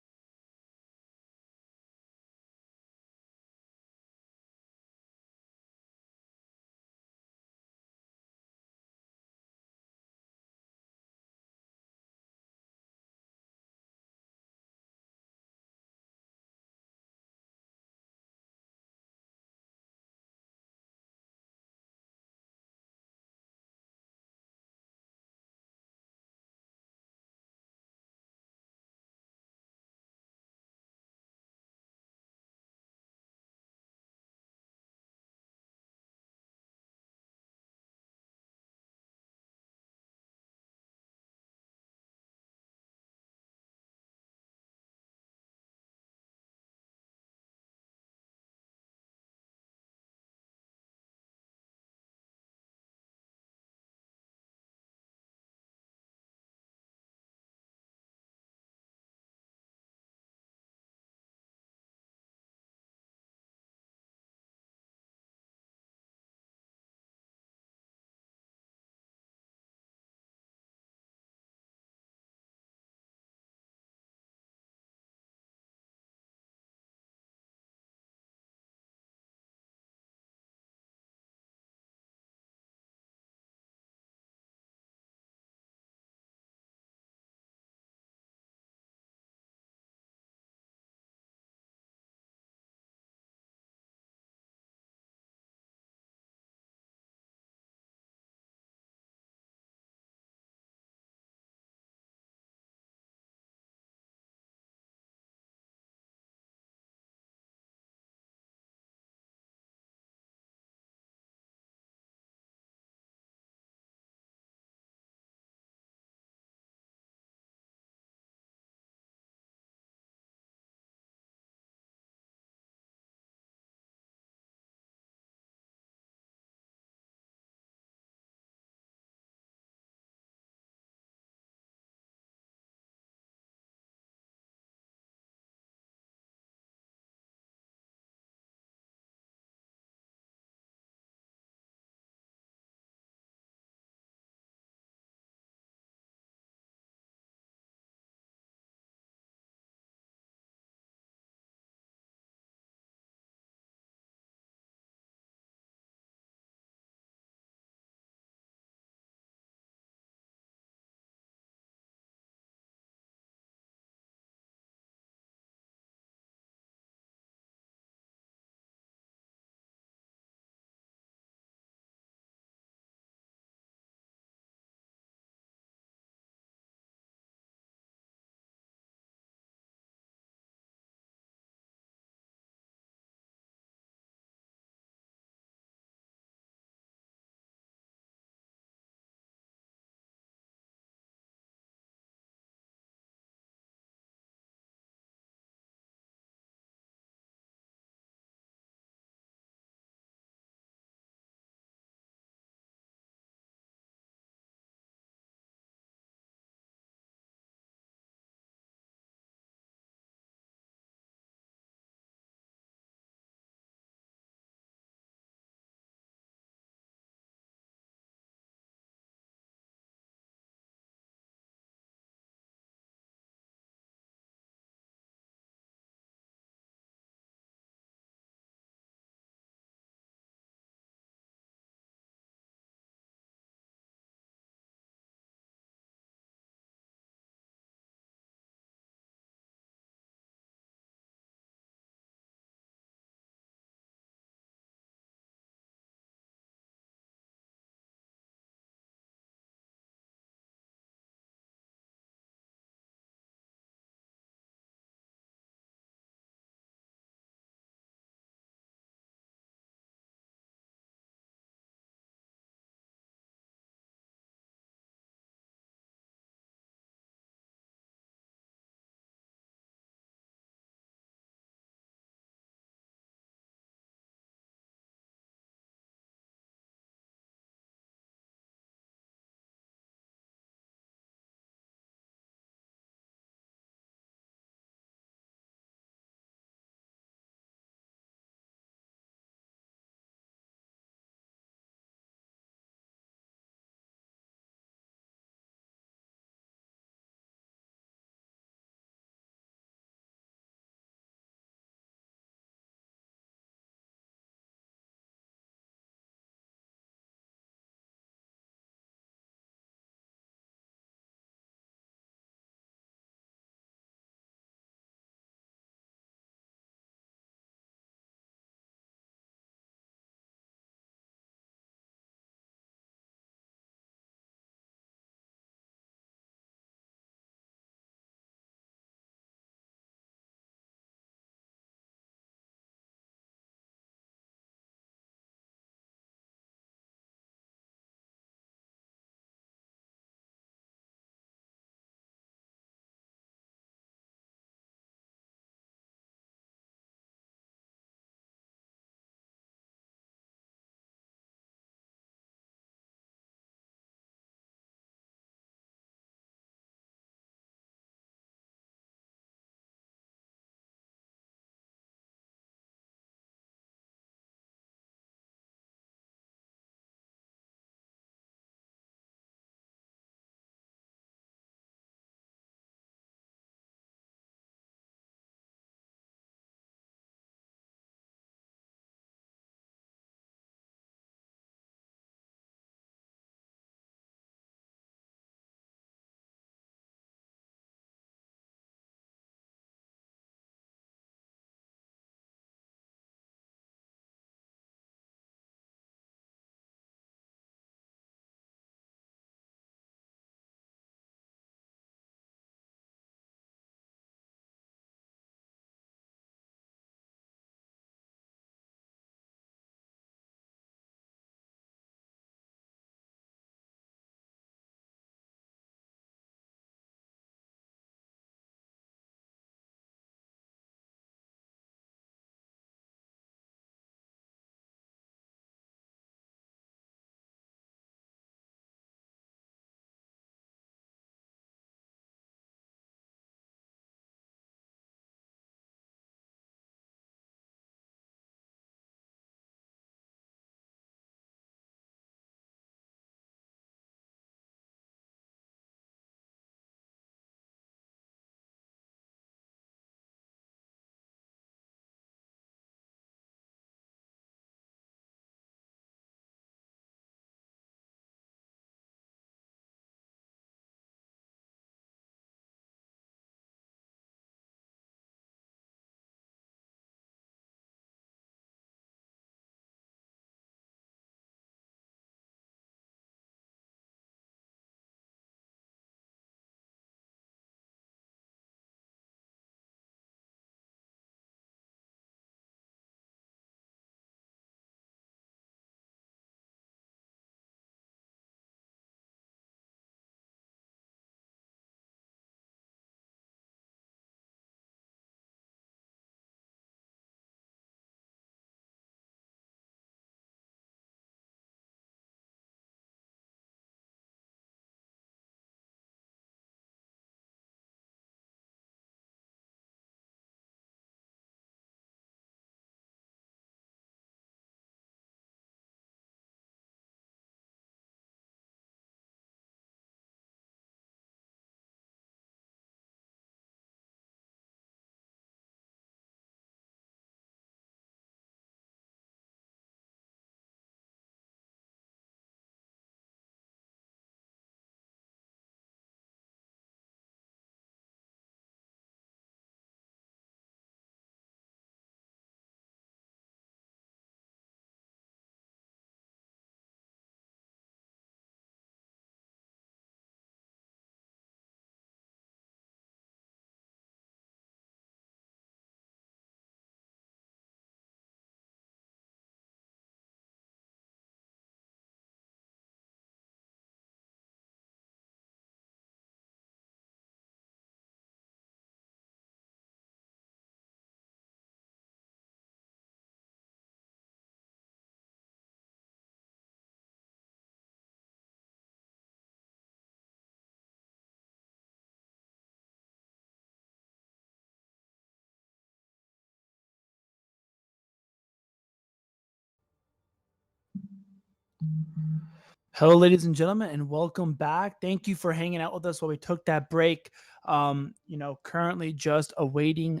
Hello, ladies and gentlemen, and welcome back. Thank you for hanging out with us while we took that break. Currently just awaiting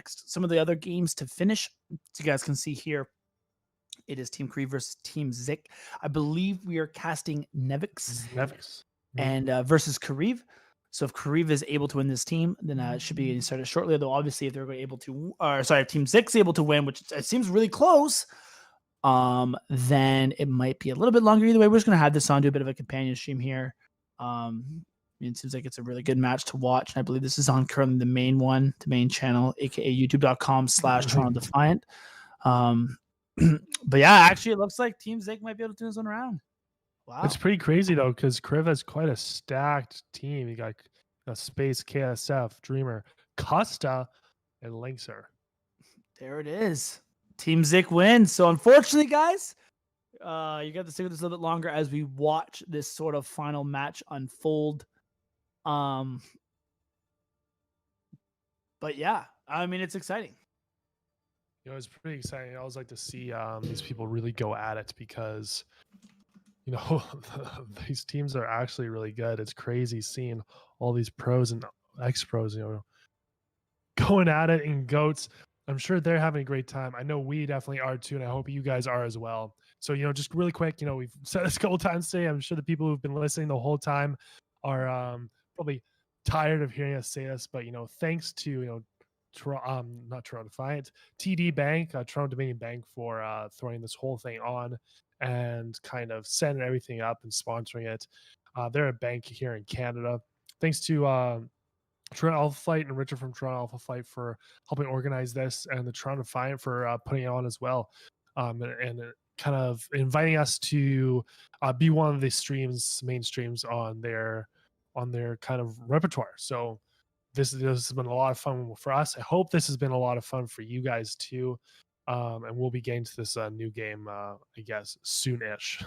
some of the other games to finish. As you guys can see here, it is Team Kareev versus Team Zik. I believe we are casting Nevix and versus Kareev. So if Kareev is able to win this team, then it should be started shortly. Though obviously, if they're able to, Team Zik's able to win, which it seems really close, then it might be a little bit longer. Either way, we're just gonna have this on, do a bit of a companion stream here. It seems like it's a really good match to watch, and I believe this is on currently the main channel, aka youtube.com/Toronto Defiant. But yeah, actually, it looks like Team Zik might be able to turn this one around. Wow, it's pretty crazy though, because Kareev has quite a stacked team. You got Space, KSF, Dreamer, Costa, and Linkser. There it is. Team Zik wins. So unfortunately, guys, you got to stay with us a little bit longer as we watch this sort of final match unfold. But yeah, I mean, it's exciting. It's pretty exciting. I always like to see these people really go at it because, these teams are actually really good. It's crazy seeing all these pros and ex-pros, going at it in GOATS. I'm sure they're having a great time. I know we definitely are too, and I hope you guys are as well. So, just really quick, we've said this a couple times today. I'm sure the people who've been listening the whole time are probably tired of hearing us say this, but, thanks to, not Toronto Defiant, TD Bank, Toronto Dominion Bank, for throwing this whole thing on and kind of setting everything up and sponsoring it. They're a bank here in Canada. Thanks to Toronto Alpha Flight and Richard from Toronto Alpha Flight for helping organize this, and the Toronto Defiant for putting it on as well, and kind of inviting us to be one of the main streams on their kind of repertoire. So this has been a lot of fun for us. I hope this has been a lot of fun for you guys too, and we'll be getting to this new game, I guess, soon-ish.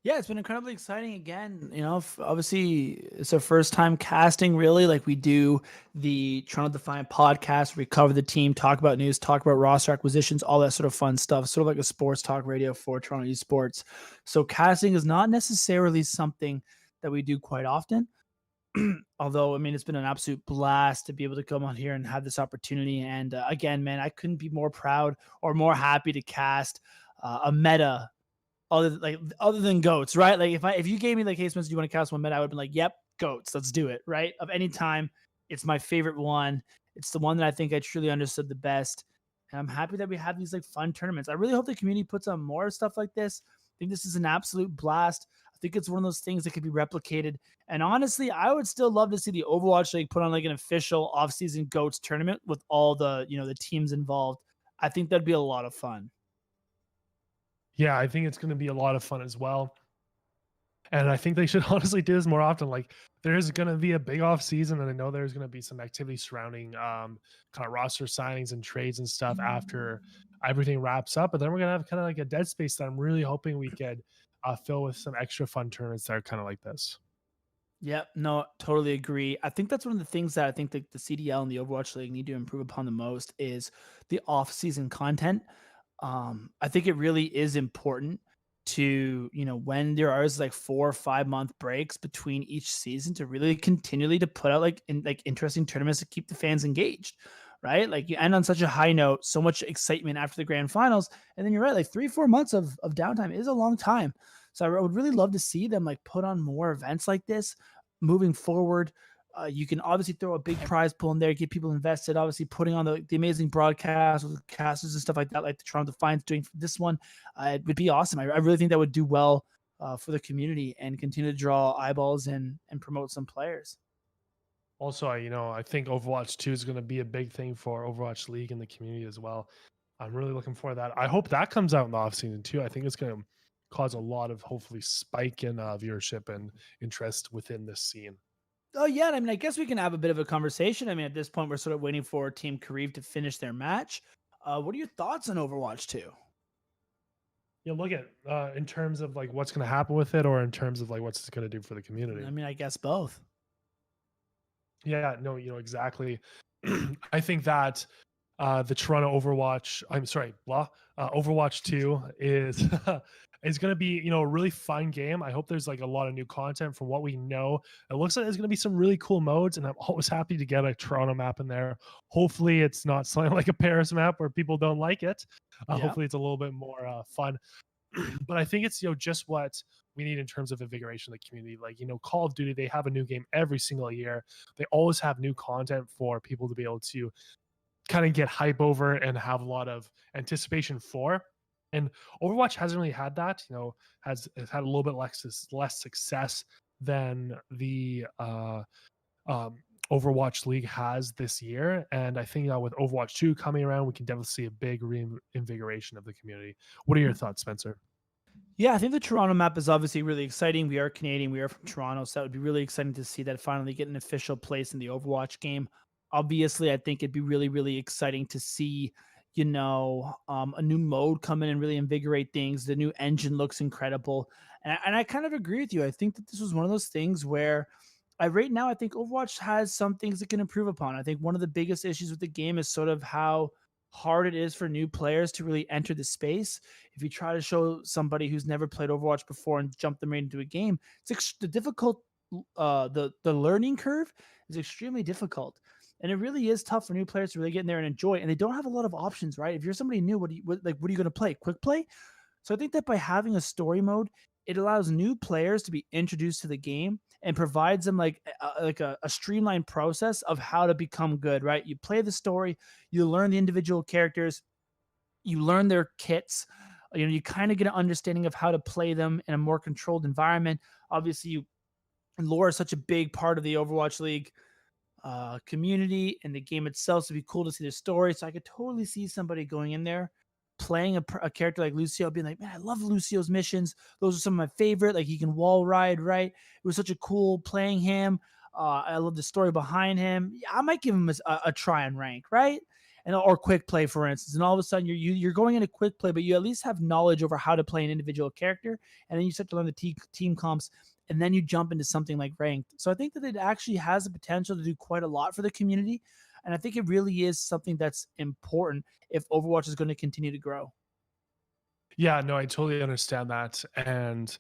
Yeah, it's been incredibly exciting again. Obviously it's our first time casting, really. Like, we do the Toronto Defiant podcast, we cover the team, talk about news, talk about roster acquisitions, all that sort of fun stuff, sort of like a sports talk radio for Toronto esports. So casting is not necessarily something that we do quite often. Although, I mean, it's been an absolute blast to be able to come on here and have this opportunity. And again, man, I couldn't be more proud or more happy to cast a meta other than GOATS, right? Like, if you gave me like, hey, Spencer, do you want to cast one meta? I would have been like, yep, GOATS, let's do it, right? Of any time, it's my favorite one. It's the one that I think I truly understood the best. And I'm happy that we have these like fun tournaments. I really hope the community puts on more stuff like this. I think this is an absolute blast. I think it's one of those things that could be replicated. And honestly, I would still love to see the Overwatch League put on like an official off-season GOATS tournament with all the, the teams involved. I think that'd be a lot of fun. Yeah, I think it's going to be a lot of fun as well. And I think they should honestly do this more often. Like, there's going to be a big off season, and I know there's going to be some activity surrounding kind of roster signings and trades and stuff after everything wraps up. But then we're going to have kind of like a dead space that I'm really hoping we could fill with some extra fun tournaments that are kind of like this. Yep, no, totally agree. I think that's one of the things that I think that the CDL and the Overwatch League need to improve upon the most is the off-season content. I think it really is important to, when there are like 4 or 5 month breaks between each season, to really continually to put out like interesting tournaments to keep the fans engaged, right? Like, you end on such a high note, so much excitement after the grand finals, and then you're right, like 3-4 months of downtime is a long time. So I would really love to see them like put on more events like this moving forward. You can obviously throw a big prize pool in there, get people invested. Obviously, putting on the amazing broadcasts with casters and stuff like that, like the Toronto Defiance doing for this one, it would be awesome. I really think that would do well for the community and continue to draw eyeballs and promote some players. Also, I think Overwatch 2 is going to be a big thing for Overwatch League and the community as well. I'm really looking forward to that. I hope that comes out in the off season too. I think it's going to cause a lot of hopefully spike in viewership and interest within this scene. Oh, yeah. I mean, I guess we can have a bit of a conversation. I mean, at this point, we're sort of waiting for Team Kareev to finish their match. What are your thoughts on Overwatch 2? Look at in terms of like what's going to happen with it, or in terms of like what's it going to do for the community. I mean, I guess both. Yeah, no, exactly. I think that the Toronto Overwatch, Overwatch 2 is It's going to be, a really fun game. I hope there's like a lot of new content from what we know. It looks like there's going to be some really cool modes, and I'm always happy to get a Toronto map in there. Hopefully it's not something like a Paris map where people don't like it. Hopefully it's a little bit more fun. But I think it's, just what we need in terms of invigoration of the community. Like, Call of Duty, they have a new game every single year. They always have new content for people to be able to kind of get hype over and have a lot of anticipation for. And Overwatch hasn't really had that. Has had a little bit less success than the Overwatch League has this year. And I think with Overwatch 2 coming around, we can definitely see a big reinvigoration of the community. What are your thoughts, Spencer? Yeah, I think the Toronto map is obviously really exciting. We are Canadian. We are from Toronto. So that would be really exciting to see that finally get an official place in the Overwatch game. Obviously, I think it'd be really, really exciting to see a new mode come in and really invigorate things. The new engine looks incredible. And I kind of agree with you. I think that this was one of those things where right now, I think Overwatch has some things it can improve upon. I think one of the biggest issues with the game is sort of how hard it is for new players to really enter the space. If you try to show somebody who's never played Overwatch before and jump them right into a game, it's the difficult, the learning curve is extremely difficult. And it really is tough for new players to really get in there and enjoy it. And they don't have a lot of options, right? If you're somebody new, what are you going to play? Quick play? So I think that by having a story mode, it allows new players to be introduced to the game and provides them like a streamlined process of how to become good, right? You play the story, you learn the individual characters, you learn their kits, you kind of get an understanding of how to play them in a more controlled environment. Obviously, lore is such a big part of the Overwatch League community and the game itself, so it'd be cool to see the story. So I could totally see somebody going in there, playing a character like Lucio, being like, man, I love Lucio's missions. Those are some of my favorite. Like, he can wall ride, right? It was such a cool playing him. I love the story behind him. Yeah, I might give him a try on rank, right? Or quick play, for instance. And all of a sudden you're going into quick play, but you at least have knowledge over how to play an individual character. And then you start to learn the team comps, and then you jump into something like ranked. So I think that it actually has the potential to do quite a lot for the community. And I think it really is something that's important if Overwatch is going to continue to grow. Yeah, no, I totally understand that. And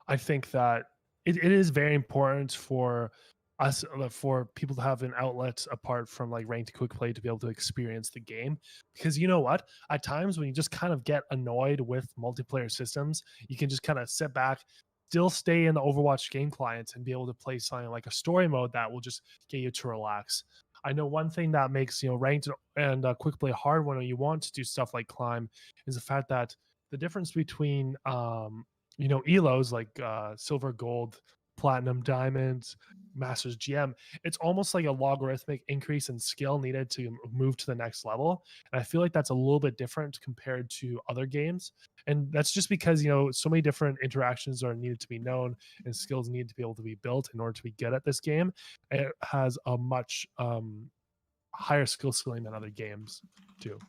I think that it is very important for us, for people to have an outlet apart from like ranked quick play to be able to experience the game. Because you know what? At times when you just kind of get annoyed with multiplayer systems, you can just kind of sit back, still stay in the Overwatch game client and be able to play something like a story mode that will just get you to relax. I know one thing that makes ranked and quick play hard when you want to do stuff like climb is the fact that the difference between elos like silver, gold, platinum, diamonds, masters, GM, it's almost like a logarithmic increase in skill needed to move to the next level. And I feel like that's a little bit different compared to other games. And that's just because, so many different interactions are needed to be known and skills need to be able to be built in order to be good at this game. And it has a much higher skill ceiling than other games too.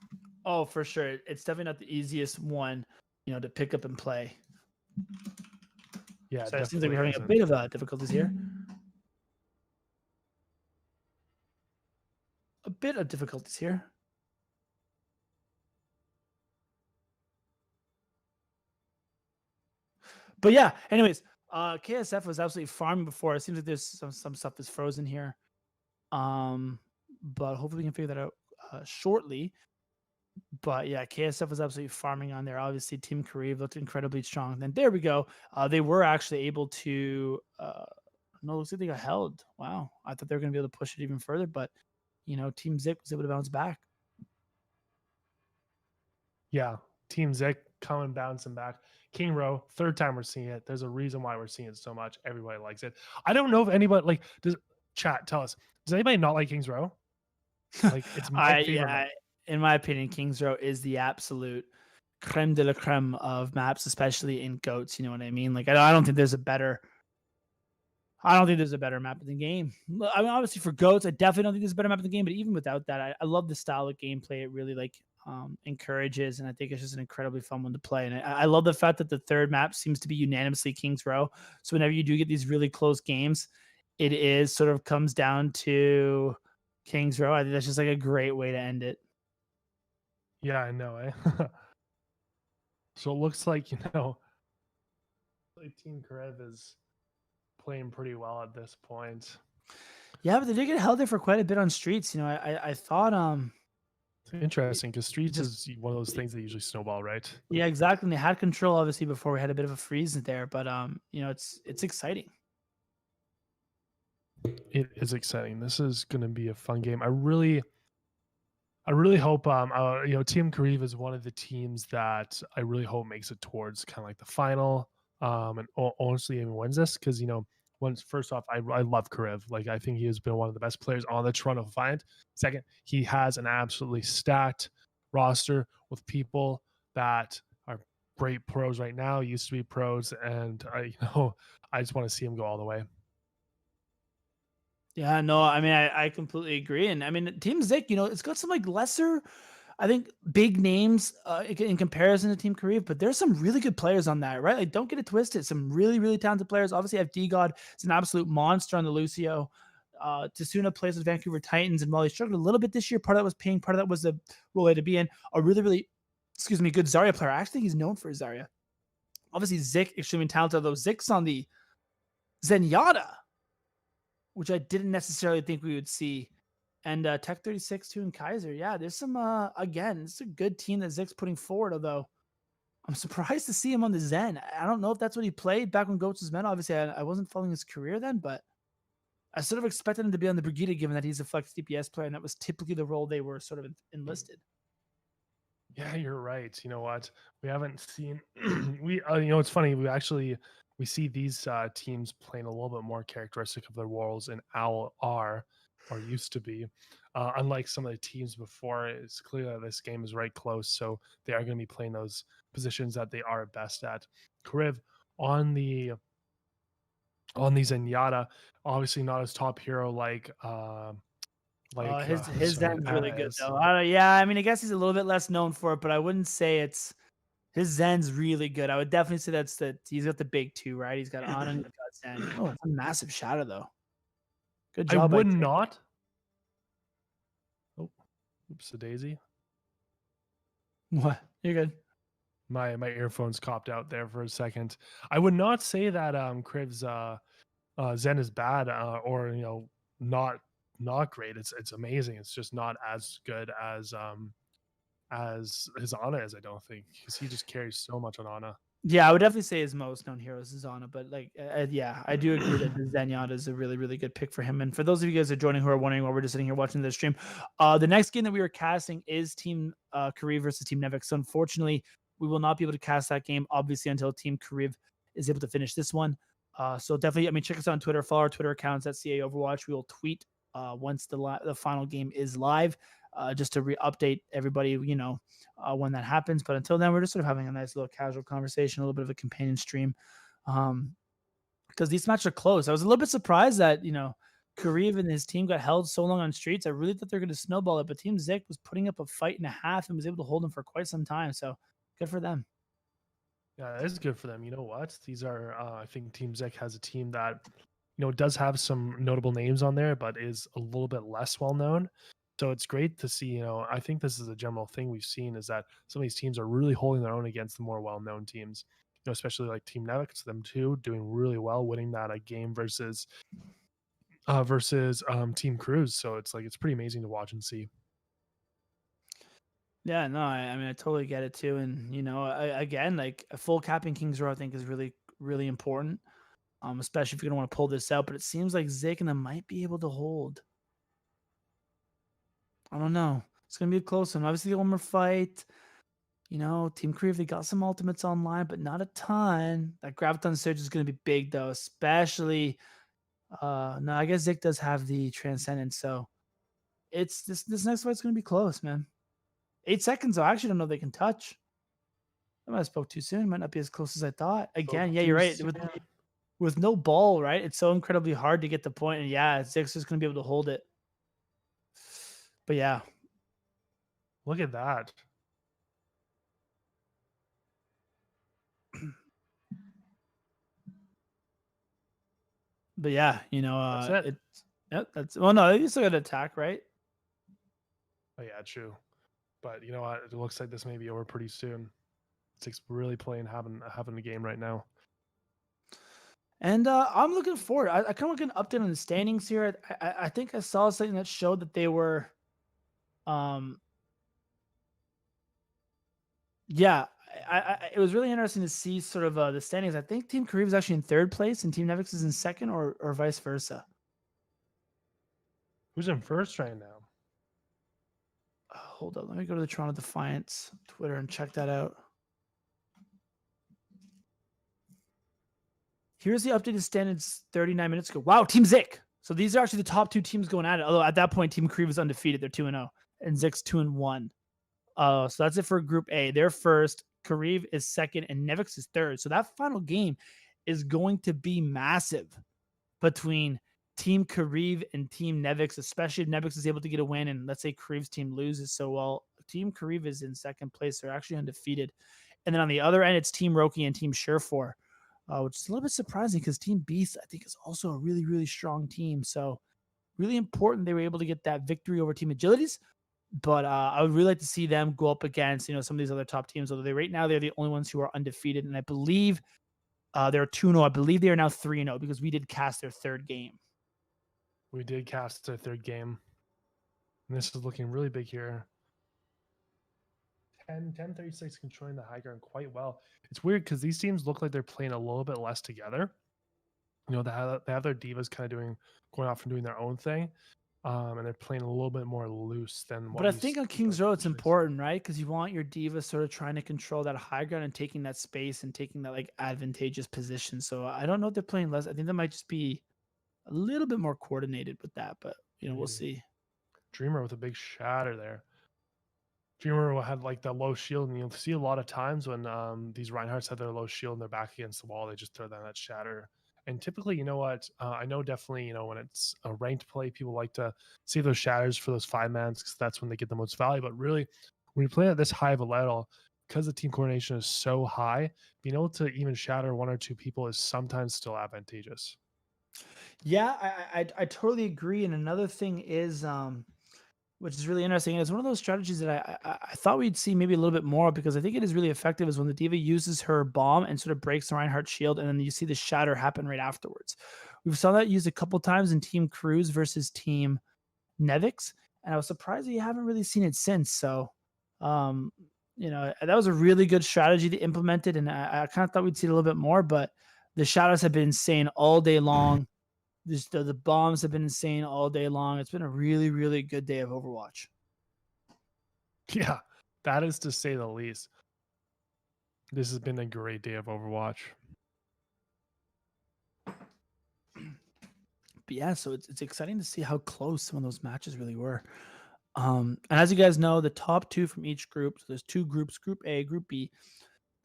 Oh, for sure. It's definitely not the easiest one, to pick up and play. Yeah, so it seems like we're having a bit of difficulties here. A bit of difficulties here. But yeah, anyways, KSF was absolutely farming before. It seems like there's some stuff that's frozen here. But hopefully we can figure that out shortly. But yeah, KSF was absolutely farming on there. Obviously, Team Kareev looked incredibly strong. Then there we go. They were actually able to. No, looks like they got held. Wow, I thought they were going to be able to push it even further, but Team Zik was able to bounce back. Yeah, Team Zik coming bouncing back. King Row, third time we're seeing it. There's a reason why we're seeing it so much. Everybody likes it. I don't know if anybody does. Chat, tell us. Does anybody not like King's Row? Like, it's my favorite. Yeah, in my opinion, King's Row is the absolute creme de la creme of maps, especially in GOATS. You know what I mean? Like, I don't think there's a better. I don't think there's a better map in the game. I mean, obviously for GOATS, I definitely don't think there's a better map in the game. But even without that, I love the style of gameplay. It really encourages, and I think it's just an incredibly fun one to play. And I love the fact that the third map seems to be unanimously King's Row. So whenever you do get these really close games, it is sort of comes down to King's Row. I think that's just like a great way to end it. Yeah, I know. So it looks like, like Team Karev is playing pretty well at this point. Yeah, but they did get held there for quite a bit on streets. You know, I thought it's interesting because streets is one of those things that usually snowball, right? Yeah, exactly. And they had control obviously before we had a bit of a freeze there, but you know, it's exciting. It is exciting. This is going to be a fun game. I really hope you know, Team Karev is one of the teams that I really hope makes it towards kind of like the final, and honestly even wins this, because you know, first off, I love Karev. Like, I think he has been one of the best players on the Toronto Defiant. Second, he has an absolutely stacked roster with people that are great pros right now, used to be pros, and I just want to see him go all the way. Yeah, no, I mean, I completely agree. And I mean, Team Zik, you know, it's got some like lesser, I think, big names in comparison to Team Karev, but there's some really good players on that, right? Like, don't get it twisted. Some really, really talented players. Obviously, I have D-God. It's an absolute monster on the Lucio. Tasuna plays with Vancouver Titans, and while he struggled a little bit this year, part of that was paying, part of that was the role to be in. A really, really, good Zarya player. I actually think he's known for his Zarya. Obviously, Zik, extremely talented, although Zik's on the Zenyatta, which I didn't necessarily think we would see. And Tech 36 too, and Kaiser. Yeah, there's some, again, it's a good team that Zik's putting forward, although I'm surprised to see him on the Zen. I don't know if that's what he played back when Goats was men. Obviously, I wasn't following his career then, but I sort of expected him to be on the Brigida, given that he's a flex DPS player, and that was typically the role they were sort of enlisted. Yeah, you're right. You know what? We haven't seen, you know, it's funny. We see these teams playing a little bit more characteristic of their roles in Owl are, or used to be. Unlike some of the teams before, it's clear that this game is right close. So they are going to be playing those positions that they are best at. Karev on the Zenyatta, obviously not as top hero like his Zen's really good though. Yeah, I mean, I guess he's a little bit less known for it, but I wouldn't say it's his Zen's really good. I would definitely say he's got the big two, right? He's got Ana and he's got Zen. Oh, it's a massive shadow though. Good job. I would not. Oh, oops, a daisy. What? You're good. My earphones copped out there for a second. I would not say that Kriv's Zen is bad or you know not great. It's amazing. It's just not as good as his Ana is, I don't think, because he just carries so much on Ana. Yeah, I would definitely say his most known hero is Ana, but like, yeah, I do agree that Zenyatta is a really, really good pick for him. And for those of you guys that are joining who are wondering why we're just sitting here watching the stream, the next game that we are casting is Team Karev versus Team Nevik. So unfortunately, we will not be able to cast that game, obviously, until Team Karev is able to finish this one. So definitely, I mean, check us out on Twitter, follow our Twitter accounts at CA Overwatch. We will tweet once the final game is live, just to update everybody, you know, when that happens. But until then, we're just sort of having a nice little casual conversation, a little bit of a companion stream, because these matches are close. I was a little bit surprised that, you know, Karev and his team got held so long on streets. I really thought they were going to snowball it, but Team Zik was putting up a fight and a half and was able to hold them for quite some time. So good for them. Yeah, that is good for them. You know what? These are, I think Team Zik has a team that, you know, does have some notable names on there, but is a little bit less well known. So it's great to see, you know, I think this is a general thing we've seen, is that some of these teams are really holding their own against the more well-known teams, you know, especially like Team Nevik, it's them too, doing really well, winning that game versus Team Cruz. So it's like, it's pretty amazing to watch and see. Yeah, no, I mean, I totally get it too. And, you know, again, like a full capping King's Row, I think is really, really important, especially if you're going to want to pull this out. But it seems like Zik and them might be able to hold. I don't know. It's going to be a close one. Obviously, one more fight. You know, Team Karev, they got some ultimates online, but not a ton. That Graviton Surge is going to be big, though, especially. No, I guess Zik does have the Transcendence, so it's this next fight's going to be close, man. 8 seconds, though. I actually don't know if they can touch. I might have spoke too soon. Might not be as close as I thought. Again, yeah, you're right. With no ball, right? It's so incredibly hard to get the point. And yeah, Zik's just going to be able to hold it. But yeah. Look at that. But yeah, you know, that's it. That's well, no, you still got to attack, right? Oh yeah, true. But you know what? It looks like this may be over pretty soon. It's really playing having a game right now. And I'm looking forward. I kind of want an update on the standings here. I think I saw something that showed that they were, yeah. It was really interesting to see sort of the standings. I think Team Kariv is actually in third place and Team Nevix is in second, or vice versa. Who's in first right now? Hold on, let me go to the Toronto Defiance Twitter and check that out. Here's the updated standings 39 minutes ago. Wow, Team Zik. So these are actually the top two teams going at it. Although at that point, Team Kariv is undefeated. They're 2-0. And Zik's 2-1. So that's it for Group A. They're first. Kariv is second. And Nevix is third. So that final game is going to be massive between Team Kariv and Team Nevix, especially if Nevix is able to get a win and let's say Kariv's team loses. So while Team Kariv is in second place, they're actually undefeated. And then on the other end, it's Team Roki and Team Surefour. Which is a little bit surprising because Team Beast, I think, is also a really, really strong team. So really important they were able to get that victory over Team Agilities. But I would really like to see them go up against, some of these other top teams. Although right now they're the only ones who are undefeated. And I believe they're 2-0. I believe they are now 3-0 because we did cast their third game. We did cast their third game. And this is looking really big here. 10-36 controlling the high ground quite well. It's weird because these teams look like they're playing a little bit less together. They have their divas kind of going off and doing their own thing, and they're playing a little bit more loose than. But I think on Kings Row it's important, right? Because you want your divas sort of trying to control that high ground and taking that space and taking that like advantageous position. So I don't know if they're playing less. I think they might just be a little bit more coordinated with that, but we'll see. Dreamer with a big shatter there. Dreamer had like the low shield, and you'll see a lot of times when these Reinhardts have their low shield and they're back against the wall, they just throw down that shatter. And typically, you know what? I know definitely, when it's a ranked play, people like to see those shatters for those 5-mans because that's when they get the most value. But really, when you play at this high of a level, because the team coordination is so high, being able to even shatter 1 or 2 people is sometimes still advantageous. Yeah, I totally agree. And another thing is, which is really interesting. And it's one of those strategies that I thought we'd see maybe a little bit more because I think it is really effective is when the diva uses her bomb and sort of breaks the Reinhardt shield and then you see the shatter happen right afterwards. We've saw that used a couple times in Team Cruz versus Team Nevix, and I was surprised that you haven't really seen it since. So, that was a really good strategy to implement it, and I kind of thought we'd see it a little bit more, but the shadows have been insane all day long. The bombs have been insane all day long. It's been a really, really good day of Overwatch. Yeah, that is to say the least. This has been a great day of Overwatch. But yeah, so it's exciting to see how close some of those matches really were. And as you guys know, the top 2 from each group, so there's 2 groups, Group A, Group B.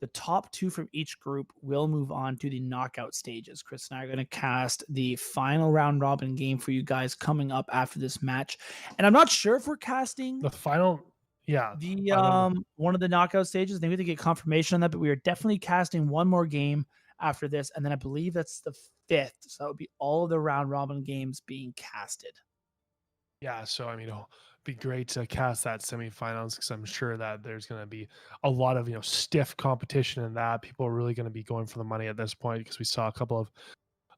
The top 2 from each group will move on to the knockout stages. Chris and I are going to cast the final round robin game for you guys coming up after this match. And I'm not sure if we're casting the final, one of the knockout stages. I think we have to get confirmation on that, but we are definitely casting one more game after this. And then I believe that's the 5th. So that would be all of the round robin games being casted. Yeah, so it'll be great to cast that semifinals because I'm sure that there's going to be a lot of stiff competition in that. People are really going to be going for the money at this point because we saw a couple of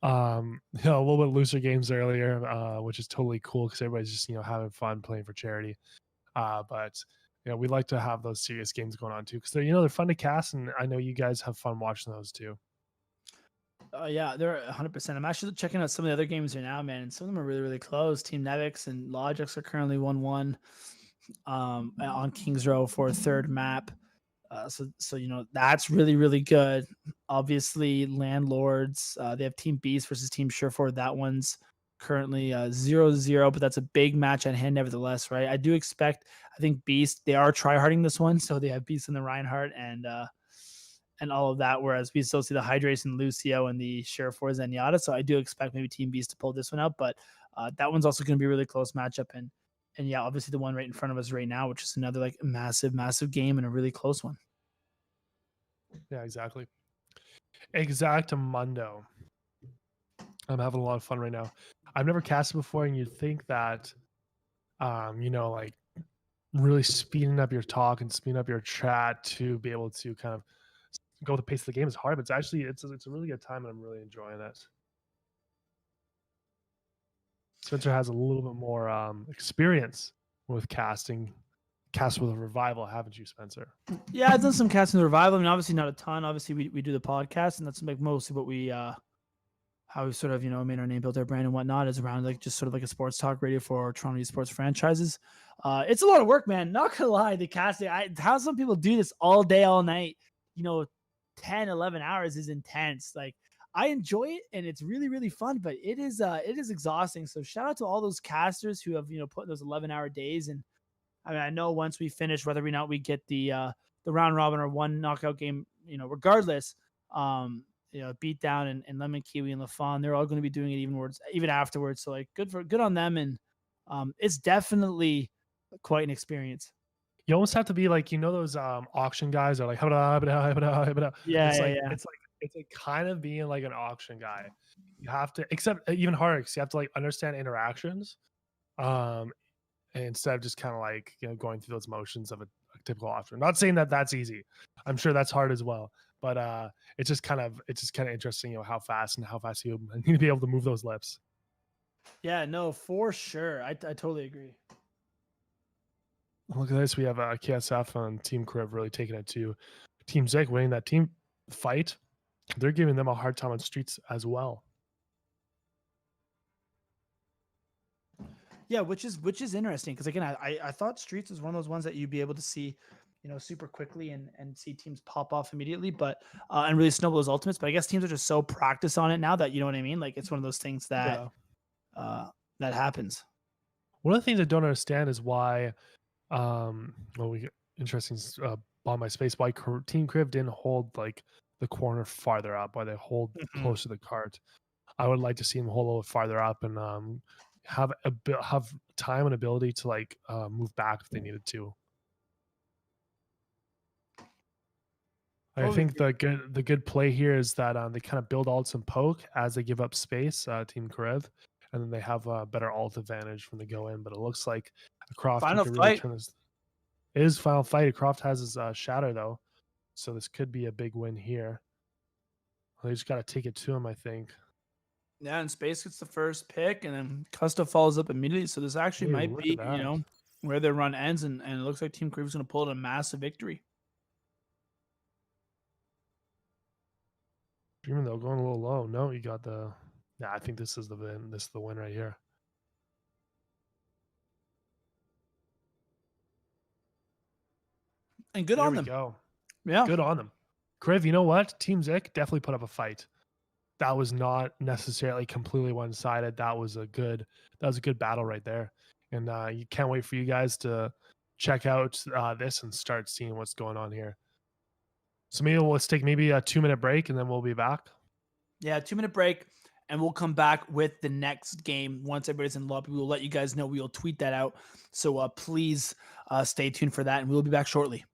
a little bit looser games earlier, which is totally cool because everybody's just having fun playing for charity. But we like to have those serious games going on too because they're fun to cast, and I know you guys have fun watching those too. Yeah, they're 100%. I'm actually checking out some of the other games here now, man, and some of them are really, really close. Team Nevix and Logix are currently 1-1 on Kings Row for a third map. So that's really, really good. Obviously, Landlords, they have Team Beast versus Team Surefour. That one's currently 0-0, but that's a big match at hand nevertheless, right? I do expect, I think Beast, they are tryharding this one, so they have Beast and the Reinhardt and all of that, whereas we still see the Hydration, Lucio, and the Surefour Zenyatta. So I do expect maybe Team Beast to pull this one out, but that one's also going to be a really close matchup. And yeah, obviously the one right in front of us right now, which is another like massive, massive game and a really close one. Yeah, exactly. Exactamundo. I'm having a lot of fun right now. I've never casted before, and you'd think that, like really speeding up your talk and speeding up your chat to be able to kind of go with the pace of the game is hard, but it's actually it's a really good time, and I'm really enjoying it. Spencer has a little bit more experience with casting. Cast with a revival, haven't you, Spencer? Yeah, I've done some casting revival. I mean, obviously not a ton. Obviously, we do the podcast, and that's like mostly what we how we sort of made our name, built our brand and whatnot, is around like just sort of like a sports talk radio for Toronto esports franchises. It's a lot of work, man. Not gonna lie, the casting. How some people do this all day, all night. 10, 11 hours is intense. Like, I enjoy it and it's really, really fun, but it is exhausting. So shout out to all those casters who have put in those 11-hour days. And I mean, I know once we finish, whether or not we get the round robin or one knockout game, regardless, beat down and Lemon Kiwi and LaFon, they're all going to be doing it even afterwards. So like, good on them. And it's definitely quite an experience. You almost have to be like, those auction guys are like, yeah. It's like kind of being like an auction guy. You have to, except even harder, because you have to like understand interactions, instead of just kind of like going through those motions of a typical auction. Not saying that that's easy. I'm sure that's hard as well. But it's just kind of interesting, how fast you need to be able to move those lips. Yeah, no, for sure. I totally agree. Look at this. We have KSF and Team Kriv really taking it to Team Zek, winning that team fight. They're giving them a hard time on streets as well. Yeah, which is interesting, because again, I thought streets was one of those ones that you'd be able to see, super quickly and see teams pop off immediately, but and really snowball those ultimates. But I guess teams are just so practiced on it now that, you know what I mean? Like, it's one of those things that that happens. One of the things I don't understand is why, we get interesting on my space, why Team Kriv didn't hold like the corner farther up, why they hold close to the cart. I would like to see them hold a little farther up and have time and ability to like move back if they needed to. I think the good play here is that they kind of build ults and poke as they give up space, Team Kriv, and then they have a better ult advantage when they go in. But it looks like Croft Final could fight. really it is final fight. Croft has his shatter though, so this could be a big win here. They just got to take it to him, I think. Yeah, and Space gets the first pick, and then Custa follows up immediately. So this actually might be, where their run ends, and it looks like Team Kriv is going to pull out a massive victory. Even though going a little low. No, you got the. Yeah, I think this is the win. This is the win right here. And good on them. Go. Yeah, good on them. Kriv, you know what? Team Zik definitely put up a fight. That was not necessarily completely one-sided. That was a good battle right there. And you can't wait for you guys to check out this and start seeing what's going on here. So let's take maybe a 2-minute break and then we'll be back. Yeah, 2-minute break, and we'll come back with the next game. Once everybody's in lobby, we'll let you guys know. We'll tweet that out. So please stay tuned for that, and we'll be back shortly.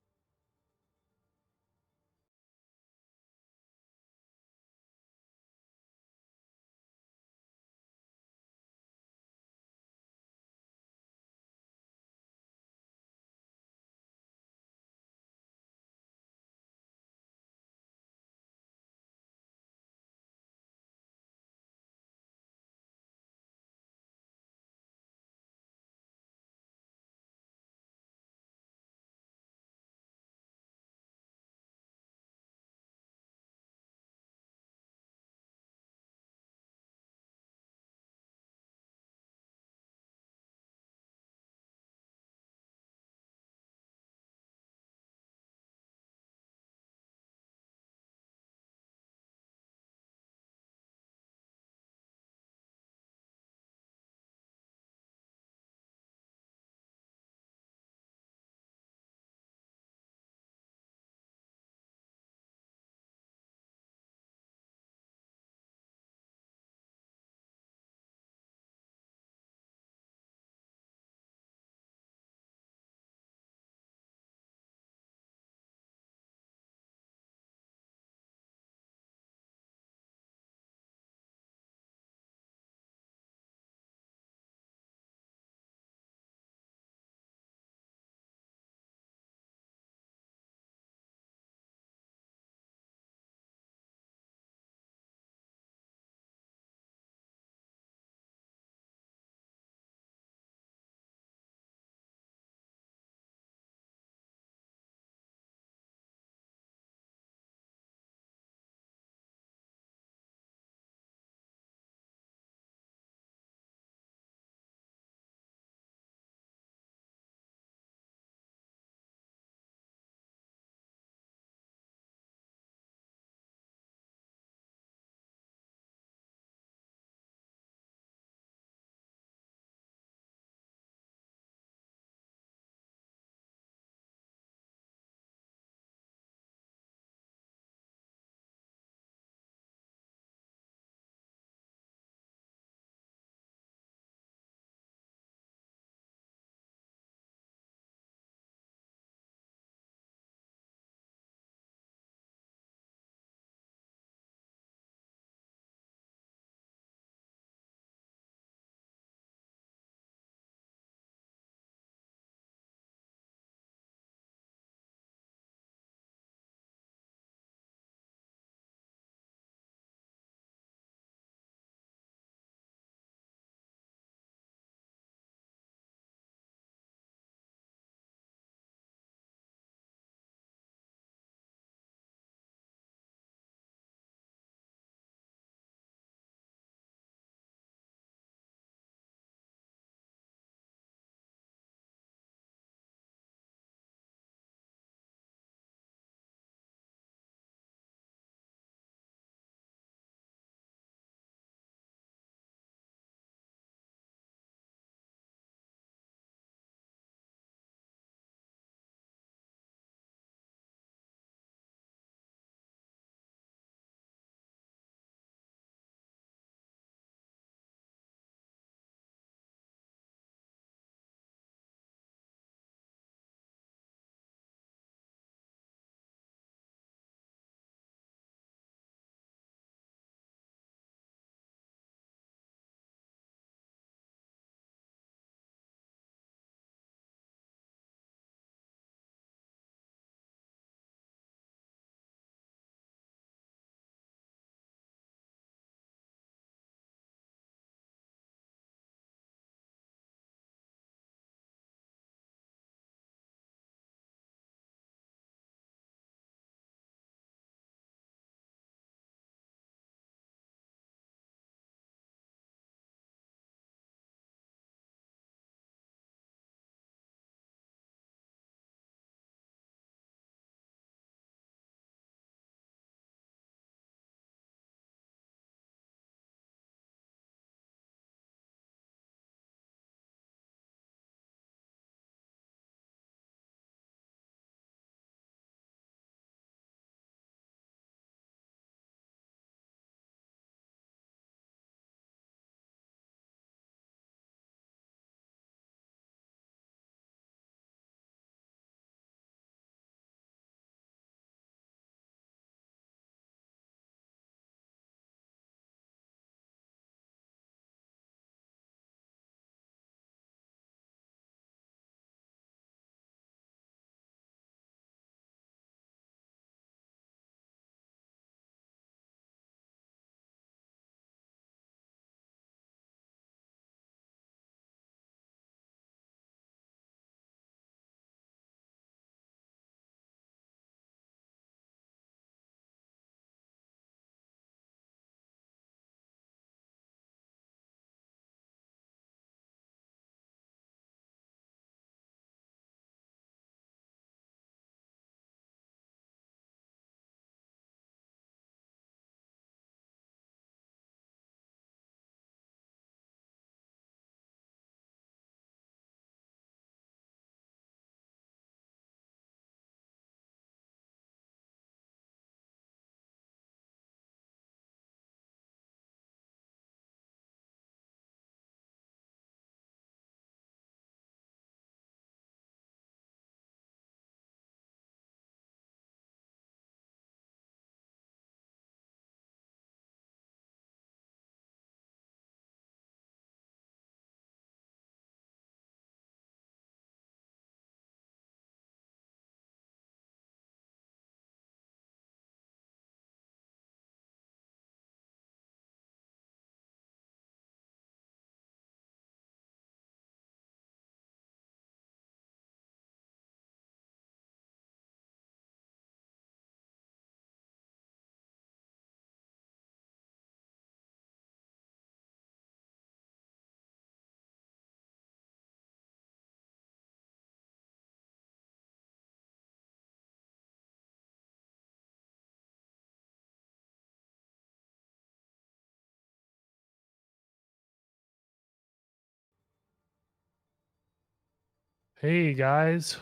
Hey guys,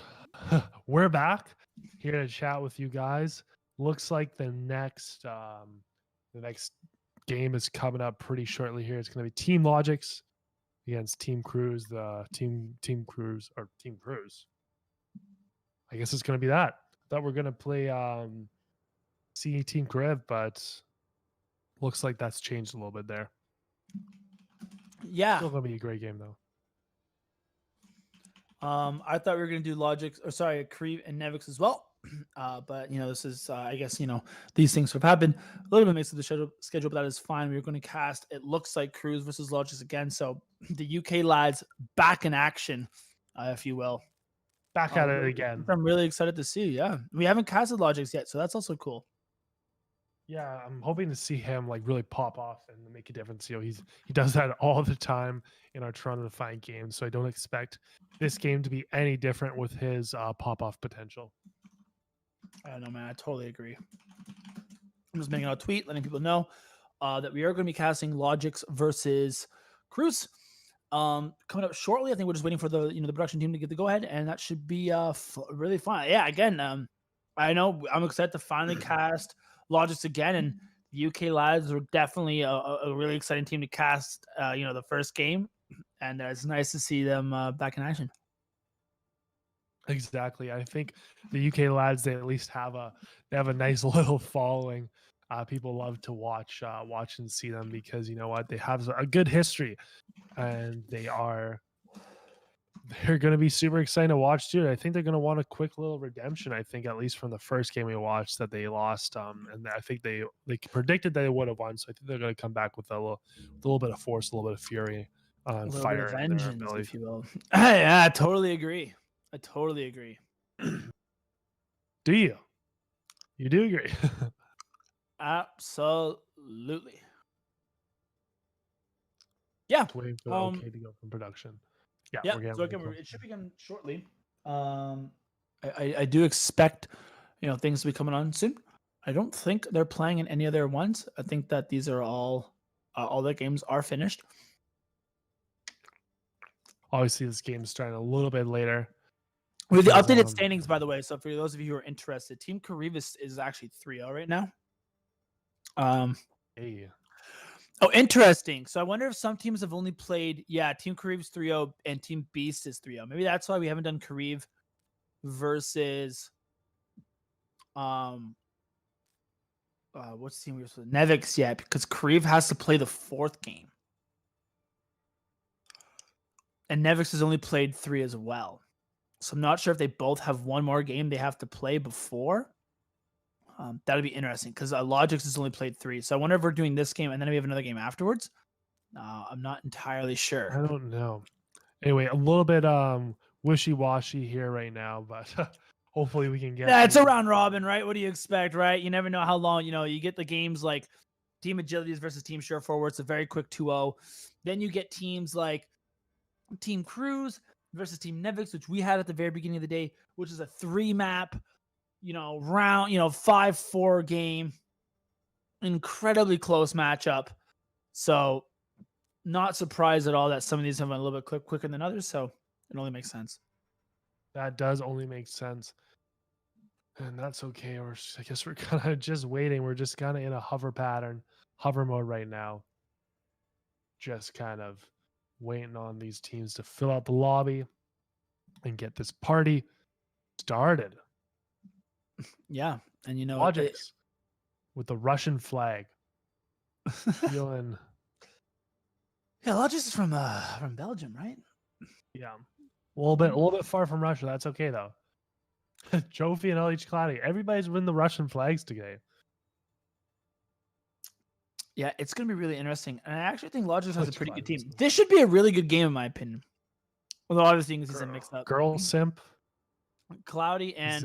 we're back here to chat with you guys. Looks like the next game is coming up pretty shortly here. It's going to be Team Logics against Team Cruise. The Team Cruise or Team Cruise. I guess it's going to be that. Thought we're going to play CE Team Kriv, but looks like that's changed a little bit there. Yeah, still going to be a great game though. I thought we were going to do Kriv and Nevix as well. But this is, I guess, these things have happened. A little bit makes the schedule, but that is fine. We're going to cast, it looks like Cruise versus Logics again. So the UK lads back in action, if you will. Back at it again. I'm really excited to see. Yeah. We haven't casted Logics yet, so that's also cool. Yeah, I'm hoping to see him like really pop off and make a difference. He does that all the time in our Toronto Defiant games, so I don't expect this game to be any different with his pop off potential. I don't know, man. I totally agree. I'm just making a tweet, letting people know that we are going to be casting Logics versus Cruise. Coming up shortly. I think we're just waiting for the the production team to get the go ahead, and that should be really fun. Yeah, again, I know I'm excited to finally cast Logics again, and the UK lads are definitely a really exciting team to cast. The first game, and it's nice to see them back in action. Exactly. I think the UK lads, they at least have a nice little following. People love to watch and see them because you know what, they have a good history, and they're going to be super exciting to watch too. I think they're going to want a quick little redemption. I think at least from the first game we watched that they lost, and I think they predicted that they would have won. So I think they're going to come back with a little bit of force, a little bit of fury, and fire, bit of vengeance, if you will. Yeah, I totally agree. Do you? You do agree? Absolutely. Yeah. Waiting for the okay to go from production. Yeah. So again, it should begin shortly. I do expect things to be coming on soon. I don't think they're playing in any other ones. I think that these are all their games are finished. Obviously, this game is starting a little bit later. With the updated standings, by the way, so for those of you who are interested, Team Karivis is actually 3-0 right now. Hey. Oh, interesting. So I wonder if some teams have only played, Team Kariv is 3-0 and Team Beast is 3-0. Maybe that's why we haven't done Kariv versus what's the team we were supposed to Nevix yet, because Kariv has to play the fourth game. And Nevix has only played 3 as well. So I'm not sure if they both have one more game they have to play before. That'd be interesting because Logics has only played 3. So I wonder if we're doing this game and then we have another game afterwards. I'm not entirely sure. I don't know. Anyway, a little bit wishy-washy here right now, but hopefully we can get... Yeah, it's a round robin, right? What do you expect, right? You never know how long, you get the games like Team Agilities versus Team Sure Forward. It's a very quick 2-0. Then you get teams like Team Cruise versus Team Nevix, which we had at the very beginning of the day, which is a 3-map, round, 5-4 game, incredibly close matchup. So not surprised at all that some of these have been a little bit quicker than others. So it only makes sense. That does only make sense. And that's okay. I guess we're kind of just waiting. We're just kind of in a hover mode right now. Just kind of waiting on these teams to fill out the lobby and get this party started. Yeah, and Logics with the Russian flag. Feeling... Yeah, Logics is from Belgium, right? Yeah, a little bit far from Russia. That's okay though. Jofi and LH Cloudy, everybody's winning the Russian flags today. Yeah, it's going to be really interesting. And I actually think Logics has a pretty good team. This should be a really good game, in my opinion. Although obviously you can see some mixed up. Girl Simp. Cloudy and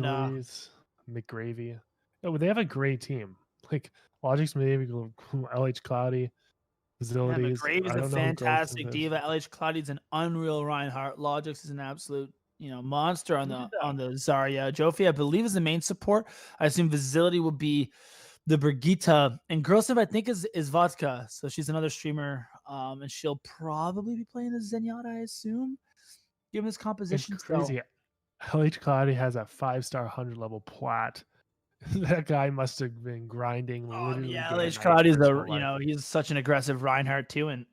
McGravy. No, they have a great team. Like Logics, maybe LH Cloudy, Facilities. Yeah, McGravy's a fantastic diva. LH Cloudy's an unreal Reinhardt. Logics is an absolute monster on the Zarya. Jofi, I believe, is the main support. I assume Facility will be the Brigitte, and Girl Simp I think is Vodka, so she's another streamer, and she'll probably be playing the Zenyatta, I assume. Give him his composition. It's crazy. LH Cloudy has a 5-star 100 level plat. That guy must have been grinding. LH Cloudy's he's such an aggressive Reinhardt too, and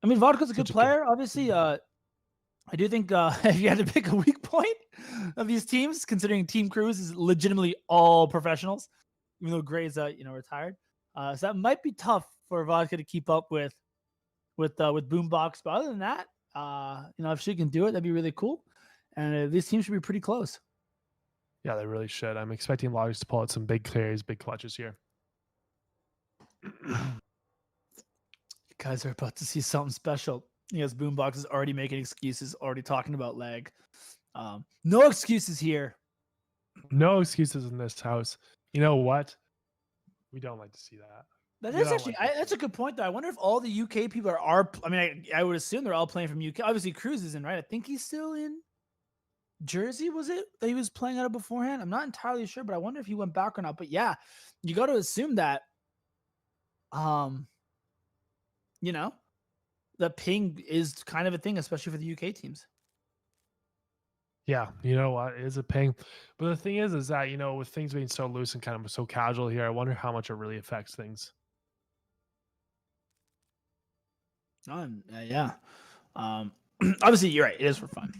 I mean Vodka's a good player. Obviously, I do think if you had to pick a weak point of these teams, considering Team Cruz is legitimately all professionals, even though Gray's retired, so that might be tough for Vodka to keep up with Boombox. But other than that, if she can do it, that'd be really cool. And these teams should be pretty close. Yeah, they really should. I'm expecting Logics to pull out some big clears, big clutches here. You guys are about to see something special. Yes, Boombox is already making excuses, already talking about lag. No excuses here. No excuses in this house. You know what? We don't like to see that. That's actually that's a good point, though. I wonder if all the UK people are. I mean, I would assume they're all playing from UK. Obviously, Cruz is in, right? I think he's still in Jersey. Was it that he was playing out of beforehand? I'm not entirely sure, but I wonder if he went back or not. But yeah, you got to assume that. The ping is kind of a thing, especially for the UK teams. Yeah, you know what? It is a ping. But the thing is that, with things being so loose and kind of so casual here, I wonder how much it really affects things. Yeah. Obviously, you're right. It is for fun.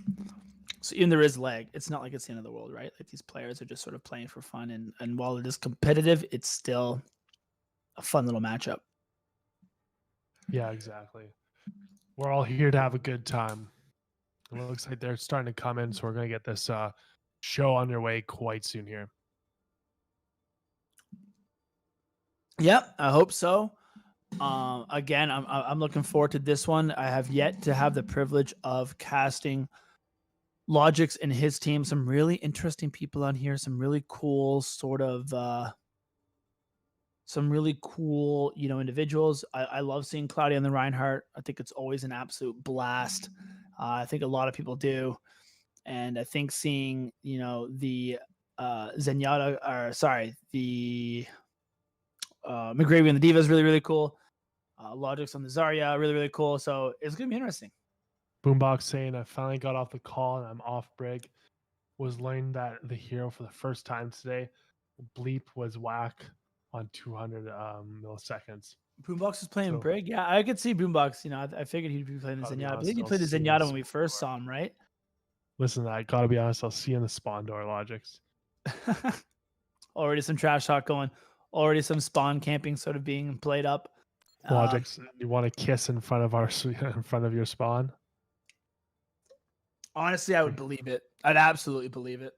So even there is lag, it's not like it's the end of the world, right? Like these players are just sort of playing for fun. And while it is competitive, it's still a fun little matchup. Yeah, exactly. We're all here to have a good time. It looks like they're starting to come in, so we're going to get this show underway quite soon here. Yep, I hope so. Again, I'm looking forward to this one. I have yet to have the privilege of casting Logix and his team. Some really interesting people on here. Some really cool individuals. I love seeing Cloudy on the Reinhardt. I think it's always an absolute blast. I think a lot of people do. And I think seeing, the McGravy and the Diva is really, really cool. Logix on the Zarya, really, really cool. So it's going to be interesting. Boombox saying, I finally got off the call and I'm off brig. Was learning that the hero for the first time today. Bleep was whack on 200 milliseconds. Boombox is playing Brig. Yeah, I could see Boombox. I figured he'd be playing the Zenyatta. I believe he played the Zenyatta when we first saw him, right? Listen, I gotta be honest. I'll see you in the spawn door, Logix. Already some trash talk going. Already some spawn camping sort of being played up. Logix, you want to kiss in front of your spawn? Honestly, I would believe it. I'd absolutely believe it.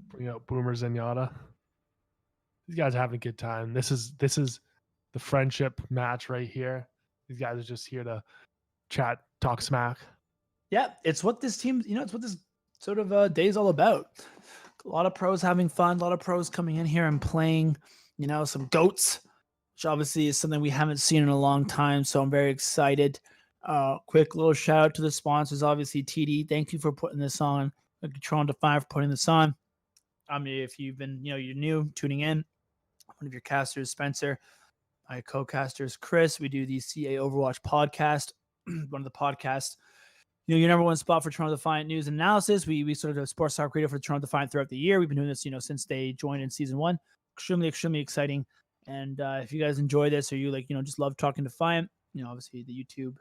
Bring out Boomer Zenyatta. These guys are having a good time. This is the friendship match right here. These guys are just here to chat, talk smack. Yeah, it's what this team, it's what this sort of day is all about. A lot of pros having fun, a lot of pros coming in here and playing, some GOATs, which obviously is something we haven't seen in a long time. So I'm very excited. Quick little shout out to the sponsors, obviously TD. Thank you for putting this on. Toronto Defiant for putting this on. I mean, if you've been, you're new tuning in, one of your casters, Spencer, my co-casters, Chris. We do the CA Overwatch podcast, one of the podcasts. Your number one spot for Toronto Defiant news and analysis. We sort of sports talk radio for Toronto Defiant throughout the year. We've been doing this, since they joined in season 1. Extremely, extremely exciting. And if you guys enjoy this or you just love talking Defiant, obviously the YouTube,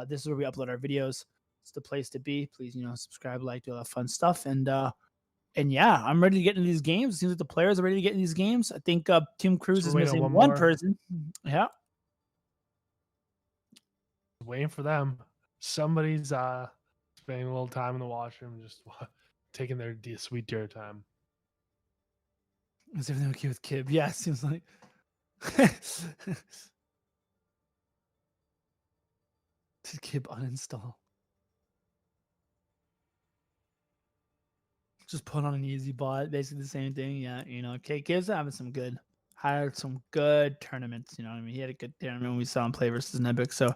this is where we upload our videos. It's the place to be. Please, subscribe, like, do all that fun stuff. And yeah, I'm ready to get into these games. It seems like the players are ready to get in these games. I think Team Cruz is missing one person. Yeah. Waiting for them. Somebody's spending a little time in the washroom, just taking their sweet dear time. Is everything okay with Kib? Yeah, it seems like. Did Kib uninstall? Just put on an easy bot, basically the same thing. Yeah, Kib's having some good tournaments. He had a good tournament when we saw him play versus Nebik. So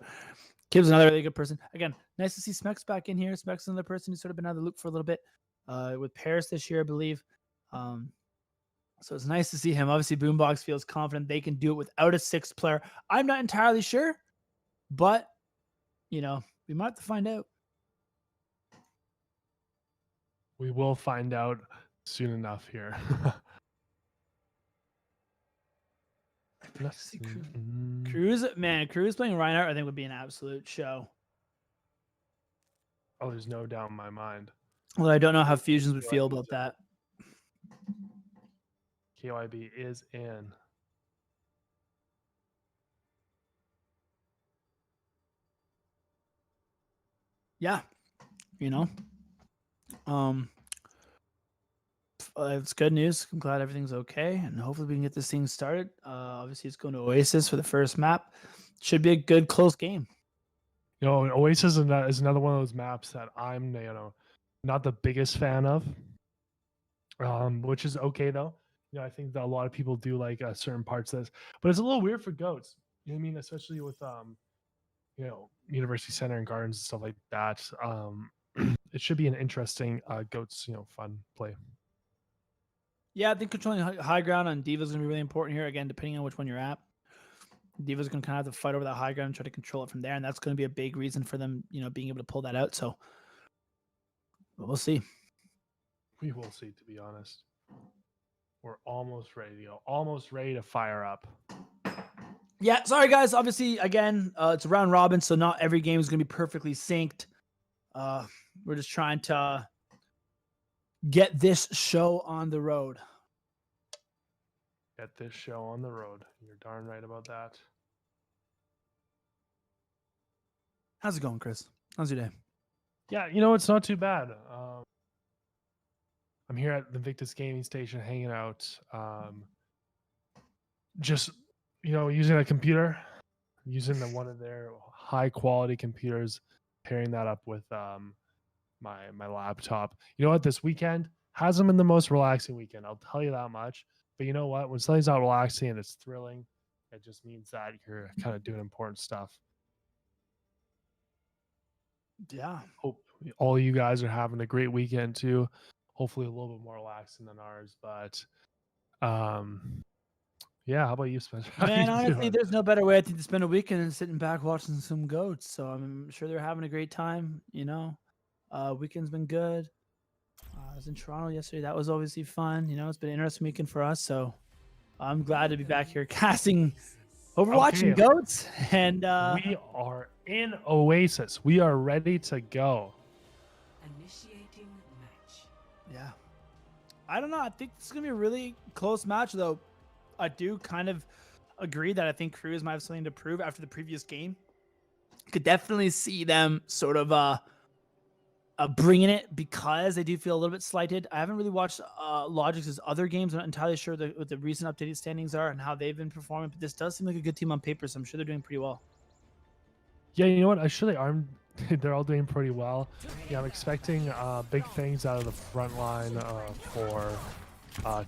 Kib's another really good person. Again, nice to see Specs back in here. Specs is another person who's sort of been out of the loop for a little bit with Paris this year, I believe. So it's nice to see him. Obviously, Boombox feels confident they can do it without a 6th player. I'm not entirely sure, but we might have to find out. We will find out soon enough here. Cruz playing Reinhardt, I think, would be an absolute show. Oh, there's no doubt in my mind. Well, I don't know how Fusions would feel about that. KYB is in. Yeah, you know, it's good news. I'm glad everything's okay, and hopefully we can get this thing started. Obviously, it's going to Oasis for the first map. Should be a good close game. You know, Oasis is another one of those maps that I'm, not the biggest fan of, which is okay though. You know, I think that a lot of people do like certain parts of this, but it's a little weird for goats. You know what I mean? Especially with you know, University Center and Gardens and stuff like that. It should be an interesting goats, you know, fun play. Yeah, I think controlling high ground on D.Va is going to be really important here. Again, depending on which one you're at. D.Va's going to kind of have to fight over that high ground and try to control it from there, and that's going to be a big reason for them, you know, being able to pull that out. So we'll see. We will see, to be honest. We're almost ready to go. Almost ready to fire up. Yeah, sorry guys. Obviously, again, it's a round robin, so not every game is going to be perfectly synced. We're just trying to get this show on the road. Get this show on the road. You're darn right about that. How's it going, Chris? How's your day? Yeah, you know, it's not too bad. I'm here at the Invictus Gaming Station hanging out. Just, you know, using a computer, using one of their high quality computers, pairing that up with my laptop. You know what? This weekend hasn't been the most relaxing weekend. I'll tell you that much. But you know what? When something's not relaxing and it's thrilling, it just means that you're kind of doing important stuff. Yeah. Hope all you guys are having a great weekend too. Hopefully a little bit more relaxing than ours. But yeah, how about you, Spencer? Man, honestly, there's no better way I think to spend a weekend than sitting back watching some goats. So I'm sure they're having a great time, you know. Weekend's been good. I was in Toronto yesterday. That was obviously fun. You know, it's been an interesting weekend for us. So I'm glad to be back here casting Overwatch and goats. And we are in Oasis. We are ready to go. Initiating match. Yeah. I don't know. I think this is going to be a really close match, though. I do kind of agree that I think Cruz might have something to prove after the previous game. Could definitely see them sort of bringing it because they do feel a little bit slighted. I haven't really watched Logic's other games. I'm not entirely sure what the recent updated standings are and how they've been performing, but this does seem like a good team on paper, so I'm sure they're doing pretty well. Yeah, you know what? I'm sure they are. They're all doing pretty well. Yeah, I'm expecting big things out of the front line for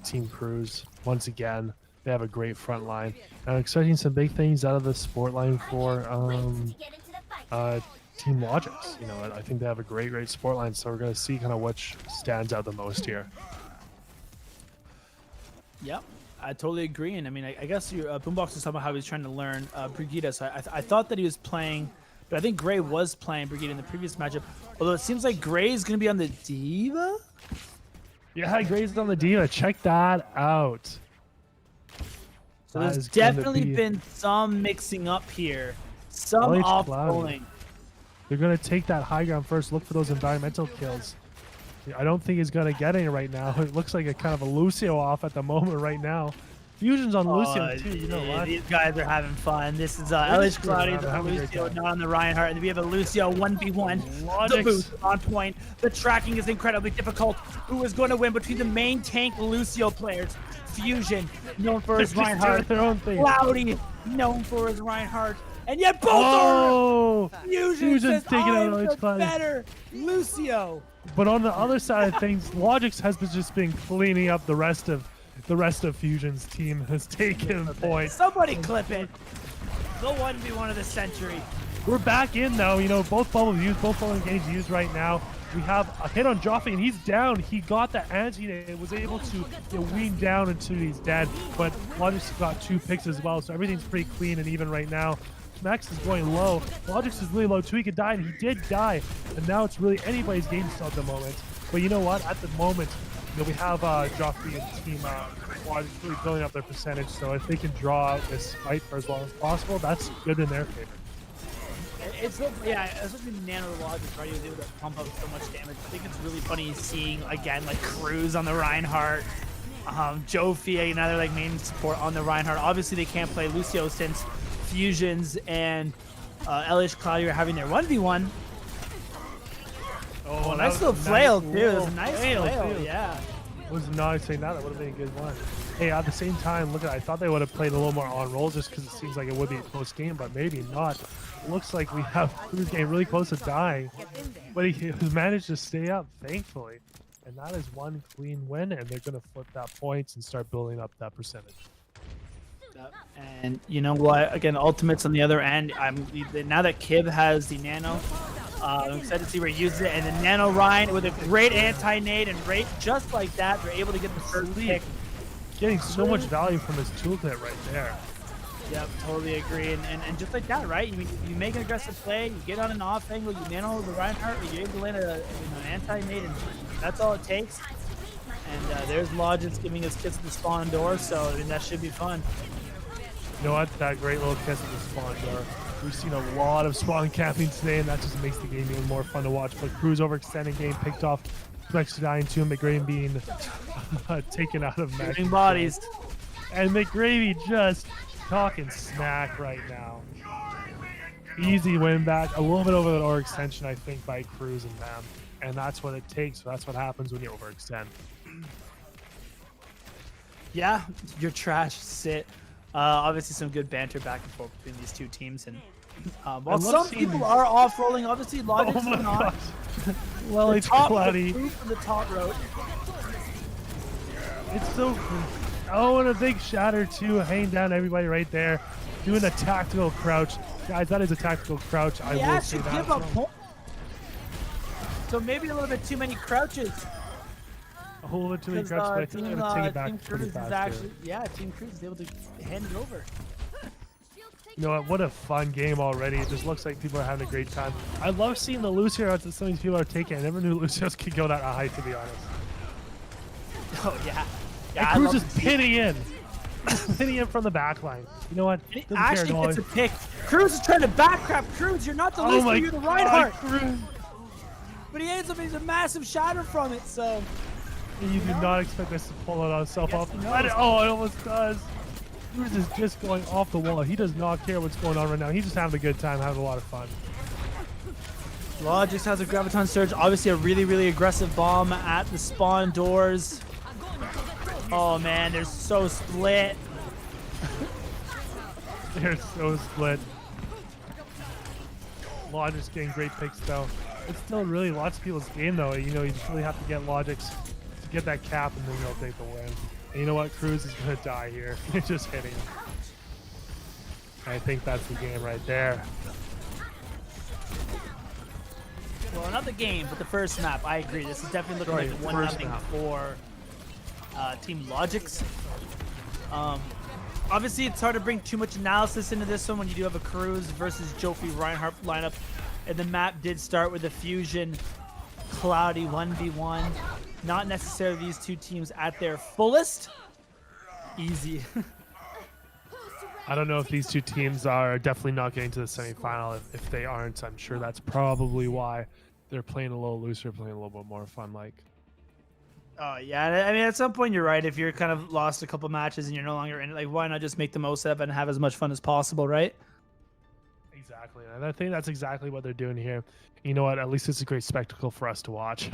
Team Cruz. Once again, they have a great front line. And I'm expecting some big things out of the sport line for Team Logix. You know, I think they have a great sport line, so we're going to see kind of which stands out the most here. Yep, I totally agree. And I mean, I guess your Boombox was talking about how he was trying to learn Brigitte. So I thought that he was playing, but I think Gray was playing Brigitte in the previous matchup. Although it seems like Gray is going to be on the D.Va. Yeah, Gray's on the D.Va. Check that out. So there's definitely been some mixing up here. Some off-rolling. They're going to take that high ground first, look for those environmental kills. I don't think he's going to get any right now. It looks like a kind of a Lucio off at the moment right now. Fusion's on Lucio too, you know what? These guys are having fun. This is Elish Claudius on Lucio, not on the Reinhardt. And we have a Lucio 1v1. The boost on point. The tracking is incredibly difficult. Who is going to win between the main tank Lucio players? Fusion, known for his Reinhardt. Cloudy, known for his Reinhardt. And yet both are Fusion's taking out the better Lucio. But on the other side of things, Logix has just been cleaning up the rest of Fusion's team has taken point. Somebody clip it. The 1v1 of the century. We're back in though. You know, both bubbles used, both bubble engaged used right now. We have a hit on Joffrey and he's down. He got the anti and was able to wean down until he's dead. But Logix got 2 picks as well, so everything's pretty clean and even right now. Max is going low. Logix is really low too. He could die, and he did die. And now it's really anybody's game still at the moment. But you know what? At the moment, we have Joffrey and team Quad really building up their percentage. So if they can draw out this fight for as long as possible, that's good in their favor. It's especially the Nano Logic, right? He was able to pump up so much damage. I think it's really funny seeing again like Cruz on the Reinhardt, Joffrey, another like main support on the Reinhardt. Obviously they can't play Lucio since Fusions and Elish Cloudy are having their 1v1. Oh, nice little flail too. It was a nice flail, yeah. Was not saying that. That would have been a good one. Hey, at the same time, look at I thought they would have played a little more on roll just because it seems like it would be a close game, but maybe not. Looks like we have Cruz getting really close to dying, but he managed to stay up, thankfully. And that is one clean win, and they're going to flip that points and start building up that percentage. And you know what? Again, ultimates on the other end. Now that Kib has the Nano, I'm excited to see where he uses it. And the Nano Ryan with a great anti-nade and rate just like that, they're able to get the first pick. Getting so much value from his toolkit right there. Yep, totally agree. And just like that, right? You make an aggressive play, you get on an off angle, you nano the Reinhardt, you're able to land an anti-nade, and that's all it takes. And there's Logic's giving his kiss at the spawn door, so I mean, that should be fun. You know what? That great little kiss at the spawn door. We've seen a lot of spawn camping today, and that just makes the game even more fun to watch. But Cruz overextending game picked off Flex dying to McGrady being taken out of match. Bodies. And McGravy just talking smack right now. Easy win back. A little bit over the overextension, I think, by Cruz and them. And that's what it takes. That's what happens when you overextend. Yeah, you're trash. Sit. Obviously, some good banter back and forth between these two teams. And while some people are off-rolling, obviously, Logic's not. Well, it's cloudy. From the top road. It's so... Oh, and a big shatter, too. Hanging down everybody right there. Doing a tactical crouch. Guys, that is a tactical crouch. I will say that. Give up so maybe a little bit too many crouches. A whole bit too many crouches, but I think I'm going to take it back pretty fast. Team Cruz is able to hand it over. You know what a fun game already. It just looks like people are having a great time. I love seeing the Lucio routes that some of these people are taking. I never knew Lucios could go that high, to be honest. Oh, yeah. And Cruz is pinning in. Pinning in from the back line. You know what? It actually gets a pick. Cruz is trying to backcrap. Cruz, you're not the Lucio, you're the Reinhardt. Cruz. But he ends up getting a massive shatter from it, so... You do not expect this to pull it on itself off. It almost does. Cruz is just going off the wall. He does not care what's going on right now. He's just having a good time, having a lot of fun. Law just has a Graviton Surge. Obviously a really, really aggressive bomb at the spawn doors. Oh man, they're so split. They're so split. Law just getting great picks though. It's still really lots of people's game though. You know, you just really have to get Logic's to get that cap and then they'll take the win. And you know what? Cruz is going to die here. It's just hitting him. I think that's the game right there. Well, not the game, but the first map. I agree. This is definitely looking like 1-0 for Team Logic's. Obviously, it's hard to bring too much analysis into this one when you do have a Cruz versus Joffrey Reinhardt lineup. And the map did start with a Fusion Cloudy 1v1. Not necessarily these two teams at their fullest. Easy. I don't know if these two teams are definitely not getting to the semifinal. If they aren't, I'm sure that's probably why they're playing a little looser, playing a little bit more fun like. Oh, yeah. I mean, at some point, you're right. If you're kind of lost a couple matches and you're no longer in it, like, why not just make the most of it and have as much fun as possible, right? Exactly. And I think that's exactly what they're doing here. You know what? At least it's a great spectacle for us to watch.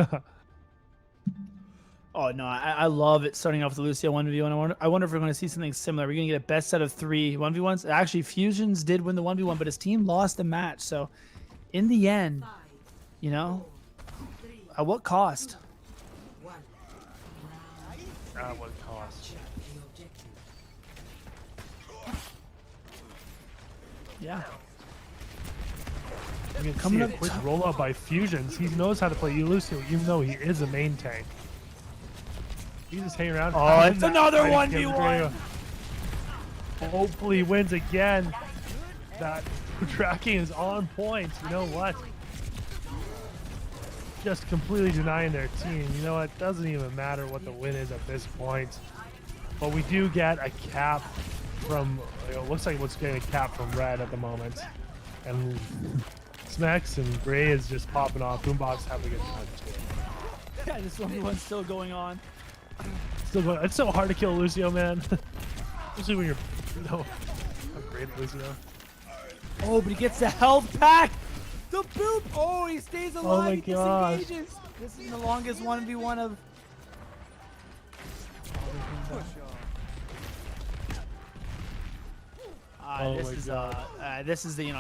Oh, no. I love it starting off with the Lucio 1v1. I wonder if we're going to see something similar. We're going to get a best set of 3 1v1s. Actually, Fusions did win the 1v1, but his team lost the match. So, in the end, you know, at what cost? At what cost? Yeah. I mean, coming up quick roll up by Fusions. He knows how to play Lucio, even though he is a main tank. He's just hanging around. Oh, it's another 1v1. Hopefully he wins again. That tracking is on point. You know what? just completely denying their team. You know, it doesn't even matter what the win is at this point. But we do get a cap from, looks like what's getting a cap from Red at the moment. And Smex and Gray is just popping off. Boombox having a good time too. Yeah, this one's still going on. Still going. It's so hard to kill Lucio, man. Especially when you're, how great Lucio. Oh, but he gets the health pack. The boop. Oh, he stays alive. Oh my gosh. Disengages. This is the longest 1v1 of. This is the,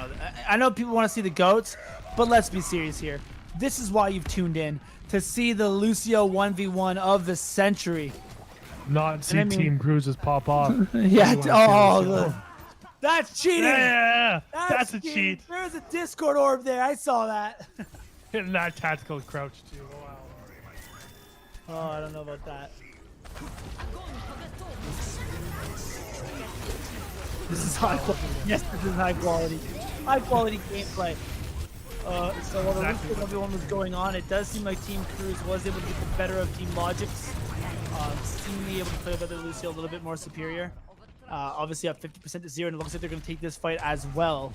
I know people want to see the GOATs, but let's be serious here. This is why you've tuned in, to see the Lucio 1v1 of the century. Not see Team Cruises pop off. Yeah. Oh, that's cheating. Yeah, that's a cheating. cheat. There's a Discord orb there. I saw that. Hitting that tactical crouch too. Wow. Oh, I don't know about that. This is high quality. Yes, this is high quality. High quality gameplay. So while the Lucio 1v1 was going on, it does seem like Team Cruz was able to get the better of Team Logic's. Seemingly able to play with other Lucio a little bit more superior. Obviously up 50% to 0, and it looks like they're going to take this fight as well.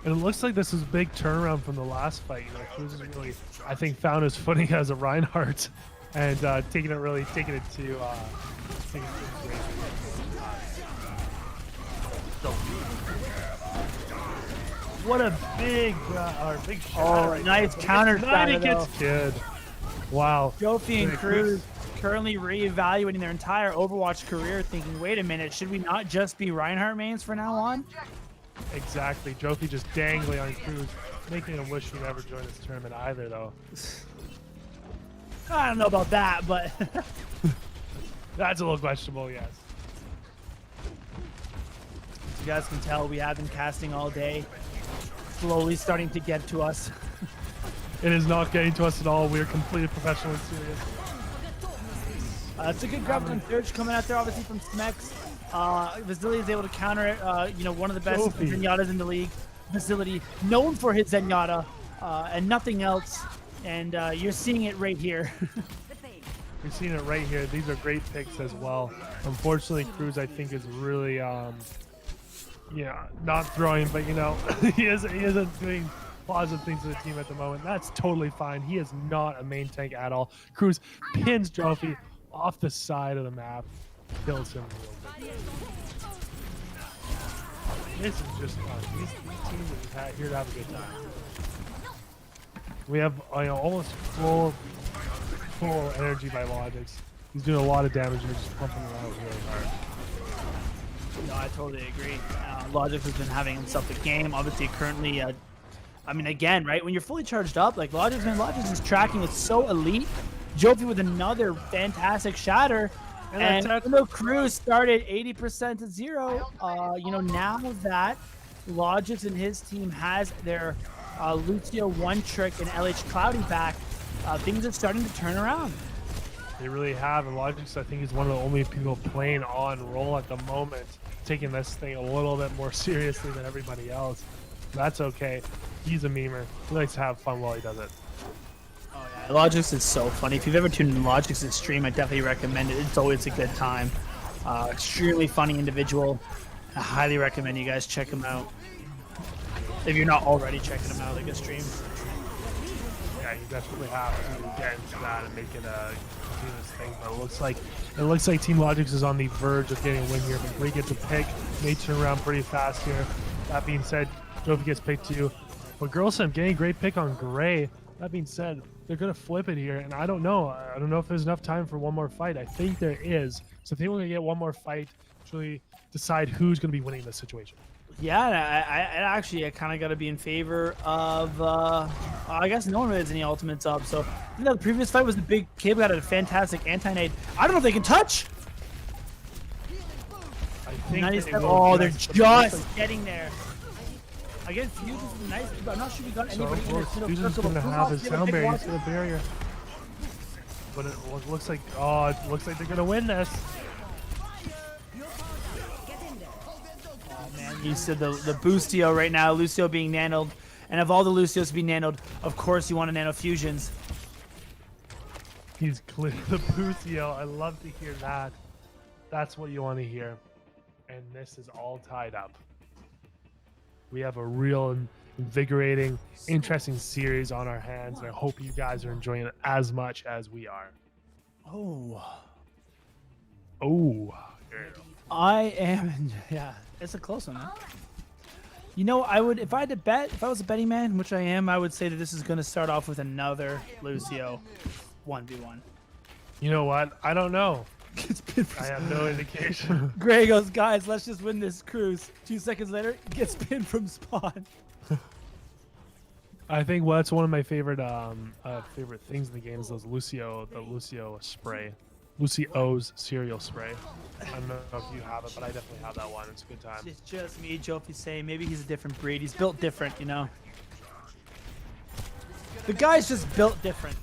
And it looks like this is a big turnaround from the last fight. You know, Cruz has really, I think, found his footing as a Reinhardt, and taking it to great. What a big shot. Oh, nice counter shot. Gets kid. Wow. Jofi and Cruz currently reevaluating their entire Overwatch career, thinking, wait a minute, should we not just be Reinhardt mains from now on? Exactly. Jofi just dangling on Cruz, making him wish he never joined this tournament either, though. I don't know about that, but that's a little questionable, yes. As you guys can tell, we have been casting all day. Slowly starting to get to us. It is not getting to us at all. We are completely professional and serious. It's a good grab on Surge coming out there, obviously, from Smex. Vasily is able to counter it. One of the best Zenyatas in the league. Vasily, known for his Zenyatta and nothing else. And you're seeing it right here. You're seeing it right here. These are great picks as well. Unfortunately, Cruz, I think, is really, not throwing, but, he isn't doing positive things to the team at the moment. That's totally fine. He is not a main tank at all. Cruz pins Jofi off the side of the map, kills him real big. This is just fun. These teams are just here to have a good time. We have almost full energy by Logix. He's doing a lot of damage. We're just pumping him out really hard. No, I totally agree. Logix has been having himself a game. Obviously, currently, again, right? When you're fully charged up, like Logix is tracking with so elite. Jofi with another fantastic shatter. And even though Cruz started 80% to 0, now that Logix and his team has their Lucio one trick and LH Cloudy back, things are starting to turn around. They really have, and Logix, I think, is one of the only people playing on roll at the moment, taking this thing a little bit more seriously than everybody else. That's okay. He's a memer. He likes to have fun while he does it. Oh yeah, Logix is so funny. If you've ever tuned in Logix's stream, I definitely recommend it. It's always a good time. Extremely funny individual. I highly recommend you guys check him out. If you're not already checking him out, like a stream. Yeah, you definitely have to get into that and make it a continuous thing. But it looks like Team Logix is on the verge of getting a win here. But Gray gets a pick, may turn around pretty fast here. That being said, Jofi gets picked too. But Girlsim getting a great pick on Gray. That being said, they're gonna flip it here, and I don't know. I don't know if there's enough time for one more fight. I think there is. So I think we're gonna get one more fight to really decide who's gonna be winning this situation. Yeah, I kind of got to be in favor of, I guess no one really has any ultimates up. So, the previous fight was the big cable got a fantastic anti-nade. I don't know if they can touch. I think they're just getting there. I guess Fuse is nice, but I'm not sure we got anybody in this middle circle. Going to have his sound barrier. He's got a barrier. But it looks like, they're going to win this. You said the Boostio right now, Lucio being nanoed, And of all the Lucios to be nanoed, of course you want to nano fusions. He's clear the Lucio. I love to hear that. That's what you want to hear. And this is all tied up. We have a real invigorating, interesting series on our hands, and I hope you guys are enjoying it as much as we are. Oh. I am. Yeah, it's a close one, man. You know, I would, if I had to bet, if I was a betting man, which I am, I would say that this is going to start off with another Lucio 1v1. You know what? I don't know. I have no indication. Gray goes, guys, let's just win this cruise. 2 seconds later, gets pinned from spawn. I think that's one of my favorite favorite things in the game is the Lucio spray. Lucio's cereal spray. I don't know if you have it, but I definitely have that one. It's a good time. It's just me, Jofi saying maybe he's a different breed. He's built different, you know. The guy's just built different.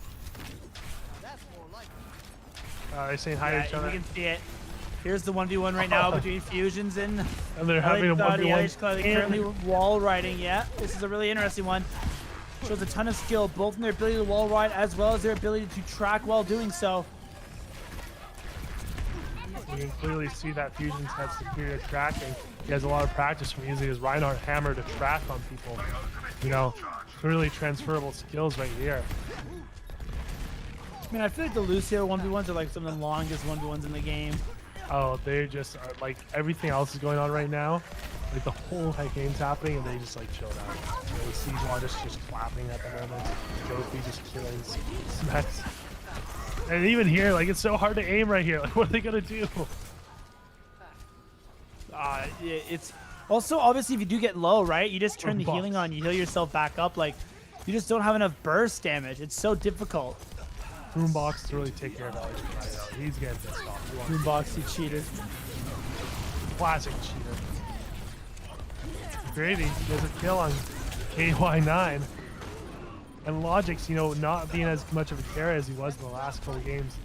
They're saying hi to each other. You can see it. Here's the 1v1 right now between Fusions and they're having a 1v1. Currently wall riding. Yeah, this is a really interesting one. Shows a ton of skill, both in their ability to wall ride as well as their ability to track while doing so. You can clearly see that Fusions has superior tracking. He has a lot of practice from using his Reinhardt hammer to track on people. You know, clearly transferable skills right here. I mean, I feel like the Lucio 1v1s are like some of the longest 1v1s in the game. Oh, they just are like everything else is going on right now. Like the whole game's happening, and they just like chilled out. You know, Siege Waters just clapping at the moment. Jofi just killing smacks. And even here, like it's so hard to aim right here. Like, what are they gonna do? It's also obviously if you do get low, right? You just turn the healing on. You heal yourself back up. Like you just don't have enough burst damage. It's so difficult. Boombox to really take care of all these guys. He's getting pissed off. Boombox, he cheated. Classic cheater. Grady does a kill on KY9. And Logic's, you know, not being as much of a carry as he was in the last couple games.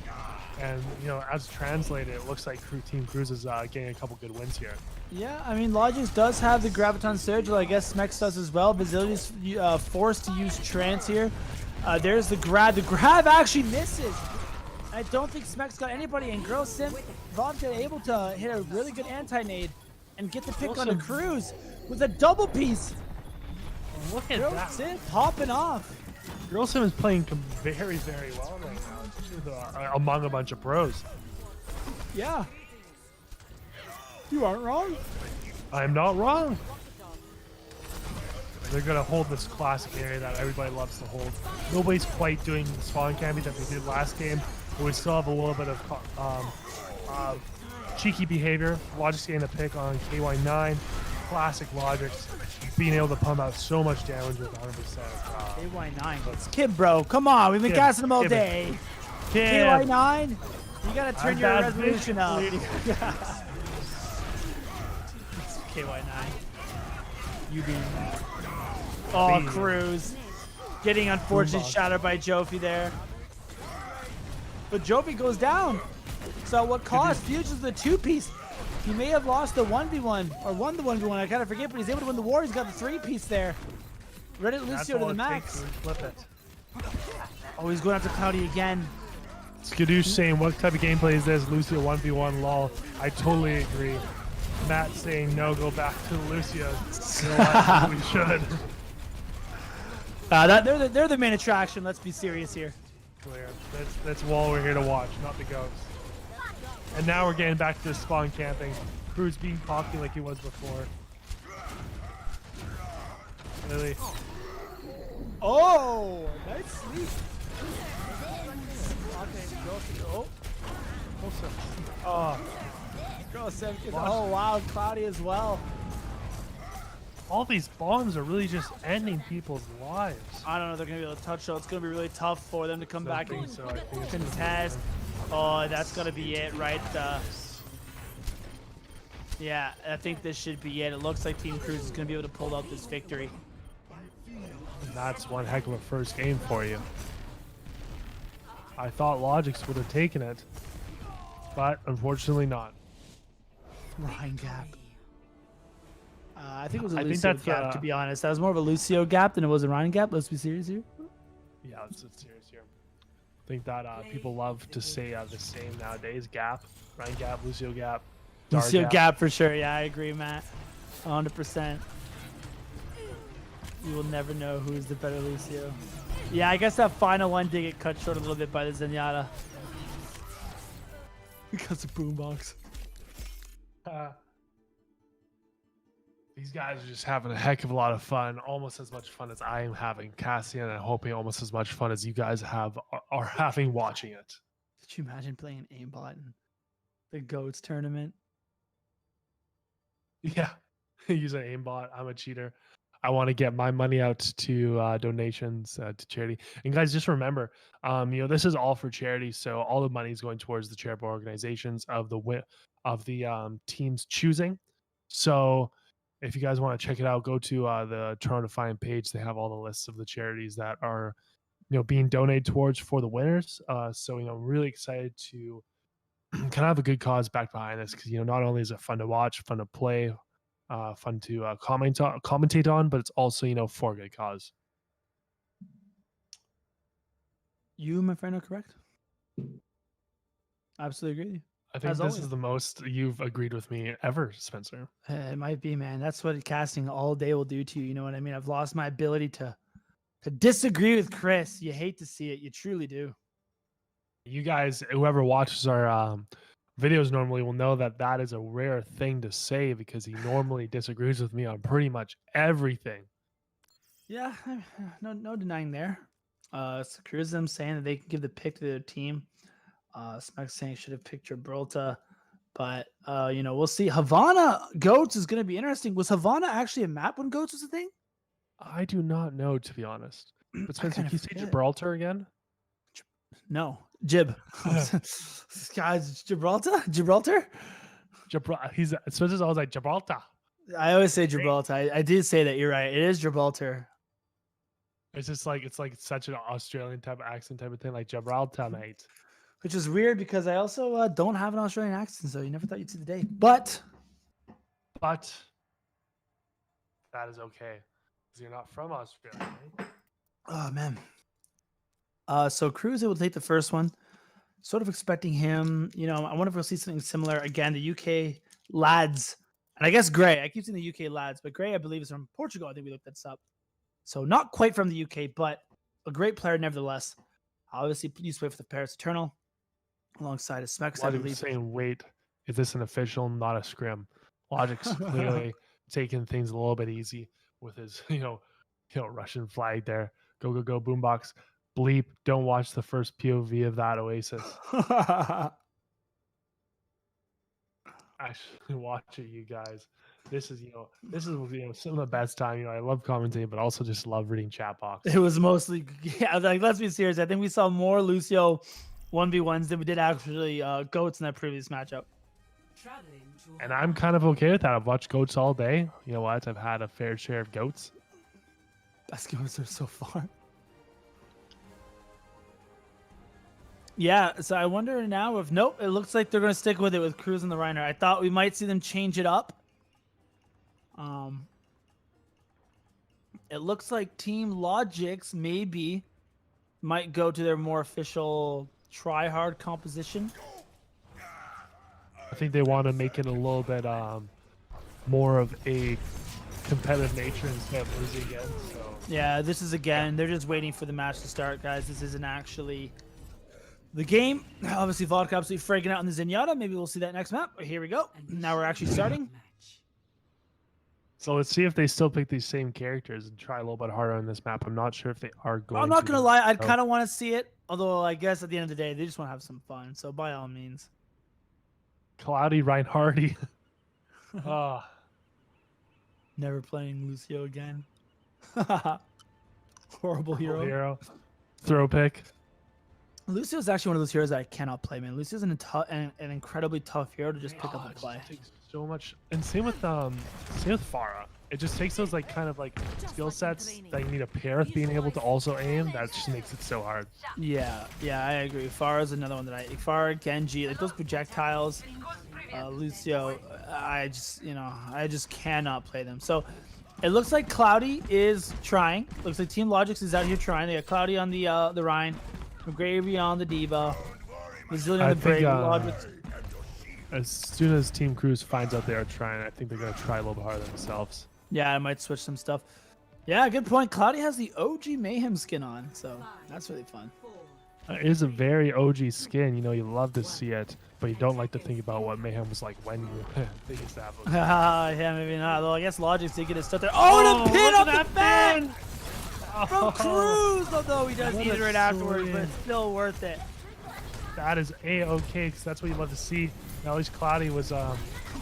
And, you know, as translated, it looks like Team Cruz is getting a couple good wins here. Yeah, I mean, Logix does have the Graviton Surge, well, I guess Smex does as well. Basilius forced to use Trance here. There's the grab. The grab actually misses. I don't think Smex got anybody. And Girl Sim, Vonta able to hit a really good anti-nade and get the pick on the Cruz with a double piece. Look at Girl that. Sim popping off. Girl Sim is playing very, very well right now, among a bunch of pros. Yeah. You aren't wrong. I'm not wrong. They're going to hold this classic area that everybody loves to hold. Nobody's quite doing the spawn camping that they did last game, but we still have a little bit of cheeky behavior. Logic's getting a pick on KY9. Classic Logic's being able to pump out so much damage with 100%. KY9. It's Kid, bro. Come on. We've been casting him all day. KY9, you got to turn your resolution up. KY9. You being... Oh, Cruz. Getting unfortunate shattered by Jofi there. But Jofi goes down. So what cost? Fusions the 2-piece. He may have lost the 1v1 or won the 1v1. I kind of forget, but he's able to win the war. He's got the 3-piece there. Reddit Lucio to the max. Flip it. Oh, he's going after Cloudy again. Skadoosh saying, what type of gameplay is this? Lucio 1v1 lol. I totally agree. Matt saying, no, go back to the Lucios. You know what? We should. They're the main attraction. Let's be serious here. Clear. That's wall we're here to watch, not the goats. And now we're getting back to the spawn camping. Cruz being cocky like he was before. Really. Oh, nice sleep. Oh, wow, Cloudy as well. All these bombs are really just ending people's lives. I don't know if they're going to be able to touch, so it's going to be really tough for them to come back and so. contest. Oh, that's going to be it, right? Yeah, I think this should be it. It looks like Team Cruz is going to be able to pull out this victory. That's one heck of a first game for you. I thought Logix would have taken it, but unfortunately not. Ryan Gap. I think it was a Lucio gap, to be honest. That was more of a Lucio gap than it was a Ryan gap. Let's be serious here. Yeah, let's get serious here. I think that people love to say the same nowadays. Gap, Ryan gap, Lucio gap. Lucio gap for sure. Yeah, I agree, Matt. 100%. You will never know who's the better Lucio. Yeah, I guess that final one did get cut short a little bit by the Zenyatta. Because of boombox. These guys are just having a heck of a lot of fun, almost as much fun as I am having, Cassian, and I'm hoping almost as much fun as you guys are having watching it. Could you imagine playing aimbot in the GOATS tournament? Yeah, use an aimbot. I'm a cheater. I want to get my money out to donations to charity. And guys, just remember, this is all for charity, so all the money is going towards the charitable organizations of the teams choosing. So if you guys want to check it out, go to the Toronto Defiant page. They have all the lists of the charities that are being donated towards for the winners. So I'm really excited to kind of have a good cause back behind this, because not only is it fun to watch, fun to play, fun to commentate on, but it's also for a good cause. You, my friend, are correct. Absolutely agree. I think this is the most you've agreed with me ever, Spencer. It might be, man. That's what casting all day will do to you. You know what I mean? I've lost my ability to disagree with Chris. You hate to see it. You truly do. You guys, whoever watches our videos normally will know that is a rare thing to say, because he normally disagrees with me on pretty much everything. Yeah, no denying there. Cruzum saying that they can give the pick to their team. Smack saying should have picked Gibraltar, but we'll see. Havana GOATS is going to be interesting. Was Havana actually a map when GOATS was a thing? I do not know, to be honest. But Spencer, can you say Gibraltar again? No, Jib. Guys, Gibraltar. He's Spencer's always like Gibraltar. I always say Gibraltar. I did say that. You're right. It is Gibraltar. It's just like it's such an Australian type of accent type of thing, like Gibraltar, mate. Which is weird because I also don't have an Australian accent, so you never thought you'd see the day. But that is okay, because you're not from Australia, right? Oh man. So Cruz will take the first one. Sort of expecting him. I wonder if we'll see something similar again. The UK lads, and I guess Gray. I keep saying the UK lads, but Gray, I believe, is from Portugal. I think we looked this up. So not quite from the UK, but a great player nevertheless. Obviously, used to play for the Paris Eternal alongside his Smex. I believe. Saying, wait, is this an official, not a scrim? Logic's clearly taking things a little bit easy with his, Russian flag there. Go, go, go, boombox. Bleep, don't watch the first POV of that Oasis. Actually, watch it, you guys. This is some of the best time. I love commentating, but also just love reading chat box. It was mostly, let's be serious. I think we saw more Lucio 1v1s than we did actually GOATS in that previous matchup. And I'm kind of okay with that. I've watched GOATS all day. You know what? I've had a fair share of GOATS. Best GOATS are so far. Yeah, so I wonder now if nope, it looks like they're going to stick with it with Cruz and the Reiner. I thought we might see them change it up. It looks like Team Logix maybe might go to their more official try-hard composition. I think they want to make it a little bit more of a competitive nature instead of losing again. So yeah, this is again, they're just waiting for the match to start, guys. This isn't actually the game. Obviously, Vodka absolutely freaking out on the Zenyatta. Maybe we'll see that next map. Here we go. Now we're actually starting. So let's see if they still pick these same characters and try a little bit harder on this map. I'm not sure if they are going. I'm not going to lie. I'd kind of want to see it. Although I guess at the end of the day, they just want to have some fun. So by all means. Cloudy Reinhardt. Oh. Never playing Lucio again. Horrible hero. Throw pick. Lucio is actually one of those heroes that I cannot play, man. Lucio's an incredibly tough hero to just pick up and play. It takes so much, and same with Pharah. It just takes those kind of skill sets that you need to pair with being able to also aim. That just makes it so hard. Yeah, I agree. Pharah's another one that Pharah, Genji, those projectiles. Lucio, I just cannot play them. So it looks like Cloudy is trying. Looks like Team Logix is out here trying. They got Cloudy on the Rhine, Gravy on the Diva, Brazilian on the Brave. As soon as Team Cruz finds out they are trying, I think they're gonna try a little bit harder themselves. Yeah, I might switch some stuff. Yeah, good point. Cloudy has the OG Mayhem skin on, so that's really fun. It is a very OG skin. You know, you love to see it, but you don't like to think about what Mayhem was like when you think it's that. Yeah, maybe not. Though I guess Logix did get his stuff there. Oh, and a pin off the fan from Cruz. Although he does eat it right afterwards, but it's still worth it. That is A-okay, because that's what you love to see. Now, at least Cloudy was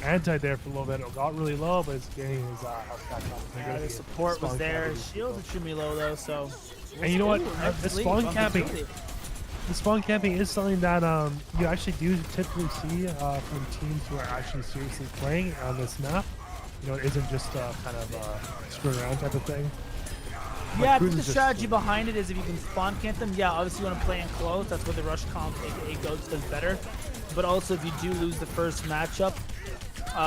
anti there for a little bit. It got really low, but it's getting his health back up. Yeah, the support was there. Shields are extremely low, though, so... And you know what? The spawn camping is something that you actually do typically see from teams who are actually seriously playing on this map. You know, it isn't just kind of screw around type of thing. Yeah, I think the strategy behind it is if you can spawn camp them, yeah, obviously you want to play in close. That's what the rush comp, aka Goats, does better. But also, if you do lose the first matchup,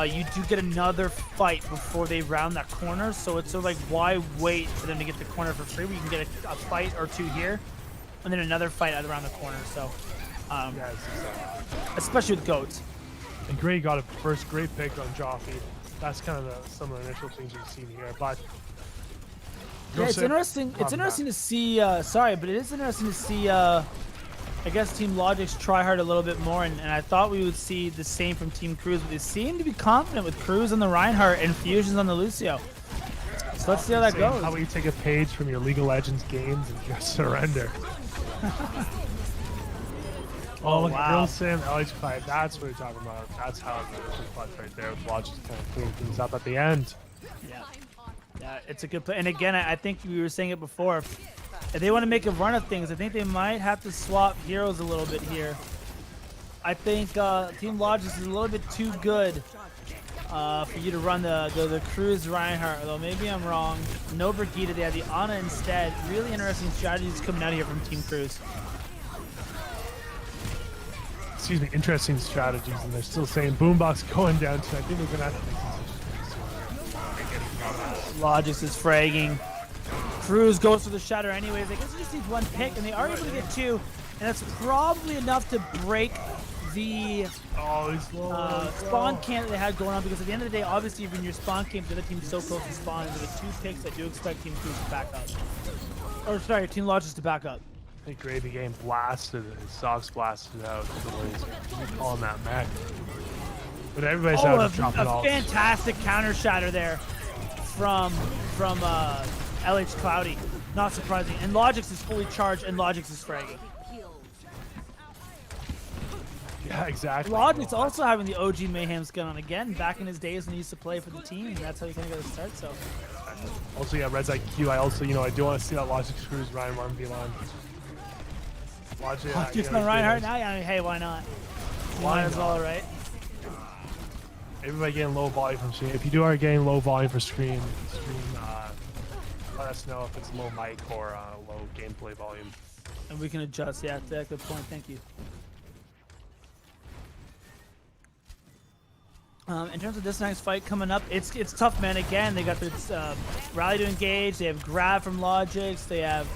you do get another fight before they round that corner. So it's sort of like, why wait for them to get the corner for free? We can get a fight or two here, and then another fight around the corner. So, especially with Goats. And Gray got a first great pick on Joffy. That's kind of some of the initial things you've seen here. But yeah, it's interesting. It's interesting to see. Sorry, but it is interesting to see. I guess Team Logix try hard a little bit more, and I thought we would see the same from Team Cruz, but they seem to be confident with Cruz on the Reinhardt and Fusions on the Lucio. So let's see how that goes. How about you take a page from your League of Legends games and just surrender? Look, wow. Sim, LH5, that's what you're talking about. That's how it goes right there with Logix kind of cleaning things up at the end. Yeah. Yeah, it's a good play. And again, I think we were saying it before. If they want to make a run of things, I think they might have to swap heroes a little bit here. I think Team Logix is a little bit too good for you to run the Cruz Reinhardt, although maybe I'm wrong. No Brigitte, they have the Ana instead. Really interesting strategies coming out here from Team Cruz. Excuse me, interesting strategies, and they're still saying Boombox going down, so I think we're going to have to make Logix is fragging. Cruz goes for the shatter anyways. I guess he just needs one pick, and they are able to get two, and that's probably enough to break the spawn camp that they had going on, because at the end of the day, obviously, when your spawn camp, the other team's so close to spawn, and with 2 picks, I do expect Team Cruz to back up. Or sorry, Team Logix to back up. I think Gravy game blasted, his socks blasted out. You call him that Mac. But everybody's out to drop it all. A fantastic counter shatter there from LH Cloudy. Not surprising. And Logix is fully charged, and Logix is fragging. Yeah, exactly. Logix also having the OG Mayhem skin on again, back in his days when he used to play for the team, and that's how he kind of got his start. So. Also, yeah, Red's IQ. I also, I do want to see that Logix Cruz Ryan 1v1. Logix on Reinhardt now? Yeah, hey, why not? Why as well, right? Everybody getting low volume from stream. If you are getting low volume for stream, let us know if it's low mic or low gameplay volume. And we can adjust. Yeah, that's a good point. Thank you. In terms of this next fight coming up, it's tough, man. Again, they got this rally to engage. They have grab from Logix. They have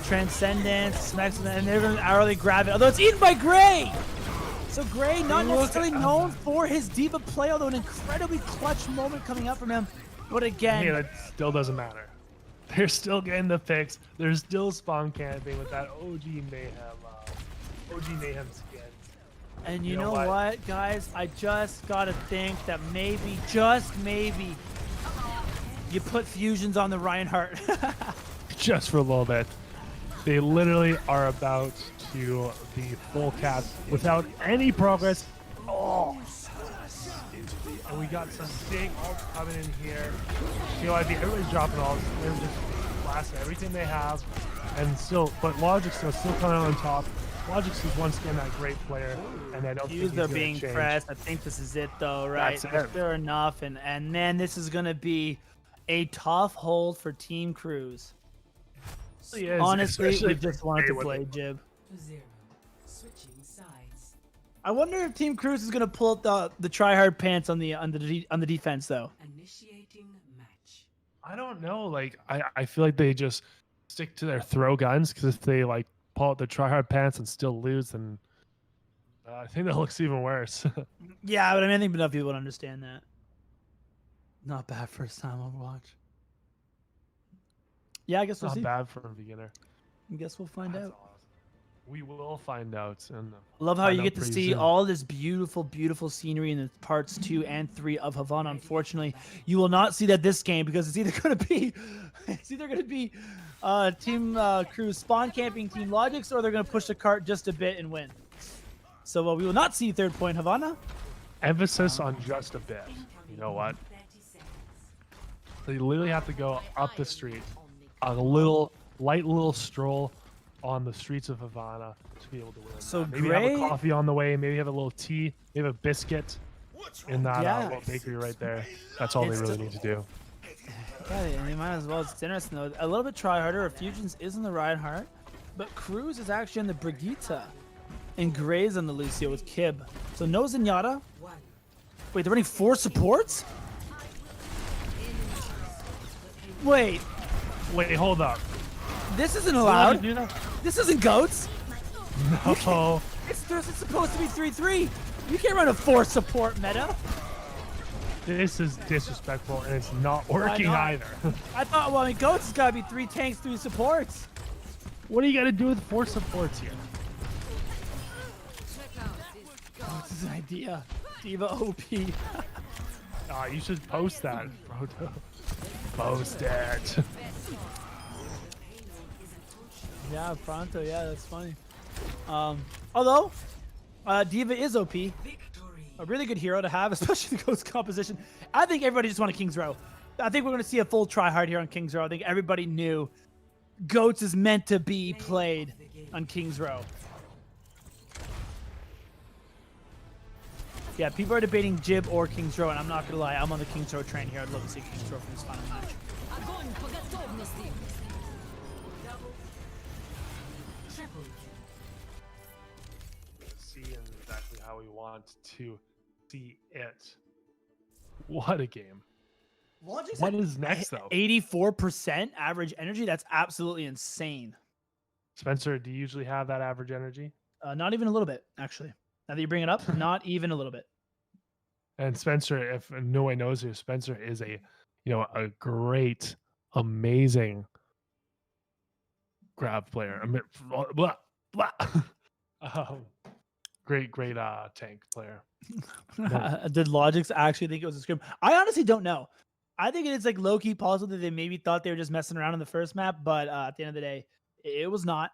Transcendence, Smacks, and they're going to hourly grab it. Although it's eaten by Gray! So Gray, not necessarily known for his diva play, although an incredibly clutch moment coming up from him. But again... Hey, that still doesn't matter. They're still getting the picks. They're still spawn camping with that OG Mayhem skin. And you know what, guys? I just got to think that maybe, just maybe, you put fusions on the Reinhardt. Just for a little bit. They literally are about to be full cast without any progress. Oh! And we got some big ults coming in here. Everybody's dropping ults. They're just blasting everything they have. And still, but Logix is still coming out on top. Logix is once again that great player, and I don't think he's being pressed. I think this is it, though, right? That's fair enough. And man, this is going to be a tough hold for Team Cruz. Is, honestly, we just wanted to play Jib. Switching sides. I wonder if Team Cruz is gonna pull up the try hard pants on the defense though. Initiating match. I don't know. Like I feel like they just stick to their throw guns, because if they like pull out the try hard pants and still lose, then I think that looks even worse. Yeah, but I mean, I think enough people would understand that. Not bad first time Overwatch. Yeah, I guess we'll Not see. bad for a beginner. I guess we'll find That's out. awesome. We will find out. And Love how find you out get to pretty see soon. all this beautiful, beautiful scenery in the parts 2 and 3 of Havana. Unfortunately, you will not see that this game because it's either going to be, Team Cruz spawn camping Team Logics, or they're going to push the cart just a bit and win. So we will not see third point Havana. Emphasis on just a bit. You know what? They literally have to go up the street, a light little stroll on the streets of Havana to be able to win. So maybe Gray, have a coffee on the way, maybe have a little tea, maybe a biscuit in that little bakery right there. That's all they really need to do. Yeah, they might as well. It's interesting though. A little bit try harder. Fusions is in the Reinhardt, but Cruz is actually on the Brigitte, and Gray's on the Lucio with Kib. So no Zenyatta. Wait, they're running 4 supports? Wait, hold up. this isn't allowed. Do that? This isn't GOATS. No. It's supposed to be 3-3. You can't run a 4 support meta. This is disrespectful, and it's not working not? either. I thought, well, I mean, GOATS has got to be 3 tanks, 3 supports. What do you got to do with 4 supports here? Oh, this is an idea. Diva OP. You should post that, Frodo. Post it. Yeah, Pronto. Yeah, that's funny. Although, Diva is OP. A really good hero to have, especially the GOATS composition. I think everybody just wanted King's Row. I think we're going to see a full try-hard here on King's Row. I think everybody knew GOATS is meant to be played on King's Row. Yeah, people are debating Jib or King's Row, and I'm not going to lie. I'm on the King's Row train here. I'd love to see King's Row for this final match. See exactly how we want to see it. What a game. What is next, though? 84% average energy? That's absolutely insane. Spencer, do you usually have that average energy? Not even a little bit, actually. Now that you bring it up, not even a little bit. And Spencer, if no one knows you, Spencer is a great, amazing grab player. Great tank player. Did Logix actually think it was a scrim? I honestly don't know. I think it's like low-key possible that they maybe thought they were just messing around in the first map, but at the end of the day, it was not.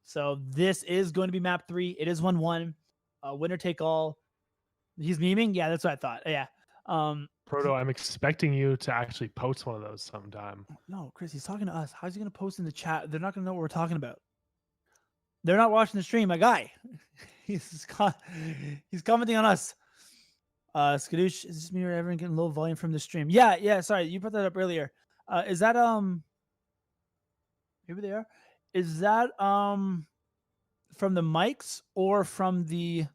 So this is going to be map 3. It is 1-1. Winner take all. He's memeing? Yeah, that's what I thought. Yeah. Proto, I'm expecting you to actually post one of those sometime. No, Chris, he's talking to us. How's he going to post in the chat? They're not going to know what we're talking about. They're not watching the stream, my guy. He's commenting on us. Skadoosh, is this me or everyone getting low volume from the stream? Yeah, sorry, you put that up earlier. Is that maybe they are? Is that from the mics or from the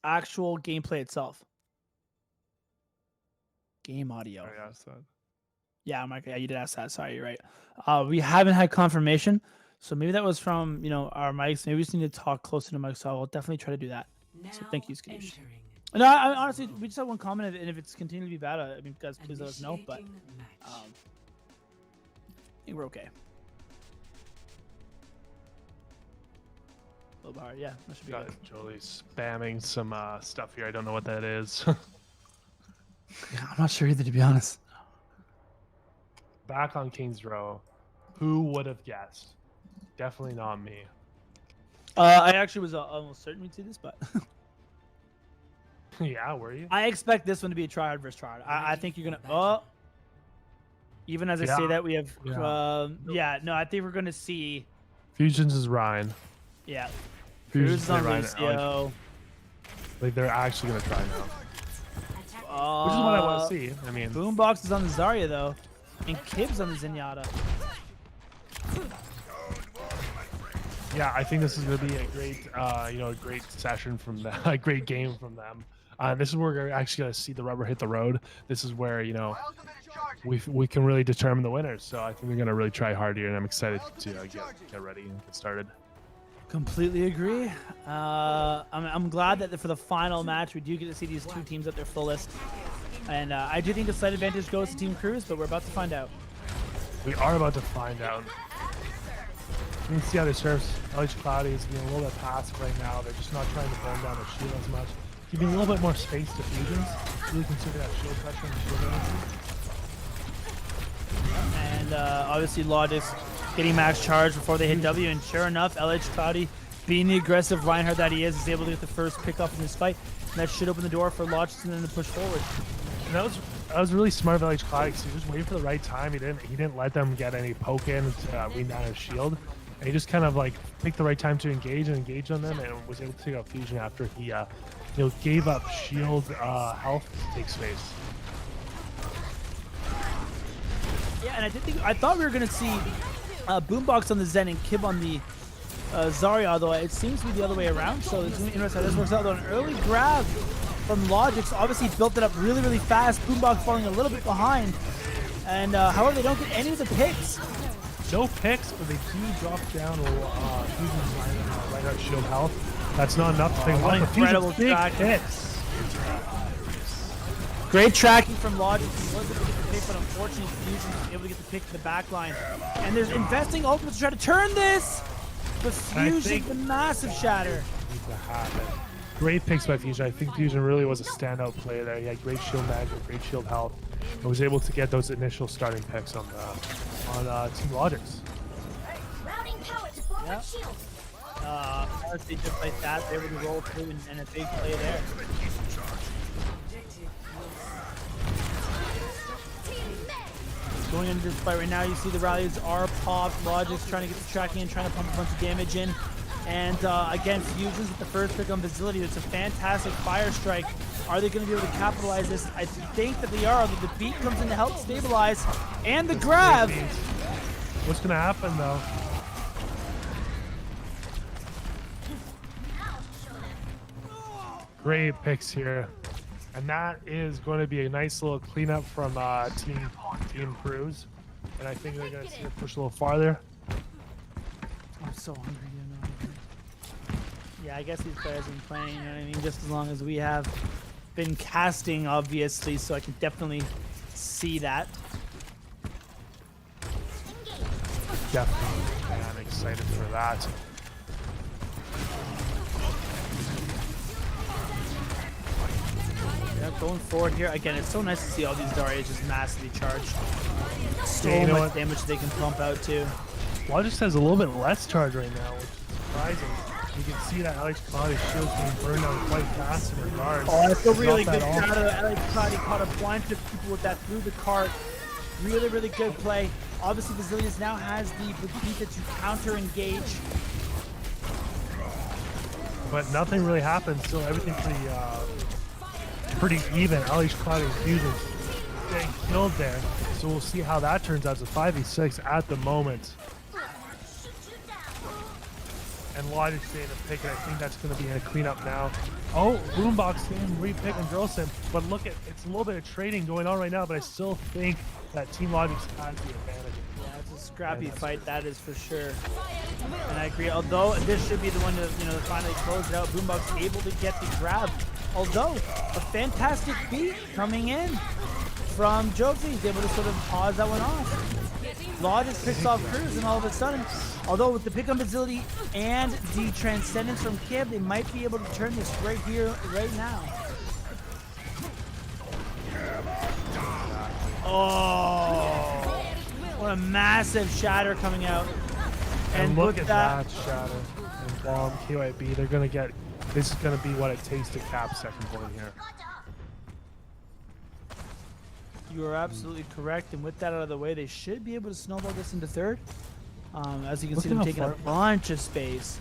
actual gameplay itself? Game audio. I asked that. Yeah, Mike. Yeah, you did ask that. Sorry, you're right. We haven't had confirmation, so maybe that was from our mics. Maybe we just need to talk closer to the mic. So I'll definitely try to do that. So thank you, Skadoosh. No, I honestly, we just had one comment, and if it's continuing to be bad, I mean, guys, please let us know. But I think we're okay. A little bit hard, yeah. That should be good. Jolie spamming some stuff here. I don't know what that is. Yeah, I'm not sure either, to be honest. Back on King's Row, who would have guessed? Definitely not me. I actually was almost certain we'd see this, but yeah, were you? I expect this one to be a tryhard versus tryhard. I think you're gonna. Even as I say that, we have. No, I think we're gonna see. Fusions is Ryan. Yeah. Fusions is on Ryan. Lucio. Like they're actually gonna try now. Which is what I want to see. I mean, Boombox is on the Zarya though, and Kib's on the Zenyatta. Yeah, I think this is going to be a great, a great session from them, a great game from them. This is where we're actually going to see the rubber hit the road. This is where, we can really determine the winners. So I think they're going to really try hard here, and I'm excited to get ready and get started. Completely agree. I'm glad that for the final match, we do get to see these two teams at their fullest. And I do think the slight advantage goes to Team Cruz, but we're about to find out. We are about to find out. You can see how they serve. LH Cloudy is being a little bit passive right now. They're just not trying to burn down the shield as much. Giving a little bit more space to fusions. Really consider that shield pressure and shield energy. And obviously Logic's getting max charge before they hit W, and sure enough, LH Cloudy, being the aggressive Reinhardt that he is able to get the first pick up in this fight. And that should open the door for Logic and then to push forward. And that was really smart of LH Cloudy because he was waiting for the right time. He didn't let them get any poke in to wean down his shield. And he just kind of like picked the right time to engage on them, and was able to take out fusion after he gave up shield health to take space. Yeah, and I thought we were gonna see Boombox on the Zen and Kib on the Zarya, although it seems to be the other way around. So it's gonna be interesting how this works out. Though an early grab from Logix, obviously built it up really, really fast. Boombox falling a little bit behind, and however they don't get any of the picks. No picks, but they do drop down Fusion's right out shield health. That's not enough to pick him up. Incredible track hits. Great tracking from Logic. He was able to get the pick, but unfortunately Fusion was able to get the pick in the back line. And there's investing ultimates to try to turn this. But Fusion, the massive shatter. Great picks by Fusion. I think Fusion really was a standout player there. He had great shield management, great shield health, and was able to get those initial starting picks on Team Logix. Yep. Honestly, just like that, they were to roll through and a big play there. Going into this fight right now, you see the rallies are popped. Logic's trying to get the tracking and trying to pump a bunch of damage in. And again, Fusions with the first pick on Facility. It's a fantastic fire strike. Are they going to be able to capitalize this? I think that they are. The beat comes in to help stabilize. And the grab. What's going to happen, though? Great picks here. And that is going to be a nice little cleanup from Team Cruz. And I think they're going to see it push a little farther. I'm so hungry, Yeah, I guess these players have been playing, you know what I mean? Just as long as we have been casting, obviously, so I can definitely see that. Definitely, man, I'm excited for that. Yeah, going forward here. Again, it's so nice to see all these Daryas just massively charged. So much damage they can pump out, too. Logix has a little bit less charge right now, which is surprising. You can see that Alex Cloudy's shield being burned out quite fast in regards. Oh, that's a really good shot. Alex Cloudy caught a bunch of people with that through the cart. Really, really good play. Obviously, Bazillions now has the Vegeta to counter engage. But nothing really happens. Still, everything pretty even. Alex Cloudy and Fusion getting killed there. So we'll see how that turns out. It's a 5v6 at the moment. And Logix staying to pick it. I think that's going to be a cleanup now. Oh, Boombox can re-pick and drill sim. But look at, it's a little bit of trading going on right now, but I still think that Team Logix has the advantage. Yeah, it's a scrappy fight, that is for sure. And I agree, although this should be the one to, finally close it out. Boombox able to get the grab. Although, a fantastic beat coming in from Jofi. He's able to sort of pause that one off. Logix picks off Cruz, and all of a sudden, although with the pick on Facility and the Transcendence from Kib, they might be able to turn this right here, right now. Oh, what a massive shatter coming out. And look at that shatter. And Bomb, KYB, they're going to get, this is going to be what it takes to cap second point here. You are absolutely correct, and with that out of the way, they should be able to snowball this into third. As you can see, them taking a bunch of space.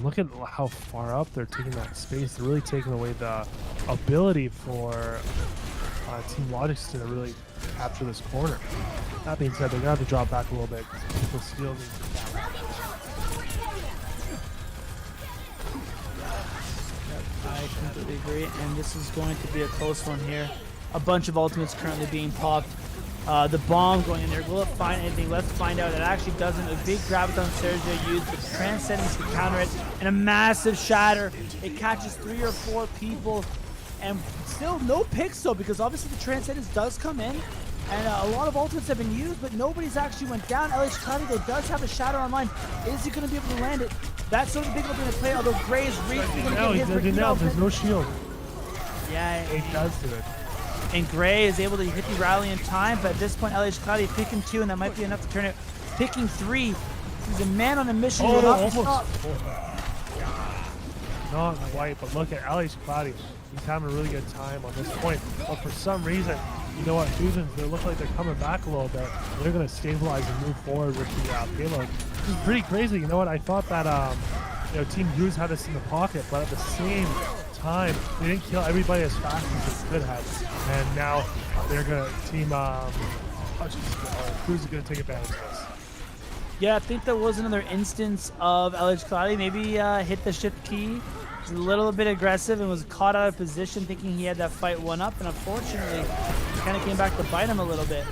Look at how far up they're taking that space. They're really taking away the ability for Team Logix to really capture this corner. That being said, they're going to have to drop back a little bit. People still need to cap. I completely agree, and this is going to be a close one here. A bunch of ultimates currently being popped. The bomb going in there. Will it find anything? Let's find out. It actually doesn't. A big graviton Sergio used the transcendence to counter it, and a massive shatter. It catches 3 or 4 people, and still no picks though, because obviously the transcendence does come in, and a lot of ultimates have been used, but nobody's actually went down. LH Cloudy though does have a shatter online. Is he going to be able to land it? That's sort of big looking to play. Although Gray is racing to get his. There's no shield. Yeah, it does do it. And Gray is able to hit the rally in time, but at this point, LH Cloudy picking 2, and that might be enough to turn it. Picking 3. He's a man on a mission. Not quite, but look at LH Cloudy. He's having a really good time on this point. But for some reason, you know what, Fusions, they look like they're coming back a little bit. They're going to stabilize and move forward with the payload. This is pretty crazy. You know what, I thought that Team Cruz had this in the pocket, but at the same time, they didn't kill everybody as fast as they could have. And now they're going to team Cruz is going to take advantage of this. Yeah, I think there was another instance of LH Cloudy maybe hit the shift key. Was a little bit aggressive and was caught out of position thinking he had that fight one up, and unfortunately it kind of came back to bite him a little bit.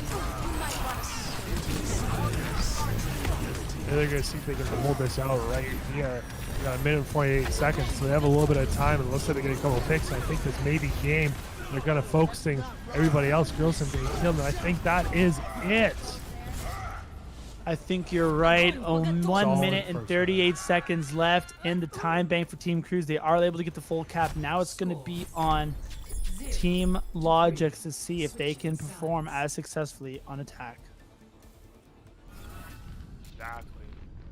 They're going to see if they can hold this out right here. We got 1 minute and 48 seconds, so they have a little bit of time. It looks like they're getting a couple of picks. I think this may be game. They're kind of focusing everybody else. Grilson being killed, and I think that is it. I think you're right. 1 minute and 38 seconds left in the time bank for Team Cruz. They are able to get the full cap. Now it's going to be on Team Logic to see if they can perform as successfully on attack. Exactly.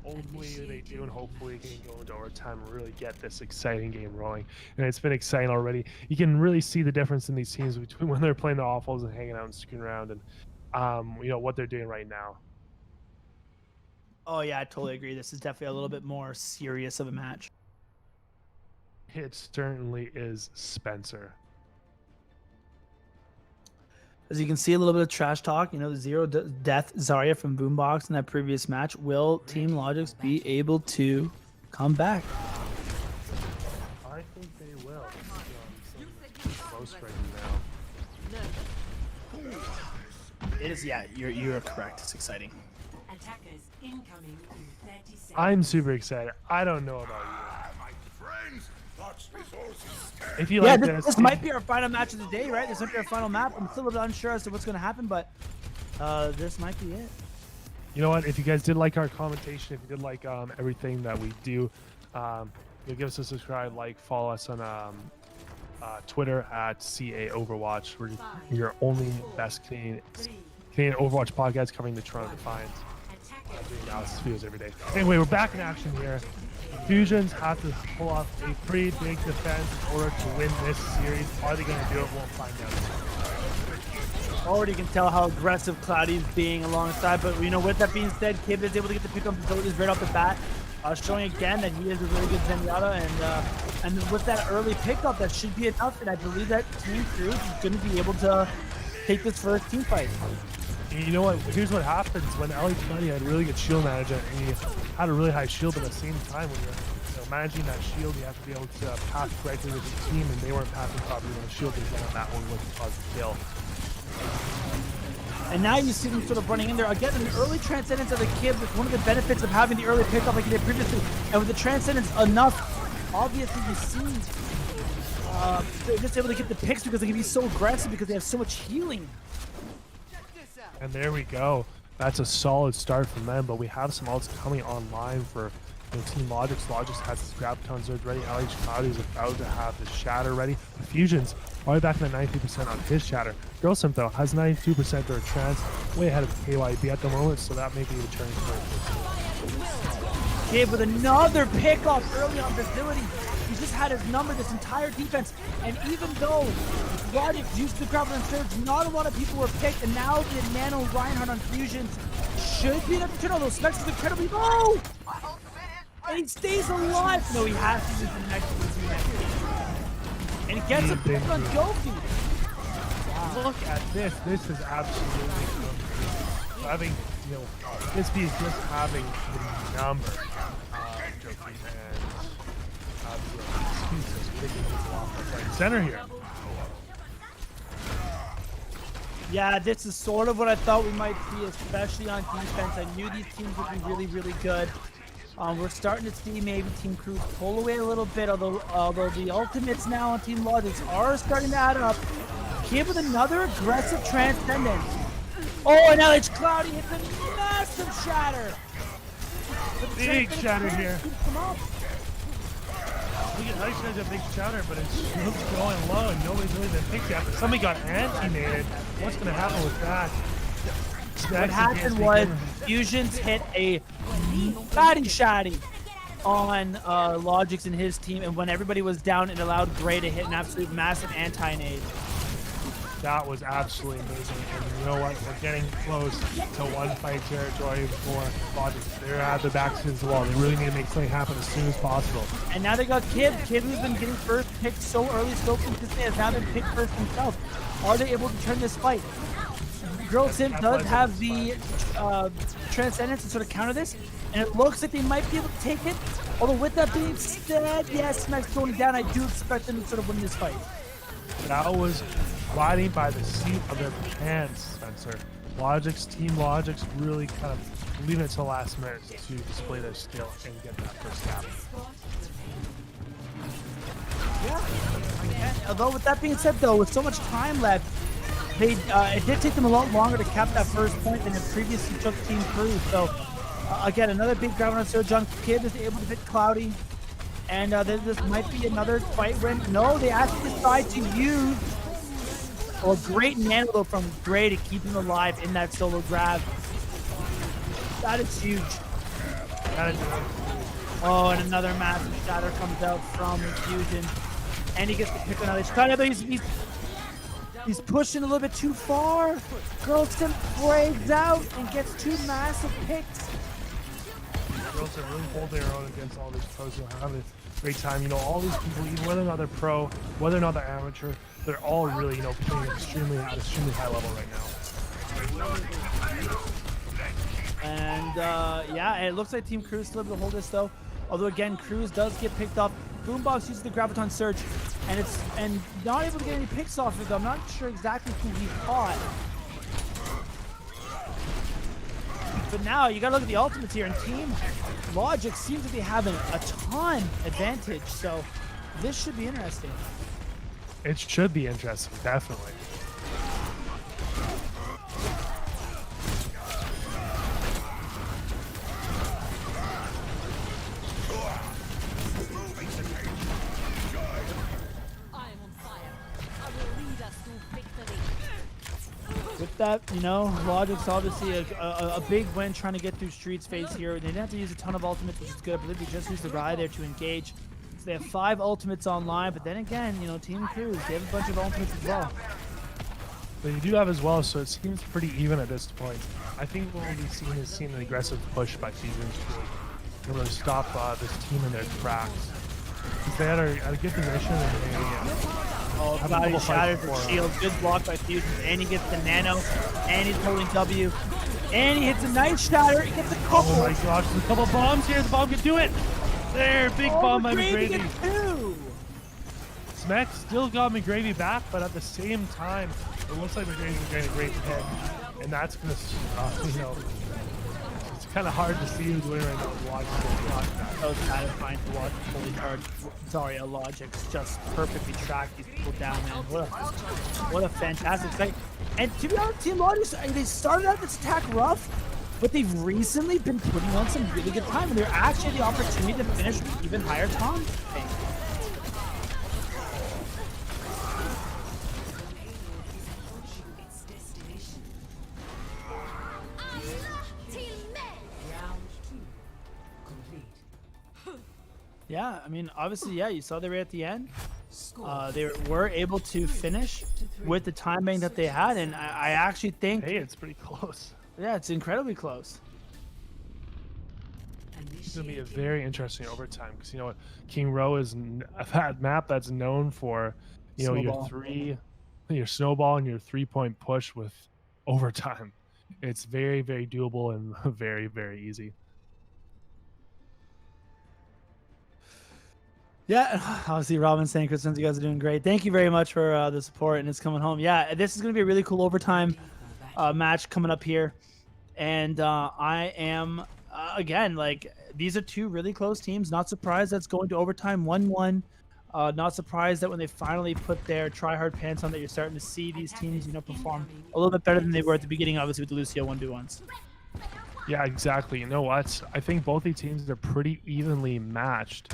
Hopefully they do, and hopefully they can go into overtime and really get this exciting game rolling. And it's been exciting already. You can really see the difference in these teams between when they're playing the awfuls and hanging out and screwing around, and what they're doing right now. Oh yeah, I totally agree. This is definitely a little bit more serious of a match. It certainly is, Spencer. As you can see, a little bit of trash talk. The zero death Zarya from Boombox in that previous match. Will Team Logics be able to come back? I think they will. Close right now. It is, yeah. You're correct. It's exciting. Attackers incoming in 30 seconds. I'm super excited. I don't know about you. If you like this might be our final match of the day, right? This might be our final map. I'm still a little unsure as to what's going to happen, but this might be it. You know what? If you guys did like our commentation, if you did like everything that we do, give us a subscribe, follow us on Twitter at CA Overwatch. We're your only best Canadian Overwatch podcast covering the Toronto Defiant. Doing analysis videos every day. Anyway, we're back in action here. Fusions have to pull off a pretty big defense in order to win this series. Are they going to do it? We'll find out. Already can tell how aggressive Cloudy is being alongside, but with that being said, Kib is able to get the pick up abilities right off the bat, showing again that he is a really good Zenyatta, and with that early pickup, that should be enough, and I believe that Team Cruz is going to be able to take this first team fight. You know what? Here's what happens when LH Cloudy had really good shield management, and he had a really high shield, but at the same time, when you're managing that shield, you have to be able to pass correctly with the team, and they weren't passing properly when the shield was down. That one was a positive kill. And now you see them sort of running in there. Again, an early transcendence of the Kib is one of the benefits of having the early pickup like he did previously. And with the transcendence enough, obviously you see they're just able to get the picks because they can be so aggressive because they have so much healing. And there we go. That's a solid start from them, but we have some ults coming online for Team Logix. Logix has his Graviton Surge ready. LH Cloudy is about to have his Shatter ready. The Fusion's already back at 93% on his Shatter. Girlsim, though, has 92% for a Trance, way ahead of KYB at the moment, so that may be the turning point. Gabe with another pickup early on facility. He just had his number this entire defense, and even though Logix used the Graviton Surge, not a lot of people were picked, and now the Nano Reinhardt on Fusions should be enough to turn all those specs is incredibly low! And he stays alive! No, he has to use the next one. And he gets a pick on Goku! Wow. Look at this. This is absolutely having, this piece just having the number. Center here. Yeah, this is sort of what I thought we might see, especially on defense. I knew these teams would be really, really good. We're starting to see maybe Team Cruz pull away a little bit, although the ultimates now on Team Logics are starting to add up. Kid with another aggressive transcendence. Oh, and now it's Cloudy hits a massive shatter. Big shatter here. Look at Ice has a big shatter, but it's going low and nobody's really been picked yet. Somebody got anti-mated. What's going to happen with that? What happened was Fusions hit a fatty on Logix and his team, and when everybody was down, it allowed Gray to hit an absolute massive anti-nade. That was absolutely amazing. And you know what? We're getting close to one-fight territory for Logix. They're at the backs against the wall. They really need to make something happen as soon as possible. And now they got Kid. Kid, who's been getting first picked so early, so consistently, has now been picked first himself. Are they able to turn this fight? Girl Sim does have the Transcendence to sort of counter this, and it looks like they might be able to take it. Although with that being said, yes, Smack's going down. I do expect them to sort of win this fight. That was riding by the seat of their pants, Spencer. Team Logix really kind of leaving it to the last minute to display their skill and get that first stab. Yeah. Although with that being said, though, with so much time left, it did take them a lot longer to cap that first point than it previously took Team Cruz. So, again, another big grab on Surge on Kid is able to hit Cloudy. And this might be another fight win. No, they actually decide to use a great nano though from Gray to keep him alive in that solo grab. That is huge. Oh, and another massive shatter comes out from Fusion. And he gets to pick another shot. He's pushing a little bit too far. Girlston breaks out and gets two massive picks. Girls are really holding their own against all these pros who are having a great time. You know, all these people, even whether or not they're pro, whether or not they're amateur, they're all really, playing extremely high level right now. And yeah, it looks like Team Cruz still able to hold this though. Although again, Cruz does get picked off. Boombox uses the Graviton Surge, and not able to get any picks off of it. I'm not sure exactly who he caught. But now you gotta look at the ultimates here, and Team Logic seems to be having a ton advantage. So this should be interesting. It should be interesting, definitely. With that, Logic's obviously a big win trying to get through Street's phase here. They didn't have to use a ton of ultimates, which is good. I believe they just used the Rye there to engage. So they have 5 ultimates online, but then again, Team Cruz, they have a bunch of ultimates as well. But you do have as well, so it seems pretty even at this point. I think what we'll be seeing is an aggressive push by Fusions to really stop this team in their tracks. Because they are at a good position and oh, Cloudy shatters the shield. Good block by Fusion. And he gets the nano. And he's holding W. And he hits a nice shatter. He gets a couple. Oh my gosh, there's a couple bombs here. The bomb can do it. There, big bomb by McGravy. Smack still got McGravy back, but at the same time, it looks like McGravy's getting a great hit. And that's going to, it's kind of hard to see who's winning right now. So satisfying to watch Logic's just perfectly track these people down, man. What a fantastic fight. And to be honest, Team Logic, they started out this attack rough, but they've recently been putting on some really good time, and they're actually the opportunity to finish with even higher time. Yeah, I mean, obviously, yeah, you saw they were at the end. They were able to finish with the timing that they had, and I actually think... Hey, it's pretty close. Yeah, it's incredibly close. It's going to be a very interesting overtime, because, King Row is a map that's known for, your snowball and your 3-point push with overtime. It's very, very doable and very, very easy. Yeah, obviously Robin saying, Christians, you guys are doing great. Thank you very much for the support, and it's coming home. Yeah, this is going to be a really cool overtime match coming up here. And I am, again, like, these are two really close teams. Not surprised that's going to overtime 1-1. Not surprised that when they finally put their try-hard pants on that you're starting to see these teams, perform a little bit better than they were at the beginning, obviously, with the Lucio 1v1s. Yeah, exactly. You know what? I think both these teams are pretty evenly matched.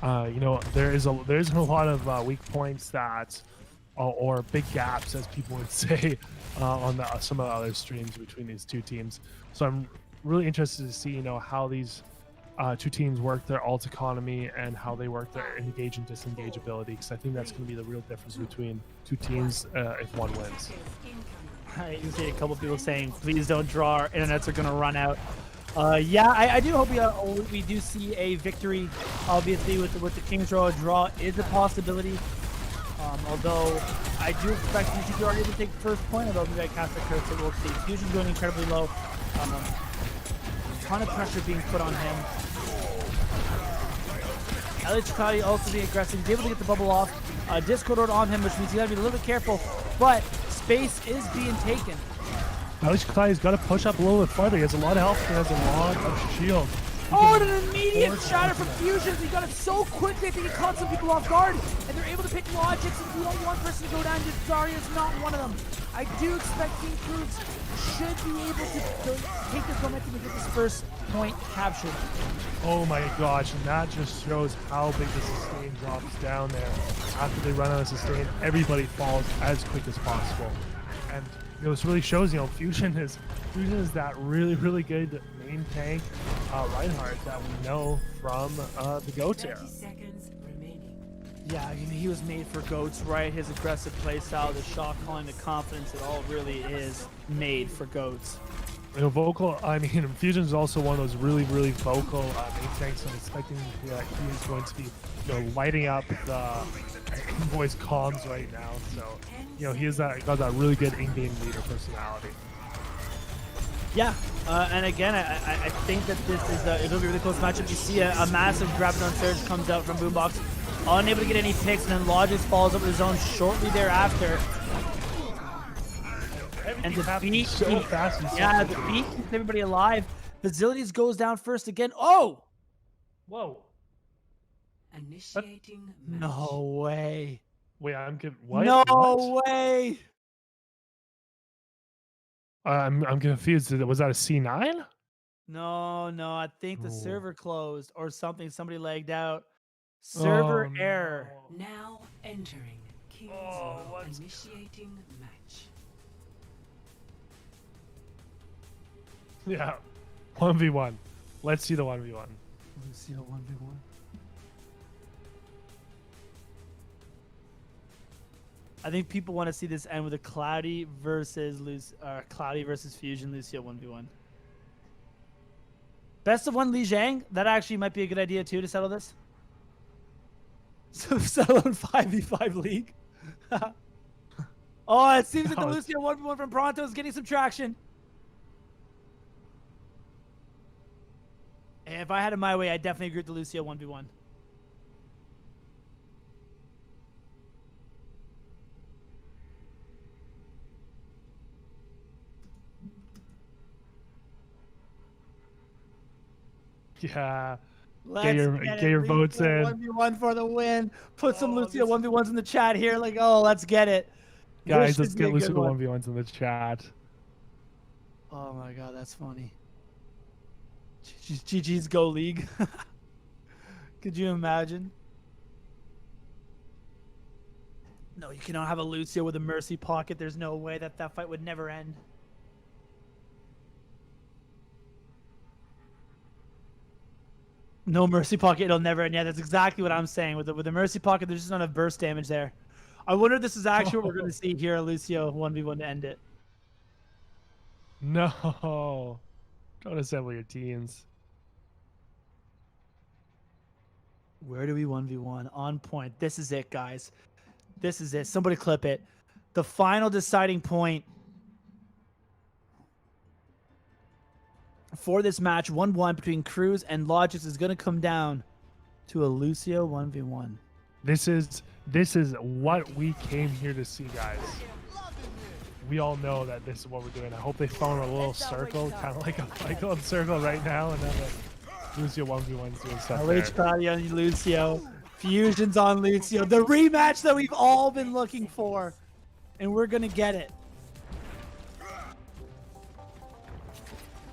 There isn't a lot of weak points that, or big gaps, as people would say, on some of the other streams between these two teams. So I'm really interested to see, how these two teams work their ult economy and how they work their engage and disengage ability, because I think that's going to be the real difference between two teams if one wins. I can see a couple people saying, please don't draw, our internets are going to run out. Yeah, I do hope we do see a victory. Obviously, with the King's Row, a draw is a possibility. Although I do expect UGG already to take the first point, although maybe I cast the curse, so we'll see. Fusion's going incredibly low. A ton of pressure being put on him. Ellie Chikati also being aggressive. He's able to get the bubble off. Discord order on him, which means you gotta be a little bit careful. But space is being taken. Alex Kai's got to push up a little bit farther. He has a lot of health and has a lot of shield. Oh, and an immediate shatter from Fusion. He got it so quickly. I think he caught some people off guard. And they're able to pick Logics. If you want one person to go down, just Zarya's not one of them. I do expect King Cruz should be able to take this momentum and get this first point captured. Oh my gosh, and that just shows how big the sustain drops down there. After they run out of sustain, everybody falls as quick as possible. And this really shows, Fusion is that really, really good main tank Reinhardt that we know from the GOATS era. Yeah, he was made for GOATS, right? His aggressive playstyle, the shot calling, the confidence, it all really is made for GOATS. Fusion is also one of those really, really vocal main tanks. I'm expecting that he is going to be, lighting up the voice comms right now. So, he got that really good in-game leader personality. Yeah, and again, I think that this is it'll be a really close matchup. You see a massive Graviton Surge comes out from Boombox, unable to get any picks, and then Logix falls over the zone shortly thereafter. And the beat, so fast. The beat keeps everybody alive. Facilities goes down first again. Oh! Whoa. Initiating match. No way. Wait, I'm good. What? No what? way. I'm confused. Was that a C9? No. I think the server closed or something. Somebody lagged out. Server error. No. Now entering King's Row. Initiating match. Yeah. 1v1. Let's see the 1v1. Let's see the 1v1. I think people want to see this end with a Cloudy versus Fusion Lucio 1v1. Best of one Li Zhang. That actually might be a good idea too to settle this. So settle on 5v5 league. Oh, it seems that the Lucio 1v1 from Pronto is getting some traction. And if I had it my way, I'd definitely agree with the Lucio 1v1. Yeah. Get your votes in. 1v1 for the win. Put some Lucio 1v1s in the chat here. Like, let's get it. Guys, let's get Lucio 1v1s in the chat. Oh my god, that's funny. GG's Go League. Could you imagine? No, you cannot have a Lucio with a Mercy pocket. There's no way that fight would never end. No Mercy pocket, it'll never end. Yeah, that's exactly what I'm saying. With the Mercy pocket, there's just not enough burst damage there. I wonder if this is actually what we're going to see here, Lucio 1v1 to end it. No. Don't assemble your teams. Where do we 1v1? On point. This is it, guys. This is it. Somebody clip it. The final deciding point for this match, 1-1 between Cruz and Logix, is going to come down to a Lucio 1v1. This is what we came here to see, guys. We all know that this is what we're doing. I hope they form a little circle, kind of like a cyclone circle right now, and then Lucio 1v1's doing stuff there. LH Claudio and Lucio. Fusions on Lucio. The rematch that we've all been looking for. And we're going to get it.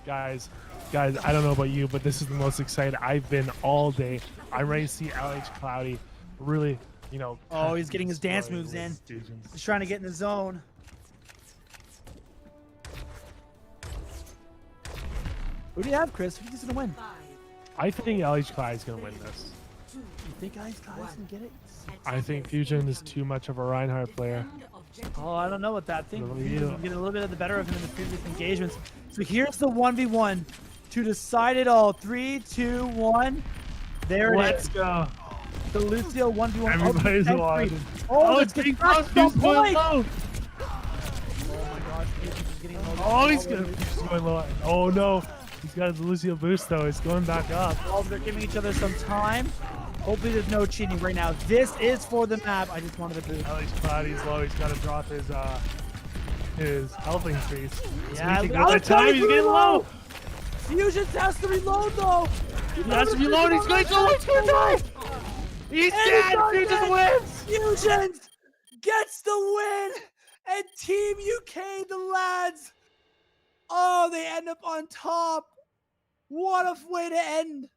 Guys, I don't know about you, but this is the most excited I've been all day. I'm ready to see LH Cloudy really, you know. Oh, he's getting his dance moves in. He's trying to get in the zone. Who do you have, Chris? Who do you think's going to win? I think LH Cloudy's going to win this. You think LH Cloudy's going to get it? I think Fusion is too much of a Reinhardt player. Oh, I don't know what that thing. Fusion's getting a little bit of the better of him in the previous engagements. So here's the 1v1 to decide it all. 3, 2, 1. There it is. Let's go. The Lucio 1v1. Everybody's watching. Oh, it's getting cracked. He's going low. Oh my gosh, Fusion's getting low. Oh, he's going low. Oh no. He's got his Lucio boost though. It's going back up. Oh, they're giving each other some time. Hopefully there's no cheating right now. This is for the map. I just wanted to boost. LH Cloudy's low. He's got to drop his health increase. Yeah, he's getting low. Fusion has to reload though. He has to reload. He's going to go. He's going to die. He's dead. Fusion wins. Fusion gets the win. And Team UK, the lads. Oh, they end up on top. What a way to end.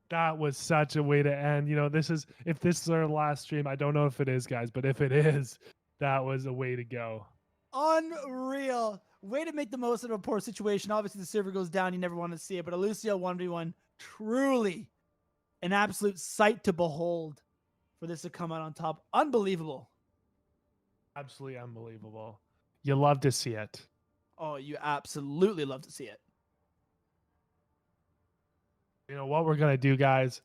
That was such a way to end. You know, if this is our last stream, I don't know if it is, guys, but if it is, that was a way to go. Unreal. Way to make the most of a poor situation. Obviously, the server goes down. You never want to see it, but a Lucio 1v1, truly an absolute sight to behold for this to come out on top. Unbelievable. Absolutely unbelievable. You love to see it. Oh, you absolutely love to see it. You know what we're going to do, guys?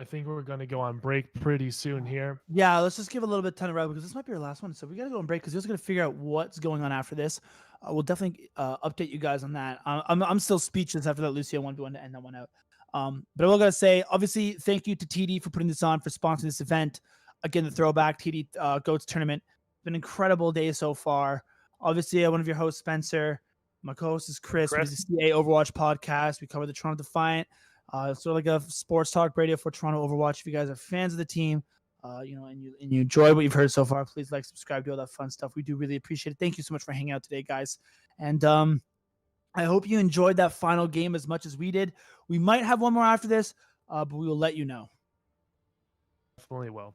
I think we're going to go on break pretty soon here. Yeah, let's just give a little bit of time to wrap because this might be our last one. So we got to go on break because we're just going to figure out what's going on after this. We'll definitely update you guys on that. I'm still speechless after that Lucio 1v1 to end that one out. But I will gotta say, obviously, thank you to TD for putting this on, for sponsoring this event. Again, the throwback TD GOATS tournament. It's been an incredible day so far. Obviously, one of your hosts, Spencer. My co-host is Chris. We do the CA Overwatch podcast. We cover the Toronto Defiant. Sort of like a sports talk radio for Toronto Overwatch. If you guys are fans of the team, and you enjoy what you've heard so far, please like, subscribe, do all that fun stuff. We do really appreciate it. Thank you so much for hanging out today, guys. And I hope you enjoyed that final game as much as we did. We might have one more after this, but we will let you know. Definitely will.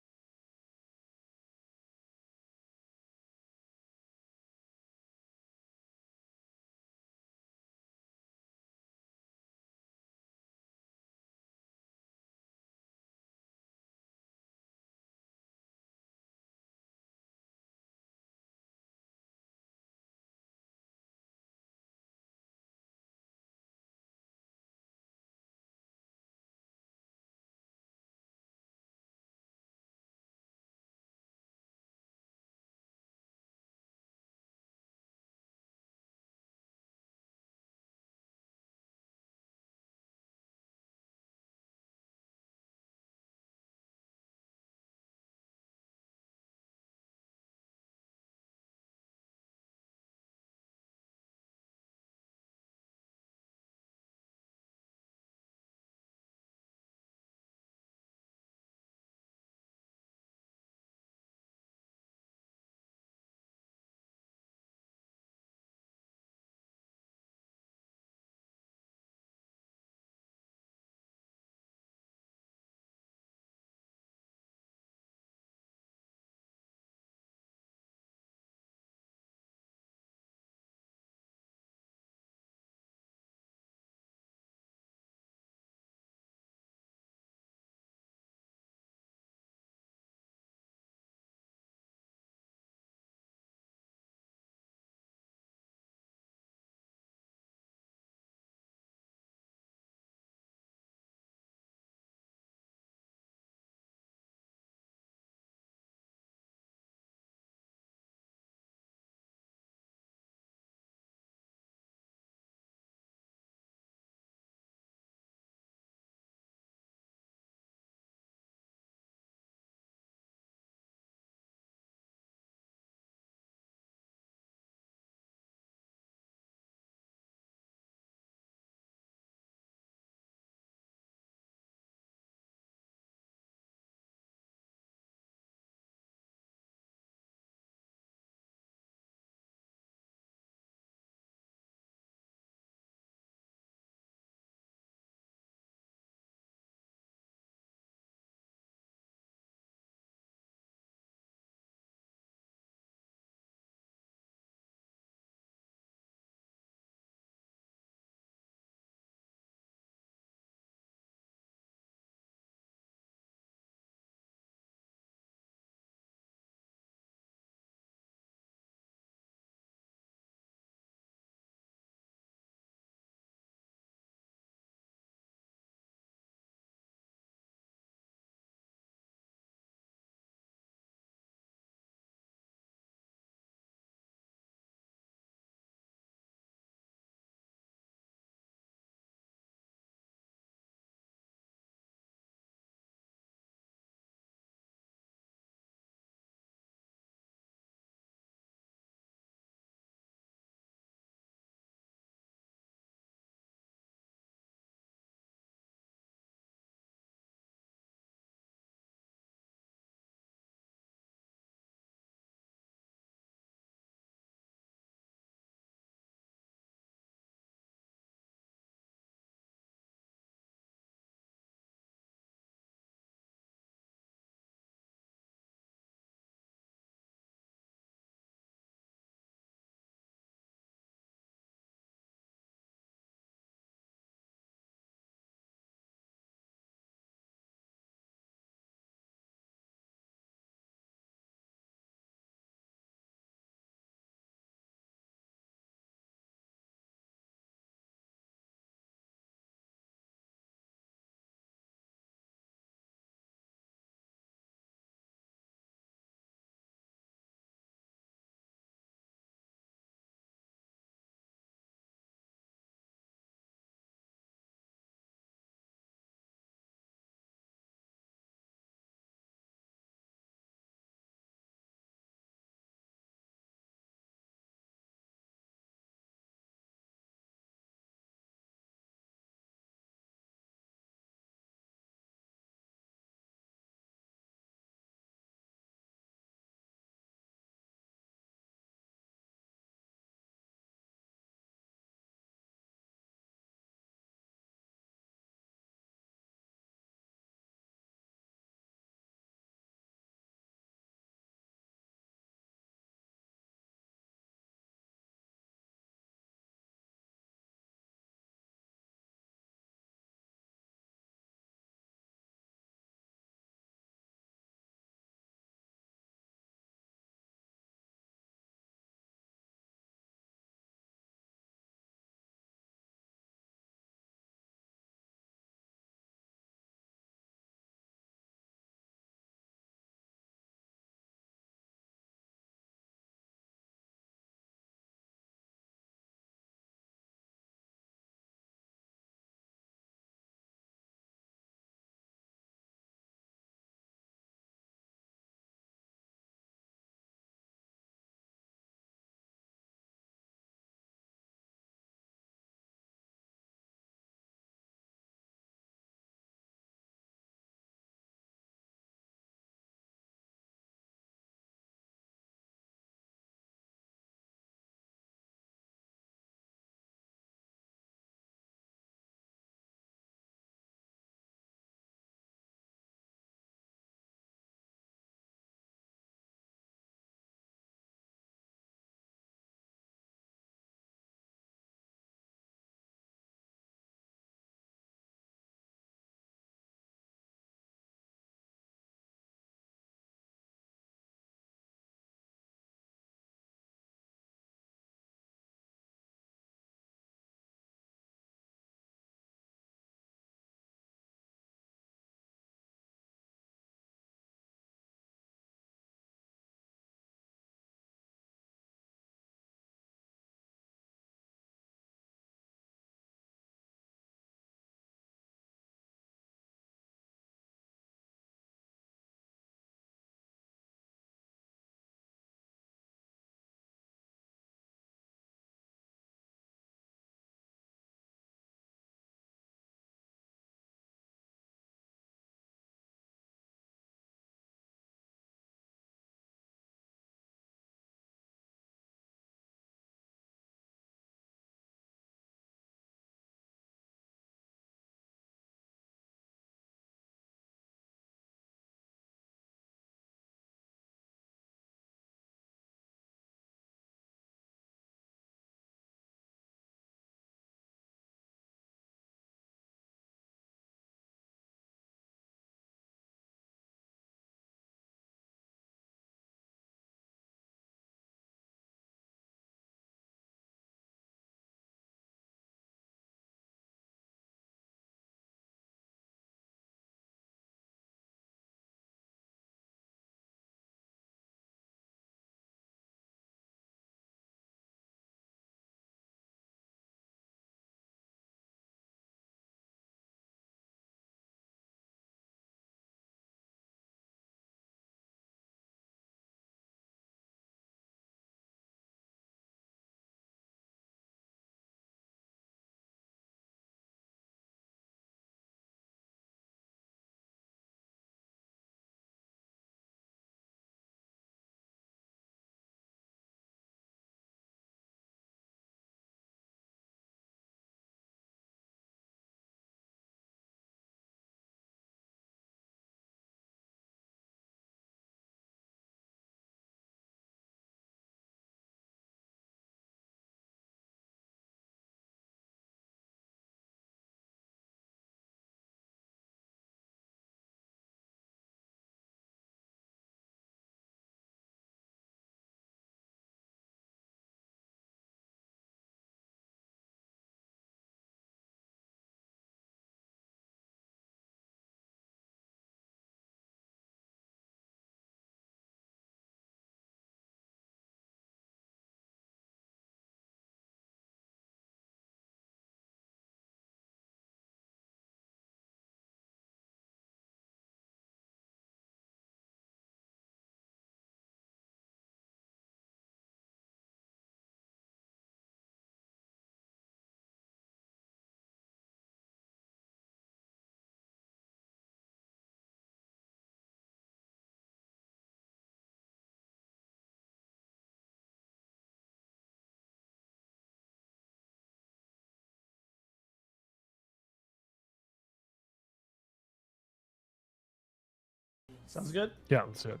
Sounds good. Yeah, let's do it.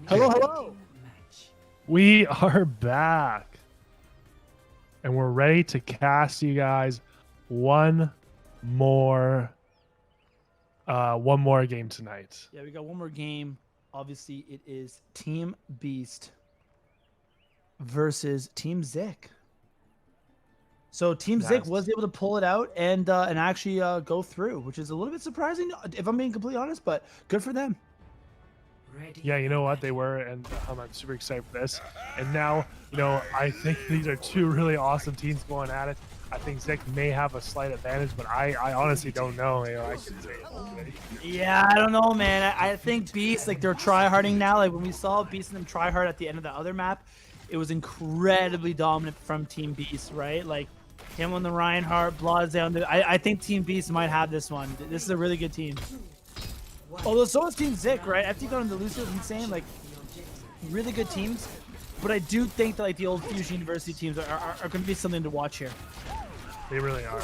Hello. We are back. And we're ready to cast you guys one more game tonight. Yeah, we got one more game. Obviously, it is Team Beast versus Team Zik. So Team Zik was able to pull it out and actually go through, which is a little bit surprising, if I'm being completely honest, but good for them. Yeah, you know what? They were, and I'm super excited for this. And now, I think these are two really awesome teams going at it. I think Zik may have a slight advantage, but I honestly don't know. I can say it. Yeah, I don't know, man. I think Beast, like, they're try-harding now. Like, when we saw Beast and them try-hard at the end of the other map, it was incredibly dominant from Team Beast, right? Like, him on the Reinhardt, Blase on the... I think Team Beast might have this one. This is a really good team. Although so is Team Zik, right? FT going into Lucio is insane. Like, really good teams. But I do think that, like, the old Fusion University teams are going to be something to watch here. They really are.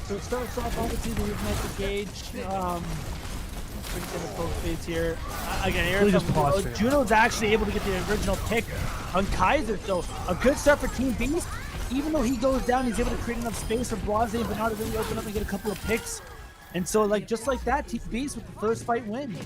So it starts off, obviously, the nice engage. Pretty difficult phase here. Again, Juno's actually able to get the original pick on Kaiser. So a good start for Team Beast. Even though he goes down, he's able to create enough space for Blase and Bernard to really open up and get a couple of picks. And so, like, just like that, Team Beast with the first fight win.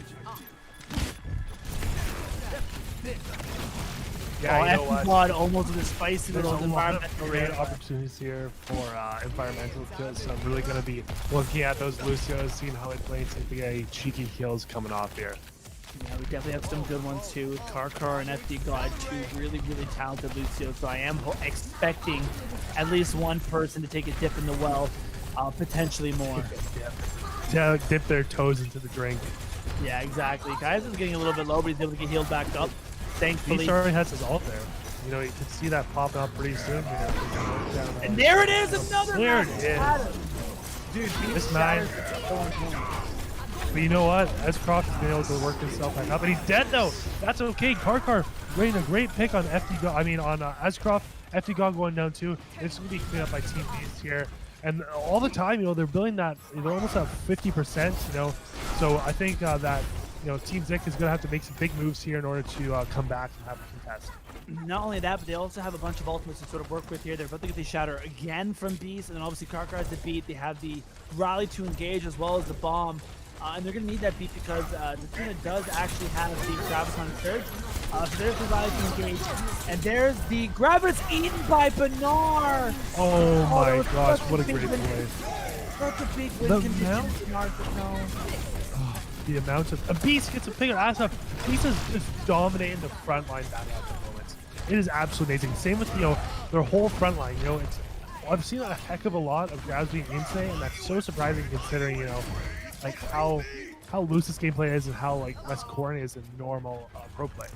Yeah, FT almost with a spicy little environmental great opportunities here for environmental kills. So I'm really going to be looking at those Lucios, seeing how it plays, if we get any cheeky kills coming off here. Yeah, we definitely have some good ones too with Karkar and FD God, two really, really talented Lucios. So I am expecting at least one person to take a dip in the well, potentially more. Yeah, dip their toes into the drink. Yeah, exactly. Guys is getting a little bit low, but he's able to get healed back up. Thankfully. He already has his ult there. You can see that popping up pretty soon. And there it is, another there it is. Dude, this man. But you know what? Escroft has been able to work himself back up, and he's dead though. That's okay. Karkar getting a great pick on FD God. I mean, on Escroft. FD God going down too. It's gonna be cleaned up by Team Beast here, and all the time, they're building that. They're almost at 50%. So I think that Team Zik is gonna have to make some big moves here in order to come back and have a contest. Not only that, but they also have a bunch of ultimates to sort of work with here. They're about to get the Shatter again from Beast, and then obviously Karkar has the beat. They have the Rally to engage as well as the bomb. And they're going to need that beat because Defina does actually have the Graviton Surge. So there's the Rally to engage. And there's the Graviton's eaten by Bernard. Oh my gosh, what a great play. Such a big win condition for Bernard, but no. The amount of... A Beast gets a bigger ass up. Beast is just dominating the front line battle at the moment. It is absolutely amazing. Same with, their whole front line. I've seen a heck of a lot of Grabs being insane, and that's so surprising considering, like how loose this gameplay is and how less corny is than normal pro play.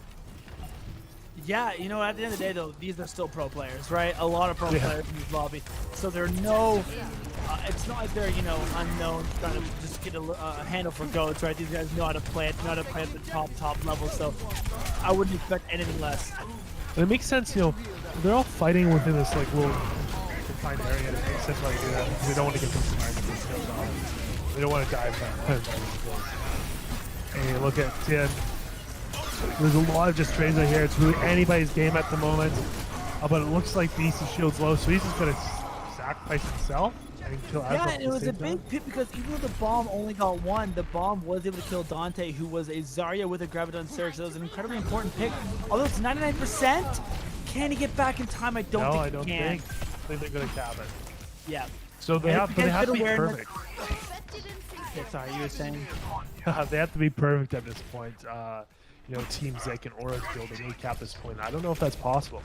Yeah, at the end of the day though, these are still pro players, right? A lot of pro players in this lobby, so they're no. It's not like they're unknown trying to just get a handle for goats, right? These guys know how to play it, know how to play at the top level. So I wouldn't expect anything less. And it makes sense, they're all fighting within this little confined area. It makes sense why they do that because they don't want to get confined. They don't want to dive back. And look at Tien. There's a lot of just trades out here. It's really anybody's game at the moment. But it looks like Beast's shield's low, so he's just going to sacrifice himself and kill Asma. Yeah, and it was a big pick because even though the bomb only got one, the bomb was able to kill Dante, who was a Zarya with a Graviton Surge. So that was an incredibly important pick. Although it's 99%, can he get back in time? I don't think he can. I think they're going to cap it. Yeah. So they have to be perfect. Yeah, sorry, you were saying? Yeah, they have to be perfect at this point. Team Zik and Aura's building a cap this point. I don't know if that's possible.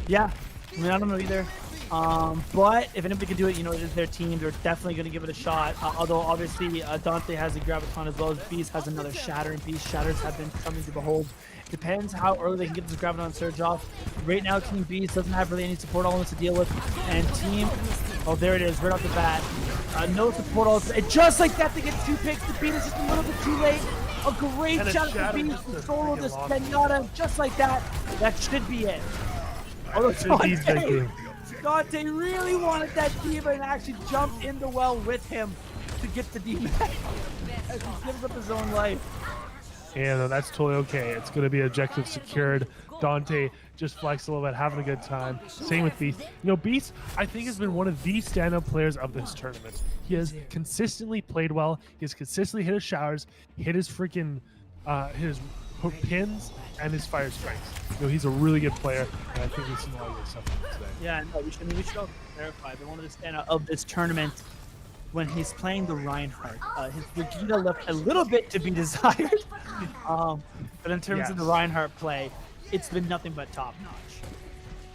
Yeah, I mean, I don't know either. But if anybody can do it, it is their team. They're definitely going to give it a shot. Although, obviously, Dante has a Graviton as well as Beast has another Shatter, and Beast Shatters have been coming to behold. Depends how early they can get this Graviton Surge off. Right now, Team Beast doesn't have really any support elements to deal with. And Team... Oh, there it is, right off the bat. No support elements. And just like that, they get 2 picks. The beat is just a little bit too late. A great shot at the Beast to solo this Zenyatta, just like that. That should be it. Although Dante really wanted that D.Va and actually jumped in the well with him to get the D.Va as he gives up his own life. Yeah, no, that's totally okay. It's going to be objective secured. Dante just flexed a little bit, having a good time. Same with Beast. You know, Beast, I think, has been one of the stand-up players of this tournament. He has consistently played well. He has consistently hit his showers, hit his freaking, his pins, and his fire strikes. You know, he's a really good player, and I think we've seen a lot of good stuff today. Yeah, no, we should also clarify that one of the stand-up of this tournament, when he's playing the Reinhardt, his Vegeta left a little bit to be desired. But in terms of the Reinhardt play, it's been nothing but top-notch.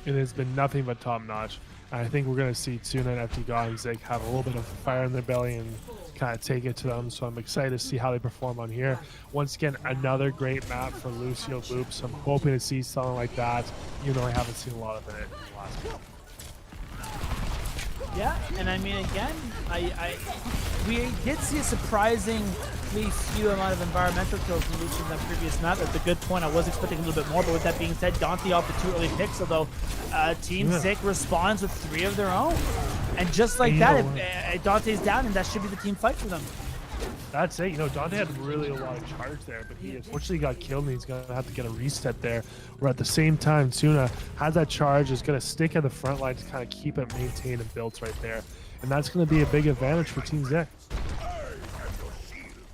It has been nothing but top-notch. I think we're going to see Tuna and FT God and Zig have a little bit of fire in their belly and kind of take it to them. So I'm excited to see how they perform on here. Once again, another great map for Lucio Loops. I'm hoping to see something like that, even though I haven't seen a lot of it in the last month. Yeah, and I mean, again, we did see a surprisingly few amount of environmental kills from Lucio in that previous map. That's a good point. I was expecting a little bit more, but with that being said, Dante off the 2 early picks, although Team Zik responds with 3 of their own. And just like that, Dante's down, and that should be the team fight for them. That's it. You know, Dante had really a lot of charge there, but he unfortunately got killed, and he's going to have to get a reset there. Where at the same time, Tuna has that charge, is going to stick at the front line to kind of keep it maintained and built right there. And that's going to be a big advantage for Team Zik.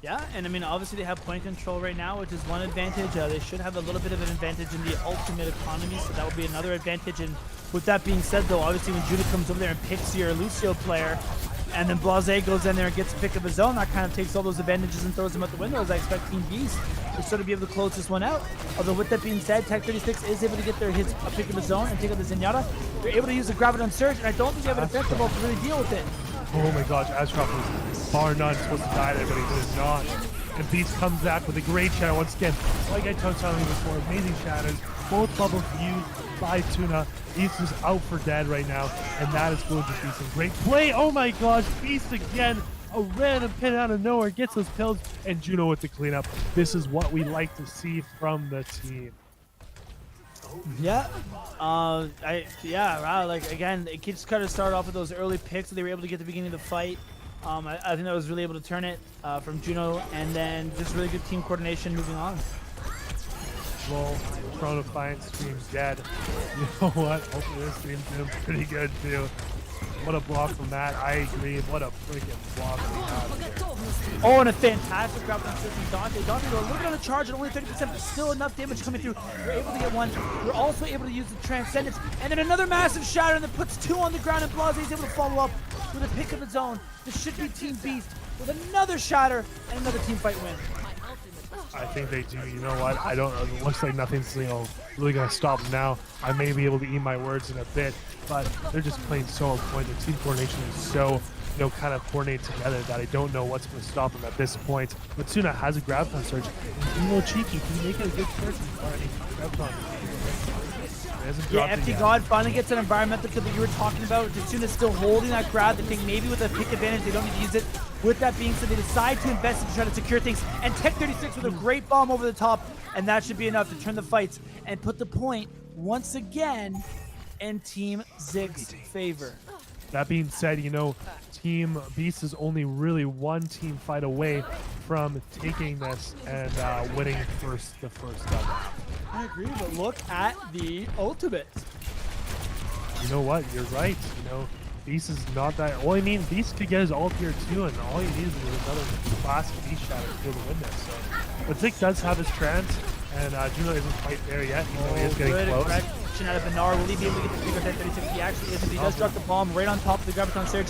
Yeah, and I mean, obviously they have point control right now, which is one advantage. They should have a little bit of an advantage in the ultimate economy, so that will be another advantage. And with that being said, though, obviously when Judah comes over there and picks your Lucio player, and then Blase goes in there and gets a pick of his own, that kind of takes all those advantages and throws them out the window, as I expect Team Beast to sort of be able to close this one out. Although with that being said, Tech 36 is able to get a pick of his own and take out the Zenyatta. They're able to use the Graviton Surge, and I don't think they have an effective ult to really deal with it. Oh my gosh, Ashraf was bar none supposed to die there, but he did not. And Beast comes back with a great shatter once again. Like I touched on before, amazing shatters. Both bubbles used by Tuna. Beast is out for dead right now, and that is going to be some great play. Oh my gosh, Beast again. A random pin out of nowhere, gets those kills, and Juno with the cleanup. This is what we like to see from the team. Yeah, wow, like again, it just kind of started off with those early picks that they were able to get at the beginning of the fight. I think that was really able to turn it from Juno, and then just really good team coordination moving on. Well, Toronto Defiant stream's dead. You know what? Hopefully this stream's doing pretty good too. What a block from that. I agree. What a freaking block we have here. Oh, and a fantastic grab from Dante. Dante, though, a little bit on the charge at only 30%, but still enough damage coming through. We're able to get one. We're also able to use the Transcendence. And then another massive shatter that puts 2 on the ground, and Blase is able to follow up with a pick of his own. This should be Team Beast with another shatter and another team fight win. I think they do. You know what? I don't. It looks like nothing's really gonna stop them now. I may be able to eat my words in a bit, but they're just playing so on point. Their team coordination is so kind of coordinated together that I don't know what's gonna stop them at this point. But Tuna has a grab on surge. He's a little cheeky. Can he make it a good surge? Yeah, FT God finally gets an environmental kill that you were talking about. Tsuna's still holding that grab. They think maybe with a pick advantage they don't need to use it. With that being said, they decide to invest and try to secure things. And Tech 36 with a great bomb over the top. And that should be enough to turn the fights and put the point once again in Team Zig's favor. That being said, you know, Team Beast is only really one team fight away from taking this and winning the first double. I agree, but look at the ultimate. You know what? You're right. You know, Beast is not that. Well, I mean, Beast could get his ult here too, and all he needs is another classic Beast shatter to be able to win this. So, but Zik does have his trance, and Juno isn't quite there yet. Even though he is getting close. Out of Benar, will he be able to get the figure 1036? He actually isn't. He does drop the bomb right on top of the Graviton Surge.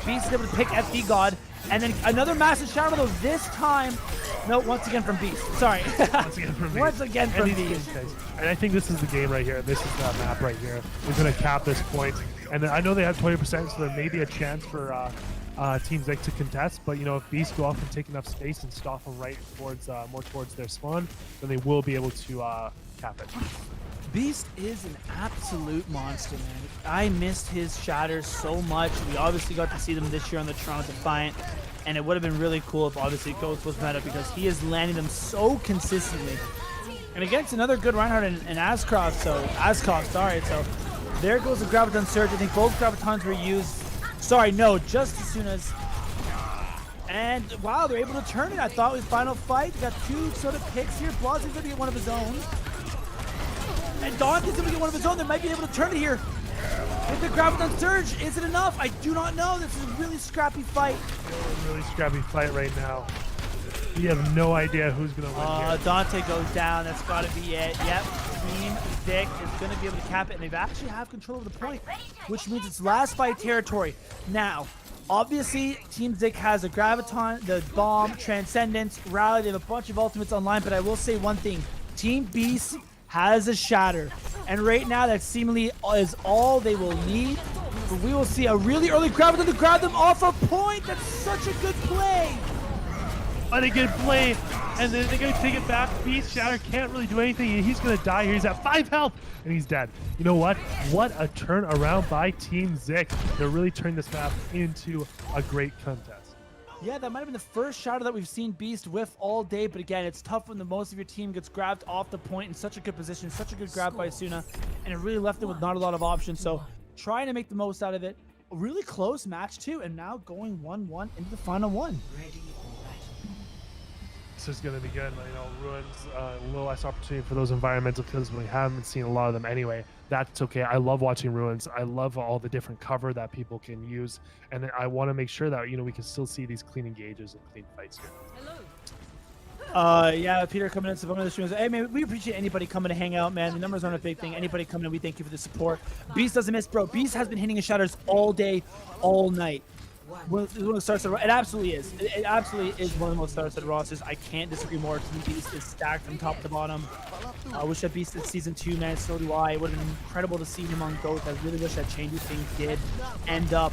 Beast is able to pick FD God, and then another massive shadow, though this time, no, once again from Beast. Sorry. Once again from Beast. Once again from Beast. And I think this is the game right here. This is the map right here. We're going to cap this point. And I know they have 20%, so there may be a chance for Team Zik to contest, but you know, if Beast go off and take enough space and stop them right towards more towards their spawn, then they will be able to cap it. Beast is an absolute monster, man. I missed his shatters so much. We obviously got to see them this year on the Toronto Defiant. And it would have been really cool if obviously Goats was meta because he is landing them so consistently. And against another good Reinhardt and Ascroft, sorry. So there goes the Graviton Surge. I think both Gravitons were used. Sorry, no, just as soon as. And wow, they're able to turn it. I thought it was final fight. They got two sort of picks here. Blasi's going to get one of his own. And Dante's going to get one of his own. They might be able to turn it here. With the Graviton Surge, is it enough? I do not know. This is a really scrappy fight. Really scrappy fight right now. You have no idea who's going to win here. Dante goes down. That's got to be it. Yep. Team Vic is going to be able to cap it, and they actually have control of the point, which means it's last fight territory. Now, obviously, Team Zik has a Graviton, the Bomb, Transcendence, Rally. They have a bunch of ultimates online, but I will say one thing. Team Beast has a Shatter, and right now that seemingly is all they will need. But we will see a really early Graviton to grab them off a point. That's such a good play. What a good play, and then they're going to take it back. Beast Shatter can't really do anything. He's going to die here. He's at 5 health, and he's dead. You know what? What a turnaround by Team Zik. They're really turning this map into a great contest. Yeah, that might have been the first shadow that we've seen Beast whiff all day, but again, it's tough when the most of your team gets grabbed off the point in such a good position, such a good grab by Suna, and it really left them with not a lot of options, so trying to make the most out of it. A really close match too, and now going 1-1 into the final one. This is going to be good. You know, Ruins, a little less opportunity for those environmental kills, but we haven't seen a lot of them anyway. That's okay. I love watching Ruins. I love all the different cover that people can use, and I want to make sure that, you know, we can still see these clean engages and clean fights here. Yeah, Peter coming in, supporting the stream. Hey, man, we appreciate anybody coming to hang out, man. The numbers aren't a big thing. Anybody coming in, we thank you for the support. Beast doesn't miss, bro. Beast has been hitting his shatters all day, all night. One of the star-studded, it absolutely is. It absolutely is one of the most star-studded rosters. I can't disagree more. Team Beast is stacked from top to bottom. I wish that Beast did season 2, man. So do I. It would have been incredible to see him on GOATS. I really wish that changes things did end up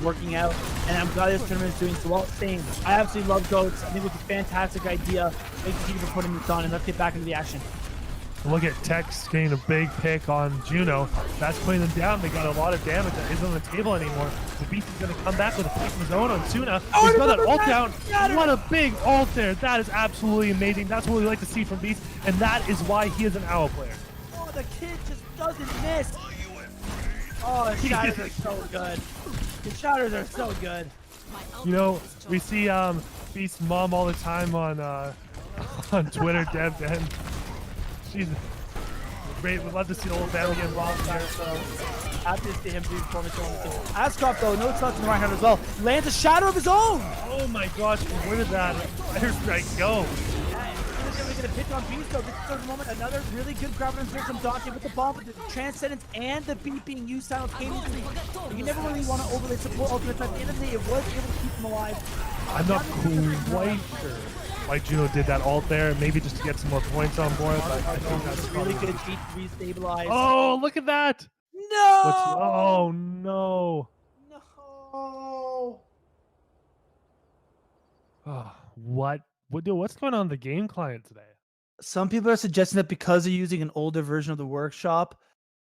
working out. And I'm glad this tournament is doing so well. Same. I absolutely love GOATS. I think it was a fantastic idea. Thank you for putting this on, and let's get back into the action. Look at Tex getting a big pick on Juno. That's putting them down. They got a lot of damage that isn't on the table anymore. The Beast is going to come back with a pick of his own on Suna. He's got that ult down. What a big ult there. That is absolutely amazing. That's what we like to see from Beast, and that is why he is an OWL player. Oh, the kid just doesn't miss. Oh, the shatters are so good. The shatters are so good. You know, we see Beast's mom all the time on Twitter, Deb Den. She's great. We'd love to see the old battle get involved here. So happy to see him do performance on the team. Ascroft, though, no touch in the right hand as well. Lands a shatter of his own. Oh my gosh, where did that fire strike go? We're going to pitch on Beast, though. This is the moment. Another really good Graviton Surge from Dante with the bomb, with the Transcendence and the beat being used simultaneously. You never really want to overlay support ultimates. At the end of the day, it was able to keep him alive. I'm not quite sure why Juno did that ult there, maybe just to get some more points on board, but I think that's really good beat to restabilize. Oh, look at that! No! Oh, no. No! Oh, what's going on in the game client today? Some people are suggesting that because they're using an older version of the workshop,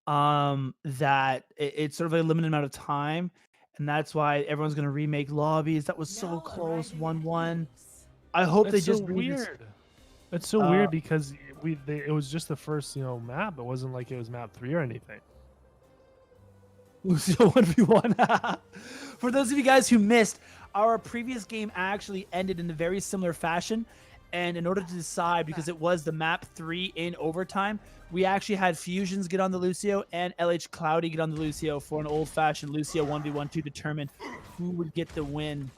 that it's sort of a limited amount of time, and that's why everyone's going to remake lobbies. That was so close, 1-1. I hope they just weird. It's so weird because it was just the first, you know, map. It wasn't like it was map 3 or anything. Lucio 1v1. For those of you guys who missed, our previous game actually ended in a very similar fashion. And in order to decide, because it was the map 3 in overtime, we actually had Fusions get on the Lucio and LH Cloudy get on the Lucio for an old-fashioned Lucio 1v1 to determine who would get the win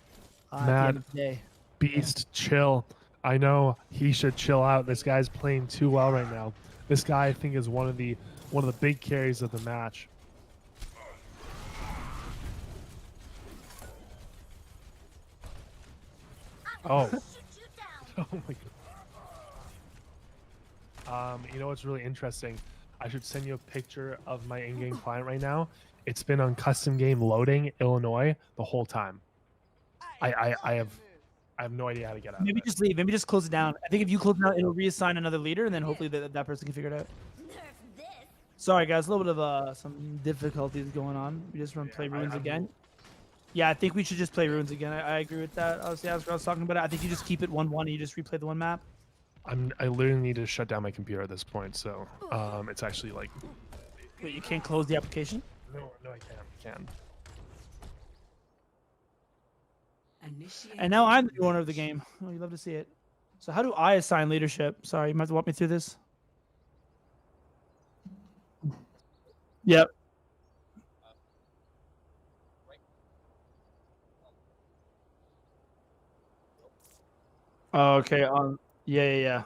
at the end of the day. Beast, chill. I know he should chill out. This guy's playing too well right now. This guy, I think, is one of the big carries of the match. Oh. Oh my god. You know what's really interesting? I should send you a picture of my in-game client right now. It's been on custom game loading Illinois the whole time. I have no idea how to get out. Maybe just leave. Maybe just close it down. I think if you close it down, it'll reassign another leader, and then hopefully that person can figure it out. Sorry, guys. A little bit of some difficulties going on. We just run play runes again. Yeah, I think we should just play runes again. I agree with that. I was talking about it. I think you just keep it 1-1 and you just replay the one map. I literally need to shut down my computer at this point, so it's actually like. Wait, you can't close the application? No, I can. And now I'm the owner of the game. Oh, you love to see it. So how do I assign leadership? Sorry, you might have to walk me through this. Yep. Oh, okay. Yeah.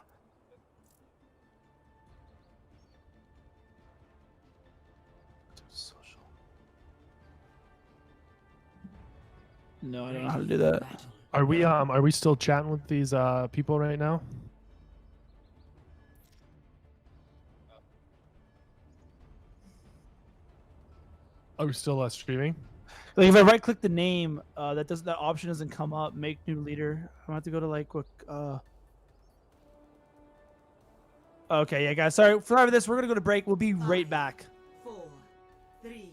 Social. No, I don't know how to do that. Are we still chatting with these people right now? Are we still streaming? Like if I right click the name, that option doesn't come up. Make new leader. I have to go to like what Okay, yeah, guys. Sorry for this. We're gonna go to break. We'll be right back. 4, 3,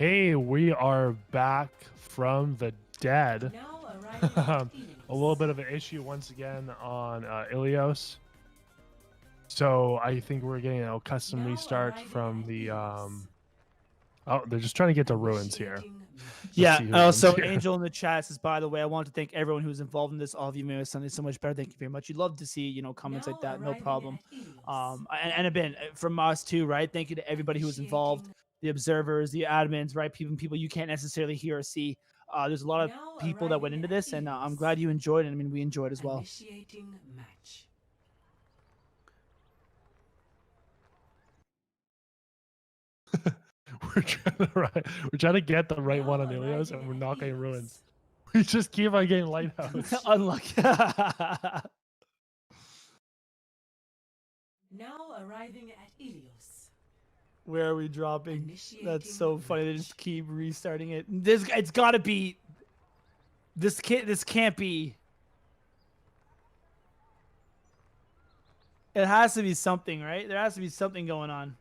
Hey, we are back from the dead. A little bit of an issue once again on Ilios. So I think we're getting a custom restart from the oh, they're just trying to get to ruins here. Yeah. So Angel in the chat says, by the way, I want to thank everyone who's involved in this. All of you made my Sunday so much better. Thank you very much. You'd love to see, comments like that. No problem. And a bit from us too, right? Thank you to everybody who was involved, the observers, the admins, right? People you can't necessarily hear or see. There's a lot of people that went into this, and I'm glad you enjoyed it. I mean, we enjoyed as well. Initiating match. We're trying to get the right one on Ilios, and we're not getting ruins. We just keep on getting lighthouse. Unlucky. Now arriving at Ilios. Where are we dropping? That's so funny. They just keep restarting it. It's got to be. This can't be. It has to be something, right? There has to be something going on.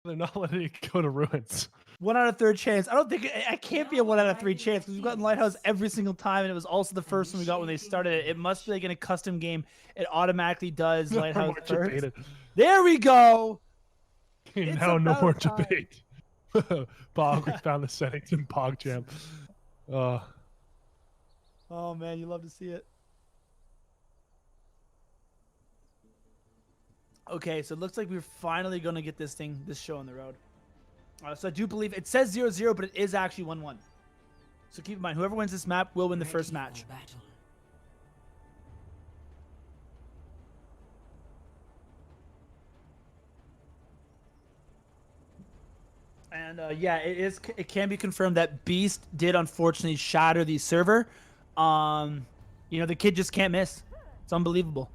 They're not letting it go to ruins. 1 out of 3 chance. I don't think it can't be a 1 out of 3 chance because we've gotten Lighthouse every single time, and it was also the first one we got when they started it. It must be like in a custom game. It automatically does Lighthouse first. There we go. Okay, now no more debate. Bog, we found the settings in PogChamp. Oh man, you love to see it. Okay, so it looks like we're finally going to get this show on the road. So I do believe it says 0-0, but it is actually 1-1. So keep in mind, whoever wins this map will win the first match. And yeah, it can be confirmed that Beast did unfortunately shatter the server. The kid just can't miss. It's unbelievable.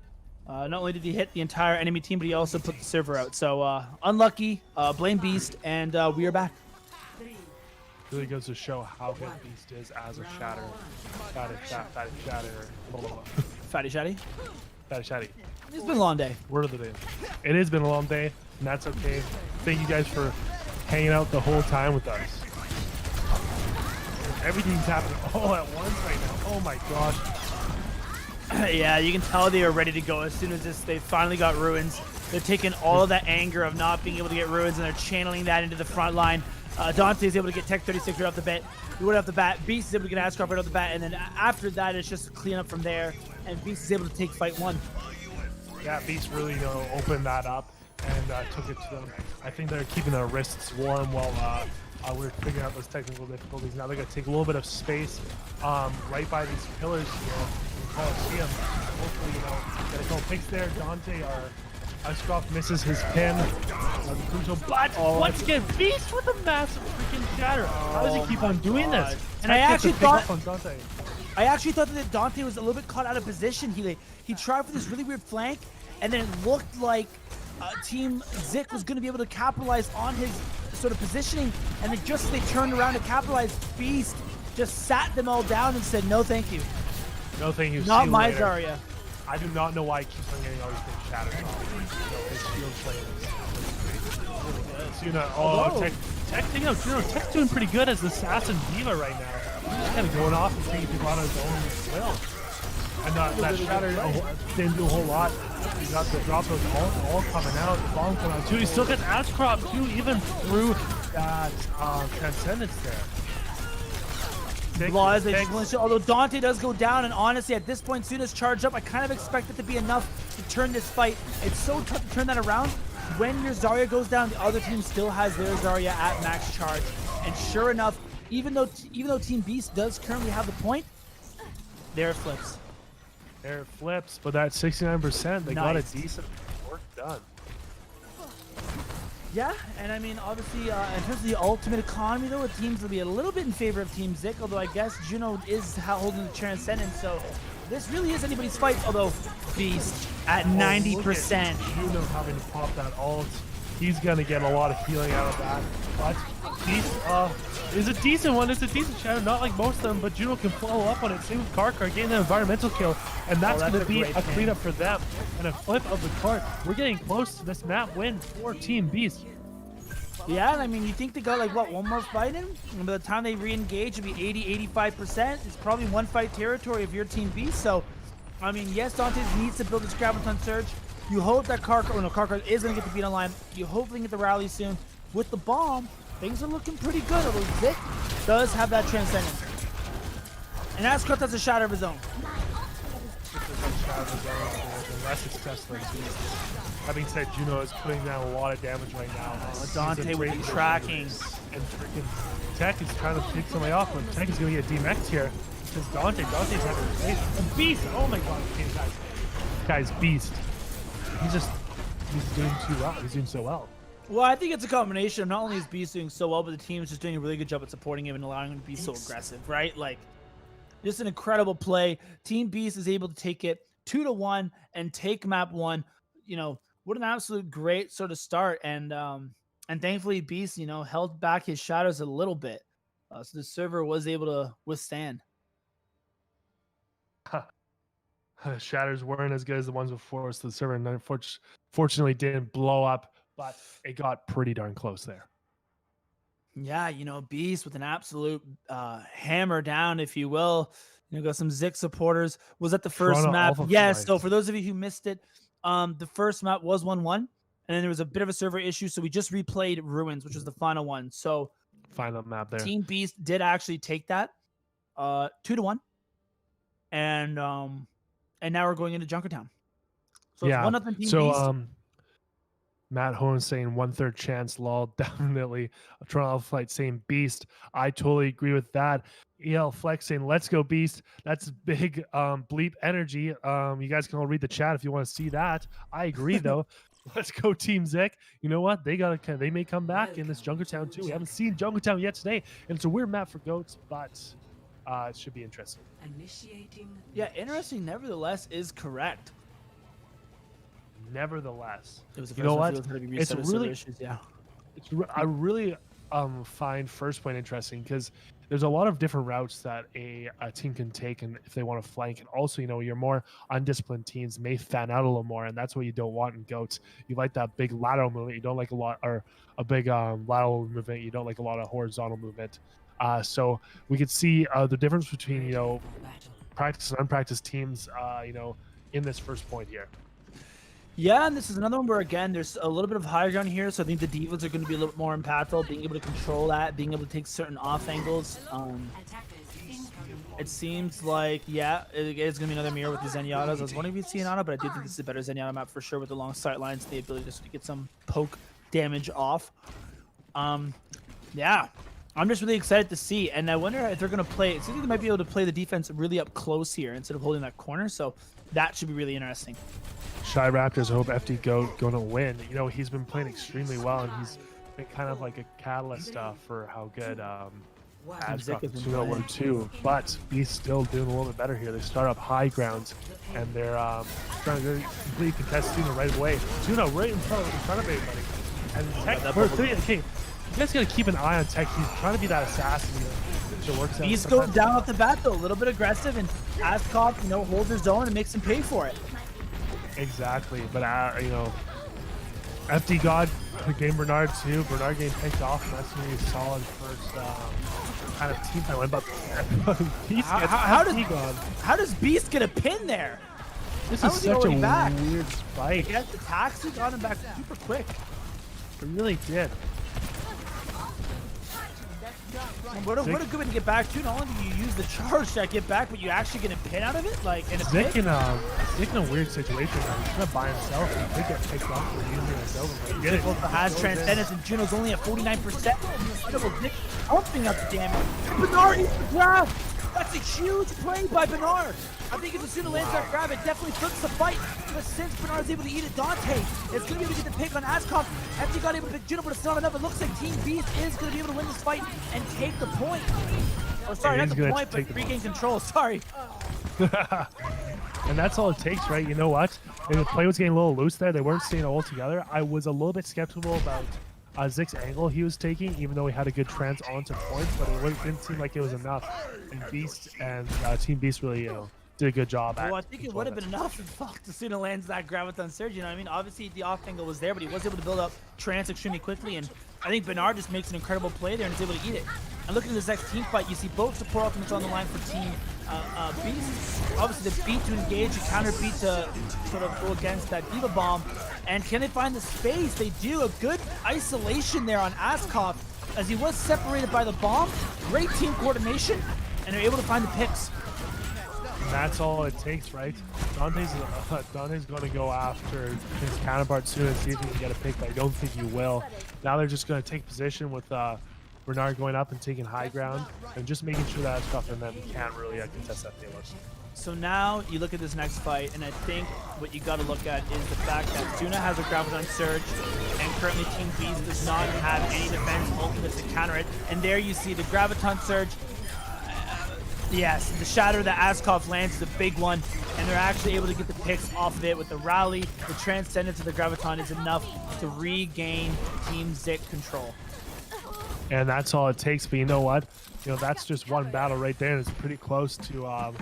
Not only did he hit the entire enemy team, but he also put the server out. So unlucky. Blame Beast, and we are back. Really goes to show how good Beast is as a shatter. Fatty Shatty. It's been a long day. Word of the day. It has been a long day, and that's okay. Thank you guys for hanging out the whole time with us. Everything's happening all at once right now. Oh my gosh. Yeah, you can tell they are ready to go as soon as they finally got ruins. They're taking all of that anger of not being able to get ruins, and they're channeling that into the front line. Dante is able to get Tech 36 right off the bat. Beast is able to get Ashcroft right off the bat, and then after that, it's just clean up from there. And Beast is able to take fight 1. Yeah, Beast really opened that up and took it to them. I think they're keeping their wrists warm while we're figuring out those technical difficulties. Now they're going to take a little bit of space right by these pillars here. Coliseum. Hopefully, get a couple picks there. Dante or Ashcroft misses his pin. But once again, Beast with a massive freaking shatter. How does he keep on doing this? And I actually thought that Dante was a little bit caught out of position. He tried for this really weird flank, and then it looked like Team Zik was going to be able to capitalize on his sort of positioning, and then just as they turned around to capitalize, Beast just sat them all down and said, "No, thank you." No, thank you. Not my Zarya. I do not know why he keeps on getting all these things shattered off. His shield play is really good. Tech's doing pretty good as the assassin diva right now. He's kind of going off and taking people out of his own will. And that shatter didn't do a whole lot. He got the drop of all coming out, the bomb coming out too. He still gets Ashcroft too, even through that transcendence there. Although Dante does go down, and honestly, at this point, soon as charged up, I kind of expect it to be enough to turn this fight. It's so tough to turn that around. When your Zarya goes down, the other team still has their Zarya at max charge. And sure enough, even though Team Beast does currently have the point, there it flips. There it flips, but that 69%, they got a decent work done. Yeah, and I mean, obviously, in terms of the ultimate economy, though, it seems to be a little bit in favor of Team Zik, although I guess Juno is holding the Transcendence, so this really is anybody's fight, although Beast at 90%. Juno having to pop that ult. He's going to get a lot of healing out of that. But Beast is a decent one. It's a decent shadow, not like most of them, but Juno can follow up on it. Same with Karkar, getting the environmental kill, and that's going to be a cleanup for them. And a flip of the card. We're getting close to this map win for Team Beast. Yeah, I mean, you think they got like what, one more fight in? And by the time they re-engage, it'll be 80-85%. It's probably one fight territory if you're Team Beast. So, I mean, yes, Dante needs to build his Graviton Surge. You hope that Karkar is going to get the beat online. You hope they can get the rally soon. With the bomb, things are looking pretty good. Although Vic does have that Transcendence. And Ascot has a shatter of his own. Less successful. That being said, Juno is putting down a lot of damage right now. Dante with the tracking. And freaking Tech is trying to pick somebody off, but Tech is going to get DMX here. Because Dante's having a face. And Beast! Oh my god, guys, Beast. He's doing too well. He's doing so well. Well, I think it's a combination of not only is Beast doing so well, but the team is just doing a really good job at supporting him and allowing him to be so aggressive, right? Like, just an incredible play. Team Beast is able to take it 2-1 and take map 1. You know, what an absolute great sort of start. And thankfully Beast, you know, held back his shadows a little bit. So the server was able to withstand. Shatters weren't as good as the ones before, so the server unfortunately didn't blow up, but it got pretty darn close there. Yeah, you know, Beast with an absolute hammer down, if you will. You know, got some Zik supporters. Was that the first map? Yes. So for those of you who missed it, the first map was 1-1, and then there was a bit of a server issue, so we just replayed Ruins, which was the final one. So final map there. Team Beast did actually take that 2-1, and now we're going into Junkertown. So yeah. It's 1-0 Team Beast. Matt Horn saying 1/3 chance, lol. Definitely. Toronto Alpha Flight saying Beast. I totally agree with that. EL Flex saying let's go Beast. That's big bleep energy. You guys can all read the chat if you want to see that. I agree though. Let's go Team Zik. You know what? They may come back in this Junkertown too. We haven't seen Junkertown yet today, and it's a weird map for goats, but it should be interesting. Yeah, interesting. Nevertheless, is correct. Nevertheless, you know what? It's really, I really find first point interesting because there's a lot of different routes that a team can take, and if they want to flank, and also, you know, your more undisciplined teams may fan out a little more, and that's what you don't want in goats. You like that big lateral movement. You don't like a big lateral movement. You don't like a lot of horizontal movement. So we could see the difference between, you know, practiced and unpracticed teams, you know, in this first point here. Yeah, and this is another one where, again, there's a little bit of high ground here, so I think the divas are going to be a little bit more impactful, being able to control that, being able to take certain off angles. It seems like, yeah, it's going to be another mirror with the Zenyatas. I was wondering if you'd see Zenyatta, but I do think this is a better Zenyatta map for sure with the long sight lines and the ability to sort of get some poke damage off. Yeah, I'm just really excited to see, and I wonder if they're going to play, it seems like they might be able to play the defense really up close here instead of holding that corner, so that should be really interesting. Shy Raptors, I hope FD Goat going to win. You know, he's been playing extremely well, and he's been kind of like a catalyst for how good Adcock were too. But he's still doing a little bit better here. They start up high ground, and they're trying to completely contest Tuna right away. Tuna right in front of everybody. And Tech, okay, you guys got to keep an eye on Tech. He's trying to be that assassin. He's going down off the bat, though, a little bit aggressive, and Adcock, you know, holds his own and makes him pay for it. Exactly, but you know, FD God game Bernard too. Bernard game picked off, and that's really solid first kind of team fight. But Beast how does Beast get a pin there? This is such a weird spike. He has the taxi, got him back super quick. It really did. What a good way to get back too. Not only do you use the charge to get back, but you actually get a pin out of it, like in a Zik in a weird situation. He's gonna by himself. He could get picked off for using himself. Get it. Has Transcendence, and Juno's only at 49%. Double Zik pumping out the damage. Bernard eats the grab. That's a huge play by Bernard. I think if Asuna lands that grab, it definitely flips the fight. But since Bernard's able to eat it, Dante is going to be able to get the pick on Ascom. FD got able to pick Juno, but it's not enough. It looks like Team Beast is going to be able to win this fight and take the point. Or sorry, not the point, but regain control. Sorry. And that's all it takes, right? You know what? The play was getting a little loose there. They weren't staying all together. I was a little bit skeptical about Zik's angle he was taking, even though he had a good trans onto points, but it didn't seem like it was enough. And Beast and Team Beast really, you know, did a good job. Well, I think it would have been enough if Asuna lands that Graviton Surge. You know what I mean? Obviously, the off angle was there, but he was able to build up trans extremely quickly, and I think Bernard just makes an incredible play there and is able to eat it. And looking at this next team fight, you see both support ultimates on the line for Team Beast. Obviously, the beat to engage, a counter beat to sort of go against that Diva Bomb. And can they find the space? They do. A good isolation there on Askov as he was separated by the bomb. Great team coordination, and they're able to find the picks. And that's all it takes, right? Dante's going to go after his counterpart soon and see if he can get a pick, but I don't think he will. Now they're just going to take position with Bernard going up and taking high ground and just making sure that Askov and them can't really contest that payload. So now you look at this next fight, and I think what you got to look at is the fact that Duna has a Graviton Surge, and currently Team Beast does not have any defense ultimates to counter it. And there you see the Graviton Surge. Yes, the shatter that Askov lands is a big one, and they're actually able to get the picks off of it with the rally. The transcendence of the Graviton is enough to regain Team Zik control. And that's all it takes. But you know what? You know, that's just one battle right there, and it's pretty close to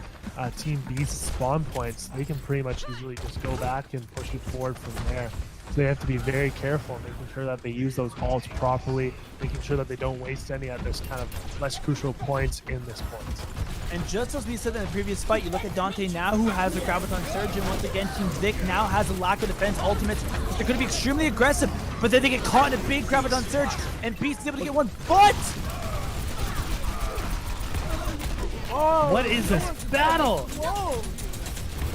Team Beast's spawn points. They can pretty much easily just go back and push it forward from there. So they have to be very careful, making sure that they use those ults properly, making sure that they don't waste any at this kind of less crucial points in this point. And just as we said in the previous fight, you look at Dante now, who has a Graviton Surge, and once again, Team Zik now has a lack of defense ultimates. They're going to be extremely aggressive, but then they get caught in a big Graviton Surge, and Beast is able to get one, but... Oh, what is this battle? Whoa!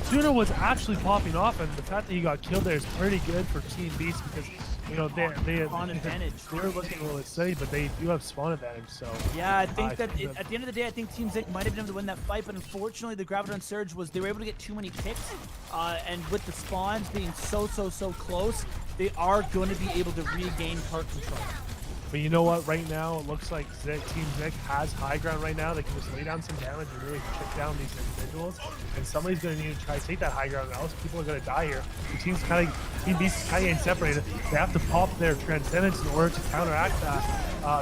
Tuna was actually popping off, and the fact that he got killed there is pretty good for Team Beast because, you know, they spawn advantage. They're looking a little steady, but they do have spawn advantage. So yeah, I think that at the end of the day, I think Team Zik might have been able to win that fight, but unfortunately, the Graviton Surge was they were able to get too many picks, and with the spawns being so close, they are going to be able to regain part control. But you know what? Right now, it looks like Team Zik has high ground right now. They can just lay down some damage and really kick down these individuals. And somebody's going to need to try to take that high ground, or else people are going to die here. The Team Beast is kind of getting separated. They have to pop their Transcendence in order to counteract that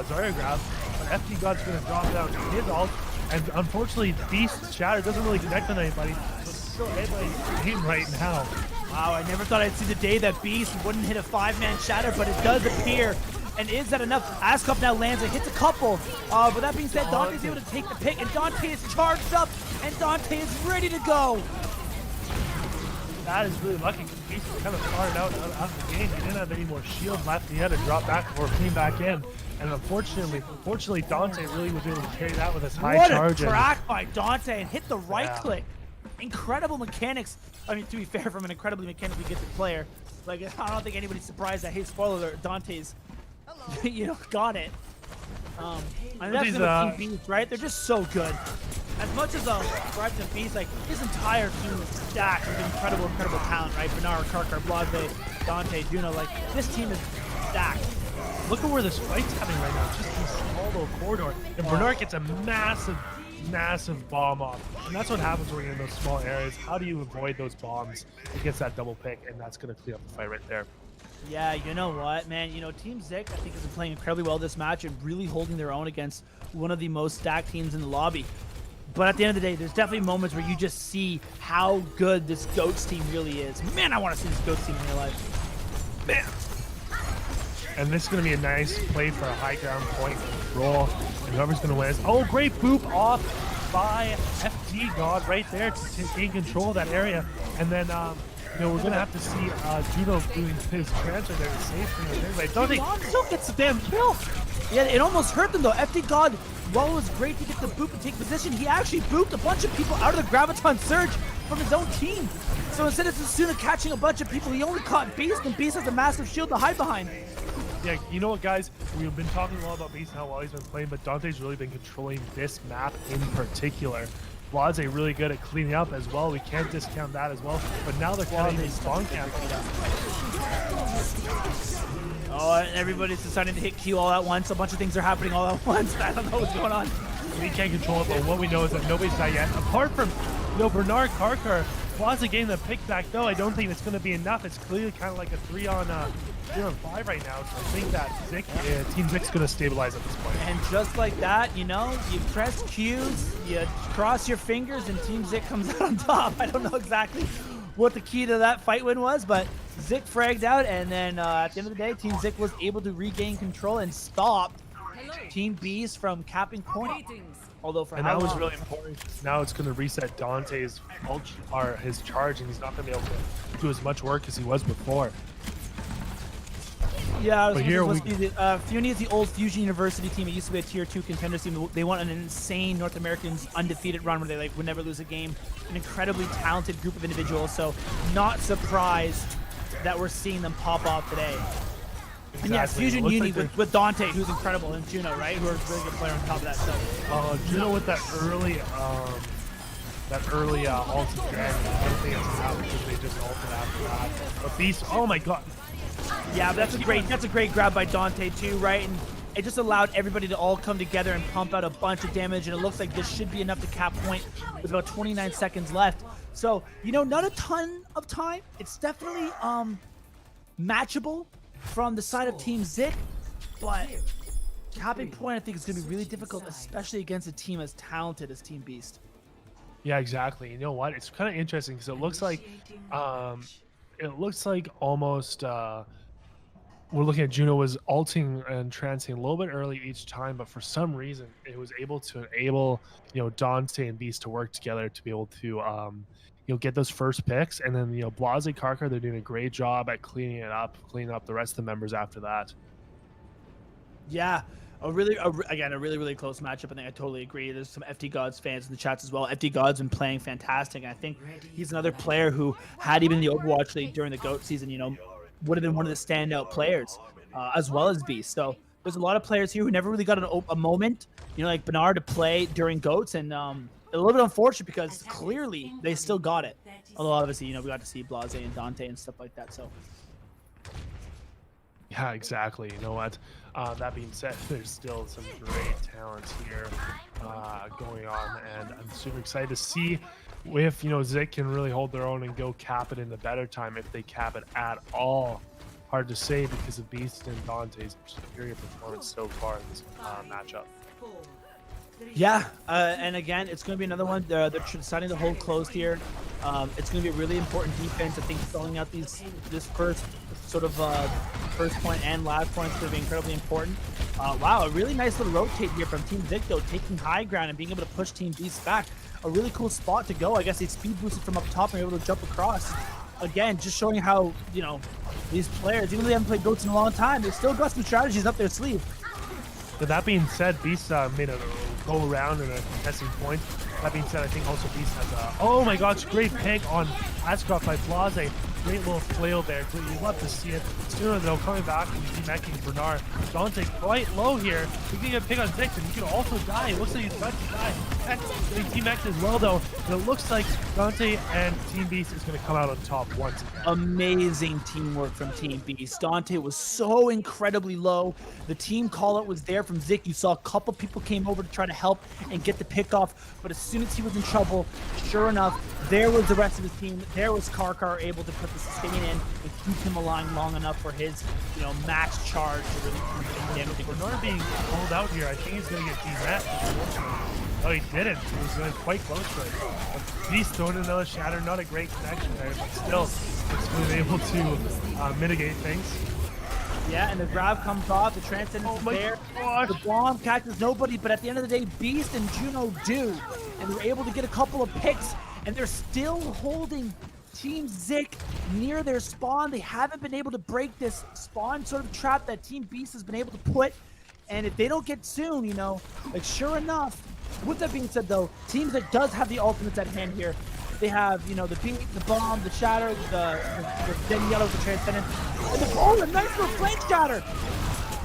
Zarya grab. But FD God's going to drop down his ult. And unfortunately, Beast's Shatter doesn't really connect on anybody. So it's still anybody's game right now. Wow, I never thought I'd see the day that Beast wouldn't hit a 5-man Shatter, but it does appear. And is that enough? Askov now lands and hits a couple. But that being said, Dante's able to take the pick, and Dante is charged up, and Dante is ready to go. That is really lucky because Beast was kind of started out of the game. He didn't have any more shield left. He had to drop back or clean back in. And unfortunately, Dante really was able to carry that with his high charge. What a track by Dante, and hit the right click. Incredible mechanics. I mean, to be fair, from an incredibly mechanically gifted player, like I don't think anybody's surprised that, hey, spoiler alert, Dante's you know, got it. And that's the Team Beast, right? They're just so good. As much as Graviton Beast, like his entire team is stacked with incredible talent, right? Bernard, Karkar, Blase, Dante, Duna, like this team is stacked. Look at where this fight's happening right now. It's just this small little corridor, and Bernard gets a massive bomb off, and that's what happens when you're in those small areas. How do you avoid those bombs? It gets that double pick, and that's going to clear up the fight right there. Yeah, you know what, man? You know, Team Zik, I think, has been playing incredibly well this match and really holding their own against one of the most stacked teams in the lobby. But at the end of the day, there's definitely moments where you just see how good this GOATS team really is. Man, I want to see this GOATS team in real life. Man. And this is going to be a nice play for a high ground point control. And whoever's going to win is... Oh, great boop off by FD God right there to gain control of that area. And then... you know, we're going to have to see Juno doing his transfer there to save things. Don't they still gets the damn kill? Yeah, it almost hurt them though. FD God, while it was great to get the boop and take position, he actually booped a bunch of people out of the Graviton Surge from his own team. So instead of Tsuna catching a bunch of people, he only caught Beast, and Beast has a massive shield to hide behind. Yeah, you know what, guys? We've been talking a lot about Beast and how well he's been playing, but Dante's really been controlling this map in particular. Blase really good at cleaning up as well. We can't discount that as well. But now they're cutting his spawn camp. Oh, and everybody's deciding to hit Q all at once. A bunch of things are happening all at once. I don't know what's going on. We can't control it, but what we know is that nobody's died yet. Apart from, you know, Bernard Karkar, Blase getting the pick back though. I don't think it's going to be enough. It's clearly kind of like a 3-on-5 right now. So I think that Team Zik's going to stabilize at this point. And just like that, you know, you press Qs, you cross your fingers, and Team Zik comes out on top. I don't know exactly what the key to that fight win was, but Zik fragged out, and then at the end of the day, Team Zik was able to regain control and stop Team Beast from capping point. Although for and how that was long? really important. Now it's going to reset Dante's his charge, and he's not going to be able to do as much work as he was before. Yeah, Funi is the old Fusion University team. It used to be a tier 2 contenders team. They won an insane North American undefeated run where they would never lose a game. An incredibly talented group of individuals. So not surprised that we're seeing them pop off today. Exactly. And yeah, Fusion Uni like with Dante, who's incredible, and Juno, right? Who are a really good player on top of that. So Juno with that early ulti dragon. I don't think it's happened because they just ulted after that. But Beast, oh my god. Yeah, but that's a great grab by Dante too, right? And it just allowed everybody to all come together and pump out a bunch of damage, and it looks like this should be enough to cap point with about 29 seconds left. So, not a ton of time. It's definitely matchable from the side of Team Zik, but capping point I think is going to be really difficult, especially against a team as talented as Team Beast. Yeah, exactly. You know what? It's kind of interesting because it looks like almost we're looking at Juno was ulting and trancing a little bit early each time, but for some reason it was able to enable Dante and Beast to work together to be able to get those first picks, and then Blase Karkar, they're doing a great job at cleaning up the rest of the members after that. Yeah. Again, a really close matchup. I think I totally agree. There's some FD Gods fans in the chats as well. FD Gods been playing fantastic. And I think he's another player who, had he been in the Overwatch League during the GOAT season, would have been one of the standout players, as well as Beast. So there's a lot of players here who never really got a moment, like Bernard, to play during GOATs, and a little bit unfortunate because clearly they still got it. Although obviously, we got to see Blase and Dante and stuff like that. So. Yeah, exactly. You know what? That being said, there's still some great talents here going on, and I'm super excited to see if Zik can really hold their own and go cap it in the better time, if they cap it at all. Hard to say because of Beast and Dante's superior performance so far in this matchup. Yeah, and again, it's going to be another one. They're deciding to hold closed here. It's going to be a really important defense. I think filling out this first sort of first point and last point is going to be incredibly important. Wow, a really nice little rotate here from Team Zik, though, taking high ground and being able to push Team Beast back. A really cool spot to go. I guess they speed boosted from up top and were able to jump across. Again, just showing how, these players, even though they haven't played GOATs in a long time, they've still got some strategies up their sleeve. But that being said, Beast made a go around and a contesting point. That being said, I think also Beast has a... Oh my gosh, great pick on Ascroft by Blase. Great little flail there. You love to see it. Sooner though, coming back and demecking Bernard. Dante quite low here. He can get a pick on Zik, and he could also die. It looks like he's about to die. Getting demected as well though. And it looks like Dante and Team Beast is going to come out on top once again. Amazing teamwork from Team Beast. Dante was so incredibly low. The team call-out was there from Zik. You saw a couple people came over to try to help and get the pick off, but as soon as he was in trouble, sure enough, there was the rest of his team. There was Karkar able to put the sustain in and keep him alive long enough for his, max charge to really keep damage. Bernard being pulled out here, I think he's going to get demet. Oh, he didn't. He was going quite close to it. Beast throwing another shatter. Not a great connection there, but still, it's been able to mitigate things. Yeah, and the grab comes off. The transcendence is there. Gosh. The bomb catches nobody, but at the end of the day, Beast and Juno do. And they're able to get a couple of picks, and they're still holding Team Zik near their spawn. They haven't been able to break this spawn sort of trap that Team Beast has been able to put. And if they don't get soon, sure enough. With that being said, though, Team Zik does have the ultimates at hand here. They have, the beat, the bomb, the shatter, the dead yellow, the transcendence, and a nice little flame shatter.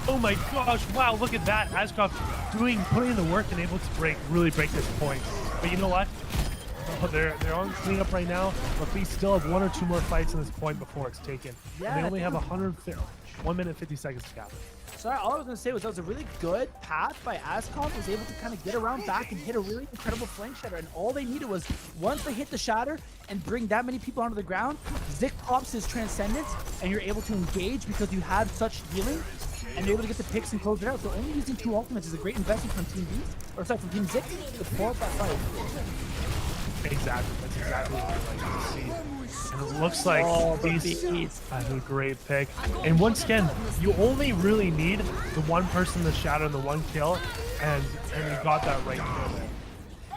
Oh my gosh! Wow, look at that. Ascroft putting in the work and able to really break this point. But you know what? They're on cleanup right now, but we still have 1 or 2 more fights in this point before it's taken. Yeah, and they only have 1 minute 50 seconds to cap it. Sorry, all I was going to say was that was a really good path by Ascroft. Was able to kind of get around back and hit a really incredible flame shatter. And all they needed was, once they hit the shatter and bring that many people onto the ground, Zik pops his transcendence, and you're able to engage because you have such healing, and you're able to get the picks and close it out. So only using 2 ultimates is a great investment from Team Beast, from Team Zik to pull out that fight. Exactly. That's exactly what I like to see. And it looks like Beast has a great pick. And once again, you only really need the one person to shatter the one kill, and you got that right there.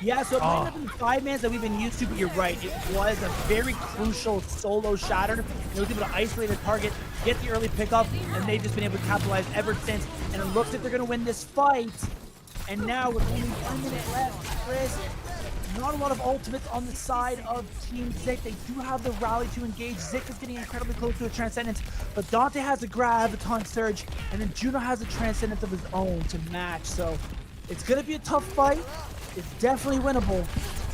Yeah, so it might not have been 5 mans that we've been used to, but you're right. It was a very crucial solo shatter. It was able to isolate a target, get the early pickup, and they've just been able to capitalize ever since. And it looks like they're going to win this fight. And now with only 1 minute left, Chris, not a lot of ultimates on the side of Team Zik. They do have the rally to engage. Zik is getting incredibly close to a Transcendence, but Dante has a Graviton Surge, and then Juno has a Transcendence of his own to match. So it's going to be a tough fight. It's definitely winnable,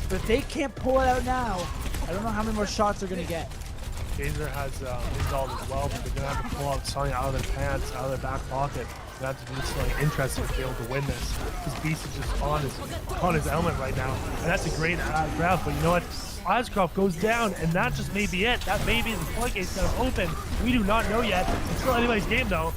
but if they can't pull it out now, I don't know how many more shots they're going to get. Gazer has installed as well, but they're going to have to pull out Sonny out of their pants, out of their back pocket. They have to do something interesting to be able to win this. Because Beast is just on his element right now, and that's a great grab. But you know what? Ozcroft goes down, and that just may be it. That may be the floodgates that have opened. We do not know yet. It's still anybody's game, though.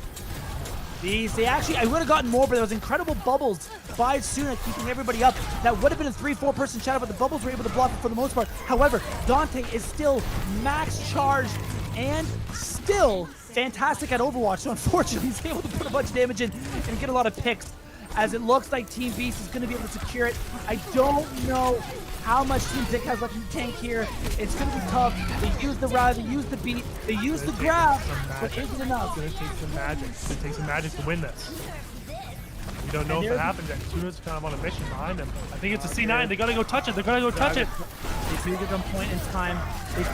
They actually, I would have gotten more, but there was incredible bubbles by Suna keeping everybody up. That would have been a 3-4 person shadow, but the bubbles were able to block it for the most part. However, Dante is still max charged and still fantastic at Overwatch. So unfortunately, he's able to put a bunch of damage in and get a lot of picks, as it looks like Team Beast is going to be able to secure it. I don't know how much Team Zik has left in the tank here. It's going to be tough. They use the rally, they use the beat, they use the grab, but is it enough? It's going to take some magic. It's going to take some magic to win this. You don't know if it happens yet. Suna's kind of on a mission behind him. I think it's a C9. They got to go touch it. They're going to go touch it. They do get some point in time.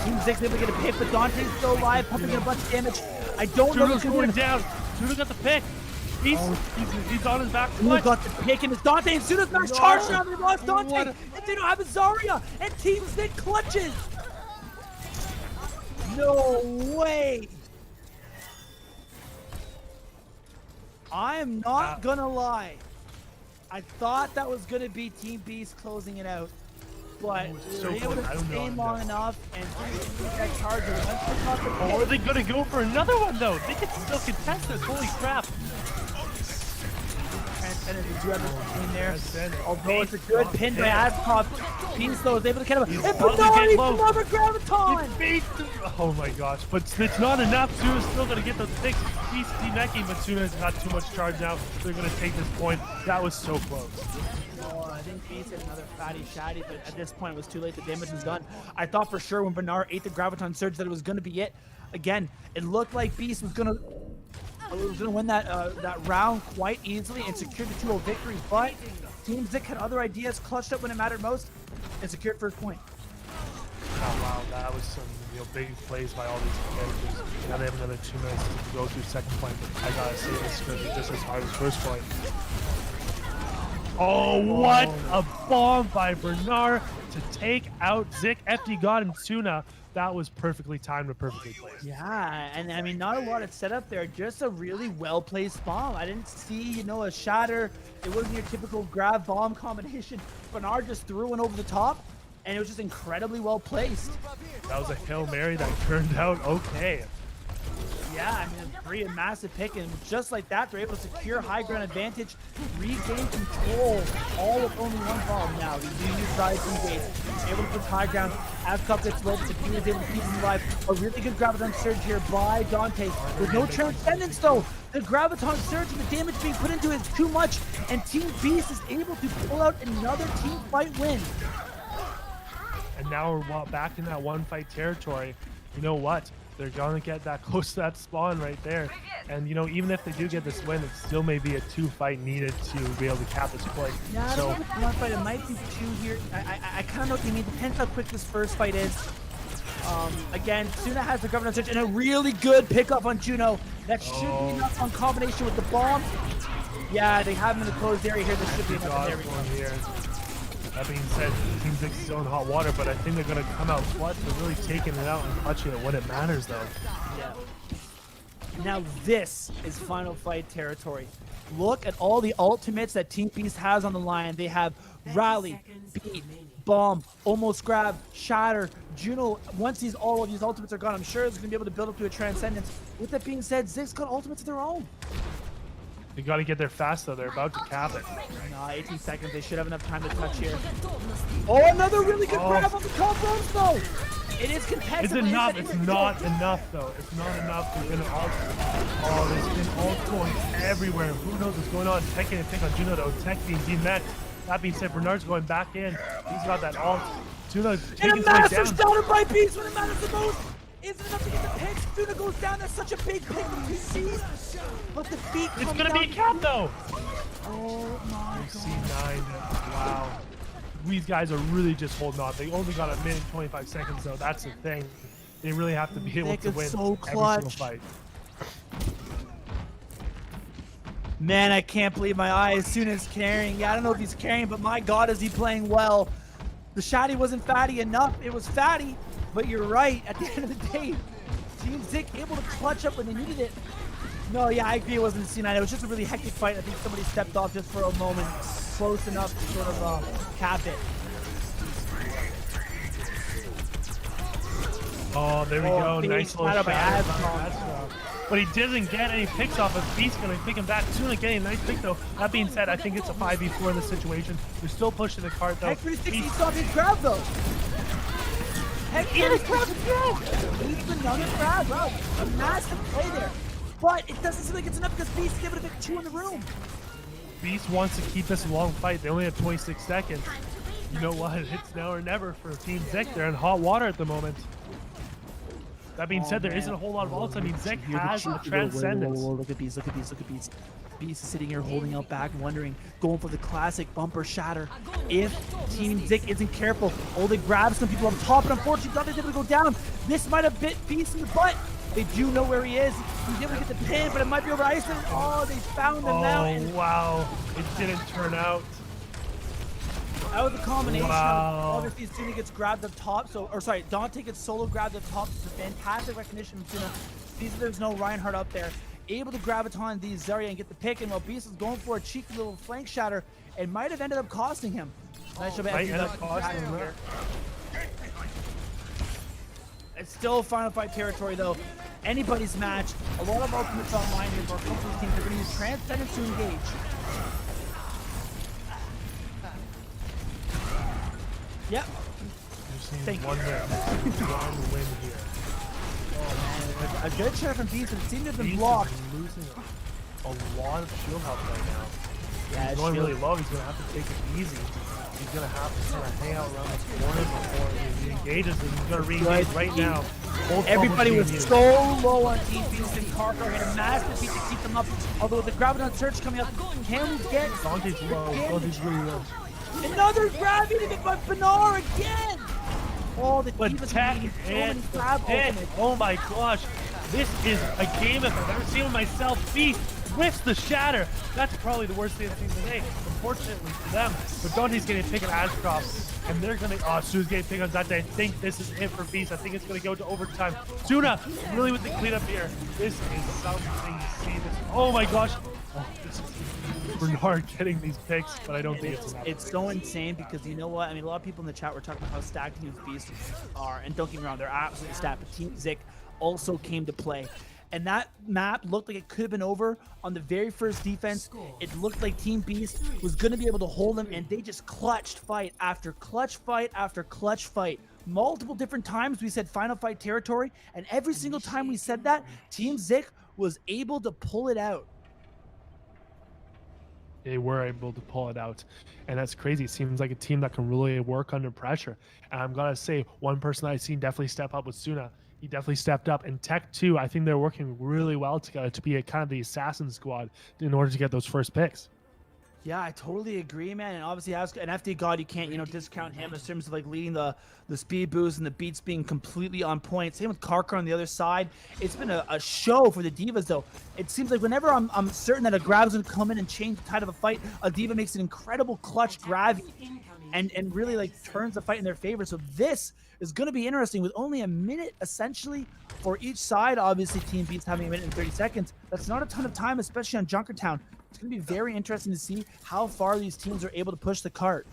Team Zik's able to get a pick, but Dante's still alive, pumping in a bunch of damage. I don't know Suna's going down. Suna got the pick. He's on his back foot. Suna got the pick, and it's Dante, and Suna's max charge now. They lost Dante, and they don't have a Zarya, and Team Zik clutches. No way. I am not gonna lie. I thought that was gonna be Team Beast closing it out, but they were able to stay long enough and that charger. Or are they gonna go for another one though? They can still contest this. Holy crap! Transcendence, do everything in there. Although it's a good pin by Ascroft, Beast though is able to get him. And Benari, another Graviton! Oh my gosh, but it's not enough. Suna's still gonna get those picks. Beast D-necking, but Suna's got too much charge now. They're gonna take this point. That was so close. Oh, I think Beast hit another fatty shatty, but at this point it was too late. The damage was done. I thought for sure when Bernard ate the Graviton Surge that it was gonna be it. Again, it looked like Beast was gonna win that round quite easily and secure the 2-0 victory, but Team Zik had other ideas, clutched up when it mattered most, and secured first point. Oh wow, that was some big plays by all these characters. Now they have another 2 minutes to go through second point, but I gotta say this is gonna be just as hard as first point. Oh, what a bomb by Bernard to take out Zik, FD God, and Suna. That was perfectly timed and perfectly placed. Yeah, and I mean, not a lot of setup there, just a really well-placed bomb. I didn't see, a shatter. It wasn't your typical grab bomb combination. Bernard just threw one over the top, and it was just incredibly well-placed. That was a Hail Mary that turned out okay. Yeah, I mean, a massive pick, and just like that, they're able to secure high ground advantage, regain control, all with only one bomb now. They do use Rise Engage, able to put high ground. Ascop gets low, but the team is able to keep him alive. A really good Graviton Surge here by Dante. With no Transcendence, though. The Graviton Surge and the damage being put into it is too much, and Team Beast is able to pull out another team fight win. And now we're back in that one fight territory. You know what? They're going to get that close to that spawn right there. And, even if they do get this win, it still may be a 2-fight needed to be able to cap this play. Yeah, I don't know if one fight. It might be 2 here. I kind of know what you mean. Depends how quick this first fight is. Again, Suna has the Graviton Surge and a really good pickup on Juno. That should be enough on combination with the bomb. Yeah, they have him in the closed area here. This should be enough. There we go. That being said, Team Zik's still in hot water, but I think they're going to come out clutch. They're really taking it out and clutching it when it matters, though. Yeah. Now this is final fight territory. Look at all the ultimates that Team Beast has on the line. They have Rally, Beat, Bomb, Almost Grab, Shatter, Juno. Once all of these ultimates are gone, I'm sure it's going to be able to build up to a Transcendence. With that being said, Zik's got ultimates of their own. They got to get there fast, though. They're about to cap it. No, 18 seconds. They should have enough time to touch here. Oh, another really good grab on the top ropes, though. It is competitive. It's enough. It's not enough, though. It's not enough. They're going to ult. Oh, there's been ult going everywhere. Who knows what's going on? Tech getting a pick on Juno, though. Tech being demet. That being said, Bernard's going back in. He's got that ult. Juno's taking his way down. And a massive starter by Beast when it matters the most. Isn't enough to get the pick. Juno goes down. That's such a big pick. He sees. But the feet It's going to be a cap, though. Oh, my God. C9. Wow. These guys are really just holding on. They only got a minute and 25 seconds, though. That's the thing. They really have to be able to win so every single fight. Man, I can't believe my eyes. Suna's carrying. Yeah, I don't know if he's carrying, but my God, is he playing well. The Shotty wasn't fatty enough. It was fatty, but you're right. At the end of the day, Team Zik able to clutch up when they needed it. No, yeah, I agree. It wasn't a C9. It was just a really hectic fight. I think somebody stepped off just for a moment, close enough to sort of cap it. Oh, there we go. Nice little shot. But he doesn't get any picks off of Beast. Going to pick him back. Suna getting a nice pick, though. That being said, I think it's a 5v4 in this situation. They're still pushing the cart, though. Heck 360 saw his grab, though. Heck 360. He's another grab, bro. A massive play there. But it doesn't seem like it's enough because Beast gave it a bit 2 in the room. Beast wants to keep this a long fight. They only have 26 seconds. You know what? It's now or never for Team Zik. They're in hot water at the moment. That being said, there isn't a whole lot of ults. I mean, Zik has a transcendence. Look at Beast, look at Beast, look at Beast. Beast is sitting here holding out back, wondering, going for the classic bumper shatter. If Team Zik isn't careful, they grab some people up top, and unfortunately, Dante's able to go down. This might have bit Beast in the butt. They do know where he is. He's able to get the pin, but it might be over Iceland. Oh, they found him now. Oh, wow. It didn't turn out. That was a combination. Wow. Obviously, Suna gets grabbed up top. Dante gets solo grabbed up top. It's a fantastic recognition from Suna. Sees that there's no Reinhardt up there. Able to grab it on the Zarya and get the pick. And while Beast is going for a cheeky little flank shatter, it might have ended up costing him. Nice job. It's still final fight territory, though. Anybody's match. A lot of ultimates online here for a couple of these teams. They're going to use Transcendence to engage. Yep. Thank you. One win here. Oh, man. A good shot from Beast, but it seemed to have been blocked. Losing a lot of shield health right now. Yeah, he's going really low. He's going to have to take it easy. He's going to have to kind of hang out around this corner before he engages. And he's going to re-engage right now. Everybody was so low on Team Beast, and Carter had a massive feat to keep them up. Although with the Graviton Surge coming up, can we get... Dante's low. Dante's really low. Another grab hit by Benar again! Oh, the Divas Tech and oh my gosh. This is a game if I've ever seen with myself. Beast whiffs the shatter. That's probably the worst thing I've seen today, unfortunately for them. But Dante's getting picked on Ashcroft, and they're going to... Suna's getting picked on Dante. I think this is it for Beast. I think it's going to go to overtime. Suna really with the cleanup here. This is something to see. This. Oh my gosh. Oh, this is Bernard getting these picks, but I don't think it's enough. It's so insane because you know what? I mean, a lot of people in the chat were talking about how stacked Team Beast are, and don't get me wrong, they're absolutely stacked, but Team Zik also came to play. And that map looked like it could have been over on the very first defense. It looked like Team Beast was going to be able to hold them, and they just clutched fight after clutch fight after clutch fight. Multiple different times we said final fight territory, and every single time we said that, Team Zik was able to pull it out. They were able to pull it out, and that's crazy. It seems like a team that can really work under pressure. And I'm gonna say one person I've seen definitely step up with Suna. He definitely stepped up, and Tech too. I think they're working really well together to be a kind of the assassin squad in order to get those first picks. Yeah, I totally agree, man. And obviously, as an FD God, you can't, discount him in terms of like leading the speed boost and the beats being completely on point. Same with Karkar on the other side. It's been a show for the Divas, though. It seems like whenever I'm certain that a grab's gonna come in and change the tide of a fight, a Diva makes an incredible clutch grab and really like turns the fight in their favor. So this is gonna be interesting with only a minute essentially for each side. Obviously, Team Beats having a minute and 30 seconds. That's not a ton of time, especially on Junkertown. It's going to be very interesting to see how far these teams are able to push the cart.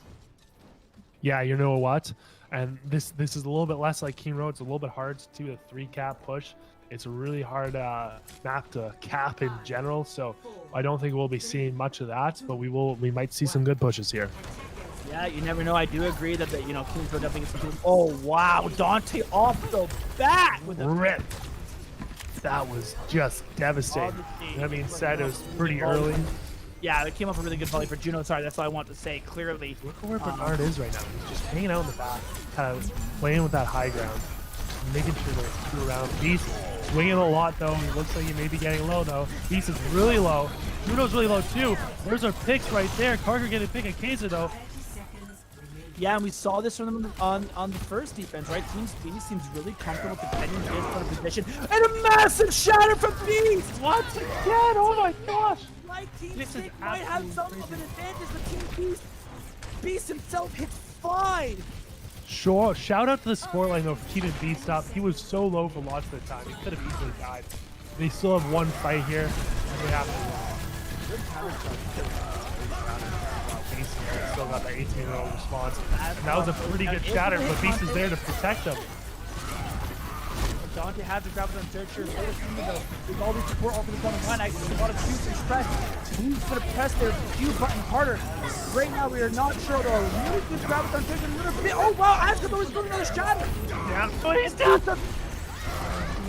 Yeah, you know what? And this is a little bit less like King Road. It's a little bit hard to do a 3-cap push. It's a really hard map to cap in general, so I don't think we'll be seeing much of that, but we might see some good pushes here. Yeah, you never know. I do agree that Kings will definitely get some. Oh wow, Dante off the bat with a rip. That was just devastating. That being said, it was pretty early. Yeah, it came up a really good volley for Juno. Sorry, that's all I want to say clearly. Look at where Bernard is right now. He's just hanging out in the back, kind of playing with that high ground, making sure they're through around. Beast swinging a lot though. He looks like he may be getting low though. Beast is really low. Juno's really low too. There's our picks right there. Carter getting a pick at Kaiser though. Yeah, and we saw this from them on the first defense, right? Team Beast seems really comfortable defending this kind of position. And a massive shatter from Beast! Once again, oh my gosh! Like Team Sick might have some of an advantage, but Team Beast himself hits fine! Sure, shout out to the sport line though for keeping Beast up. He was so low for lots of the time. He could have easily died. They still have one fight here, and they have to still got that 18-year-old response. And that was a pretty good shatter, but Beast is there to protect them. Dante has to grab it on third shirt. With all these support all for the bottom line, a lot of Q's and press. Who's going to press their Q button harder? Right now, we are not sure though. Really good grab it on third shirt. Another bit. Oh wow, Azkaban is going another shot. Yeah, but he's down.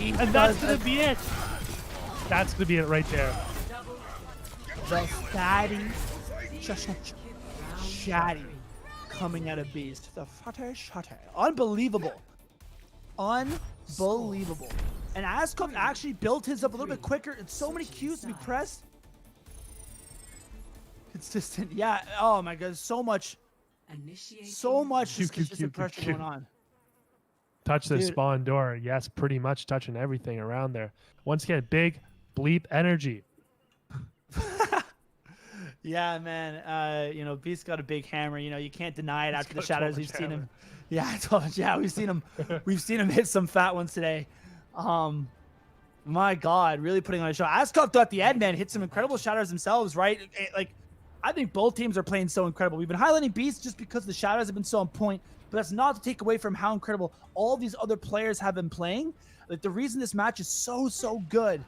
And that's going to be it. That's going to be it right there. The fatty. Shatty coming out of Beast. The fatty. Unbelievable. Unbelievable. And Ascom actually built his up a little bit quicker. It's so many Qs to be pressed. Consistent. Yeah. Oh my god. So much consistent pressure going on. Touch the spawn door. Yes, pretty much touching everything around there. Once again, big bleep energy. Yeah, man. Beast got a big hammer. You can't deny it after the shadows. We've seen him. Yeah, I told you. Yeah, we've seen him. We've seen him hit some fat ones today. My God, really putting on a show. Ascot at the end, man, hit some incredible shadows themselves, right? I think both teams are playing so incredible. We've been highlighting Beast just because the shadows have been so on point, but that's not to take away from how incredible all these other players have been playing. Like, the reason this match is so good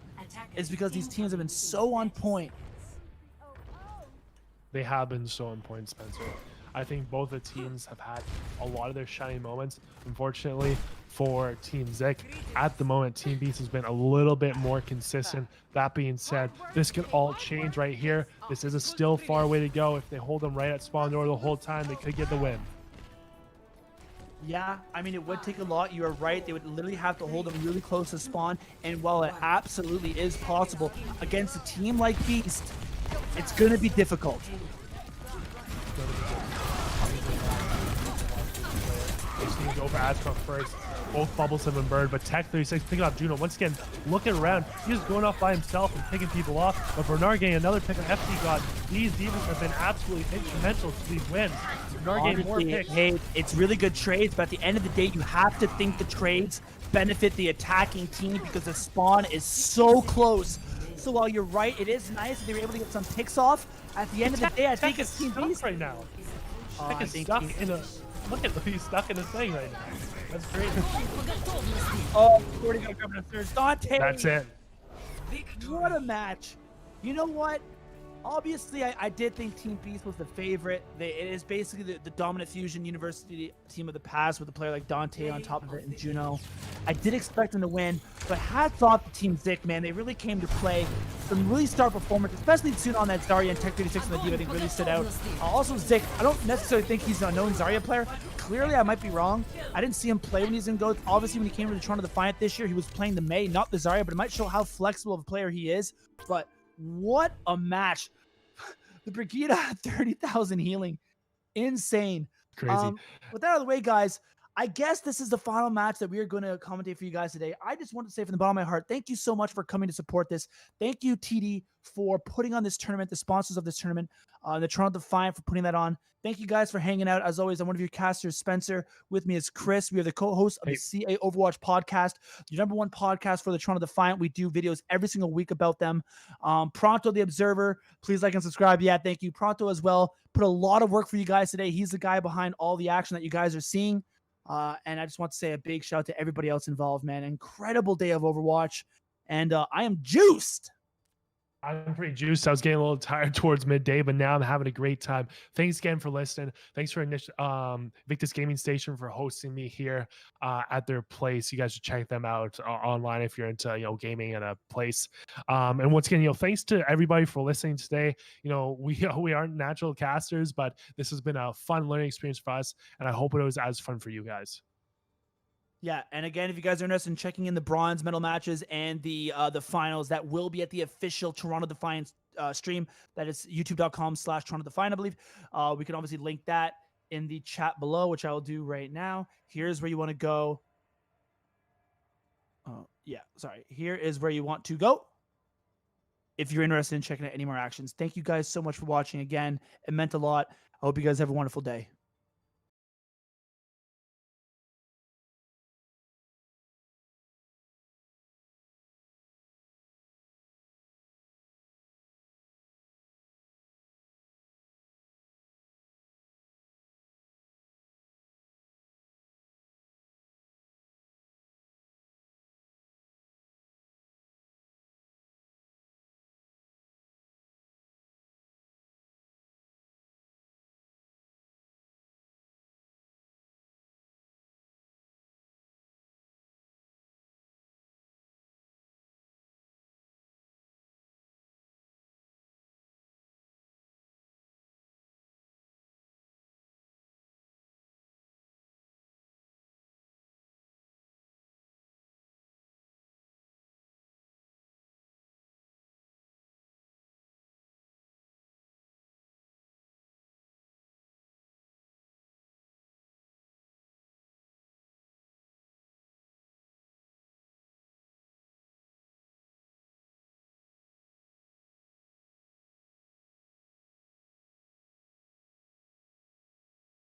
is because these teams have been so on point. They have been so on point, Spencer. I think both the teams have had a lot of their shining moments. Unfortunately for Team Zik, at the moment, Team Beast has been a little bit more consistent. That being said, this could all change right here. This is a still far way to go. If they hold them right at spawn door the whole time, they could get the win. Yeah, I mean, it would take a lot. You are right. They would literally have to hold them really close to spawn. And while it absolutely is possible against a team like Beast, it's going to be difficult. They just need to go for Ascot first. Both bubbles have been burned, but Tech36 picking off Juno. Once again, looking around. He's going off by himself and picking people off. But Bernard getting another pick on FD God. These defenses have been absolutely instrumental to these wins. Bernard getting more picks. Hey, it's really good trades, but at the end of the day, you have to think the trades benefit the attacking team because the spawn is so close. So while you're right, it is nice that they were able to get some picks off. At the end of the day, I think it's Team Beast right now. Tech is stuck in a... Look at he's stuck in a thing right now. That's great. Oh, 40 got coming to third. Dante! That's it. What a match. You know what? Obviously, I did think Team Beast was the favorite. It is basically the dominant Fusion University team of the past with a player like Dante on top of it and Juno. I did expect them to win, but hats off to Team Zik, man. They really came to play. Some really star performance, especially soon on that Zarya and Tech36 on the diva, I think really stood out. Also, Zik, I don't necessarily think he's a known Zarya player. Clearly, I might be wrong. I didn't see him play when he's in GOATS. Obviously, when he came to the Toronto Defiant this year, he was playing the Mei, not the Zarya, but it might show how flexible of a player he is. But what a match. The Brigida had 30,000 healing. Insane. Crazy. With that out of the way, guys, I guess this is the final match that we are going to commentate for you guys today. I just want to say from the bottom of my heart, thank you so much for coming to support this. Thank you, TD, for putting on this tournament, the sponsors of this tournament, the Toronto Defiant for putting that on. Thank you guys for hanging out. As always, I'm one of your casters, Spencer. With me is Chris. We are the co-host of the CA Overwatch podcast, the #1 podcast for the Toronto Defiant. We do videos every single week about them. Pronto, the Observer, please like and subscribe. Yeah, thank you. Pronto as well. Put a lot of work for you guys today. He's the guy behind all the action that you guys are seeing. And I just want to say a big shout out to everybody else involved, man. Incredible day of Overwatch. And I am juiced. I'm pretty juiced. I was getting a little tired towards midday, but now I'm having a great time. Thanks again for listening. Thanks for Victus Gaming Station for hosting me here at their place. You guys should check them out online if you're into gaming in a place. And once again, thanks to everybody for listening today. We aren't natural casters, but this has been a fun learning experience for us, and I hope it was as fun for you guys. Yeah, and again, if you guys are interested in checking in the bronze medal matches and the finals, that will be at the official Toronto Defiant stream. That is youtube.com/Toronto Defiant, I believe. We can obviously link that in the chat below, which I will do right now. Here's where you want to go. Here is where you want to go if you're interested in checking out any more actions. Thank you guys so much for watching again. It meant a lot. I hope you guys have a wonderful day.